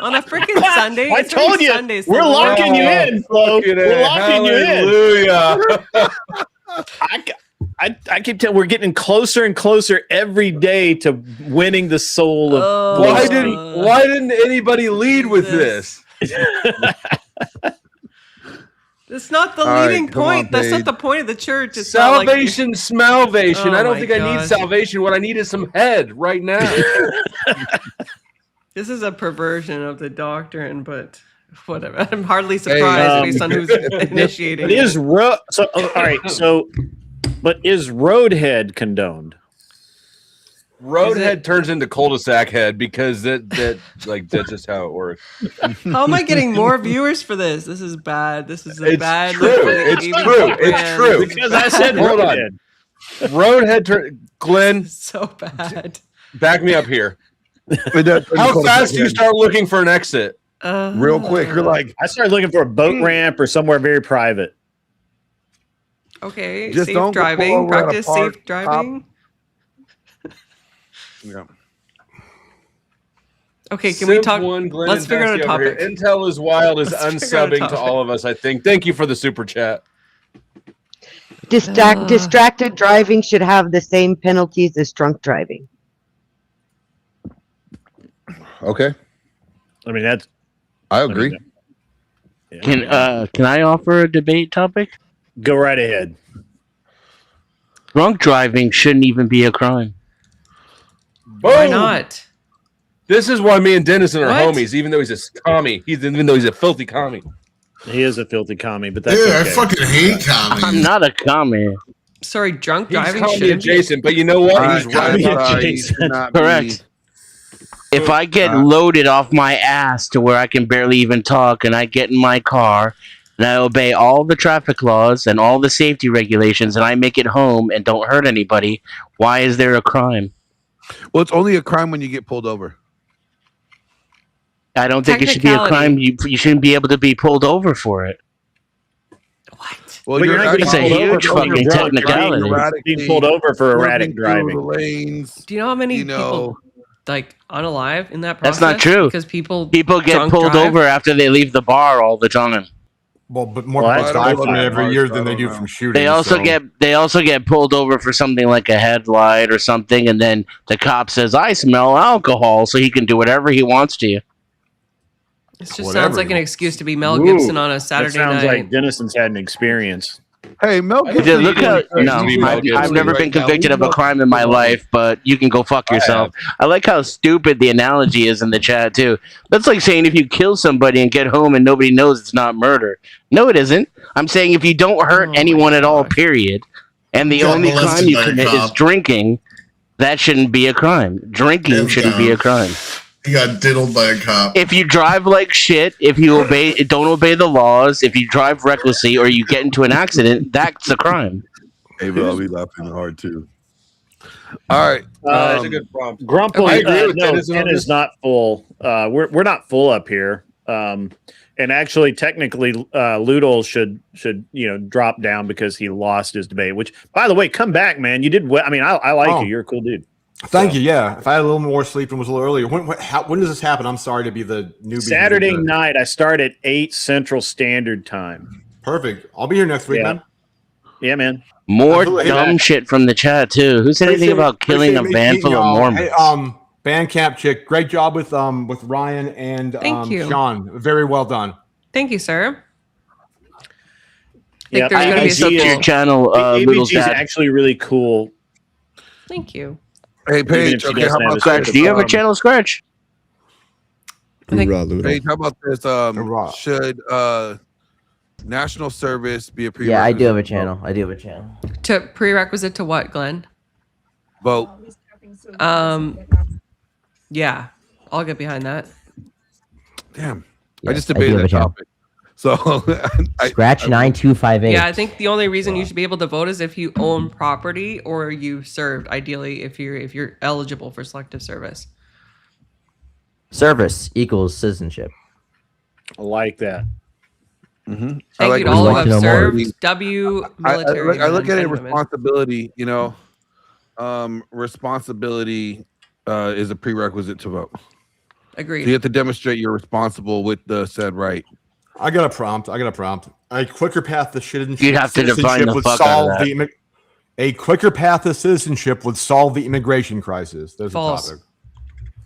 [SPEAKER 1] On a freaking Sunday,
[SPEAKER 10] I
[SPEAKER 1] it's already
[SPEAKER 10] told you,
[SPEAKER 1] Sunday,
[SPEAKER 10] we're
[SPEAKER 1] so-
[SPEAKER 10] locking you in, Flo.
[SPEAKER 12] Fucking
[SPEAKER 10] We're locking you in.
[SPEAKER 12] Hallelujah.
[SPEAKER 10] I keep telling we're getting closer and closer every day to winning the soul of.
[SPEAKER 1] Oh.
[SPEAKER 12] Why didn't anybody lead with this?
[SPEAKER 1] It's not the
[SPEAKER 12] All right,
[SPEAKER 1] leading
[SPEAKER 12] come
[SPEAKER 1] point.
[SPEAKER 12] on,
[SPEAKER 1] That's not
[SPEAKER 12] Paige.
[SPEAKER 1] the point of the church. It's not like-
[SPEAKER 12] Salvation, smalvation.
[SPEAKER 1] Oh
[SPEAKER 12] I don't
[SPEAKER 1] my
[SPEAKER 12] think I need
[SPEAKER 1] gosh.
[SPEAKER 12] salvation. What I need is some head right now.
[SPEAKER 1] This is a perversion of the doctrine, but whatever. I'm hardly surprised based on who's initiating.
[SPEAKER 10] But is all right? So, but is roadhead condoned?
[SPEAKER 12] Roadhead turns into cul-de-sac head because that's just how it works.
[SPEAKER 1] How am I getting more viewers for this? This is bad. This is a
[SPEAKER 12] It's
[SPEAKER 1] bad.
[SPEAKER 12] true.
[SPEAKER 1] look for the
[SPEAKER 12] It's
[SPEAKER 1] AVG
[SPEAKER 12] true. It's
[SPEAKER 1] brand.
[SPEAKER 12] true.
[SPEAKER 10] Because I said
[SPEAKER 12] Hold on.
[SPEAKER 10] roadhead.
[SPEAKER 12] Roadhead turn. Glenn,
[SPEAKER 1] So bad.
[SPEAKER 12] back me up here. How fast do you start looking for an exit?
[SPEAKER 18] Real quick, you're like,
[SPEAKER 10] I started looking for a boat ramp or somewhere very private.
[SPEAKER 1] Okay,
[SPEAKER 18] Just
[SPEAKER 1] safe
[SPEAKER 18] don't go
[SPEAKER 1] driving.
[SPEAKER 18] over at a
[SPEAKER 1] Practice
[SPEAKER 18] park,
[SPEAKER 1] safe driving.
[SPEAKER 18] yeah.
[SPEAKER 1] Okay, can we
[SPEAKER 12] Simp
[SPEAKER 1] talk?
[SPEAKER 12] one, Glenn
[SPEAKER 1] Let's
[SPEAKER 12] and
[SPEAKER 1] figure out a
[SPEAKER 12] Dusty over here.
[SPEAKER 1] topic.
[SPEAKER 12] Intel is wild is
[SPEAKER 1] Let's figure out a
[SPEAKER 12] unsubbing to
[SPEAKER 1] topic.
[SPEAKER 12] all of us, I think. Thank you for the super chat.
[SPEAKER 11] Distracted driving should have the same penalties as drunk driving.
[SPEAKER 18] Okay.
[SPEAKER 10] I mean, that's.
[SPEAKER 18] I agree.
[SPEAKER 9] Can I offer a debate topic?
[SPEAKER 10] Go right ahead.
[SPEAKER 9] Drunk driving shouldn't even be a crime.
[SPEAKER 1] Why
[SPEAKER 12] Boom!
[SPEAKER 1] not?
[SPEAKER 12] This is why me and Dennison are
[SPEAKER 1] What?
[SPEAKER 12] homies, even though he's a commie. Even though he's a filthy commie.
[SPEAKER 10] He is a filthy commie, but that's
[SPEAKER 16] Dude,
[SPEAKER 10] okay.
[SPEAKER 16] I fucking hate comedy.
[SPEAKER 9] I'm not a commie.
[SPEAKER 1] Sorry, drunk
[SPEAKER 12] He's
[SPEAKER 1] driving
[SPEAKER 12] commie
[SPEAKER 1] shouldn't be.
[SPEAKER 12] adjacent, but you know what? He's right.
[SPEAKER 9] Correct. If I get loaded off my ass to where I can barely even talk, and I get in my car and I obey all the traffic laws and all the safety regulations, and I make it home and don't hurt anybody, why is there a crime?
[SPEAKER 18] Well, it's only a crime when you get pulled over.
[SPEAKER 9] I don't think it should be a crime. You shouldn't be able to be pulled over for it.
[SPEAKER 18] Well,
[SPEAKER 10] But you're not getting
[SPEAKER 9] It's a
[SPEAKER 10] pulled over
[SPEAKER 9] huge
[SPEAKER 10] for
[SPEAKER 9] fucking
[SPEAKER 10] being drunk. You're
[SPEAKER 9] technicality.
[SPEAKER 10] being pulled over for erratic
[SPEAKER 18] Swerving through
[SPEAKER 10] driving.
[SPEAKER 18] the lanes.
[SPEAKER 1] Do you know how many
[SPEAKER 18] You know.
[SPEAKER 1] people like unalive in that process?
[SPEAKER 9] That's not true.
[SPEAKER 1] Because people
[SPEAKER 9] get
[SPEAKER 1] drunk
[SPEAKER 9] pulled
[SPEAKER 1] drive.
[SPEAKER 9] over after they leave the bar all the time.
[SPEAKER 20] Well, but more
[SPEAKER 10] Well,
[SPEAKER 20] people
[SPEAKER 10] that's
[SPEAKER 20] die
[SPEAKER 10] cool.
[SPEAKER 20] from it every year
[SPEAKER 18] I
[SPEAKER 20] than they
[SPEAKER 18] don't
[SPEAKER 20] do
[SPEAKER 18] know.
[SPEAKER 20] from shooting.
[SPEAKER 9] They also
[SPEAKER 20] so-
[SPEAKER 9] get pulled over for something like a headlight or something, and then the cop says, "I smell alcohol," so he can do whatever he wants to you.
[SPEAKER 1] This just
[SPEAKER 20] Whatever
[SPEAKER 1] sounds like
[SPEAKER 20] you
[SPEAKER 1] an
[SPEAKER 20] want.
[SPEAKER 1] excuse to be Mel Gibson on a
[SPEAKER 10] That
[SPEAKER 1] Saturday
[SPEAKER 10] sounds
[SPEAKER 1] night.
[SPEAKER 10] like Dennison's had an experience.
[SPEAKER 18] Hey, Mel
[SPEAKER 9] Dude,
[SPEAKER 18] Gibson.
[SPEAKER 9] look how, no,
[SPEAKER 12] be Mel
[SPEAKER 9] I've
[SPEAKER 12] Gibson
[SPEAKER 9] never
[SPEAKER 12] right
[SPEAKER 9] been
[SPEAKER 18] now.
[SPEAKER 9] convicted of a crime in my life, but you can go fuck yourself. I like how stupid the analogy is in the chat too. That's like saying if you kill somebody and get home and nobody knows, it's not murder. No, it isn't. I'm saying if you don't hurt anyone at all, period, and the
[SPEAKER 16] Yeah,
[SPEAKER 9] only
[SPEAKER 16] molested
[SPEAKER 9] crime you
[SPEAKER 16] by a
[SPEAKER 9] commit is
[SPEAKER 16] cop.
[SPEAKER 9] drinking, that shouldn't be a crime. Drinking
[SPEAKER 16] Hands
[SPEAKER 9] shouldn't be
[SPEAKER 16] down.
[SPEAKER 9] a crime.
[SPEAKER 16] He got diddled by a cop.
[SPEAKER 9] If you drive like shit, if you don't obey the laws, if you drive recklessly or you get into an accident, that's a crime.
[SPEAKER 18] Hey, bro, I'll be laughing hard too. All right.
[SPEAKER 12] That's a good prompt.
[SPEAKER 10] Grumple,
[SPEAKER 12] I agree with
[SPEAKER 10] no,
[SPEAKER 12] Dennis on
[SPEAKER 10] 10
[SPEAKER 12] this.
[SPEAKER 10] is not full. We're not full up here. And actually, technically, Loodle should drop down because he lost his debate. Which, by the way, come back, man. You did well. I mean, I like you. You're a cool dude.
[SPEAKER 20] Thank you. Yeah, if I had a little more sleep and was a little earlier, when does this happen? I'm sorry to be the newbie.
[SPEAKER 10] Saturday night, I start at 8 Central Standard Time.
[SPEAKER 20] Perfect. I'll be here next week, man.
[SPEAKER 10] Yeah, man.
[SPEAKER 9] More dumb shit from the chat too. Who said anything about killing a van full of Mormons?
[SPEAKER 20] Hey, Bandcamp chick, great job with Ryan and
[SPEAKER 1] Thank you.
[SPEAKER 20] Sean. Very well done.
[SPEAKER 1] Thank you, sir.
[SPEAKER 10] Yeah,
[SPEAKER 1] there's gonna be a
[SPEAKER 9] your channel.
[SPEAKER 10] AVG is actually really cool.
[SPEAKER 1] Thank you.
[SPEAKER 18] Hey, Paige, okay, how about
[SPEAKER 9] Scratch?
[SPEAKER 18] this?
[SPEAKER 9] Do you have a channel, Scratch?
[SPEAKER 18] Paige, how about this? Should national service be a prerequisite?
[SPEAKER 19] Yeah, I do have a channel. I do have a channel.
[SPEAKER 1] To prerequisite to what, Glenn?
[SPEAKER 18] Vote.
[SPEAKER 1] Yeah, I'll get behind that.
[SPEAKER 18] Damn.
[SPEAKER 19] Yeah,
[SPEAKER 18] I just
[SPEAKER 19] I do
[SPEAKER 18] debated
[SPEAKER 19] have a
[SPEAKER 18] that
[SPEAKER 19] channel.
[SPEAKER 18] topic. So
[SPEAKER 19] Scratch 9258.
[SPEAKER 1] Yeah, I think the only reason you should be able to vote is if you own property or you served. Ideally, if you're eligible for selective service.
[SPEAKER 19] Service equals citizenship.
[SPEAKER 10] I like that.
[SPEAKER 1] Thank you to all who have served. W military.
[SPEAKER 18] I look at it
[SPEAKER 1] men and women.
[SPEAKER 18] responsibility. Responsibility is a prerequisite to vote.
[SPEAKER 1] Agreed.
[SPEAKER 18] So you have to demonstrate you're responsible with the said right.
[SPEAKER 20] I got a prompt. A quicker path to citizenship.
[SPEAKER 9] You'd have to define the
[SPEAKER 20] would
[SPEAKER 9] fuck out of
[SPEAKER 20] solve
[SPEAKER 9] that.
[SPEAKER 20] A quicker path to citizenship would solve the immigration crisis. There's
[SPEAKER 1] False.
[SPEAKER 20] a topic.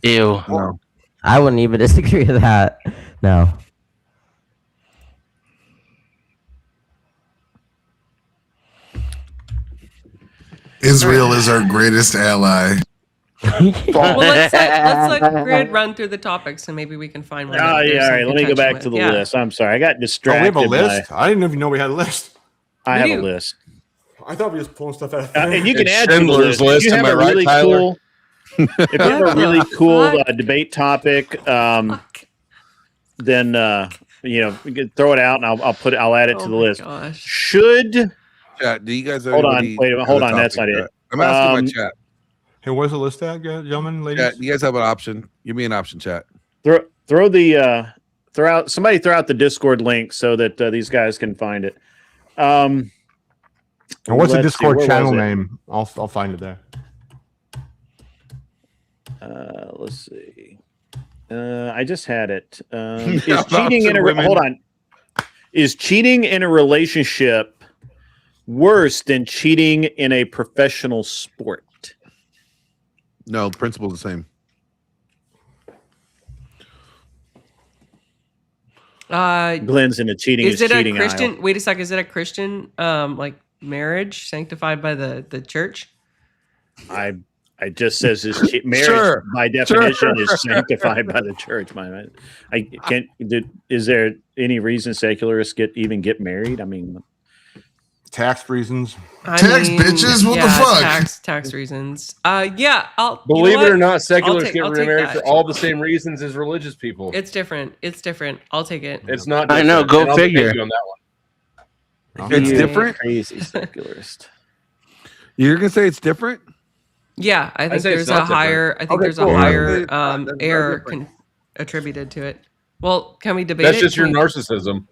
[SPEAKER 9] Ew.
[SPEAKER 18] No.
[SPEAKER 19] I wouldn't even disagree with that. No.
[SPEAKER 16] Israel is our greatest ally.
[SPEAKER 1] Well, let's let Grid run through the topics and maybe we can find one.
[SPEAKER 10] Oh,
[SPEAKER 1] that there's
[SPEAKER 10] yeah. All
[SPEAKER 1] some
[SPEAKER 10] right. Let me go
[SPEAKER 1] contention
[SPEAKER 10] back
[SPEAKER 1] with.
[SPEAKER 10] to the
[SPEAKER 1] Yeah.
[SPEAKER 10] list. I'm sorry. I got
[SPEAKER 20] Oh, we
[SPEAKER 10] distracted.
[SPEAKER 20] have a list? I didn't even know we had a list.
[SPEAKER 10] I
[SPEAKER 1] We
[SPEAKER 10] have
[SPEAKER 1] do.
[SPEAKER 10] a list.
[SPEAKER 20] I thought we were just pulling stuff out of
[SPEAKER 10] And you can
[SPEAKER 12] It's
[SPEAKER 10] add to the
[SPEAKER 12] Schindler's
[SPEAKER 10] list. If
[SPEAKER 12] List,
[SPEAKER 10] you have
[SPEAKER 12] am I
[SPEAKER 10] a
[SPEAKER 12] right,
[SPEAKER 10] really
[SPEAKER 12] Tyler?
[SPEAKER 10] cool, if you have a really cool debate topic, then we can throw it out and I'll add it to the list.
[SPEAKER 1] Gosh.
[SPEAKER 10] Should
[SPEAKER 18] Chat, do you guys
[SPEAKER 10] hold on?
[SPEAKER 18] already
[SPEAKER 10] Wait a minute.
[SPEAKER 18] have
[SPEAKER 10] Hold
[SPEAKER 18] a
[SPEAKER 10] on. That's not
[SPEAKER 18] topic,
[SPEAKER 10] it.
[SPEAKER 18] chat? I'm asking my chat.
[SPEAKER 20] Hey, where's the list at, gentlemen, ladies?
[SPEAKER 18] Chat, you guys have an option. Give me an option, chat.
[SPEAKER 10] Throw out the Discord link so that these guys can find it.
[SPEAKER 20] And what's the
[SPEAKER 10] let's see,
[SPEAKER 20] Discord
[SPEAKER 10] where
[SPEAKER 20] channel
[SPEAKER 10] was it?
[SPEAKER 20] name? I'll find it there.
[SPEAKER 10] Let's see. I just had it. Is
[SPEAKER 18] About
[SPEAKER 10] cheating in a
[SPEAKER 18] women.
[SPEAKER 10] hold on? Is cheating in a relationship worse than cheating in a professional sport?
[SPEAKER 18] No, the principle's the same.
[SPEAKER 10] Glenn's in the cheating
[SPEAKER 1] Is it a
[SPEAKER 10] cheating
[SPEAKER 1] Christian?
[SPEAKER 10] aisle.
[SPEAKER 1] Wait a sec. Is it a Christian like marriage sanctified by the church?
[SPEAKER 10] I just says his marriage
[SPEAKER 18] Sure.
[SPEAKER 10] by definition
[SPEAKER 18] Sure.
[SPEAKER 10] is sanctified by the church. I can't. Is there any reason secularists even get married? I mean,
[SPEAKER 20] Tax reasons.
[SPEAKER 16] Tax bitches? What the fuck?
[SPEAKER 1] Tax reasons. Yeah.
[SPEAKER 12] Believe it or not,
[SPEAKER 1] I'll
[SPEAKER 12] secularists
[SPEAKER 1] take-
[SPEAKER 12] get
[SPEAKER 1] I'll take
[SPEAKER 12] remarried
[SPEAKER 1] that.
[SPEAKER 12] for all the same reasons as religious people.
[SPEAKER 1] It's different. It's different. I'll take it.
[SPEAKER 12] It's not.
[SPEAKER 9] I know,
[SPEAKER 12] different,
[SPEAKER 9] go
[SPEAKER 12] and I'll
[SPEAKER 9] figure.
[SPEAKER 12] debate you on that one.
[SPEAKER 18] It's
[SPEAKER 10] you
[SPEAKER 18] different?
[SPEAKER 10] Crazy secularist.
[SPEAKER 18] You're gonna say it's different?
[SPEAKER 1] Yeah, I think
[SPEAKER 12] say it's
[SPEAKER 1] there's
[SPEAKER 12] not
[SPEAKER 1] a
[SPEAKER 12] different.
[SPEAKER 1] higher. I think
[SPEAKER 18] Okay,
[SPEAKER 1] there's
[SPEAKER 18] cool.
[SPEAKER 1] a higher
[SPEAKER 18] That's not
[SPEAKER 1] error
[SPEAKER 18] different.
[SPEAKER 1] attributed to it. Well, can we debate
[SPEAKER 12] That's
[SPEAKER 1] it?
[SPEAKER 12] just your
[SPEAKER 1] Can we-
[SPEAKER 12] narcissism.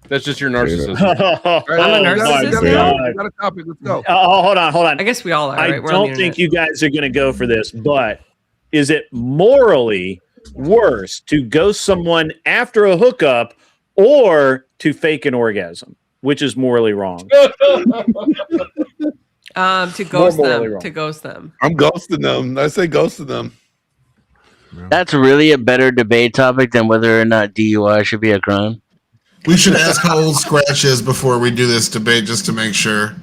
[SPEAKER 12] That's just your narcissism.
[SPEAKER 1] I'm a narcissist now?
[SPEAKER 18] We got a topic. Let's go.
[SPEAKER 10] Hold on.
[SPEAKER 1] I guess we all are.
[SPEAKER 10] I
[SPEAKER 1] Right? We're on the
[SPEAKER 10] don't think
[SPEAKER 1] internet.
[SPEAKER 10] you guys are going to go for this, but is it morally worse to ghost someone after a hookup or to fake an orgasm? Which is morally wrong?
[SPEAKER 1] To ghost
[SPEAKER 10] morally
[SPEAKER 1] them.
[SPEAKER 10] wrong.
[SPEAKER 1] To ghost them.
[SPEAKER 18] I'm ghosting them. I say ghosting them.
[SPEAKER 9] That's really a better debate topic than whether or not DUI should be a crime.
[SPEAKER 16] We should ask how old Scratch is before we do this debate just to make sure.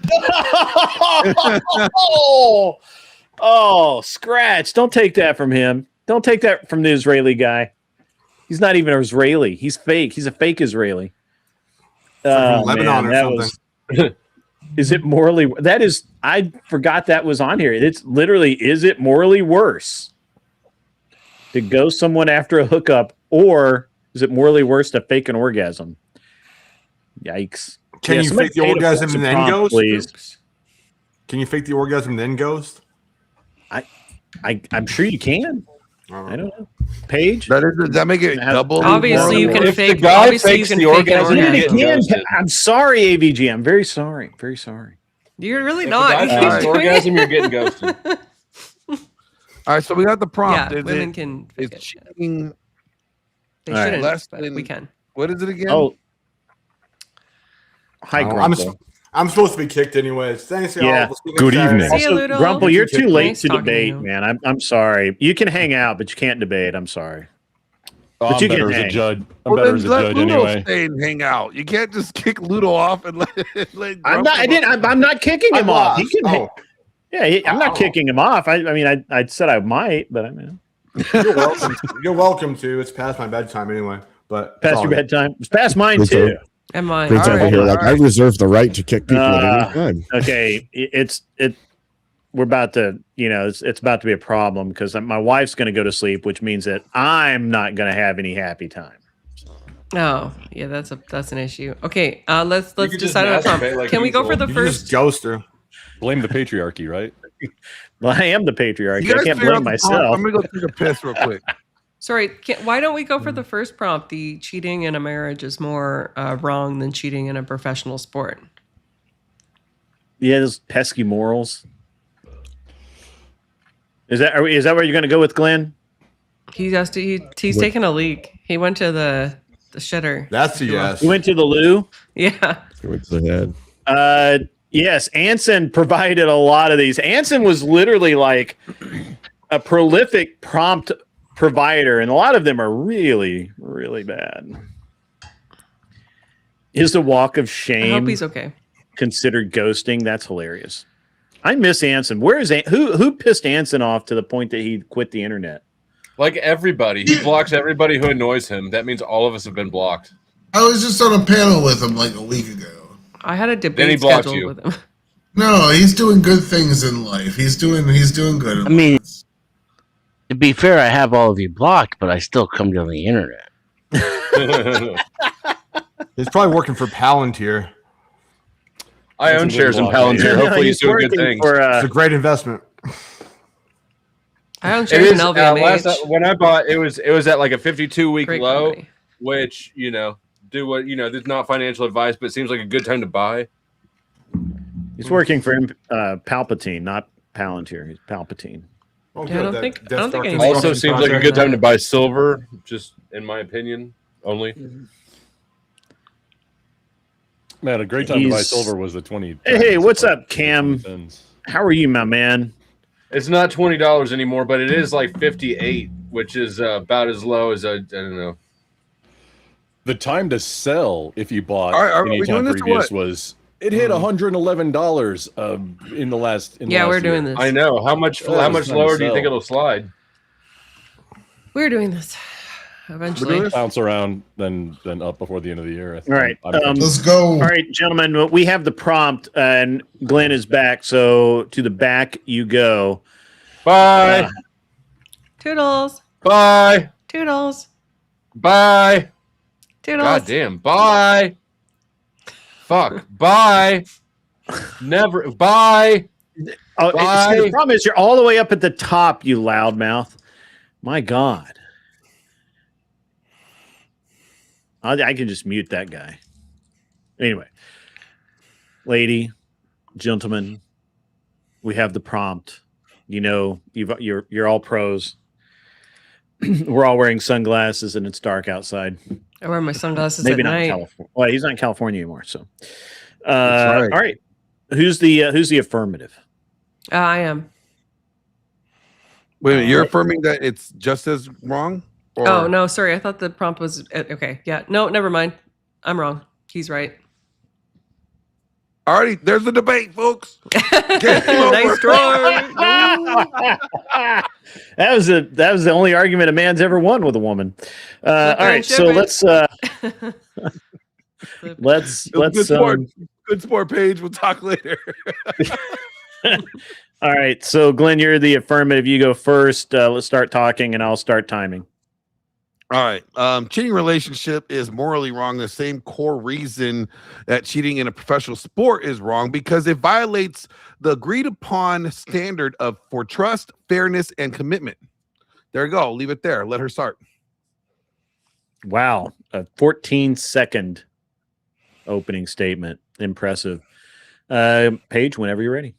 [SPEAKER 10] Oh, Scratch. Don't take that from him. Don't take that from the Israeli guy. He's not even Israeli. He's fake. He's a fake Israeli.
[SPEAKER 20] From Lebanon or something.
[SPEAKER 10] Is it morally? That is, I forgot that was on here. It's literally, is it morally worse to ghost someone after a hookup, or is it morally worse to fake an orgasm? Yikes!
[SPEAKER 20] Can you
[SPEAKER 10] somebody
[SPEAKER 20] fake the
[SPEAKER 10] say to
[SPEAKER 20] orgasm
[SPEAKER 10] post a
[SPEAKER 20] and then
[SPEAKER 10] prompt,
[SPEAKER 20] ghost?
[SPEAKER 10] please?
[SPEAKER 20] Can you fake the orgasm and then ghost?
[SPEAKER 10] I'm sure you can. I don't know. Paige?
[SPEAKER 18] Does that make it double?
[SPEAKER 1] Obviously, you can
[SPEAKER 12] If the
[SPEAKER 1] fake.
[SPEAKER 12] guy
[SPEAKER 1] Obviously, you
[SPEAKER 12] fakes
[SPEAKER 1] can
[SPEAKER 12] the
[SPEAKER 1] fake an
[SPEAKER 12] orgasm,
[SPEAKER 10] Read
[SPEAKER 12] you
[SPEAKER 10] it
[SPEAKER 12] get
[SPEAKER 10] again.
[SPEAKER 12] ghosted.
[SPEAKER 10] I'm sorry, AVG. I'm very sorry. Very sorry.
[SPEAKER 1] You're really
[SPEAKER 12] If
[SPEAKER 1] not.
[SPEAKER 12] the guy
[SPEAKER 1] You
[SPEAKER 12] fakes
[SPEAKER 1] keep
[SPEAKER 12] the
[SPEAKER 1] doing
[SPEAKER 12] orgasm,
[SPEAKER 1] it.
[SPEAKER 12] you're getting ghosted.
[SPEAKER 18] All right, so we got the prompt.
[SPEAKER 1] Yeah,
[SPEAKER 18] Is
[SPEAKER 1] women
[SPEAKER 18] it,
[SPEAKER 1] can
[SPEAKER 18] is
[SPEAKER 1] fake it.
[SPEAKER 18] cheating
[SPEAKER 1] They
[SPEAKER 10] All right.
[SPEAKER 1] shouldn't,
[SPEAKER 18] less
[SPEAKER 1] but
[SPEAKER 18] than
[SPEAKER 1] we can.
[SPEAKER 18] What is it again?
[SPEAKER 10] Oh. Hi,
[SPEAKER 20] I'm,
[SPEAKER 10] Grumple.
[SPEAKER 20] I'm supposed to be kicked anyways. Thanks, y'all.
[SPEAKER 10] Yeah.
[SPEAKER 20] We'll see you
[SPEAKER 14] Good
[SPEAKER 20] next
[SPEAKER 14] evening.
[SPEAKER 20] Saturday.
[SPEAKER 1] See you,
[SPEAKER 10] Also,
[SPEAKER 1] Ludo.
[SPEAKER 10] Grumple, you're too late
[SPEAKER 1] Nice
[SPEAKER 10] to
[SPEAKER 1] talking to
[SPEAKER 10] debate,
[SPEAKER 1] you.
[SPEAKER 10] man. I'm sorry. You can hang out, but you can't debate. I'm sorry.
[SPEAKER 2] Oh,
[SPEAKER 10] But
[SPEAKER 2] I'm
[SPEAKER 10] you
[SPEAKER 2] better
[SPEAKER 10] can
[SPEAKER 2] as a
[SPEAKER 10] hang.
[SPEAKER 2] judge. I'm
[SPEAKER 18] Well,
[SPEAKER 2] better
[SPEAKER 18] then
[SPEAKER 2] as a
[SPEAKER 18] let
[SPEAKER 2] judge
[SPEAKER 18] Ludo
[SPEAKER 2] anyway.
[SPEAKER 18] stay and hang out. You can't just kick Ludo off and let
[SPEAKER 10] I'm not. I didn't. I'm not kicking him off. He can.
[SPEAKER 20] Oh.
[SPEAKER 10] Yeah, I'm not kicking him off. I mean, I said I might, but I mean,
[SPEAKER 20] You're welcome. You're welcome to. It's past my bedtime anyway. But
[SPEAKER 10] past your bedtime. It's past mine too.
[SPEAKER 1] And mine.
[SPEAKER 14] Grid's over here like, I reserve the right to kick people at any time.
[SPEAKER 10] Okay, we're about to, it's about to be a problem because my wife's going to go to sleep, which means that I'm not going to have any happy time.
[SPEAKER 1] Oh, yeah, that's an issue. Okay, let's
[SPEAKER 2] could just
[SPEAKER 1] decide on a prompt.
[SPEAKER 2] masturbate like
[SPEAKER 1] Can we go for
[SPEAKER 2] usual.
[SPEAKER 1] the
[SPEAKER 2] You
[SPEAKER 1] first?
[SPEAKER 2] just ghost her. Blame the patriarchy, right?
[SPEAKER 10] Well, I am the patriarchy.
[SPEAKER 18] You
[SPEAKER 10] I
[SPEAKER 18] guys
[SPEAKER 10] can't
[SPEAKER 18] figure
[SPEAKER 10] blame
[SPEAKER 18] out the prompt.
[SPEAKER 10] myself.
[SPEAKER 18] I'm gonna go take a piss real quick.
[SPEAKER 1] Sorry, why don't we go for the first prompt? The cheating in a marriage is more wrong than cheating in a professional sport.
[SPEAKER 10] Yeah, those pesky morals. Is that where you're going to go with, Glenn?
[SPEAKER 1] He's taking a leak. He went to the shitter.
[SPEAKER 20] That's a yes.
[SPEAKER 10] You went to the loo?
[SPEAKER 1] Yeah.
[SPEAKER 14] Went to the head.
[SPEAKER 10] Yes, Anson provided a lot of these. Anson was literally like a prolific prompt provider, and a lot of them are really, really bad. Is the walk of shame
[SPEAKER 1] I hope he's okay.
[SPEAKER 10] considered ghosting? That's hilarious. I miss Anson. Where is who pissed Anson off to the point that he quit the internet?
[SPEAKER 12] Like everybody, he blocks everybody who annoys him. That means all of us have been blocked.
[SPEAKER 16] I was just on a panel with him like a week ago.
[SPEAKER 1] I had a
[SPEAKER 12] Then he
[SPEAKER 1] debate
[SPEAKER 12] blocked
[SPEAKER 1] scheduled
[SPEAKER 12] you.
[SPEAKER 1] with him.
[SPEAKER 16] No, he's doing good things in life. He's doing good.
[SPEAKER 9] I mean, to be fair, I have all of you blocked, but I still come to the internet.
[SPEAKER 20] He's probably working for Palantir.
[SPEAKER 12] I own shares in Palantir. Hopefully he's doing good things.
[SPEAKER 20] It's a great investment.
[SPEAKER 1] I own
[SPEAKER 12] It
[SPEAKER 1] shares in
[SPEAKER 12] is,
[SPEAKER 1] LVMH.
[SPEAKER 12] when I bought, it was at like a 52-week
[SPEAKER 1] Great
[SPEAKER 12] low,
[SPEAKER 1] company.
[SPEAKER 12] which do what this is not financial advice, but it seems like a good time to buy.
[SPEAKER 10] He's working for Palpatine, not Palantir. He's Palpatine.
[SPEAKER 20] Oh,
[SPEAKER 1] Yeah, I don't think anything.
[SPEAKER 12] Also seems like a good time to buy silver, just in my opinion, only.
[SPEAKER 2] Man, a great time to buy silver was the 20.
[SPEAKER 10] Hey, what's up, Cam? How are you, my man?
[SPEAKER 12] It's not $20 anymore, but it is like 58, which is about as low as I don't know.
[SPEAKER 2] The time to sell if you bought
[SPEAKER 18] Are we
[SPEAKER 2] anytime
[SPEAKER 18] doing this or
[SPEAKER 2] previous
[SPEAKER 18] what?
[SPEAKER 2] was it hit $111 in the last.
[SPEAKER 1] Yeah, we're doing this.
[SPEAKER 12] I know how much
[SPEAKER 2] Oh, it's time to
[SPEAKER 12] lower do you
[SPEAKER 2] sell.
[SPEAKER 12] think it'll slide?
[SPEAKER 1] We're doing this eventually.
[SPEAKER 2] Bounce around then up before the end of the year.
[SPEAKER 10] All right,
[SPEAKER 16] let's go.
[SPEAKER 10] All right, gentlemen, we have the prompt, and Glenn is back. So to the back you go.
[SPEAKER 12] Bye.
[SPEAKER 1] Toodles.
[SPEAKER 12] Bye.
[SPEAKER 1] Toodles.
[SPEAKER 12] Bye.
[SPEAKER 1] Toodles.
[SPEAKER 12] God damn. Bye. Fuck. Bye. Never. Bye.
[SPEAKER 10] Oh,
[SPEAKER 12] Bye.
[SPEAKER 10] see, the problem is you're all the way up at the top, you loudmouth. My God. I can just mute that guy. Anyway, lady, gentlemen, we have the prompt. You're all pros. We're all wearing sunglasses, and it's dark outside.
[SPEAKER 1] I wear my sunglasses
[SPEAKER 10] Maybe
[SPEAKER 1] at
[SPEAKER 10] not in
[SPEAKER 1] night.
[SPEAKER 10] California. Well, he's not in California anymore. So,
[SPEAKER 18] That's right.
[SPEAKER 10] all right. Who's the affirmative?
[SPEAKER 1] I am.
[SPEAKER 18] Wait a minute, you're affirming that it's just as wrong? Or...
[SPEAKER 1] Oh, no, sorry. I thought the prompt was okay. Yeah. No, never mind. I'm wrong. He's right.
[SPEAKER 18] Alrighty, there's the debate, folks.
[SPEAKER 1] Nice try.
[SPEAKER 10] That was the only argument a man's ever won with a woman. All right, so let's
[SPEAKER 18] good sport page. We'll talk later.
[SPEAKER 10] All right, so Glenn, you're the affirmative. You go first. Let's start talking, and I'll start timing.
[SPEAKER 18] All right. Cheating relationship is morally wrong. The same core reason that cheating in a professional sport is wrong, because it violates the agreed upon standard for trust, fairness, and commitment. There you go. Leave it there. Let her start.
[SPEAKER 10] Wow, a 14-second opening statement. Impressive. Paige, whenever you're ready.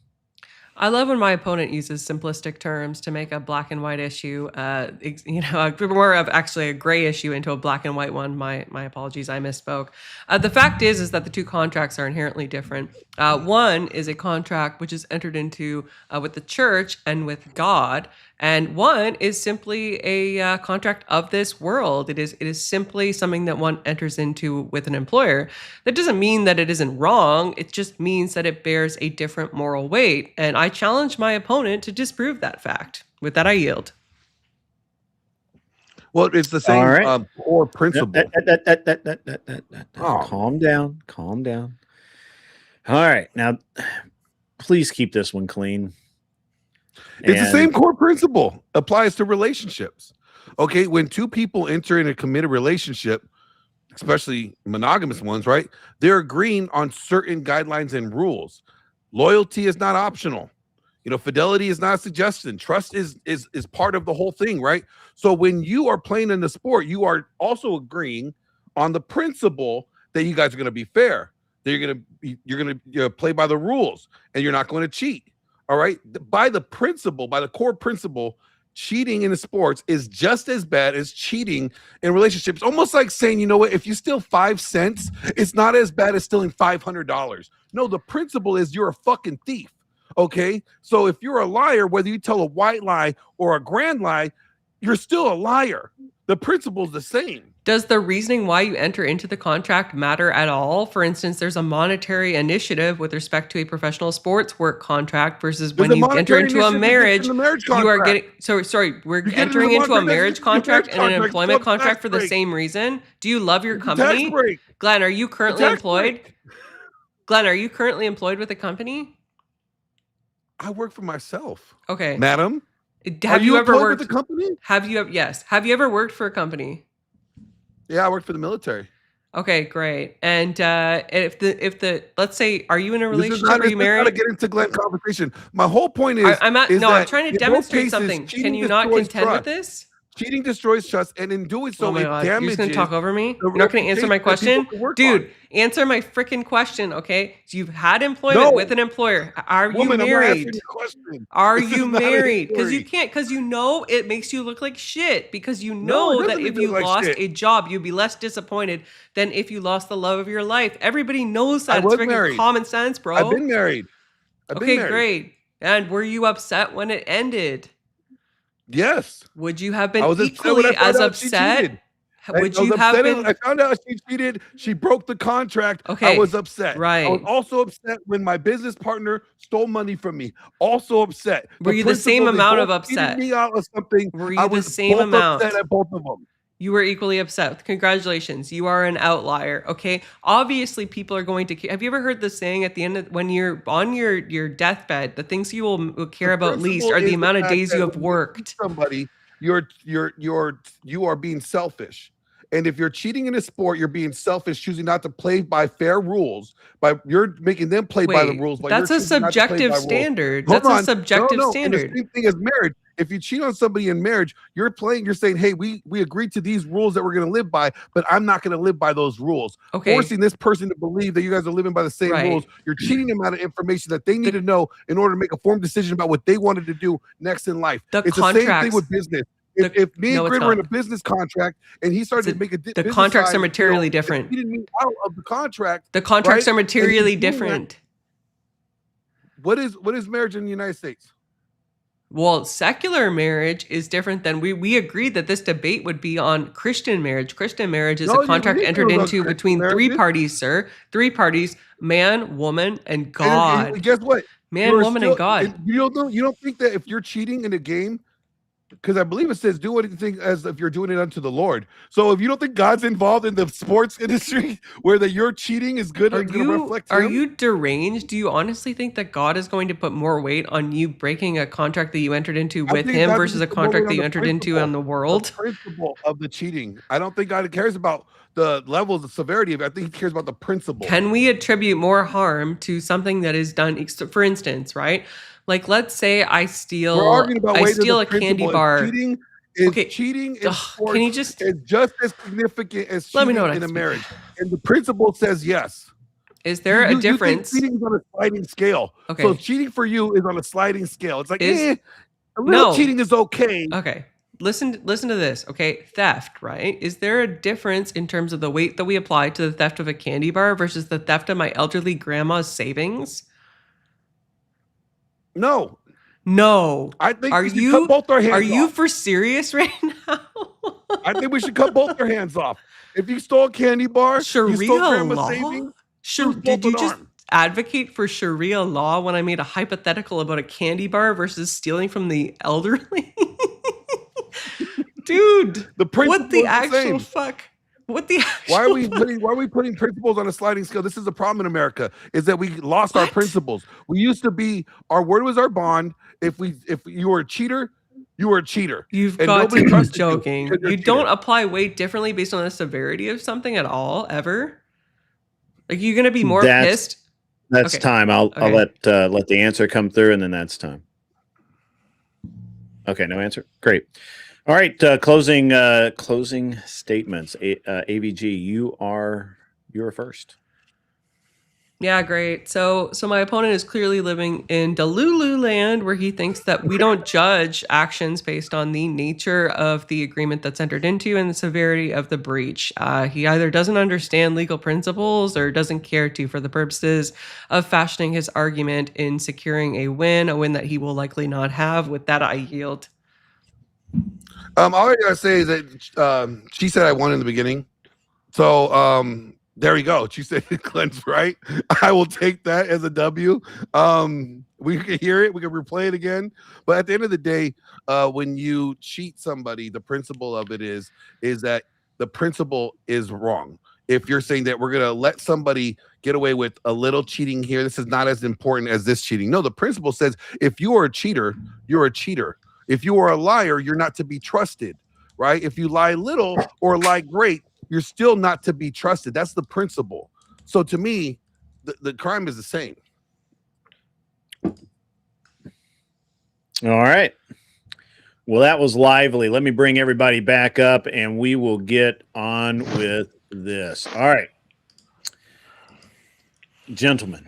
[SPEAKER 1] I love when my opponent uses simplistic terms to make a black and white issue, more of actually a gray issue into a black and white one. My apologies, I misspoke. The fact is that the two contracts are inherently different. One is a contract which is entered into with the church and with God, and one is simply a contract of this world. It is simply something that one enters into with an employer. That doesn't mean that it isn't wrong. It just means that it bears a different moral weight. And I challenge my opponent to disprove that fact. With that, I yield.
[SPEAKER 18] Well, it's the same core principle.
[SPEAKER 10] Calm down. Calm down. All right. Now, please keep this one clean.
[SPEAKER 18] It's the same core principle. Applies to relationships. Okay, when two people enter in a committed relationship, especially monogamous ones, right? They're agreeing on certain guidelines and rules. Loyalty is not optional. Fidelity is not a suggestion. Trust is part of the whole thing, right? So when you are playing in the sport, you are also agreeing on the principle that you guys are going to be fair. That you're going to play by the rules, and you're not going to cheat. All right, by the core principle, cheating in the sports is just as bad as cheating in relationships. Almost like saying, you know what, if you steal 5 cents, it's not as bad as stealing $500. No, the principle is you're a fucking thief. Okay, so if you're a liar, whether you tell a white lie or a grand lie, you're still a liar. The principle is the same.
[SPEAKER 1] Does the reasoning why you enter into the contract matter at all? For instance, there's a monetary initiative with respect to a professional sports work contract versus when you enter into a marriage, you are getting, we're entering into a marriage contract and an employment contract for the same reason. Do you love your company? Glenn, are you currently employed? Glenn, are you currently employed with a company?
[SPEAKER 18] I work for myself.
[SPEAKER 1] Okay.
[SPEAKER 18] Madam,
[SPEAKER 1] have you ever worked
[SPEAKER 18] with a company?
[SPEAKER 1] Yes. Have you ever worked for a company?
[SPEAKER 18] Yeah, I work for the military.
[SPEAKER 1] Okay, great. And if the let's say, are you in a relationship? Are you married?
[SPEAKER 18] Not to get into Glenn conversation. My whole point is,
[SPEAKER 1] I'm trying to demonstrate something. Can you not contend with this?
[SPEAKER 18] Cheating destroys trust, and in doing so, it damages.
[SPEAKER 1] You're just gonna talk over me? You're not gonna answer my question, dude. Answer my freaking question, okay? So you've had employment with an employer. Are you married? Are you married? Because you can't. Because it makes you look like shit. Because that if you lost a job, you'd be less disappointed than if you lost the love of your life. Everybody knows that. It's freaking common sense, bro.
[SPEAKER 18] I've been married.
[SPEAKER 1] Okay, great. And were you upset when it ended?
[SPEAKER 18] Yes.
[SPEAKER 1] Would you have been equally as upset? Would you have been?
[SPEAKER 18] I found out she cheated. She broke the contract.
[SPEAKER 1] Okay.
[SPEAKER 18] I was upset.
[SPEAKER 1] Right.
[SPEAKER 18] I was also upset when my business partner stole money from me. Also upset.
[SPEAKER 1] Were you the same amount of upset?
[SPEAKER 18] Me out of something.
[SPEAKER 1] Were you the same amount?
[SPEAKER 18] Upset at both of them.
[SPEAKER 1] You were equally upset. Congratulations. You are an outlier. Okay. Obviously, people are going to. Have you ever heard the saying at the end of when you're on your deathbed, the things you will care about least are the amount of days you have worked.
[SPEAKER 18] Somebody, you are being selfish. And if you're cheating in a sport, you're being selfish, choosing not to play by fair rules. You're making them play by the rules.
[SPEAKER 1] That's a subjective standard. That's a subjective standard.
[SPEAKER 18] The same thing as marriage. If you cheat on somebody in marriage, you're saying, hey, we agreed to these rules that we're going to live by, but I'm not going to live by those rules.
[SPEAKER 1] Okay.
[SPEAKER 18] Forcing this person to believe that you guys are living by the same rules. You're cheating them out of information that they need to know in order to make a informed decision about what they wanted to do next in life. It's the same thing with business. If me and Grid were in a business contract and he started to make
[SPEAKER 1] the contracts are materially different.
[SPEAKER 18] He didn't mean out of the contract.
[SPEAKER 1] The contracts are materially different.
[SPEAKER 18] What is marriage in the United States?
[SPEAKER 1] Well, secular marriage is different than we agreed that this debate would be on Christian marriage. Christian marriage is a contract entered into between three parties, sir. 3 parties, man, woman, and God.
[SPEAKER 18] And guess what?
[SPEAKER 1] Man, woman, and God.
[SPEAKER 18] You don't think that if you're cheating in a game, because I believe it says do anything as if you're doing it unto the Lord. So if you don't think God's involved in the sports industry where that you're cheating is good,
[SPEAKER 1] are you deranged? Do you honestly think that God is going to put more weight on you breaking a contract that you entered into with him versus a contract that you entered into on the world?
[SPEAKER 18] The principle of the cheating. I don't think God cares about the levels of severity of it. I think he cares about the principle.
[SPEAKER 1] Can we attribute more harm to something that is done, for instance, right? Like, let's say I steal a candy bar.
[SPEAKER 18] Cheating is
[SPEAKER 1] Okay.
[SPEAKER 18] cheating in sports
[SPEAKER 1] Can you just
[SPEAKER 18] is just as significant as
[SPEAKER 1] Let me know
[SPEAKER 18] cheating
[SPEAKER 1] what I
[SPEAKER 18] in a
[SPEAKER 1] speak.
[SPEAKER 18] marriage. And the principle says yes.
[SPEAKER 1] Is there a
[SPEAKER 18] You think
[SPEAKER 1] difference?
[SPEAKER 18] cheating is on a sliding scale.
[SPEAKER 1] Okay.
[SPEAKER 18] So cheating for you is on a sliding scale. It's like,
[SPEAKER 1] Is-
[SPEAKER 18] a little
[SPEAKER 1] No.
[SPEAKER 18] cheating is okay.
[SPEAKER 1] Okay. Listen to this. Okay. Theft, right? Is there a difference in terms of the weight that we apply to the theft of a candy bar versus the theft of my elderly grandma's savings?
[SPEAKER 18] No.
[SPEAKER 1] No.
[SPEAKER 18] I think
[SPEAKER 1] Are
[SPEAKER 18] we should
[SPEAKER 1] you
[SPEAKER 18] cut both our hands
[SPEAKER 1] Are you
[SPEAKER 18] off.
[SPEAKER 1] for serious right now?
[SPEAKER 18] I think we should cut both our hands off. If you stole a candy bar, you stole
[SPEAKER 1] Sharia
[SPEAKER 18] grandma's
[SPEAKER 1] law?
[SPEAKER 18] savings,
[SPEAKER 1] Did you just advocate for Sharia law when I made a hypothetical about a candy bar versus stealing from the elderly? Dude,
[SPEAKER 18] the principle
[SPEAKER 1] what the
[SPEAKER 18] is the
[SPEAKER 1] actual
[SPEAKER 18] same.
[SPEAKER 1] fuck? What the
[SPEAKER 18] Why are we
[SPEAKER 1] actual
[SPEAKER 18] putting principles on a sliding scale? This is the problem in America, is that we lost our principles. We used to be, our word was our bond. If you were a cheater, you were a cheater.
[SPEAKER 1] You've
[SPEAKER 18] And
[SPEAKER 1] got
[SPEAKER 18] nobody
[SPEAKER 1] to be
[SPEAKER 18] trusted
[SPEAKER 1] joking.
[SPEAKER 18] because you're
[SPEAKER 1] You
[SPEAKER 18] a
[SPEAKER 1] don't
[SPEAKER 18] cheater.
[SPEAKER 1] apply weight differently based on the severity of something at all, ever? Like, you're gonna be more
[SPEAKER 10] That's-
[SPEAKER 1] pissed?
[SPEAKER 10] That's
[SPEAKER 1] Okay.
[SPEAKER 10] time. I'll
[SPEAKER 1] Okay.
[SPEAKER 10] let the answer come through, and then that's time. Okay, no answer. Great. All right. Closing statements. AVG, you're first.
[SPEAKER 1] Yeah, great. So my opponent is clearly living in Delulu land, where he thinks that we don't judge actions based on the nature of the agreement that's entered into and the severity of the breach. He either doesn't understand legal principles or doesn't care to for the purposes of fashioning his argument in securing a win that he will likely not have. With that, I yield.
[SPEAKER 18] All I gotta say is that she said I won in the beginning. So there we go. She said Glenn's right. I will take that as a W. We can hear it, we can replay it again. But at the end of the day, when you cheat somebody, the principle of it is that the principle is wrong. If you're saying that we're gonna let somebody get away with a little cheating here, this is not as important as this cheating. No, the principle says if you are a cheater, you're a cheater. If you are a liar, you're not to be trusted, right? If you lie little or lie great, you're still not to be trusted. That's the principle. So to me, the crime is the same.
[SPEAKER 10] All right. Well, that was lively. Let me bring everybody back up, and we will get on with this. All right. Gentlemen,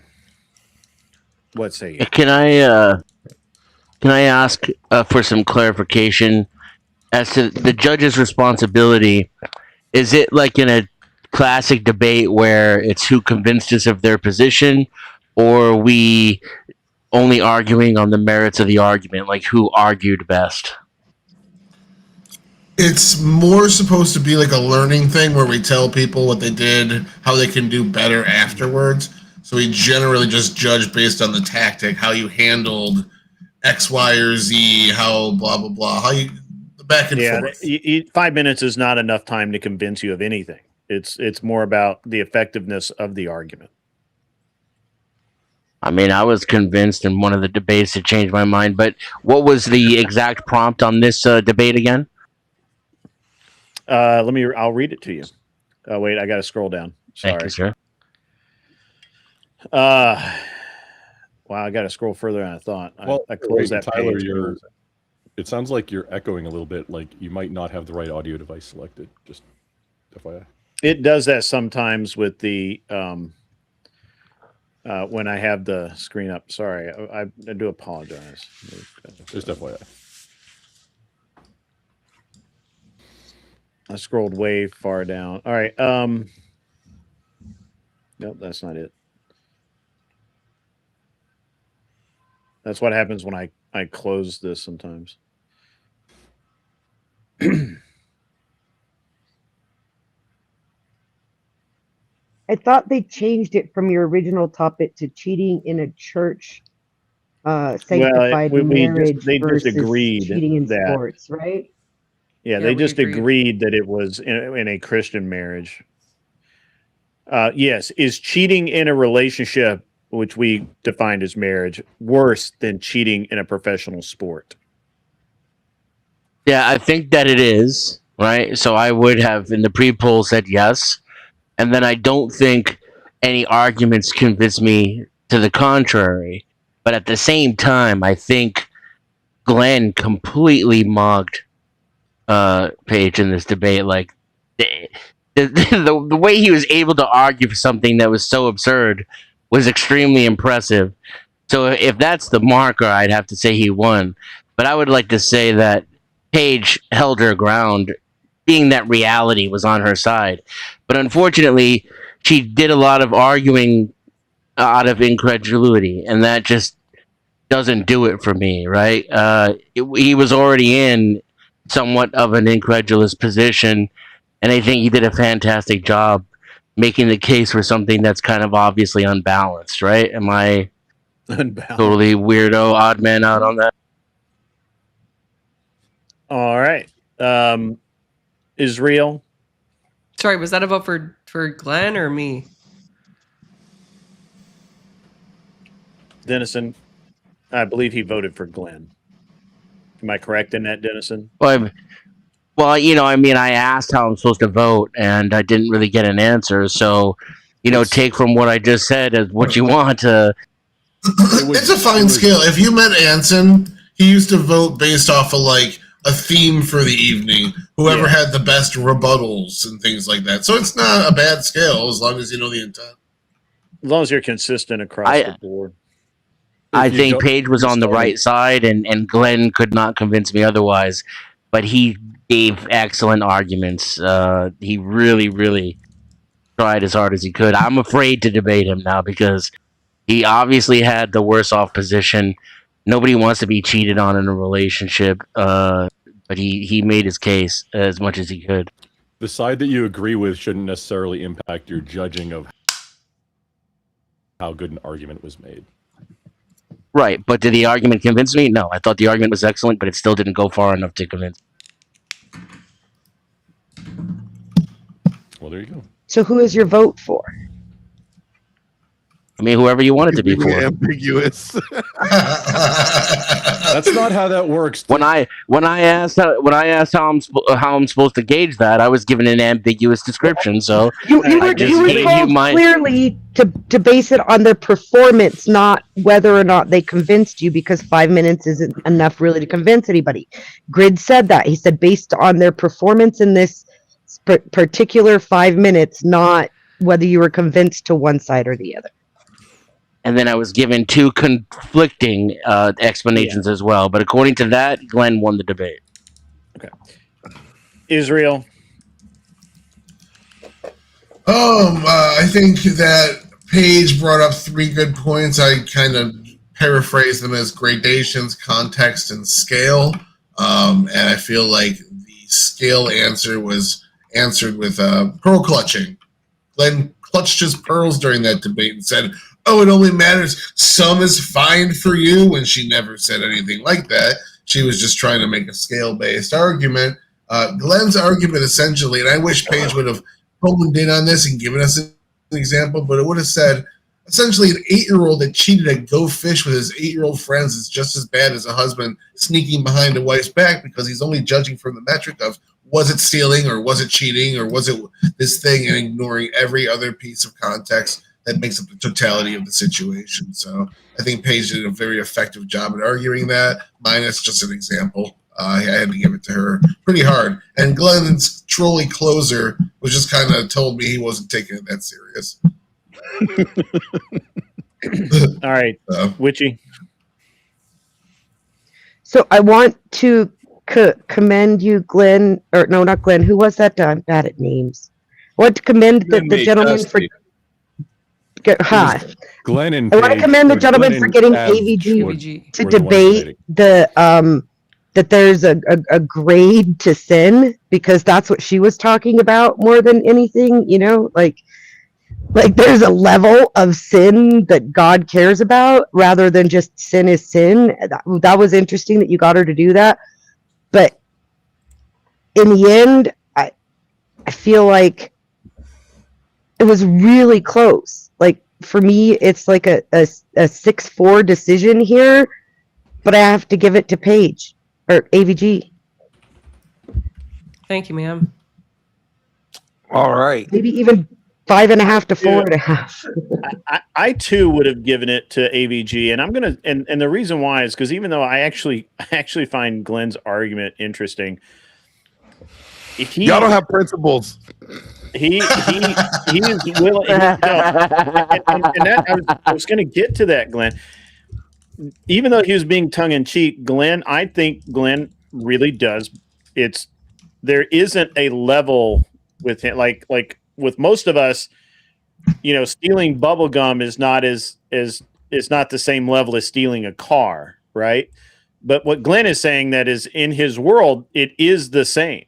[SPEAKER 10] what say you?
[SPEAKER 9] Can I ask for some clarification as to the judge's responsibility? Is it like in a classic debate where it's who convinced us of their position, or are we only arguing on the merits of the argument, like who argued best?
[SPEAKER 16] It's more supposed to be like a learning thing where we tell people what they did, how they can do better afterwards. So we generally just judge based on the tactic, how you handled X, Y, or Z, how blah, blah, blah, how you back and forth.
[SPEAKER 10] 5 minutes is not enough time to convince you of anything. It's more about the effectiveness of the argument.
[SPEAKER 9] I mean, I was convinced in one of the debates to change my mind, but what was the exact prompt on this debate again?
[SPEAKER 10] I'll read it to you. Oh, wait, I got to scroll down. Sorry.
[SPEAKER 9] Thank you, sir.
[SPEAKER 10] Wow, I got to scroll further than I thought.
[SPEAKER 2] Well,
[SPEAKER 10] I closed that
[SPEAKER 2] Tyler,
[SPEAKER 10] page.
[SPEAKER 2] it sounds like you're echoing a little bit. Like you might not have the right audio device selected. Just FYI.
[SPEAKER 10] It does that sometimes with the when I have the screen up. Sorry, I do apologize.
[SPEAKER 2] Just FYI.
[SPEAKER 10] I scrolled way far down. All right. Nope, that's not it. That's what happens when I close this sometimes.
[SPEAKER 11] I thought they changed it from your original topic to cheating in a church sanctified marriage
[SPEAKER 10] they just
[SPEAKER 11] versus
[SPEAKER 10] agreed
[SPEAKER 11] cheating in
[SPEAKER 10] that
[SPEAKER 11] sports, right?
[SPEAKER 10] Yeah, they just agreed that it was in a Christian marriage. Yes, is cheating in a relationship, which we defined as marriage, worse than cheating in a professional sport?
[SPEAKER 9] Yeah, I think that it is, right? So I would have in the pre-poll said yes. And then I don't think any arguments convince me to the contrary. But at the same time, I think Glenn completely mugged Paige, in this debate. Like the way he was able to argue for something that was so absurd was extremely impressive. So if that's the marker, I'd have to say he won. But I would like to say that Paige held her ground, being that reality was on her side. But unfortunately, she did a lot of arguing out of incredulity, and that just doesn't do it for me, right? He was already in somewhat of an incredulous position, and I think he did a fantastic job making the case for something that's kind of obviously unbalanced, right? Am I totally weirdo, odd man out on that?
[SPEAKER 10] All right. Israel.
[SPEAKER 1] Sorry, was that a vote for Glenn or me?
[SPEAKER 10] Dennison. I believe he voted for Glenn. Am I correct in that, Dennison?
[SPEAKER 9] Well, you know, I mean, I asked how I'm supposed to vote, and I didn't really get an answer. So, you know, take from what I just said as what you want to.
[SPEAKER 16] It's a fine scale. If you met Anson, he used to vote based off of like a theme for the evening. Whoever had the best rebuttals and things like that. So it's not a bad scale as long as you know the intent.
[SPEAKER 10] As long as you're consistent across the board.
[SPEAKER 9] I think Paige was on the right side, and Glenn could not convince me otherwise. But he gave excellent arguments. He really, really tried as hard as he could. I'm afraid to debate him now because he obviously had the worse off position. Nobody wants to be cheated on in a relationship, but he made his case as much as he could.
[SPEAKER 2] The side that you agree with shouldn't necessarily impact your judging of how good an argument was made.
[SPEAKER 9] Right, but did the argument convince me? No, I thought the argument was excellent, but it still didn't go far enough to convince.
[SPEAKER 2] Well, there you go.
[SPEAKER 11] So who is your vote for?
[SPEAKER 9] I mean, whoever you want it to be for.
[SPEAKER 18] Ambiguous.
[SPEAKER 2] That's not how that works.
[SPEAKER 9] When I asked how I'm supposed to gauge that, I was given an ambiguous description. So
[SPEAKER 11] You were told clearly to base it on their performance, not whether or not they convinced you, because 5 minutes isn't enough really to convince anybody. Grid said that. He said based on their performance in this particular 5 minutes, not whether you were convinced to one side or the other.
[SPEAKER 9] And then I was given two conflicting explanations as well. But according to that, Glenn won the debate.
[SPEAKER 10] Okay. Israel.
[SPEAKER 16] I think that Paige brought up 3 good points. I kind of paraphrase them as gradations, context, and scale. And I feel like the scale answer was answered with pearl clutching. Glenn clutched his pearls during that debate and said, "Oh, it only matters some is fine for you," when she never said anything like that. She was just trying to make a scale-based argument. Glenn's argument essentially, and I wish Paige would have honed in on this and given us an example, but it would have said, essentially, an 8-year-old that cheated at Go Fish with his 8-year-old friends is just as bad as a husband sneaking behind a wife's back, because he's only judging from the metric of, was it stealing or was it cheating or was it this thing, and ignoring every other piece of context that makes up the totality of the situation. So I think Paige did a very effective job at arguing that, minus just an example. I had to give it to her pretty hard. And Glenn's trolley closer was just kind of told me he wasn't taking it that serious.
[SPEAKER 10] All right, Witchy.
[SPEAKER 11] So I want to commend you, Glenn, or no, not Glenn. Who was that? I'm bad at names. I want to commend the gentleman for.
[SPEAKER 2] Glenn and
[SPEAKER 11] I want to commend the gentleman for getting AVG to debate the that there's a grade to sin, because that's what she was talking about more than anything. You know, like there's a level of sin that God cares about, rather than just sin is sin. That was interesting that you got her to do that. But in the end, I feel like it was really close. Like, for me, it's like a 6-4 decision here, but I have to give it to Paige or AVG.
[SPEAKER 1] Thank you, ma'am.
[SPEAKER 18] All right.
[SPEAKER 11] Maybe even 5.5 to 4.5.
[SPEAKER 10] I too would have given it to AVG, and I'm gonna and the reason why is because even though I actually find Glenn's argument interesting,
[SPEAKER 18] Y'all don't have principles.
[SPEAKER 10] He is willing. I was going to get to that, Glenn. Even though he was being tongue in cheek, I think Glenn really does. There isn't a level with him, like with most of us. Stealing bubble gum is not not the same level as stealing a car, right? But what Glenn is saying, that is in his world, it is the same.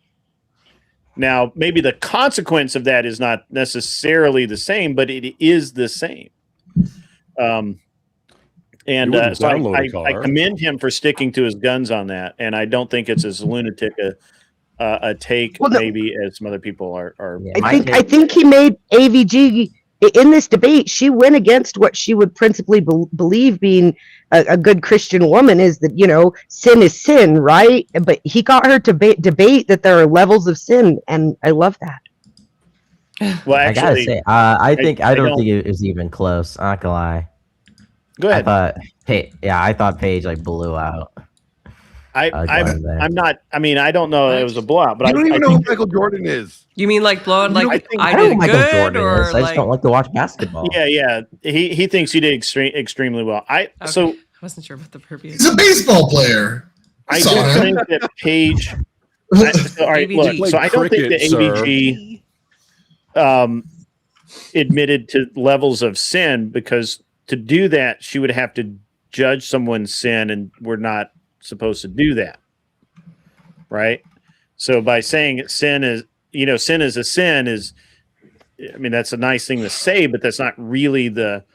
[SPEAKER 10] Now, maybe the consequence of that is not necessarily the same, but it is the same. So I commend him for sticking to his guns on that, and I don't think it's as lunatic a take maybe as some other people are.
[SPEAKER 11] I think he made AVG in this debate. She went against what she would principally believe being a good Christian woman, is that sin is sin, right? But he got her to debate that there are levels of sin, and I love that.
[SPEAKER 10] Well,
[SPEAKER 19] actually, I gotta say, I don't think it was even close. I'm not gonna lie.
[SPEAKER 10] Go ahead.
[SPEAKER 19] I thought Paige blew out.
[SPEAKER 10] I'm not. I mean, I don't know. It was a blowout, but
[SPEAKER 18] you don't even know who Michael Jordan is.
[SPEAKER 1] You mean blowout?
[SPEAKER 19] I
[SPEAKER 1] did
[SPEAKER 19] know who Michael
[SPEAKER 1] good,
[SPEAKER 19] Jordan
[SPEAKER 1] or
[SPEAKER 19] is. I just don't like to watch basketball.
[SPEAKER 10] Yeah. He thinks he did extremely well. So
[SPEAKER 1] I wasn't sure about the verbiage.
[SPEAKER 16] He's a baseball player.
[SPEAKER 10] I don't think that Paige. All right, look. So I don't think that AVG admitted to levels of sin, because to do that, she would have to judge someone's sin, and we're not supposed to do that, right? So by saying sin is a sin is, I mean, that's a nice thing to say, but that's not really the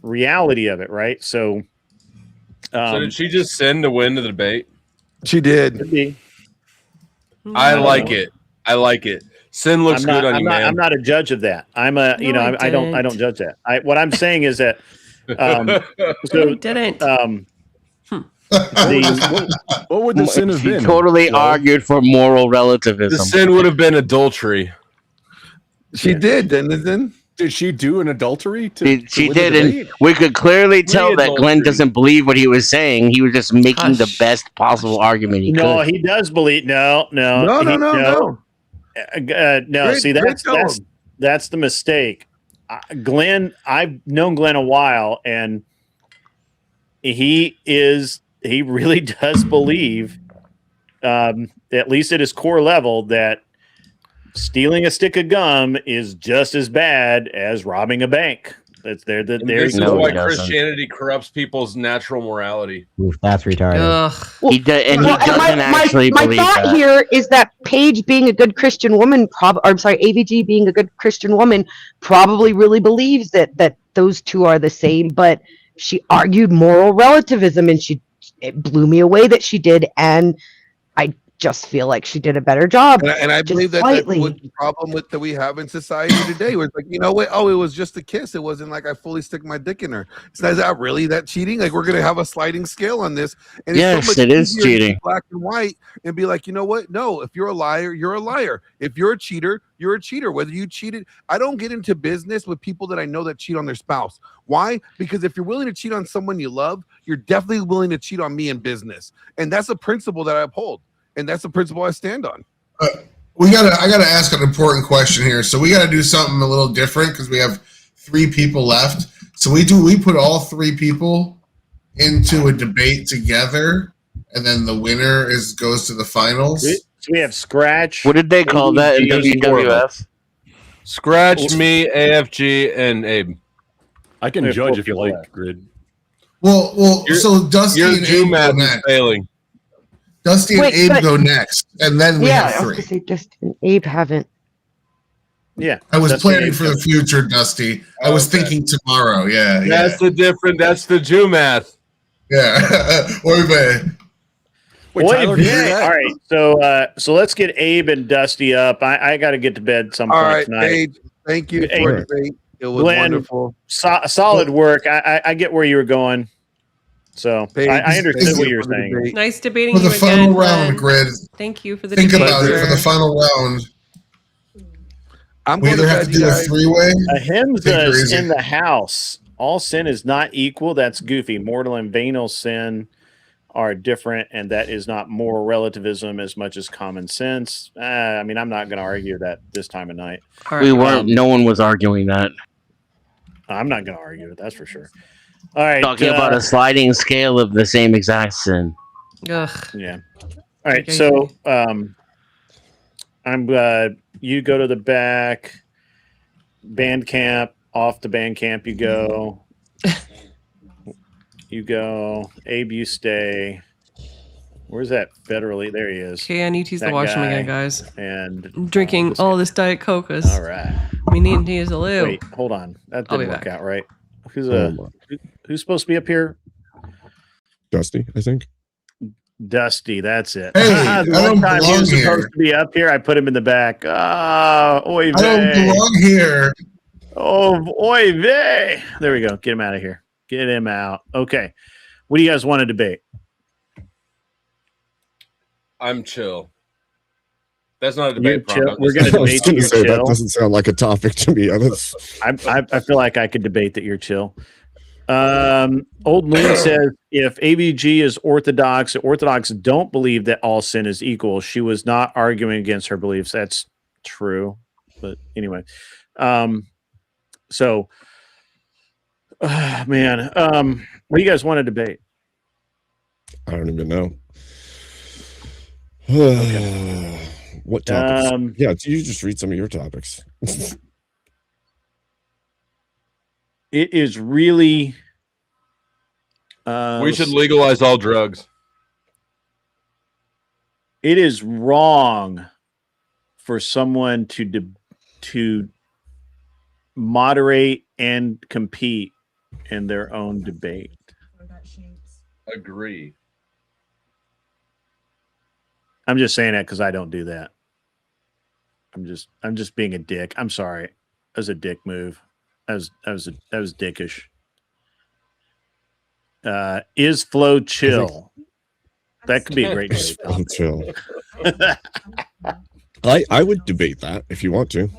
[SPEAKER 10] reality of it, right? So
[SPEAKER 12] did she just sin to win the debate?
[SPEAKER 18] She did.
[SPEAKER 12] I like it. Sin looks good on you, man.
[SPEAKER 10] I'm not a judge of that. I don't judge that. What I'm saying is that
[SPEAKER 2] what would the sin have
[SPEAKER 9] She
[SPEAKER 2] been?
[SPEAKER 9] totally argued for moral relativism.
[SPEAKER 12] The sin would have been adultery.
[SPEAKER 18] She did, didn't?
[SPEAKER 2] Did she do an adultery?
[SPEAKER 9] She did, and we could clearly tell that Glenn doesn't believe what he was saying. He was just making the best possible argument he could.
[SPEAKER 10] No, he does believe. No.
[SPEAKER 18] No.
[SPEAKER 10] See, that's the mistake. Glenn, I've known Glenn a while, and he really does believe, at least at his core level, that stealing a stick of gum is just as bad as robbing a bank. This is
[SPEAKER 12] why Christianity corrupts people's natural morality.
[SPEAKER 19] Oof, that's retarded.
[SPEAKER 9] He doesn't actually believe
[SPEAKER 11] my thought
[SPEAKER 9] that.
[SPEAKER 11] here is that Paige, being a good Christian woman, AVG being a good Christian woman, probably really believes that those two are the same. But she argued moral relativism, and it blew me away that she did, and I just feel like she did a better job.
[SPEAKER 18] And I believe that's what the problem that we have in society today, where it's like, what? Oh, it was just a kiss. It wasn't like I fully stick my dick in her. Is that really that cheating? Like, we're going to have a sliding scale on this. And
[SPEAKER 9] yes,
[SPEAKER 18] it's so much
[SPEAKER 9] it is
[SPEAKER 18] easier to
[SPEAKER 9] cheating.
[SPEAKER 18] be black and white and be like, you know what? No, if you're a liar, you're a liar. If you're a cheater, you're a cheater. Whether you cheated, I don't get into business with people that I know that cheat on their spouse. Why? Because if you're willing to cheat on someone you love, you're definitely willing to cheat on me in business. And that's a principle that I uphold. And that's the principle I stand on.
[SPEAKER 16] I gotta ask an important question here. So we gotta do something a little different because we have 3 people left. So we put all 3 people into a debate together, and then the winner goes to the finals.
[SPEAKER 10] So we have Scratch.
[SPEAKER 9] What did they call that in WWF?
[SPEAKER 12] Scratch, me, AFG, and Abe.
[SPEAKER 2] I can judge if you like, Grid.
[SPEAKER 16] Well. So Dusty and Abe go next.
[SPEAKER 12] Failing.
[SPEAKER 16] Dusty and Abe go next, and then we have 3.
[SPEAKER 11] I was gonna say Dusty and Abe haven't.
[SPEAKER 10] Yeah,
[SPEAKER 16] I was planning for the future, Dusty. I was thinking tomorrow. Yeah,
[SPEAKER 12] that's the different. That's the Jew math.
[SPEAKER 16] Yeah.
[SPEAKER 10] All right, so let's get Abe and Dusty up. I got to get to bed some point tonight.
[SPEAKER 18] Paige, thank you for the debate. It was
[SPEAKER 10] Glenn,
[SPEAKER 18] wonderful.
[SPEAKER 10] Solid work. I get where you were going. So I understood what you were saying.
[SPEAKER 1] Nice debating
[SPEAKER 16] for the
[SPEAKER 1] you
[SPEAKER 16] final
[SPEAKER 1] again,
[SPEAKER 16] round,
[SPEAKER 1] Glenn.
[SPEAKER 16] Grid.
[SPEAKER 1] Thank you for the
[SPEAKER 16] Think
[SPEAKER 1] debate,
[SPEAKER 16] about it for the final round. We either have to do a 3-way.
[SPEAKER 10] Ahimsa's in the house. All sin is not equal. That's goofy. Mortal and venal sin are different, and that is not moral relativism as much as common sense. I mean, I'm not going to argue that this time of night.
[SPEAKER 9] We weren't. No one was arguing that.
[SPEAKER 10] I'm not going to argue it. That's for sure. All right.
[SPEAKER 9] Talking about a sliding scale of the same exact sin.
[SPEAKER 1] Ugh.
[SPEAKER 10] Yeah. All right. So, you go to the back. Bandcamp. Off the Bandcamp you go. You go. Abe, you stay. Where's that federally? There he is.
[SPEAKER 1] Okay, I need to use the washroom again, guys.
[SPEAKER 10] And
[SPEAKER 1] I'm drinking all this Diet Coke.
[SPEAKER 10] All right.
[SPEAKER 1] We need to use a loo.
[SPEAKER 10] Wait, hold on. That
[SPEAKER 1] I'll be
[SPEAKER 10] didn't work
[SPEAKER 1] back.
[SPEAKER 10] out right. Who's supposed to be up here?
[SPEAKER 14] Dusty, I think.
[SPEAKER 10] Dusty, that's it.
[SPEAKER 16] Hey,
[SPEAKER 10] the
[SPEAKER 16] I
[SPEAKER 10] one
[SPEAKER 16] don't
[SPEAKER 10] time he
[SPEAKER 16] belong
[SPEAKER 10] was supposed
[SPEAKER 16] here.
[SPEAKER 10] to be up here, I put him in the back. Oy
[SPEAKER 16] I don't
[SPEAKER 10] vey.
[SPEAKER 16] belong here.
[SPEAKER 10] Oh, oy vey. There we go. Get him out of here. Get him out. Okay. What do you guys want to debate?
[SPEAKER 12] I'm chill. That's not a
[SPEAKER 10] You're
[SPEAKER 12] debate.
[SPEAKER 10] chill.
[SPEAKER 12] Prong.
[SPEAKER 10] We're going to
[SPEAKER 14] I was
[SPEAKER 10] debate that
[SPEAKER 14] going to
[SPEAKER 10] you're
[SPEAKER 14] say that
[SPEAKER 10] chill.
[SPEAKER 14] doesn't sound like a topic to me.
[SPEAKER 10] I feel like I could debate that you're chill. Old Moon says if AVG is Orthodox, the Orthodox don't believe that all sin is equal. She was not arguing against her beliefs. That's true. But anyway, so man, what do you guys want to debate?
[SPEAKER 14] I don't even know. What topics? Yeah, you just read some of your topics.
[SPEAKER 10] It is really.
[SPEAKER 12] We should legalize all drugs.
[SPEAKER 10] It is wrong for someone to moderate and compete in their own debate.
[SPEAKER 12] Agree.
[SPEAKER 10] I'm just saying that because I don't do that. I'm just being a dick. I'm sorry. That was a dick move. That was dickish. Is Flo chill? That could be a great debate.
[SPEAKER 14] Flow chill. I would debate that if you want to.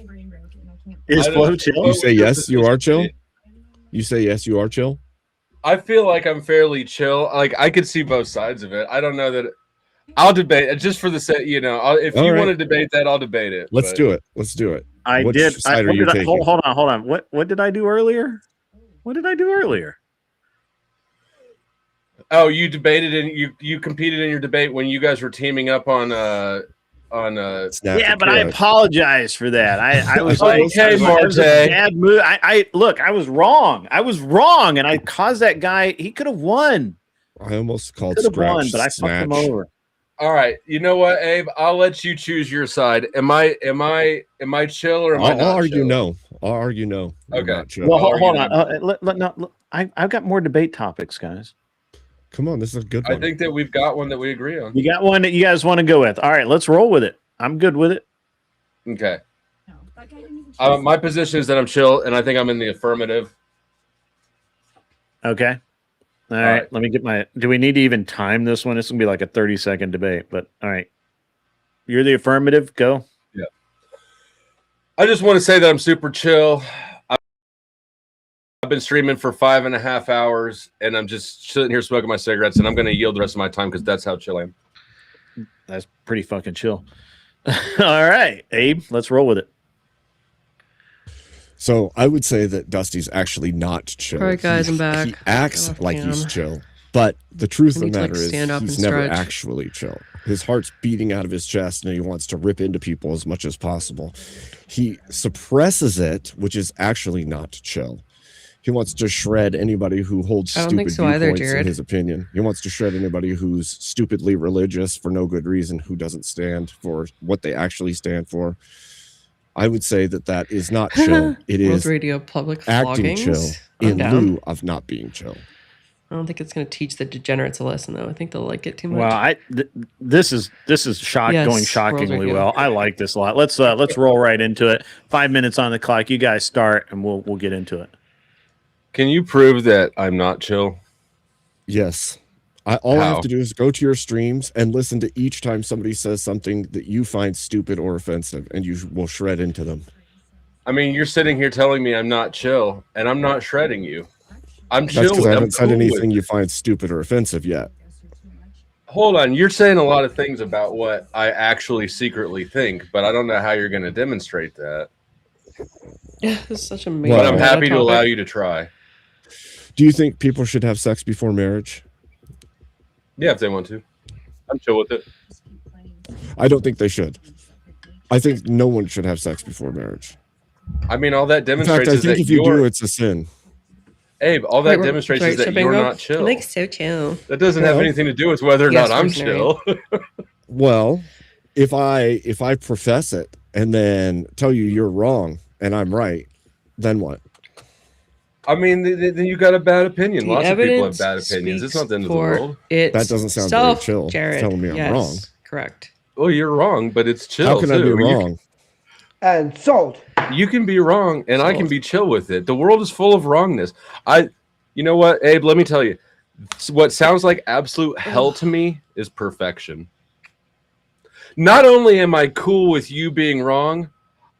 [SPEAKER 10] Is Flo chill?
[SPEAKER 14] You say yes, you are chill. You say yes, you are chill.
[SPEAKER 12] I feel like I'm fairly chill. Like I could see both sides of it. I don't know that I'll debate it just for the set. You know, if you want to debate that, I'll debate it.
[SPEAKER 14] Let's do it. Let's do it.
[SPEAKER 10] Hold on. What did I do earlier? What did I do earlier?
[SPEAKER 12] Oh, you debated and you competed in your debate when you guys were teaming up on
[SPEAKER 10] yeah, but I apologize for that. I was like,
[SPEAKER 12] okay,
[SPEAKER 10] that was a
[SPEAKER 12] Marte.
[SPEAKER 10] bad move. Look, I was wrong. And I caused that guy. He could have won.
[SPEAKER 14] I almost called
[SPEAKER 10] Could have
[SPEAKER 14] scratch
[SPEAKER 10] won, but I
[SPEAKER 14] snatch.
[SPEAKER 10] fucked him over.
[SPEAKER 12] All right, you know what, Abe? I'll let you choose your side. Am I chill or am I
[SPEAKER 14] I'll
[SPEAKER 12] not
[SPEAKER 14] argue
[SPEAKER 12] chill?
[SPEAKER 14] no. I'll argue no. You're
[SPEAKER 12] Okay.
[SPEAKER 14] not chill.
[SPEAKER 10] Well, hold on. I've got more debate topics, guys.
[SPEAKER 14] Come on, this is a good
[SPEAKER 12] I
[SPEAKER 14] one.
[SPEAKER 12] think that we've got one that we agree on.
[SPEAKER 10] You got one that you guys want to go with? All right, let's roll with it. I'm good with it.
[SPEAKER 12] Okay. My position is that I'm chill, and I think I'm in the affirmative.
[SPEAKER 10] Okay. All right. Let me get my. Do we need to even time this one? This will be like a 30-second debate, but all right. You're the affirmative. Go.
[SPEAKER 12] Yeah. I just want to say that I'm super chill. I've been streaming for 5.5 hours, and I'm just sitting here smoking my cigarettes, and I'm going to yield the rest of my time because that's how chill I am.
[SPEAKER 10] That's pretty fucking chill. All right, Abe, let's roll with it.
[SPEAKER 14] So I would say that Dusty's actually not chill.
[SPEAKER 1] All right, guys,
[SPEAKER 14] He-
[SPEAKER 1] I'm back.
[SPEAKER 14] He acts
[SPEAKER 1] Get off
[SPEAKER 14] like he's
[SPEAKER 1] cam.
[SPEAKER 14] chill, but the truth
[SPEAKER 1] I
[SPEAKER 14] of the
[SPEAKER 1] need to,
[SPEAKER 14] matter is
[SPEAKER 1] stand up
[SPEAKER 14] he's
[SPEAKER 1] and
[SPEAKER 14] never
[SPEAKER 1] stretch.
[SPEAKER 14] actually chill. His heart's beating out of his chest, and he wants to rip into people as much as possible. He suppresses it, which is actually not chill. He wants to shred anybody who holds
[SPEAKER 1] I don't
[SPEAKER 14] stupid
[SPEAKER 1] think so either,
[SPEAKER 14] viewpoints in
[SPEAKER 1] Jared.
[SPEAKER 14] his opinion. He wants to shred anybody who's stupidly religious for no good reason, who doesn't stand for what they actually stand for. I would say that is not chill. It
[SPEAKER 1] World
[SPEAKER 14] is
[SPEAKER 1] Radio public
[SPEAKER 14] acting chill
[SPEAKER 1] floggings. I'm
[SPEAKER 14] in
[SPEAKER 1] down.
[SPEAKER 14] lieu of not being chill.
[SPEAKER 1] I don't think it's going to teach the degenerates a lesson, though. I think they'll like it too much.
[SPEAKER 10] Well, this is
[SPEAKER 1] Yes,
[SPEAKER 10] going
[SPEAKER 1] World
[SPEAKER 10] shockingly
[SPEAKER 1] Radio.
[SPEAKER 10] well. I like this a lot. Let's roll right into it. 5 minutes on the clock. You guys start, and we'll get into it.
[SPEAKER 12] Can you prove that I'm not chill?
[SPEAKER 14] Yes. All I
[SPEAKER 12] How?
[SPEAKER 14] have to do is go to your streams and listen to each time somebody says something that you find stupid or offensive, and you will shred into them.
[SPEAKER 12] I mean, you're sitting here telling me I'm not chill, and I'm not shredding you. I'm
[SPEAKER 14] That's
[SPEAKER 12] chill.
[SPEAKER 14] because I
[SPEAKER 12] I'm
[SPEAKER 14] haven't said
[SPEAKER 12] cool with
[SPEAKER 14] anything
[SPEAKER 12] it.
[SPEAKER 14] you find stupid or offensive yet.
[SPEAKER 12] Hold on, you're saying a lot of things about what I actually secretly think, but I don't know how you're going to demonstrate that.
[SPEAKER 1] Yeah, this is such a
[SPEAKER 12] But I'm happy to allow you to try.
[SPEAKER 14] Do you think people should have sex before marriage?
[SPEAKER 12] Yeah, if they want to. I'm chill with it.
[SPEAKER 14] I don't think they should. I think no one should have sex before marriage.
[SPEAKER 12] I mean, all that
[SPEAKER 14] In
[SPEAKER 12] demonstrates
[SPEAKER 14] fact, I
[SPEAKER 12] is
[SPEAKER 14] think
[SPEAKER 12] that
[SPEAKER 14] if you do, it's a sin.
[SPEAKER 12] Abe, all that demonstrates is that you're not chill.
[SPEAKER 1] Like so chill.
[SPEAKER 12] That doesn't have anything to do with whether or
[SPEAKER 1] Yes,
[SPEAKER 12] not I'm
[SPEAKER 1] Rosemary.
[SPEAKER 12] chill.
[SPEAKER 14] Well, if I profess it and then tell you you're wrong and I'm right, then what?
[SPEAKER 12] I mean, then you got a bad opinion.
[SPEAKER 1] The
[SPEAKER 12] Lots of people have
[SPEAKER 1] evidence
[SPEAKER 12] bad opinions. It's not the end of the
[SPEAKER 1] for
[SPEAKER 12] world.
[SPEAKER 1] That
[SPEAKER 14] doesn't sound very chill.
[SPEAKER 1] Jared.
[SPEAKER 14] Telling me I'm
[SPEAKER 1] Yes,
[SPEAKER 14] wrong.
[SPEAKER 1] Correct.
[SPEAKER 12] Well, you're wrong, but it's chill.
[SPEAKER 14] How can I be
[SPEAKER 12] too.
[SPEAKER 14] wrong?
[SPEAKER 7] And sold.
[SPEAKER 12] You can be wrong, and I can be chill with it. The world is full of wrongness. You know what, Abe? Let me tell you. What sounds like absolute hell to me is perfection. Not only am I cool with you being wrong,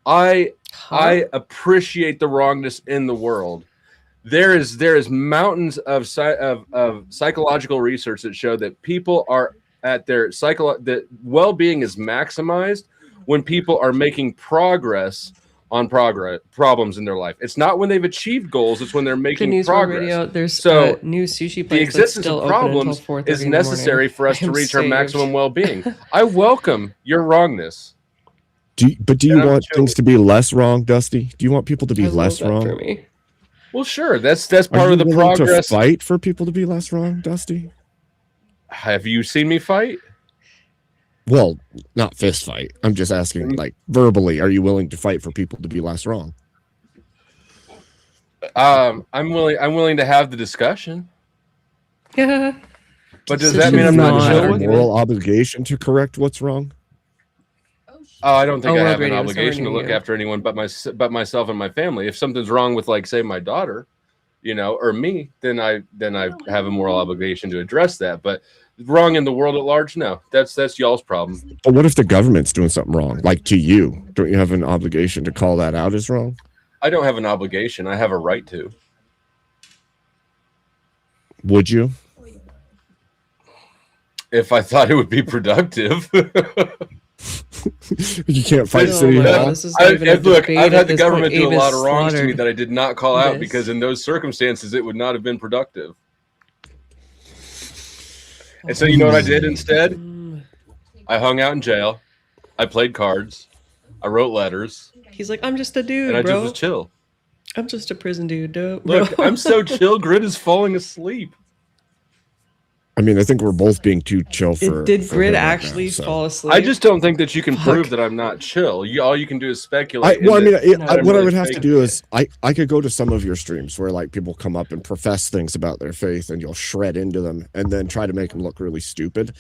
[SPEAKER 12] I appreciate the wrongness in the world. There is mountains of psychological research that show that people are at their that well-being is maximized when people are making progress on problems in their life. It's not when they've achieved goals, it's when they're making
[SPEAKER 1] News
[SPEAKER 12] progress.
[SPEAKER 1] Radio, there's
[SPEAKER 12] so
[SPEAKER 1] a new sushi
[SPEAKER 12] the
[SPEAKER 1] place that's
[SPEAKER 12] existence
[SPEAKER 1] still
[SPEAKER 12] of
[SPEAKER 1] open until
[SPEAKER 12] problems
[SPEAKER 1] 4:30
[SPEAKER 12] is
[SPEAKER 1] in the morning.
[SPEAKER 12] necessary for us
[SPEAKER 1] I
[SPEAKER 12] to
[SPEAKER 1] am
[SPEAKER 12] reach our
[SPEAKER 1] saved.
[SPEAKER 12] maximum well-being. I welcome your wrongness.
[SPEAKER 14] Do you want things to be less wrong, Dusty? Do you want people to be
[SPEAKER 1] I love
[SPEAKER 14] less
[SPEAKER 1] that
[SPEAKER 14] wrong?
[SPEAKER 1] for me.
[SPEAKER 12] Well, sure. That's
[SPEAKER 14] Are
[SPEAKER 12] part
[SPEAKER 14] you
[SPEAKER 12] of the
[SPEAKER 14] willing
[SPEAKER 12] progress.
[SPEAKER 14] to fight for people to be less wrong, Dusty?
[SPEAKER 12] Have you seen me fight?
[SPEAKER 14] Well, not fist fight. I'm just asking, like, verbally, are you willing to fight for people to be less wrong?
[SPEAKER 12] I'm willing to have the discussion.
[SPEAKER 1] Yeah.
[SPEAKER 12] But does that mean I'm not
[SPEAKER 14] have
[SPEAKER 12] chill
[SPEAKER 14] a
[SPEAKER 12] with it?
[SPEAKER 14] moral obligation to correct what's wrong?
[SPEAKER 12] Oh, I don't think I
[SPEAKER 1] World
[SPEAKER 12] have an
[SPEAKER 1] Radio,
[SPEAKER 12] obligation to
[SPEAKER 1] sorry,
[SPEAKER 12] look
[SPEAKER 1] you.
[SPEAKER 12] after anyone but myself and my family. If something's wrong with, like, say, my daughter, or me, then I have a moral obligation to address that. But wrong in the world at large, no. That's y'all's problem.
[SPEAKER 14] But what if the government's doing something wrong, like to you? Don't you have an obligation to call that out as wrong?
[SPEAKER 12] I don't have an obligation. I have a right to.
[SPEAKER 14] Would you?
[SPEAKER 12] If I thought it would be productive.
[SPEAKER 14] You can't fight
[SPEAKER 1] Oh
[SPEAKER 14] city
[SPEAKER 1] my
[SPEAKER 14] hall.
[SPEAKER 1] God, this is not even a
[SPEAKER 12] Look,
[SPEAKER 1] debate
[SPEAKER 12] I've
[SPEAKER 1] at
[SPEAKER 12] had the
[SPEAKER 1] this
[SPEAKER 12] government
[SPEAKER 1] point.
[SPEAKER 12] do a
[SPEAKER 1] Abe
[SPEAKER 12] lot
[SPEAKER 1] is
[SPEAKER 12] of wrongs to me
[SPEAKER 1] slaughtered.
[SPEAKER 12] that I did not call out
[SPEAKER 1] This.
[SPEAKER 12] because in those circumstances it would not have been productive. And so you know what I did instead? I hung out in jail. I played cards. I wrote letters.
[SPEAKER 1] He's like, I'm just a dude,
[SPEAKER 12] And I
[SPEAKER 1] bro.
[SPEAKER 12] just was chill.
[SPEAKER 1] I'm just a prison dude, bro.
[SPEAKER 12] Look, I'm so chill. Grid is falling asleep.
[SPEAKER 14] I mean, I think we're both being too chill for.
[SPEAKER 1] Did
[SPEAKER 14] for
[SPEAKER 1] Grid
[SPEAKER 14] him right
[SPEAKER 1] actually
[SPEAKER 14] now, so.
[SPEAKER 1] fall asleep?
[SPEAKER 12] I just don't think that you can
[SPEAKER 1] Fuck.
[SPEAKER 12] prove that I'm not chill. All you can do is speculate.
[SPEAKER 14] Well, I mean,
[SPEAKER 12] that I'm
[SPEAKER 14] what I
[SPEAKER 12] really
[SPEAKER 14] would have to
[SPEAKER 12] faking
[SPEAKER 14] do
[SPEAKER 12] it.
[SPEAKER 14] is I could go to some of your streams where like people come up and profess things about their faith, and you'll shred into them and then try to make them look really stupid,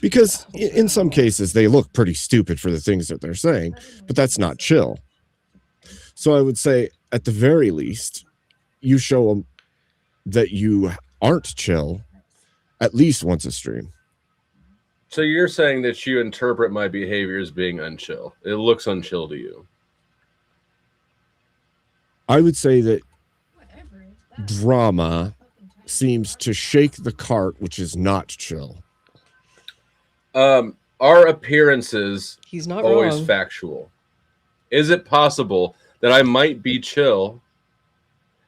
[SPEAKER 14] because in some cases they look pretty stupid for the things that they're saying, but that's not chill. So I would say, at the very least, you show them that you aren't chill at least once a stream.
[SPEAKER 12] So you're saying that you interpret my behavior as being unchill. It looks unchill to you.
[SPEAKER 14] I would say that drama seems to shake the cart, which is not chill.
[SPEAKER 12] Are appearances
[SPEAKER 1] He's not
[SPEAKER 12] always
[SPEAKER 1] wrong.
[SPEAKER 12] factual? Is it possible that I might be chill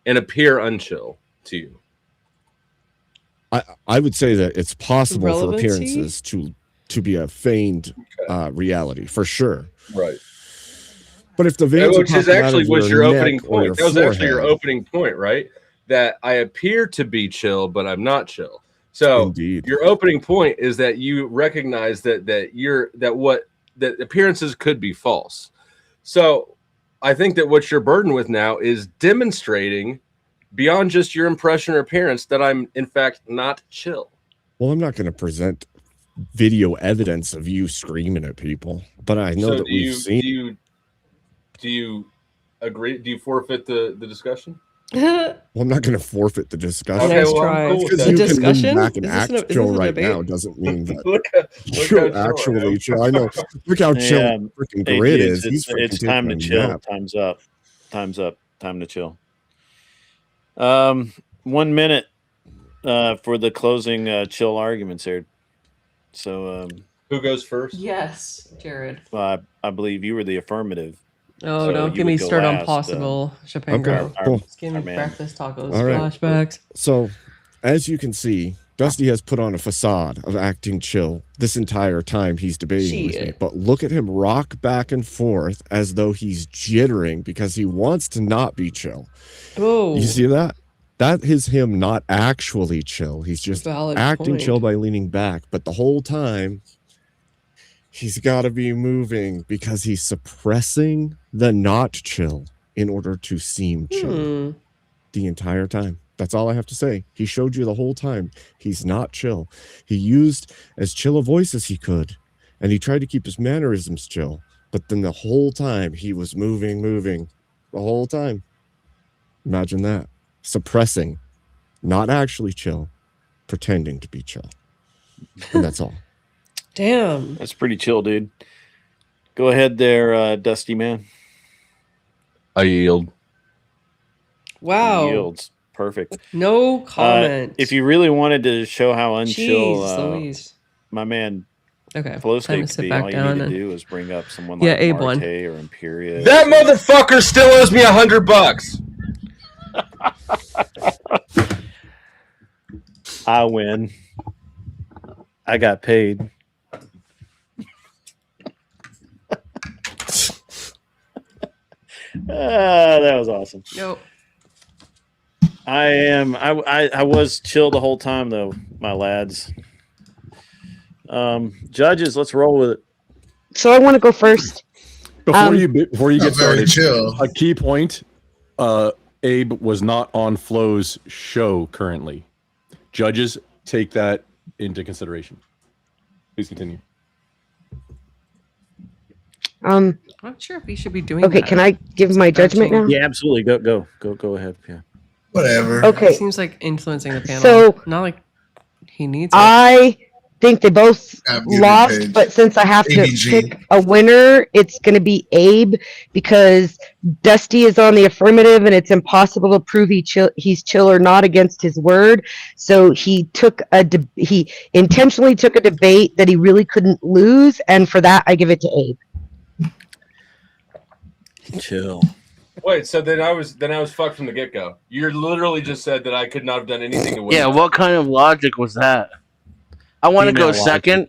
[SPEAKER 12] and appear unchill to you?
[SPEAKER 14] I would say that it's possible for
[SPEAKER 1] Relevancy?
[SPEAKER 14] appearances to be a feigned reality, for sure.
[SPEAKER 12] Right.
[SPEAKER 14] But if the veins are
[SPEAKER 12] Which is
[SPEAKER 14] popping out
[SPEAKER 12] actually
[SPEAKER 14] of
[SPEAKER 12] was your
[SPEAKER 14] neck
[SPEAKER 12] opening
[SPEAKER 14] or
[SPEAKER 12] point.
[SPEAKER 14] your
[SPEAKER 12] That was actually your
[SPEAKER 14] forehead-
[SPEAKER 12] opening point, right? That I appear to be chill, but I'm not chill. So
[SPEAKER 14] Indeed.
[SPEAKER 12] your opening point is that you recognize that appearances could be false. So I think that what you're burdened with now is demonstrating beyond just your impression or appearance that I'm in fact not chill.
[SPEAKER 14] Well, I'm not going to present video evidence of you screaming at people, but I know
[SPEAKER 12] So
[SPEAKER 14] that we've seen.
[SPEAKER 12] do you agree? Do you forfeit the discussion?
[SPEAKER 14] Well, I'm not going to forfeit the discussion.
[SPEAKER 12] Okay, well, I'm cool with
[SPEAKER 14] Because
[SPEAKER 12] that.
[SPEAKER 14] you can
[SPEAKER 1] Discussion?
[SPEAKER 14] lean back and
[SPEAKER 1] Is this
[SPEAKER 14] act
[SPEAKER 1] a- is
[SPEAKER 14] chill
[SPEAKER 1] this a
[SPEAKER 14] right
[SPEAKER 1] debate?
[SPEAKER 14] now doesn't mean that
[SPEAKER 12] Look
[SPEAKER 14] you're
[SPEAKER 12] how chill I
[SPEAKER 14] actually
[SPEAKER 12] am.
[SPEAKER 14] chill. I know. Look how chill
[SPEAKER 10] Yeah,
[SPEAKER 14] freaking
[SPEAKER 10] hey,
[SPEAKER 14] Grid
[SPEAKER 10] dudes,
[SPEAKER 14] is. He's
[SPEAKER 10] it's
[SPEAKER 14] freaking
[SPEAKER 10] time to
[SPEAKER 14] taking a
[SPEAKER 10] chill.
[SPEAKER 14] nap.
[SPEAKER 10] Time's up. Time's up. Time to chill. 1 minute for the closing chill arguments here. So,
[SPEAKER 12] who goes first?
[SPEAKER 1] Yes, Jared.
[SPEAKER 10] well, I believe you were the affirmative.
[SPEAKER 1] Oh,
[SPEAKER 10] So
[SPEAKER 1] don't
[SPEAKER 10] you
[SPEAKER 1] get me
[SPEAKER 10] would go
[SPEAKER 1] started on
[SPEAKER 10] last,
[SPEAKER 1] possible Chopin
[SPEAKER 14] Okay,
[SPEAKER 1] girl.
[SPEAKER 14] cool.
[SPEAKER 1] Just give me
[SPEAKER 10] our man.
[SPEAKER 1] breakfast tacos
[SPEAKER 14] All right.
[SPEAKER 1] flashbacks.
[SPEAKER 14] So, as you can see, Dusty has put on a facade of acting chill this entire time he's debating with me.
[SPEAKER 1] Shit.
[SPEAKER 14] But look at him rock back and forth as though he's jittering because he wants to not be chill.
[SPEAKER 1] Oh,
[SPEAKER 14] You see that? That is him not actually chill. He's just
[SPEAKER 1] Valid
[SPEAKER 14] acting
[SPEAKER 1] point.
[SPEAKER 14] chill by leaning back. But the whole time, he's got to be moving because he's suppressing the not chill in order to seem chill the entire time. That's all I have to say. He showed you the whole time. He's not chill. He used as chill a voice as he could, and he tried to keep his mannerisms chill. But then the whole time, he was moving the whole time. Imagine that. Suppressing, not actually chill, pretending to be chill. And that's all.
[SPEAKER 1] Damn.
[SPEAKER 10] That's pretty chill, dude. Go ahead there, Dusty man.
[SPEAKER 12] I yield.
[SPEAKER 1] Wow.
[SPEAKER 10] Yields. Perfect.
[SPEAKER 1] No comment.
[SPEAKER 10] If you really wanted to show how unchill
[SPEAKER 1] Jeez Louise.
[SPEAKER 10] my man
[SPEAKER 1] Okay,
[SPEAKER 10] Flowsteak
[SPEAKER 1] time to
[SPEAKER 10] could
[SPEAKER 1] sit
[SPEAKER 10] be,
[SPEAKER 1] back
[SPEAKER 10] all you
[SPEAKER 1] down
[SPEAKER 10] need to
[SPEAKER 1] and-
[SPEAKER 10] do is bring up someone
[SPEAKER 1] Yeah,
[SPEAKER 10] like
[SPEAKER 1] Abe
[SPEAKER 10] Marte
[SPEAKER 1] won.
[SPEAKER 10] or Imperius.
[SPEAKER 12] That motherfucker still owes me $100.
[SPEAKER 10] I win. I got paid. That was awesome.
[SPEAKER 1] Nope.
[SPEAKER 10] I was chill the whole time though, my lads. Judges, let's roll with it.
[SPEAKER 11] So I want to go first.
[SPEAKER 2] Before you get
[SPEAKER 16] very
[SPEAKER 2] started,
[SPEAKER 16] chill.
[SPEAKER 2] a key point: Abe was not on Flo's show currently. Judges, take that into consideration. Please continue.
[SPEAKER 1] I'm not sure if he should be doing
[SPEAKER 11] Okay,
[SPEAKER 1] that.
[SPEAKER 11] can I give my judgment now?
[SPEAKER 10] Yeah, absolutely. Go ahead. Yeah.
[SPEAKER 16] Whatever.
[SPEAKER 11] Okay.
[SPEAKER 1] Seems like influencing the panel.
[SPEAKER 11] So-
[SPEAKER 1] not like he needs it.
[SPEAKER 11] I think they both
[SPEAKER 16] Beauty
[SPEAKER 11] lost,
[SPEAKER 16] page.
[SPEAKER 11] but since I have to
[SPEAKER 16] AVG.
[SPEAKER 11] pick a winner, it's going to be Abe because Dusty is on the affirmative, and it's impossible to prove he's chill or not against his word. So he he intentionally took a debate that he really couldn't lose, and for that, I give it to Abe.
[SPEAKER 10] Chill.
[SPEAKER 12] Wait, so then I was fucked from the get go. You literally just said that I could not have done anything to win.
[SPEAKER 9] Yeah, what kind of logic was that? I want to
[SPEAKER 12] Female
[SPEAKER 9] go
[SPEAKER 12] logic.
[SPEAKER 9] second.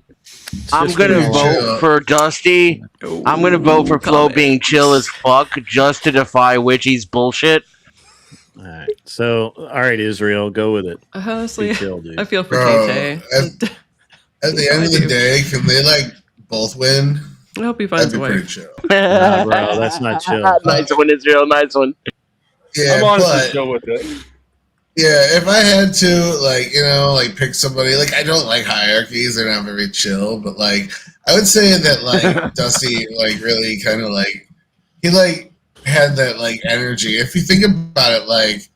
[SPEAKER 9] I'm
[SPEAKER 12] just
[SPEAKER 9] gonna
[SPEAKER 12] female
[SPEAKER 9] vote
[SPEAKER 12] logic.
[SPEAKER 9] for Dusty. I'm gonna vote for Flo being chill as fuck just to defy Witchy's bullshit.
[SPEAKER 10] All right. So, all right, Israel, go with it.
[SPEAKER 1] Honestly,
[SPEAKER 10] Be chill, dude.
[SPEAKER 1] I feel for
[SPEAKER 16] Bro,
[SPEAKER 1] KK.
[SPEAKER 16] at the end of the day, can they like both win?
[SPEAKER 1] I hope he
[SPEAKER 16] That'd
[SPEAKER 1] finds
[SPEAKER 16] be
[SPEAKER 1] a
[SPEAKER 16] pretty
[SPEAKER 1] wife.
[SPEAKER 16] chill.
[SPEAKER 10] Nah, bro, that's not chill.
[SPEAKER 9] Nice one, Israel. Nice one.
[SPEAKER 16] Yeah,
[SPEAKER 12] I'm honestly
[SPEAKER 16] but
[SPEAKER 12] chill with it.
[SPEAKER 16] yeah, if I had to, like pick somebody, like I don't like hierarchies; they're not very chill. But like, I would say that like Dusty, like really kind of like he like had that like energy. If you think about it, like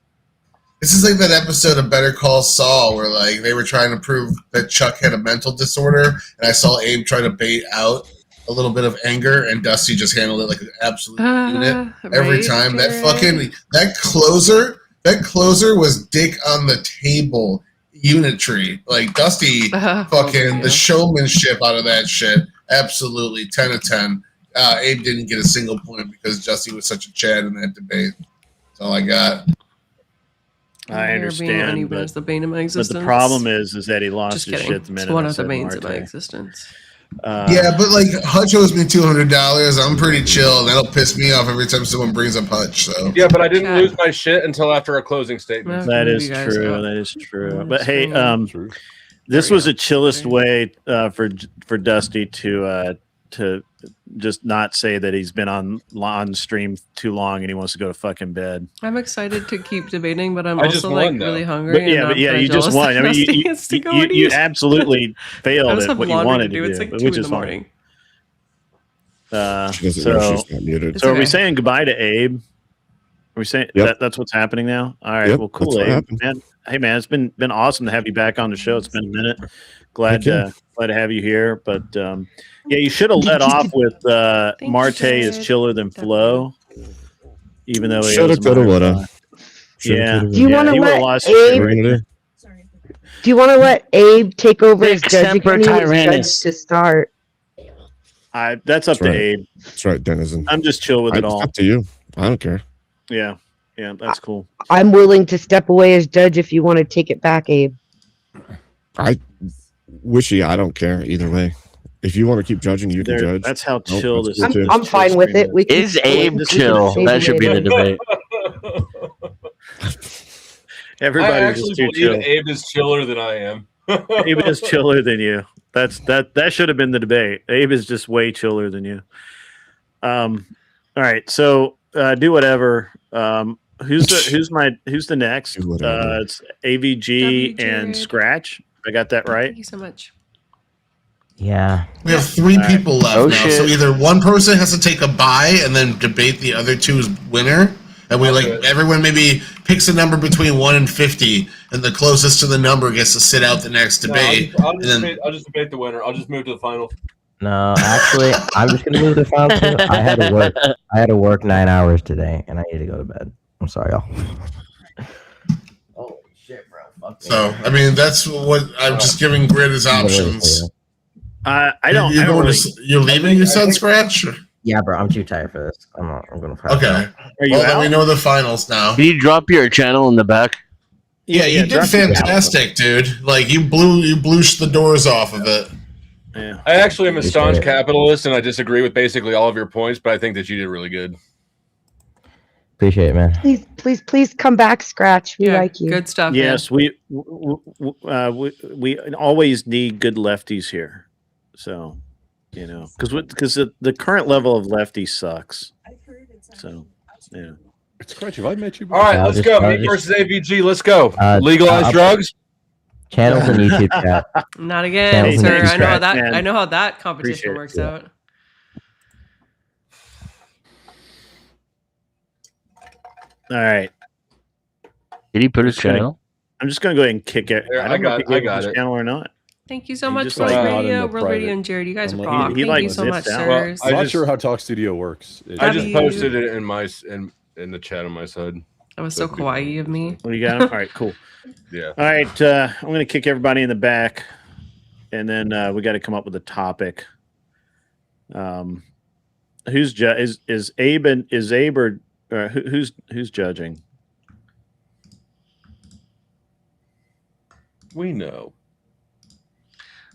[SPEAKER 16] this is like that episode of Better Call Saul where like they were trying to prove that Chuck had a mental disorder, and I saw Abe try to bait out a little bit of anger, and Dusty just handled it like an absolute unit every
[SPEAKER 1] right,
[SPEAKER 16] time. That
[SPEAKER 1] Jared.
[SPEAKER 16] fucking that closer was dick on the table unitary. Like Dusty fucking the showmanship out of that shit. Absolutely 10 of 10. Abe didn't get a single point because Dusty was such a Chad in that debate. That's all I got.
[SPEAKER 10] I understand,
[SPEAKER 1] Uneven is the bane of my
[SPEAKER 10] but
[SPEAKER 1] existence.
[SPEAKER 10] the problem is that he lost
[SPEAKER 1] Just
[SPEAKER 10] his
[SPEAKER 1] kidding.
[SPEAKER 10] shit the minute
[SPEAKER 1] It's one
[SPEAKER 10] I
[SPEAKER 1] of the
[SPEAKER 10] said
[SPEAKER 1] banes of my
[SPEAKER 10] Marte.
[SPEAKER 1] existence.
[SPEAKER 16] Yeah, but like Hutch owes me $200. I'm pretty chill. That'll piss me off every time someone brings up Hutch. So
[SPEAKER 12] Yeah, but I didn't lose my shit until after a closing statement.
[SPEAKER 10] That is true. That is true. But hey, this was the chillest way for Dusty to just not say that he's been on stream too long and he wants to go to fucking bed.
[SPEAKER 1] I'm excited to keep debating, but I'm
[SPEAKER 10] I just
[SPEAKER 1] also
[SPEAKER 10] won,
[SPEAKER 1] like
[SPEAKER 10] though.
[SPEAKER 1] really hungry.
[SPEAKER 10] But
[SPEAKER 1] and
[SPEAKER 10] yeah,
[SPEAKER 1] I'm
[SPEAKER 10] you just
[SPEAKER 1] jealous
[SPEAKER 10] won.
[SPEAKER 1] that
[SPEAKER 10] I mean,
[SPEAKER 1] Dusty gets to go and
[SPEAKER 10] you
[SPEAKER 1] eat.
[SPEAKER 10] absolutely
[SPEAKER 1] I
[SPEAKER 10] failed
[SPEAKER 1] just
[SPEAKER 10] at
[SPEAKER 1] have
[SPEAKER 10] what you
[SPEAKER 1] laundry
[SPEAKER 10] wanted
[SPEAKER 1] to do.
[SPEAKER 10] to
[SPEAKER 1] It's
[SPEAKER 10] do,
[SPEAKER 1] like 2
[SPEAKER 10] which
[SPEAKER 1] in
[SPEAKER 10] is
[SPEAKER 1] the
[SPEAKER 10] fine.
[SPEAKER 1] morning.
[SPEAKER 14] She doesn't know she's not muted. It's
[SPEAKER 10] So are we
[SPEAKER 14] okay.
[SPEAKER 10] saying goodbye to Abe? Are we saying that's what's happening now? All right,
[SPEAKER 14] Yep,
[SPEAKER 10] well, cool,
[SPEAKER 14] that's what
[SPEAKER 10] Abe.
[SPEAKER 14] happened.
[SPEAKER 10] Man, hey, man, it's been awesome to have you back on the show. It's been a minute. Glad
[SPEAKER 14] Heck
[SPEAKER 10] to have you here. But yeah, you should have let off with Marte is chiller than Flo, even though he
[SPEAKER 14] Shoulda,
[SPEAKER 10] owes him
[SPEAKER 14] coulda,
[SPEAKER 10] $100.
[SPEAKER 14] woulda. Shoulda,
[SPEAKER 10] Yeah,
[SPEAKER 14] coulda,
[SPEAKER 11] Do you
[SPEAKER 14] woulda.
[SPEAKER 11] want to
[SPEAKER 10] he would've
[SPEAKER 11] let
[SPEAKER 10] lost his
[SPEAKER 14] What
[SPEAKER 10] shit
[SPEAKER 14] are
[SPEAKER 11] Abe?
[SPEAKER 14] you gonna do?
[SPEAKER 11] Do you want to let Abe take over as
[SPEAKER 9] Dick
[SPEAKER 11] judge
[SPEAKER 9] Semper
[SPEAKER 11] again? He was
[SPEAKER 9] Tyrannis.
[SPEAKER 11] judge to start.
[SPEAKER 10] That's up
[SPEAKER 14] That's right.
[SPEAKER 10] to Abe.
[SPEAKER 14] That's right, Denizen.
[SPEAKER 10] I'm just chill with it
[SPEAKER 14] It's
[SPEAKER 10] all.
[SPEAKER 14] up to you. I don't care.
[SPEAKER 10] Yeah, that's cool.
[SPEAKER 11] I'm willing to step away as judge if you want to take it back, Abe.
[SPEAKER 14] I don't care either way. If you want to keep judging, you can judge.
[SPEAKER 10] That's how
[SPEAKER 14] Nope,
[SPEAKER 10] chill
[SPEAKER 14] that's
[SPEAKER 10] this
[SPEAKER 14] cool
[SPEAKER 10] is.
[SPEAKER 14] too.
[SPEAKER 11] I'm fine with it. We can,
[SPEAKER 9] Is Abe
[SPEAKER 11] we can
[SPEAKER 9] chill?
[SPEAKER 11] save
[SPEAKER 9] That should be the
[SPEAKER 11] later.
[SPEAKER 9] debate.
[SPEAKER 12] I
[SPEAKER 10] Everybody's
[SPEAKER 12] actually
[SPEAKER 10] just too
[SPEAKER 12] believe
[SPEAKER 10] chill.
[SPEAKER 12] Abe is chiller than I am.
[SPEAKER 10] Abe is chiller than you. That should have been the debate. Abe is just way chiller than you. All right, so do whatever. Who's the next? It's AVG and Scratch. I got that right.
[SPEAKER 1] Thank you so much.
[SPEAKER 19] Yeah.
[SPEAKER 16] We have three people left
[SPEAKER 9] Oh,
[SPEAKER 16] now.
[SPEAKER 9] shit.
[SPEAKER 16] So either one person has to take a bye and then debate the other two's winner. And we everyone maybe picks a number between 1 and 50, and the closest to the number gets to sit out the next debate.
[SPEAKER 12] I'll just debate the winner. I'll just move to the final.
[SPEAKER 19] No, actually, I'm just gonna move to final two. I had to work 9 hours today, and I need to go to bed. I'm sorry, y'all.
[SPEAKER 16] Oh shit, bro! So I mean, that's what I'm just giving Grid as options.
[SPEAKER 10] I don't.
[SPEAKER 16] You're,
[SPEAKER 10] I don't
[SPEAKER 16] going
[SPEAKER 10] really,
[SPEAKER 16] to, you're leaving. You said Scratch.
[SPEAKER 19] Yeah, bro, I'm too tired for this. I'm gonna.
[SPEAKER 16] Okay. Well, then we know the finals now.
[SPEAKER 9] Can you drop your channel in the back?
[SPEAKER 16] Yeah, you did fantastic, dude. Like you blew the doors off of it.
[SPEAKER 10] Yeah.
[SPEAKER 12] I actually am a staunch capitalist, and I disagree with basically all of your points, but I think that you did really good.
[SPEAKER 19] Appreciate it, man.
[SPEAKER 11] Please come back, Scratch. We like you.
[SPEAKER 1] Good stuff.
[SPEAKER 10] Yes, we always need good lefties here. So, because the current level of lefty sucks. So, yeah.
[SPEAKER 2] Scratch, have I met you
[SPEAKER 12] All right, let's go. Me versus AVG. Let's go. Legalize drugs.
[SPEAKER 19] Channels and YouTube chat.
[SPEAKER 1] Not again,
[SPEAKER 19] Channels
[SPEAKER 1] sir.
[SPEAKER 19] and
[SPEAKER 1] I know how
[SPEAKER 19] YouTube
[SPEAKER 1] that.
[SPEAKER 19] chat.
[SPEAKER 1] I know how that competition
[SPEAKER 19] Appreciate it,
[SPEAKER 1] works
[SPEAKER 19] yeah.
[SPEAKER 1] out.
[SPEAKER 10] All right.
[SPEAKER 9] Did he put his channel?
[SPEAKER 10] I'm just gonna go ahead and kick it.
[SPEAKER 12] There,
[SPEAKER 10] I don't know if he
[SPEAKER 12] I
[SPEAKER 10] gave
[SPEAKER 12] got
[SPEAKER 10] his
[SPEAKER 12] it.
[SPEAKER 10] channel or not.
[SPEAKER 1] Thank you so
[SPEAKER 10] He
[SPEAKER 1] much,
[SPEAKER 10] just
[SPEAKER 1] World
[SPEAKER 10] like-
[SPEAKER 1] Radio,
[SPEAKER 2] in the
[SPEAKER 1] World Radio,
[SPEAKER 2] private.
[SPEAKER 1] and Jared. You guys are
[SPEAKER 2] I'm
[SPEAKER 1] rock.
[SPEAKER 10] he
[SPEAKER 1] Thank
[SPEAKER 10] like
[SPEAKER 1] you so much,
[SPEAKER 10] zipped out.
[SPEAKER 1] sirs.
[SPEAKER 2] I'm not sure how Talk Studio works.
[SPEAKER 12] I just
[SPEAKER 1] you.
[SPEAKER 12] posted it in my in the chat on my side.
[SPEAKER 1] That was so kawaii of me.
[SPEAKER 10] What do you got? All right, cool.
[SPEAKER 12] Yeah.
[SPEAKER 10] All right, I'm gonna kick everybody in the back, and then we got to come up with a topic. Who's is Abe or who's judging?
[SPEAKER 12] We know.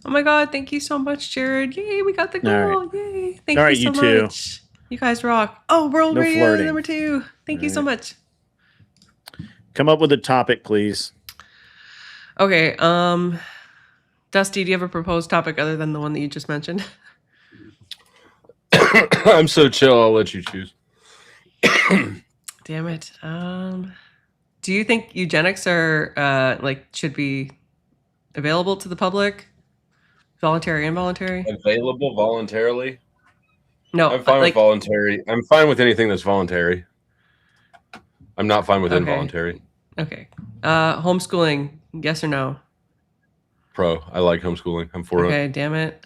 [SPEAKER 1] Oh my God! Thank you so much, Jared. Yay, we got the
[SPEAKER 10] All
[SPEAKER 1] goal! Yay! Thank
[SPEAKER 10] All
[SPEAKER 1] you
[SPEAKER 10] right,
[SPEAKER 1] so
[SPEAKER 10] you two.
[SPEAKER 1] much. You guys rock. Oh, World
[SPEAKER 10] No
[SPEAKER 1] Radio
[SPEAKER 10] flirting.
[SPEAKER 1] number 2. Thank you so much.
[SPEAKER 10] Come up with a topic, please.
[SPEAKER 1] Okay. Dusty, do you have a proposed topic other than the one that you just mentioned?
[SPEAKER 12] I'm so chill. I'll let you choose.
[SPEAKER 1] Damn it. Do you think eugenics are should be available to the public? Voluntary, involuntary?
[SPEAKER 12] Available voluntarily?
[SPEAKER 1] No,
[SPEAKER 12] I'm fine with voluntary. I'm fine with anything that's voluntary. I'm not fine with
[SPEAKER 1] Okay.
[SPEAKER 12] involuntary.
[SPEAKER 1] Okay. Homeschooling, yes or no?
[SPEAKER 12] Pro. I like homeschooling. I'm for
[SPEAKER 1] Okay,
[SPEAKER 12] it.
[SPEAKER 1] damn it.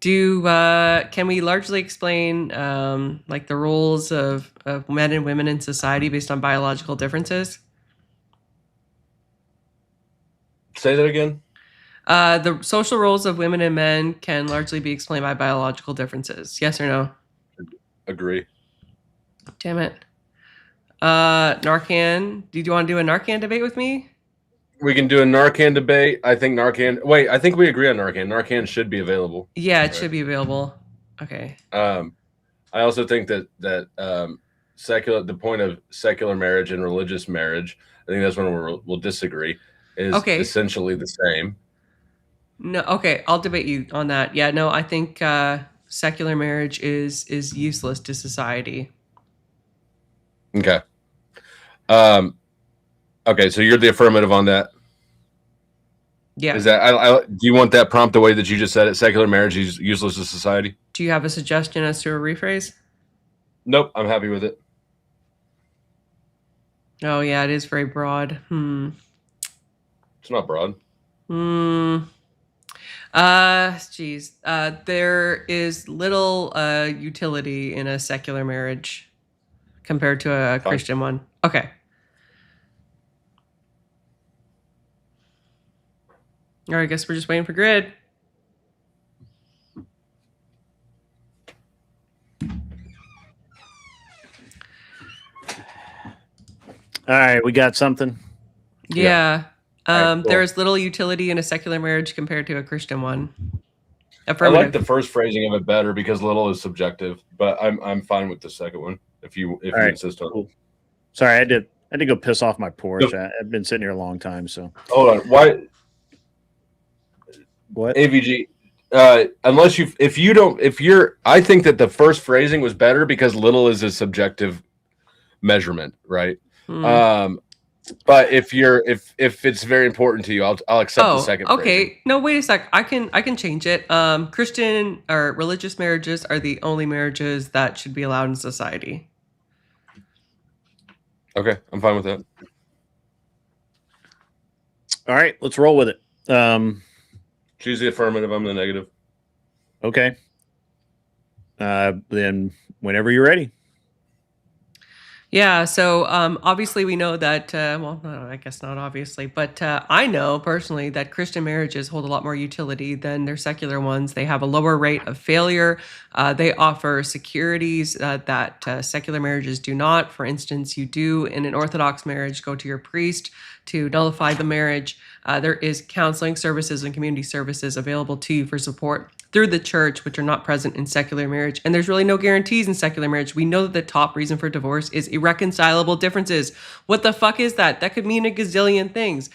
[SPEAKER 1] Can we largely explain the roles of men and women in society based on biological differences?
[SPEAKER 12] Say that again.
[SPEAKER 1] The social roles of women and men can largely be explained by biological differences. Yes or no?
[SPEAKER 12] Agree.
[SPEAKER 1] Damn it. Narcan. Do you want to do a Narcan debate with me?
[SPEAKER 12] We can do a Narcan debate. I think Narcan. Wait, I think we agree on Narcan. Narcan should be available.
[SPEAKER 1] Yeah, it should be available. Okay.
[SPEAKER 12] I also think that secular, the point of secular marriage and religious marriage, I think that's when we'll disagree. Is
[SPEAKER 1] Okay.
[SPEAKER 12] essentially the same.
[SPEAKER 1] No. Okay, I'll debate you on that. Yeah. No, I think secular marriage is useless to society.
[SPEAKER 12] Okay. Okay, so you're the affirmative on that.
[SPEAKER 1] Yeah.
[SPEAKER 12] Is that do you want that prompt the way that you just said it? Secular marriage is useless to society?
[SPEAKER 1] Do you have a suggestion as to a rephrase?
[SPEAKER 12] Nope, I'm happy with it.
[SPEAKER 1] Oh yeah, it is very broad.
[SPEAKER 12] It's not broad.
[SPEAKER 1] Geez. There is little utility in a secular marriage compared to a
[SPEAKER 12] Fine.
[SPEAKER 1] Christian one. Okay. All right, I guess we're just waiting for Grid.
[SPEAKER 10] All right, we got something.
[SPEAKER 1] Yeah.
[SPEAKER 10] All right, cool.
[SPEAKER 1] There is little utility in a secular marriage compared to a Christian one.
[SPEAKER 12] I
[SPEAKER 1] Affirmative.
[SPEAKER 12] like the first phrasing of it better because little is subjective, but I'm fine with the second one if you
[SPEAKER 10] right,
[SPEAKER 12] insist on it.
[SPEAKER 10] cool. Sorry, I had to go piss off my Porsche. I've been sitting here a long time, so
[SPEAKER 12] Hold on. Why?
[SPEAKER 10] What?
[SPEAKER 12] AVG. Unless I think that the first phrasing was better because little is a subjective measurement, right? But if it's very important to you, I'll accept the second
[SPEAKER 1] okay.
[SPEAKER 12] phrasing.
[SPEAKER 1] No, wait a sec. I can change it. Christian or religious marriages are the only marriages that should be allowed in society.
[SPEAKER 12] Okay, I'm fine with that.
[SPEAKER 10] all right, let's roll with it.
[SPEAKER 12] Choose the affirmative. I'm the negative.
[SPEAKER 10] Okay. Then whenever you're ready.
[SPEAKER 1] Yeah, so obviously we know that, well, no, I guess not obviously, but I know personally that Christian marriages hold a lot more utility than their secular ones. They have a lower rate of failure. They offer securities that secular marriages do not. For instance, you do in an Orthodox marriage go to your priest to nullify the marriage. There is counseling services and community services available to you for support through the church, which are not present in secular marriage. And there's really no guarantees in secular marriage. We know that the top reason for divorce is irreconcilable differences. What the fuck is that? That could mean a gazillion things.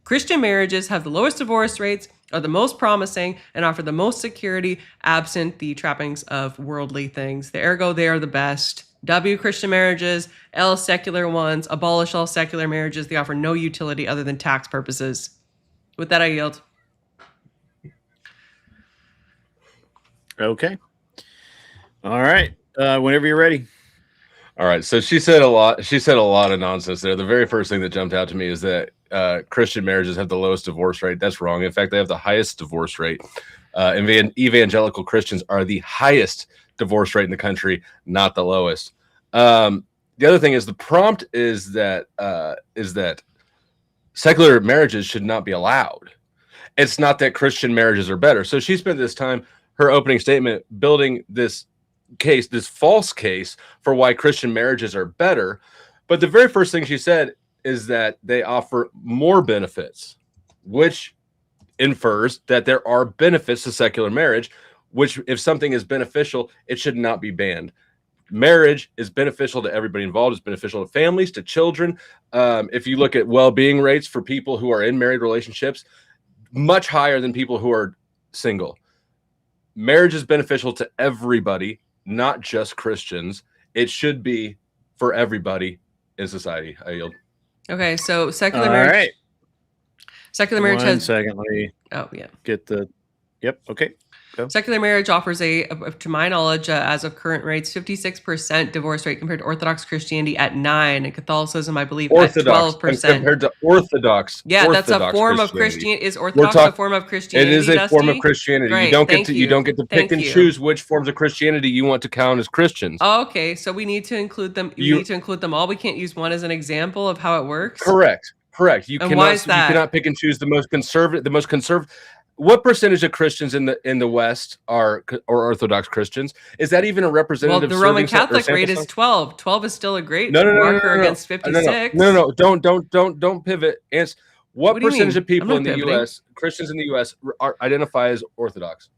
[SPEAKER 1] Christian marriages have the lowest divorce rates, are the most promising, and offer the most security absent the trappings of worldly things. Ergo, they are the best. W, Christian marriages. L, secular ones. Abolish all secular marriages. They offer no utility other than tax purposes. With that, I yield.
[SPEAKER 10] Okay. All right. Whenever you're ready.
[SPEAKER 12] All right. So she said a lot of nonsense there. The very first thing that jumped out to me is that Christian marriages have the lowest divorce rate. That's wrong. In fact, they have the highest divorce rate. Evangelical Christians are the highest divorce rate in the country, not the lowest. The other thing is the prompt is that secular marriages should not be allowed. It's not that Christian marriages are better. So she spent this time, her opening statement, building this case, this false case for why Christian marriages are better. But the very first thing she said is that they offer more benefits, which infers that there are benefits to secular marriage, which if something is beneficial, it should not be banned. Marriage is beneficial to everybody involved. It's beneficial to families, to children. If you look at well-being rates for people who are in married relationships, much higher than people who are single. Marriage is beneficial to everybody, not just Christians. It should be for everybody in society. I yield.
[SPEAKER 1] Okay, so secular marriage.
[SPEAKER 10] All right.
[SPEAKER 1] Secular marriage
[SPEAKER 10] One
[SPEAKER 1] has.
[SPEAKER 10] second. Let me
[SPEAKER 1] get
[SPEAKER 10] the. Yep. Okay. Go.
[SPEAKER 1] Secular marriage offers to my knowledge, as of current rates, 56% divorce rate compared to Orthodox Christianity at 9%, and Catholicism, I believe, at 12%.
[SPEAKER 12] Compared to Orthodox.
[SPEAKER 1] Yeah,
[SPEAKER 12] Orthodox
[SPEAKER 1] that's a form of Christianity. Is Orthodox a form of Christianity?
[SPEAKER 12] It is a form of Christianity.
[SPEAKER 1] Great,
[SPEAKER 12] you don't get to pick and choose which forms of Christianity you want to count as Christians.
[SPEAKER 1] Oh, okay, so we need to include them. We need to include them all. We can't use one as an example of how it works.
[SPEAKER 12] Correct. You
[SPEAKER 1] why is that?
[SPEAKER 12] You cannot pick and choose the most conservative. What percentage of Christians in the West are Orthodox Christians? Is that even a representative?
[SPEAKER 1] Well, the Roman Catholic rate is 12. 12 is still a great
[SPEAKER 12] no,
[SPEAKER 1] marker against 56.
[SPEAKER 12] No. Don't pivot. What percentage of people in the
[SPEAKER 1] pivoting.
[SPEAKER 12] U.S., Christians in the U.S., identify as Orthodox?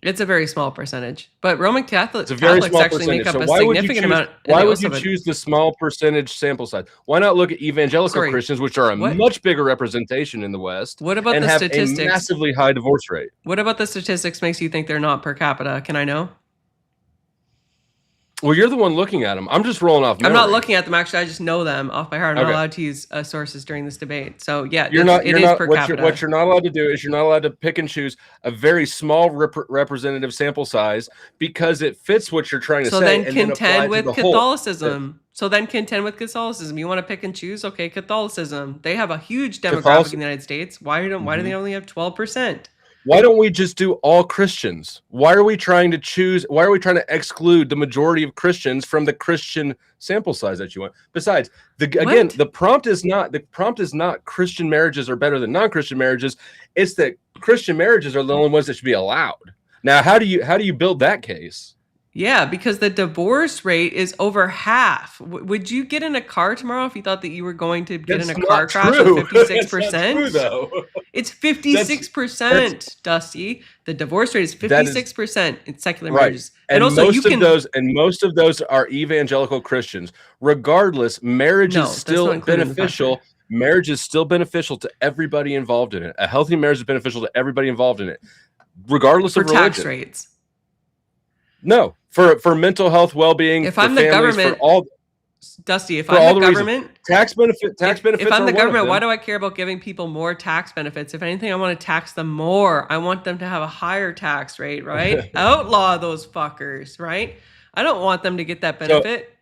[SPEAKER 1] It's a very small percentage, but Roman Catholics
[SPEAKER 12] Catholics
[SPEAKER 1] actually make up a significant amount.
[SPEAKER 12] Why would you choose the small percentage sample size? Why not look at evangelical Christians, which are a much bigger representation in the West?
[SPEAKER 1] What about
[SPEAKER 12] and
[SPEAKER 1] the
[SPEAKER 12] have
[SPEAKER 1] statistics?
[SPEAKER 12] A massively high divorce rate.
[SPEAKER 1] What about the statistics makes you think they're not per capita? Can I know?
[SPEAKER 12] Well, you're the one looking at them. I'm just rolling off.
[SPEAKER 1] I'm not looking at them. Actually, I just know them off by heart. I'm not allowed to use sources during this debate. So yeah, it is per capita.
[SPEAKER 12] What you're not allowed to do is you're not allowed to pick and choose a very small representative sample size because it fits what you're trying to say.
[SPEAKER 1] So then contend with Catholicism. You want to pick and choose? Okay, Catholicism. They have a huge demographic in the United States. Why do they only have 12%?
[SPEAKER 12] Why don't we just do all Christians? Why are we trying to choose? Why are we trying to exclude the majority of Christians from the Christian sample size that you want? Besides, the prompt is not Christian marriages are better than non-Christian marriages. It's that Christian marriages are the only ones that should be allowed. Now, how do you build that case?
[SPEAKER 1] Yeah, because the divorce rate is over half. Would you get in a car tomorrow if you thought that you were going to get in a car crash with 56%?
[SPEAKER 12] That's not true, though.
[SPEAKER 1] It's 56%, Dusty. The divorce rate is 56% in secular marriages.
[SPEAKER 12] And
[SPEAKER 1] also,
[SPEAKER 12] most of those are evangelical Christians. Regardless, marriage is still beneficial. Marriage is still beneficial to everybody involved in it. A healthy marriage is beneficial to everybody involved in it, regardless of religion.
[SPEAKER 1] Tax rates.
[SPEAKER 12] No, for mental health, well-being.
[SPEAKER 1] If I'm the government, Dusty, if I'm the government,
[SPEAKER 12] tax benefits.
[SPEAKER 1] If I'm the government, why do I care about giving people more tax benefits? If anything, I want to tax them more. I want them to have a higher tax rate, right? Outlaw those fuckers, right? I don't want them to get that benefit.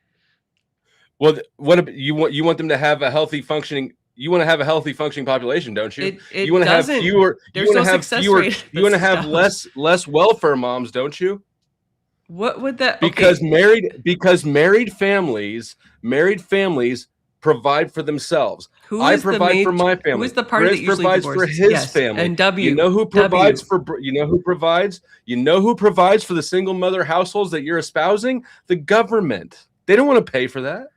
[SPEAKER 12] Well, what you want them to have a healthy functioning? You want to have a healthy functioning population, don't you? You want to have fewer. You want to have fewer. You want to have less welfare moms, don't you?
[SPEAKER 1] What would that?
[SPEAKER 12] Because married families provide for themselves. I provide for my family.
[SPEAKER 1] Who is the party that usually
[SPEAKER 12] provides for his family?
[SPEAKER 1] And W.
[SPEAKER 12] You know who provides for? You know who provides? You know who provides for the single mother households that you're espousing? The government. They don't want to pay for that.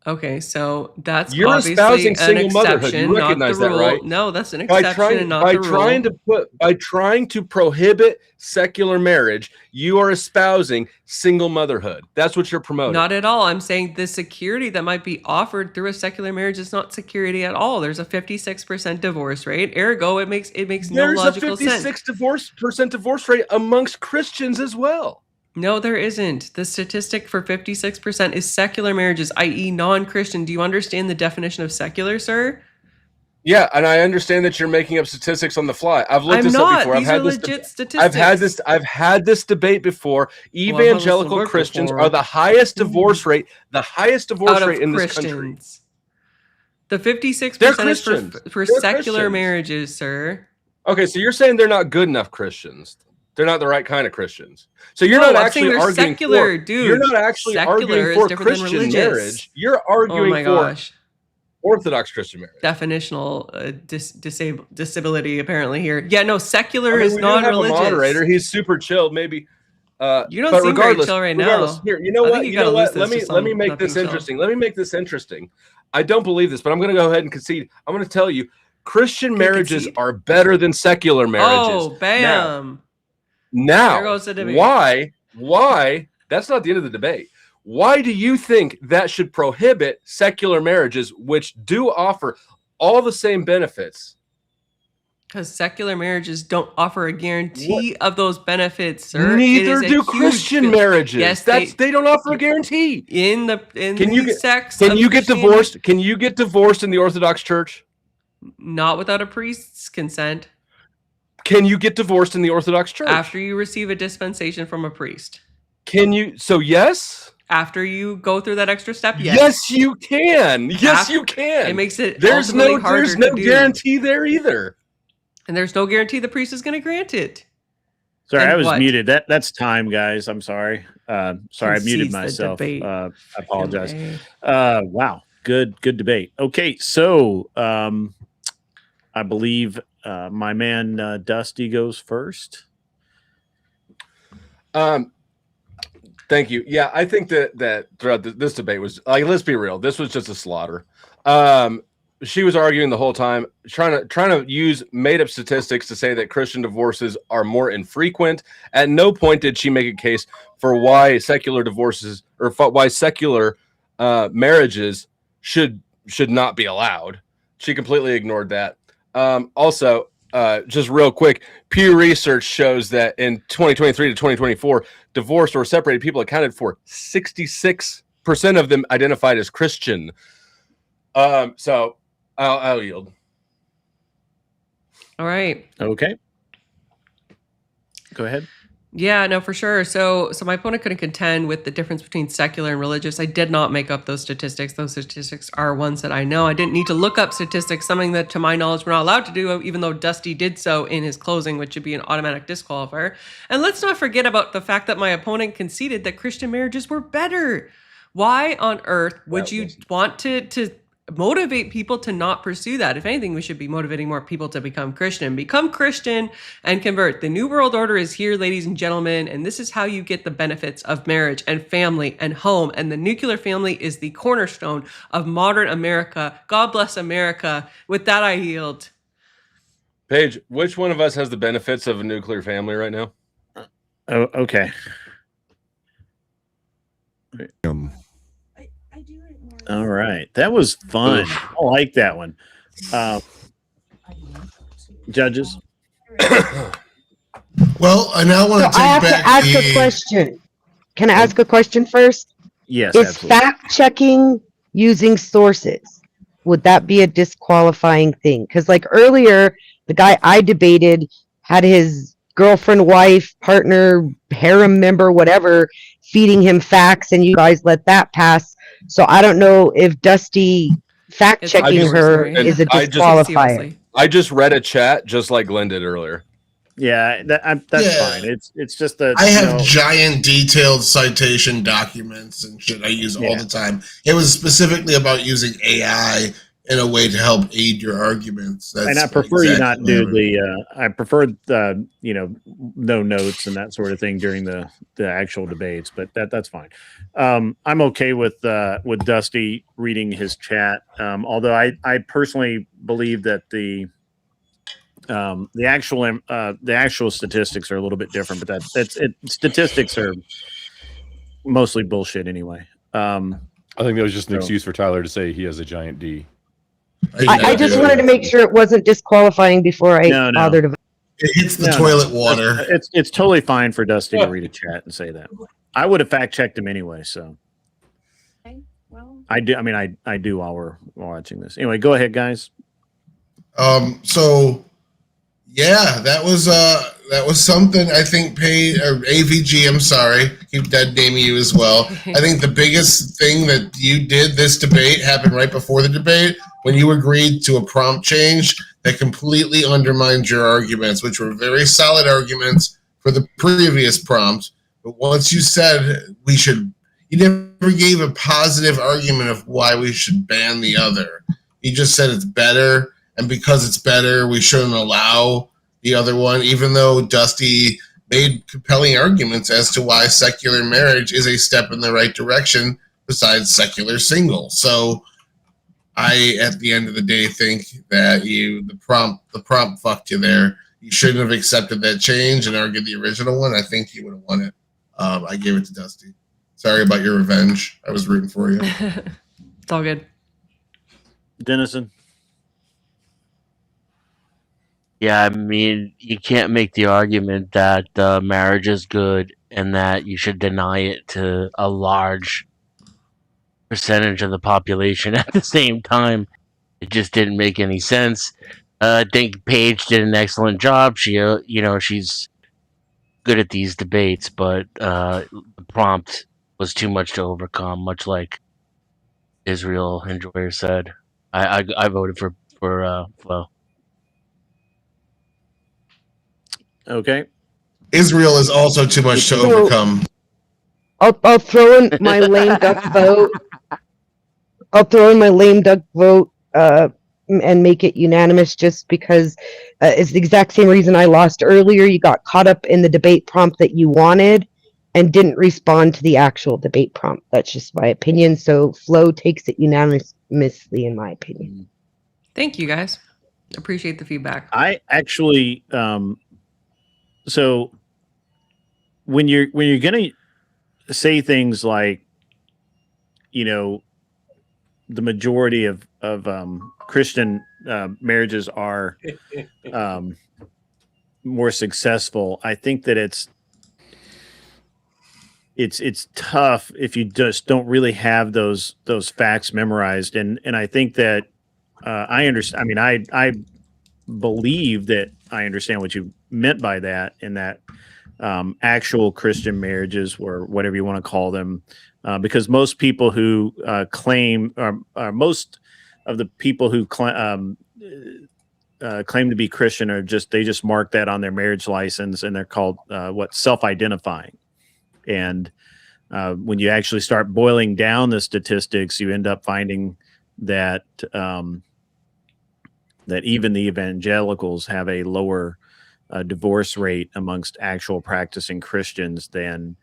[SPEAKER 1] Okay, so that's
[SPEAKER 12] you're
[SPEAKER 1] obviously
[SPEAKER 12] espousing single motherhood. You recognize that, right?
[SPEAKER 1] No, that's an exception and not the rule.
[SPEAKER 12] By trying to prohibit secular marriage, you are espousing single motherhood. That's what you're promoting.
[SPEAKER 1] Not at all. I'm saying the security that might be offered through a secular marriage is not security at all. There's a 56% divorce rate. Ergo, it makes no logical sense.
[SPEAKER 12] There's a 56% divorce rate amongst Christians as well.
[SPEAKER 1] No, there isn't. The statistic for 56% is secular marriages, i.e. non-Christian. Do you understand the definition of secular, sir?
[SPEAKER 12] Yeah, and I understand that you're making up statistics on the fly. I've looked this up before.
[SPEAKER 1] These are legit statistics.
[SPEAKER 12] I've had this debate before. Evangelical Christians are the highest divorce rate, in this country.
[SPEAKER 1] The 56% is for secular marriages, sir.
[SPEAKER 12] Okay, so you're saying they're not good enough Christians. They're not the right kind of Christians. So you're not actually arguing
[SPEAKER 1] secular,
[SPEAKER 12] for.
[SPEAKER 1] Dude.
[SPEAKER 12] You're not actually arguing for Christian marriage. You're arguing for Orthodox Christian marriage.
[SPEAKER 1] Definitional disability apparently here. Yeah, no, secular is non-religious.
[SPEAKER 12] A moderator, he's super chill. Maybe.
[SPEAKER 1] You don't seem very chill right now.
[SPEAKER 12] Here, you know what? You know what? Let me make this interesting. Let me make this interesting. I don't believe this, but I'm going to go ahead and concede. I'm going to tell you, Christian marriages are better than secular marriages.
[SPEAKER 1] Oh, bam.
[SPEAKER 12] Now,
[SPEAKER 1] there goes the debate.
[SPEAKER 12] Why? That's not the end of the debate. Why do you think that should prohibit secular marriages, which do offer all the same benefits?
[SPEAKER 1] Because secular marriages don't offer a guarantee of those benefits, sir.
[SPEAKER 12] Neither do Christian marriages.
[SPEAKER 1] Yes,
[SPEAKER 12] they don't offer a guarantee.
[SPEAKER 1] Can you
[SPEAKER 12] get divorced? Can you get divorced in the Orthodox Church?
[SPEAKER 1] Not without a priest's consent.
[SPEAKER 12] Can you get divorced in the Orthodox Church?
[SPEAKER 1] After you receive a dispensation from a priest.
[SPEAKER 12] Can you? So yes?
[SPEAKER 1] After you go through that extra step, yes.
[SPEAKER 12] Yes, you can. Yes, you can.
[SPEAKER 1] It makes it
[SPEAKER 12] there's no guarantee there either.
[SPEAKER 1] And there's no guarantee the priest is going to grant it.
[SPEAKER 10] Sorry, I was muted. That's time, guys. I'm sorry. Sorry, I muted myself. I apologize. Wow. Good debate. Okay, so I believe my man Dusty goes first.
[SPEAKER 12] Thank you. Yeah, I think that throughout this debate was like, let's be real, this was just a slaughter. She was arguing the whole time, trying to use made up statistics to say that Christian divorces are more infrequent. At no point did she make a case for why secular divorces or why secular marriages should not be allowed. She completely ignored that. Also, just real quick, Pew Research shows that in 2023 to 2024, divorced or separated people accounted for 66% of them identified as Christian. So I'll yield.
[SPEAKER 1] All right.
[SPEAKER 10] Okay. Go ahead.
[SPEAKER 1] Yeah, no, for sure. So my opponent couldn't contend with the difference between secular and religious. I did not make up those statistics. Those statistics are ones that I know. I didn't need to look up statistics, something that, to my knowledge, we're not allowed to do, even though Dusty did so in his closing, which would be an automatic disqualifier. And let's not forget about the fact that my opponent conceded that Christian marriages were better. Why on earth would you want to motivate people to not pursue that. If anything, we should be motivating more people to become Christian and convert. The New World Order is here, ladies and gentlemen, and this is how you get the benefits of marriage and family and home. And the nuclear family is the cornerstone of modern America. God bless America. With that, I yield.
[SPEAKER 12] Paige, which one of us has the benefits of a nuclear family right now?
[SPEAKER 10] Oh, okay. All right, that was fun. I like that one. Judges.
[SPEAKER 16] Well, I now want to
[SPEAKER 11] I have
[SPEAKER 16] take back
[SPEAKER 11] to ask a question. Can I ask a question first?
[SPEAKER 10] Yes.
[SPEAKER 11] Is
[SPEAKER 10] Absolutely.
[SPEAKER 11] fact checking using sources, would that be a disqualifying thing? Because like earlier, the guy I debated had his girlfriend, wife, partner, harem member, whatever, feeding him facts, and you guys let that pass. So I don't know if Dusty fact checking her is a disqualifier.
[SPEAKER 12] I just read a chat just like Glenn did earlier.
[SPEAKER 10] Yeah, that's fine. It's just that
[SPEAKER 16] I have giant detailed citation documents and shit I use all the time. It was specifically about using AI in a way to help aid your arguments.
[SPEAKER 10] And I prefer you not do the. I prefer the no notes and that sort of thing during the actual debates, but that's fine. I'm okay with Dusty reading his chat. Although I personally believe that the actual statistics are a little bit different, but statistics are mostly bullshit anyway.
[SPEAKER 2] I think that was just an excuse for Tyler to say he has a giant D.
[SPEAKER 11] I just wanted to make sure it wasn't disqualifying before I bothered to.
[SPEAKER 16] It hits the toilet water.
[SPEAKER 10] It's totally fine for Dusty to read a chat and say that. I would have fact checked him anyway, so. I do. I mean, I do while we're watching this. Anyway, go ahead, guys.
[SPEAKER 16] So yeah, that was something I think AVG, I'm sorry, keep dead naming you as well. I think the biggest thing that you did this debate happened right before the debate when you agreed to a prompt change that completely undermined your arguments, which were very solid arguments for the previous prompt. But once you said you never gave a positive argument of why we should ban the other. You just said it's better, and because it's better, we shouldn't allow the other one, even though Dusty made compelling arguments as to why secular marriage is a step in the right direction besides secular single. So I, at the end of the day, think that the prompt fucked you there. You shouldn't have accepted that change and argued the original one. I think you would have won it. I gave it to Dusty. Sorry about your revenge. I was rooting for you.
[SPEAKER 1] It's all good.
[SPEAKER 10] Dennison.
[SPEAKER 9] Yeah, I mean, you can't make the argument that marriage is good and that you should deny it to a large percentage of the population at the same time. It just didn't make any sense. I think Paige did an excellent job. She's good at these debates, but the prompt was too much to overcome, much like Israel Enjoyer said. I voted for Flo.
[SPEAKER 10] Okay.
[SPEAKER 16] Israel is also too much to overcome.
[SPEAKER 11] I'll throw in my lame duck vote. I'll throw in my lame duck vote and make it unanimous just because it's the exact same reason I lost earlier. You got caught up in the debate prompt that you wanted and didn't respond to the actual debate prompt. That's just my opinion. So Flo takes it unanimously, in my opinion.
[SPEAKER 1] Thank you, guys. Appreciate the feedback.
[SPEAKER 10] I actually, so when you're gonna say things like, the majority of Christian marriages are more successful, I think that it's tough if you just don't really have those facts memorized, and I think that I understand. I mean, I believe that I understand what you meant by that, and that actual Christian marriages, or whatever you want to call them, because most people who claim, or most of the people who claim to be Christian they just mark that on their marriage license, and they're called self-identifying. And when you actually start boiling down the statistics, you end up finding that that even the evangelicals have a lower divorce rate amongst actual practicing Christians than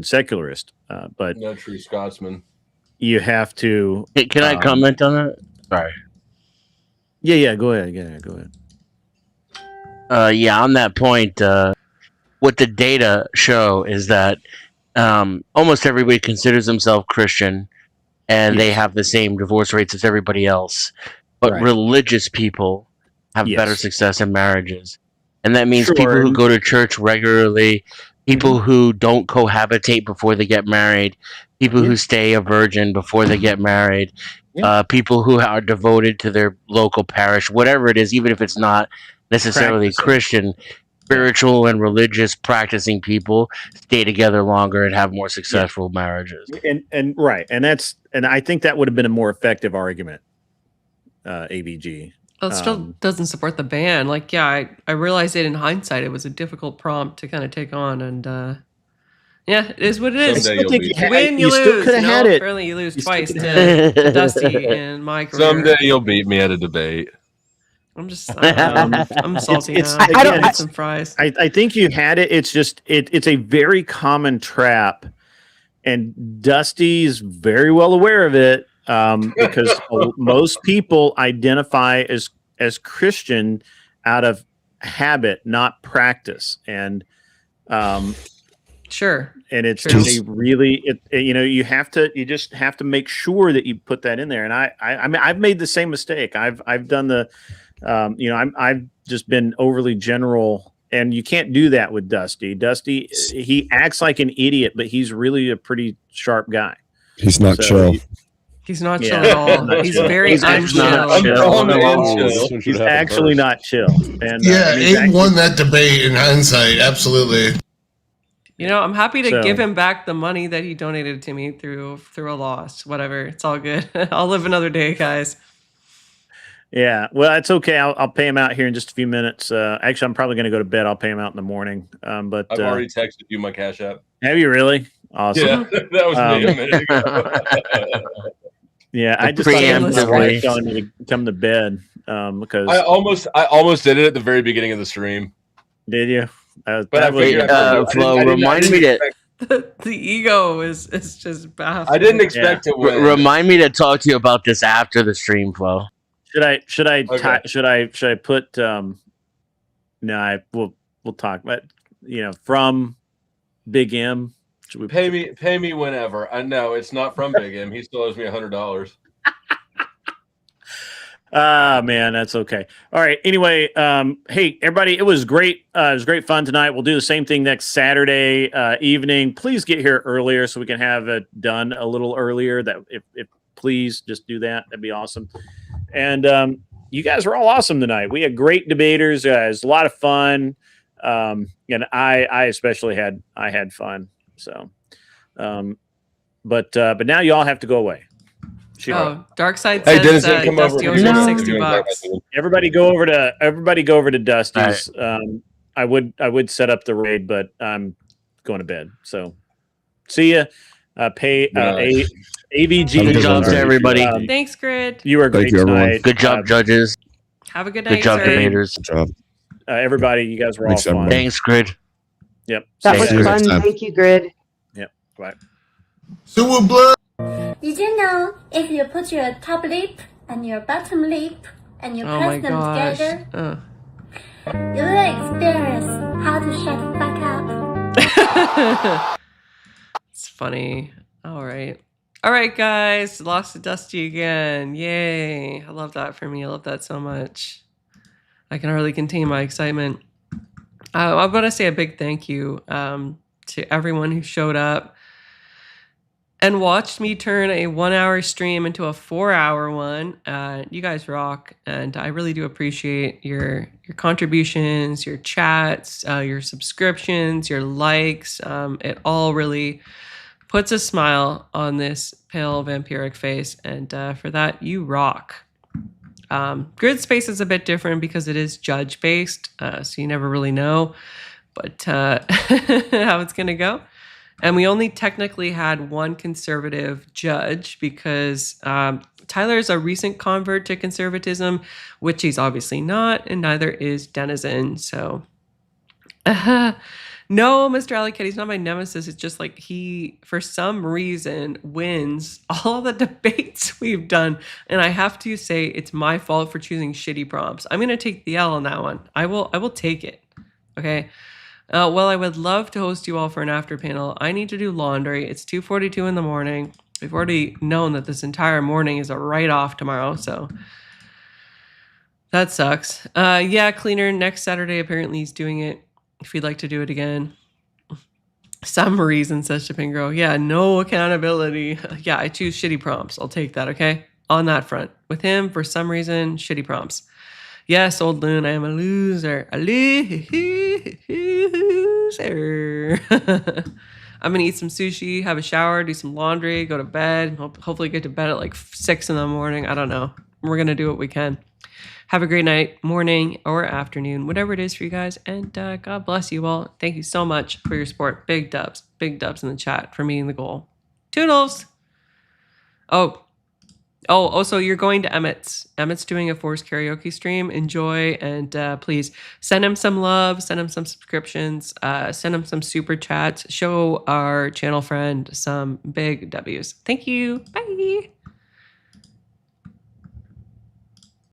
[SPEAKER 10] secularists. But
[SPEAKER 12] No true Scotsman.
[SPEAKER 10] you have to.
[SPEAKER 9] Hey, can I comment on that? Sorry.
[SPEAKER 10] Yeah. Go ahead. Go ahead.
[SPEAKER 9] Yeah, on that point, what the data show is that almost everybody considers themselves Christian, and they have the same divorce rates as everybody else. But religious people have better success in marriages, and that means people who go to church regularly, people who don't cohabitate before they get married, people who stay a virgin before they get married, people who are devoted to their local parish, whatever it is, even if it's not necessarily Christian, spiritual and religious practicing people stay together longer and have more successful marriages.
[SPEAKER 10] And I think that would have been a more effective argument. AVG.
[SPEAKER 1] Well, it still doesn't support the ban. Like, yeah, I realized it in hindsight. It was a difficult prompt to kind of take on, and yeah, it is what it is.
[SPEAKER 12] Someday
[SPEAKER 1] You win, you
[SPEAKER 10] still
[SPEAKER 1] lose.
[SPEAKER 10] could have had it.
[SPEAKER 1] Apparently, you lose twice to Dusty and my career.
[SPEAKER 12] Someday you'll beat me at a debate.
[SPEAKER 1] I'm just, I'm salty now.
[SPEAKER 10] I don't
[SPEAKER 1] need some fries.
[SPEAKER 10] I think you had it. It's just it's a very common trap, and Dusty's very well aware of it. Because most people identify as Christian out of habit, not practice, and
[SPEAKER 1] sure,
[SPEAKER 10] and it's a really you just have to make sure that you put that in there. And I mean I've made the same mistake. I've done the I've just been overly general, and you can't do that with Dusty. Dusty, he acts like an idiot, but he's really a pretty sharp guy.
[SPEAKER 14] He's not chill.
[SPEAKER 1] He's not chill at all. He's very unchill.
[SPEAKER 10] He's actually not chill. And
[SPEAKER 16] yeah, Abe won that debate in hindsight. Absolutely.
[SPEAKER 1] You know, I'm happy to give him back the money that he donated to me through a loss. Whatever, it's all good. I'll live another day, guys.
[SPEAKER 10] Yeah, well, it's okay. I'll pay him out here in just a few minutes. Actually, I'm probably going to go to bed. I'll pay him out in the morning. But
[SPEAKER 12] I've already texted you my Cash App.
[SPEAKER 10] Have you really? Awesome.
[SPEAKER 12] Yeah, that was me a minute ago.
[SPEAKER 10] Yeah, I just thought my wife telling me to come to bed because
[SPEAKER 12] I almost did it at the very beginning of the stream.
[SPEAKER 10] Did you?
[SPEAKER 12] But
[SPEAKER 9] Flo, remind me that
[SPEAKER 1] the ego is just baffling.
[SPEAKER 12] I didn't expect to win.
[SPEAKER 9] Remind me to talk to you about this after the stream, Flo.
[SPEAKER 10] Should I put no, we'll talk, but from Big M.
[SPEAKER 12] Pay me whenever. I know it's not from Big M. He still owes me $100.
[SPEAKER 10] Man, that's okay. All right. Anyway, hey everybody, it was great. It was great fun tonight. We'll do the same thing next Saturday evening. Please get here earlier so we can have it done a little earlier. That if please just do that. That'd be awesome. And you guys were all awesome tonight. We had great debaters. It was a lot of fun. And I especially had fun. So, but now you all have to go away.
[SPEAKER 1] Oh, Dark Side says Dusty owes him $60.
[SPEAKER 10] Everybody go over to Dusty's. Right. I would set up the raid, but I'm going to bed. So, see ya. AVG.
[SPEAKER 9] Good job to everybody.
[SPEAKER 1] Thanks, Grid.
[SPEAKER 10] You were great tonight.
[SPEAKER 9] Good job, judges.
[SPEAKER 1] Have a good night.
[SPEAKER 9] Good job, debaters.
[SPEAKER 14] Good job.
[SPEAKER 10] Everybody, you guys were all fun.
[SPEAKER 9] Thanks, Grid.
[SPEAKER 10] Yep.
[SPEAKER 11] That was fun. Thank you, Grid.
[SPEAKER 10] Yep. Bye.
[SPEAKER 16] Super blood.
[SPEAKER 6] Did you know if you put your top lip and your bottom lip and you press them together, you will experience how to shut the fuck up?
[SPEAKER 1] It's funny. All right, guys. Lost to Dusty again. Yay. I love that for me. I love that so much. I can hardly contain my excitement. I want to say a big thank you to everyone who showed up and watched me turn a 1-hour stream into a 4-hour one. You guys rock, and I really do appreciate your contributions, your chats, your subscriptions, your likes. It all really puts a smile on this pale vampiric face, and for that, you rock. Grid Space is a bit different because it is judge-based, so you never really know but how it's going to go. And we only technically had one conservative judge because Tyler is a recent convert to conservatism, which he's obviously not, and neither is Denizen. So, no, Mr. Alicat, he's not my nemesis. It's just like he, for some reason, wins all the debates we've done. And I have to say, it's my fault for choosing shitty prompts. I'm going to take the L on that one. I will take it. Okay. Well, I would love to host you all for an after panel. I need to do laundry. It's 2:42 in the morning. We've already known that this entire morning is a write-off tomorrow, so that sucks. Yeah, cleaner next Saturday. Apparently he's doing it. If you'd like to do it again. Some reason, says Shapingro. Yeah, no accountability. Yeah, I choose shitty prompts. I'll take that, okay? On that front. With him, for some reason, shitty prompts. Yes, old loon, I am a loser. A loser. I'm going to eat some sushi, have a shower, do some laundry, go to bed. Hopefully get to bed at like 6 in the morning. I don't know. We're going to do what we can. Have a great night, morning, or afternoon, whatever it is for you guys. And God bless you all. Thank you so much for your support. Big dubs in the chat for meeting the goal. Toodles. Also, you're going to Emmett's. Emmett's doing a forced karaoke stream. Enjoy, and please send him some love, send him some subscriptions, send him some super chats. Show our channel friend some big W's. Thank you. Bye.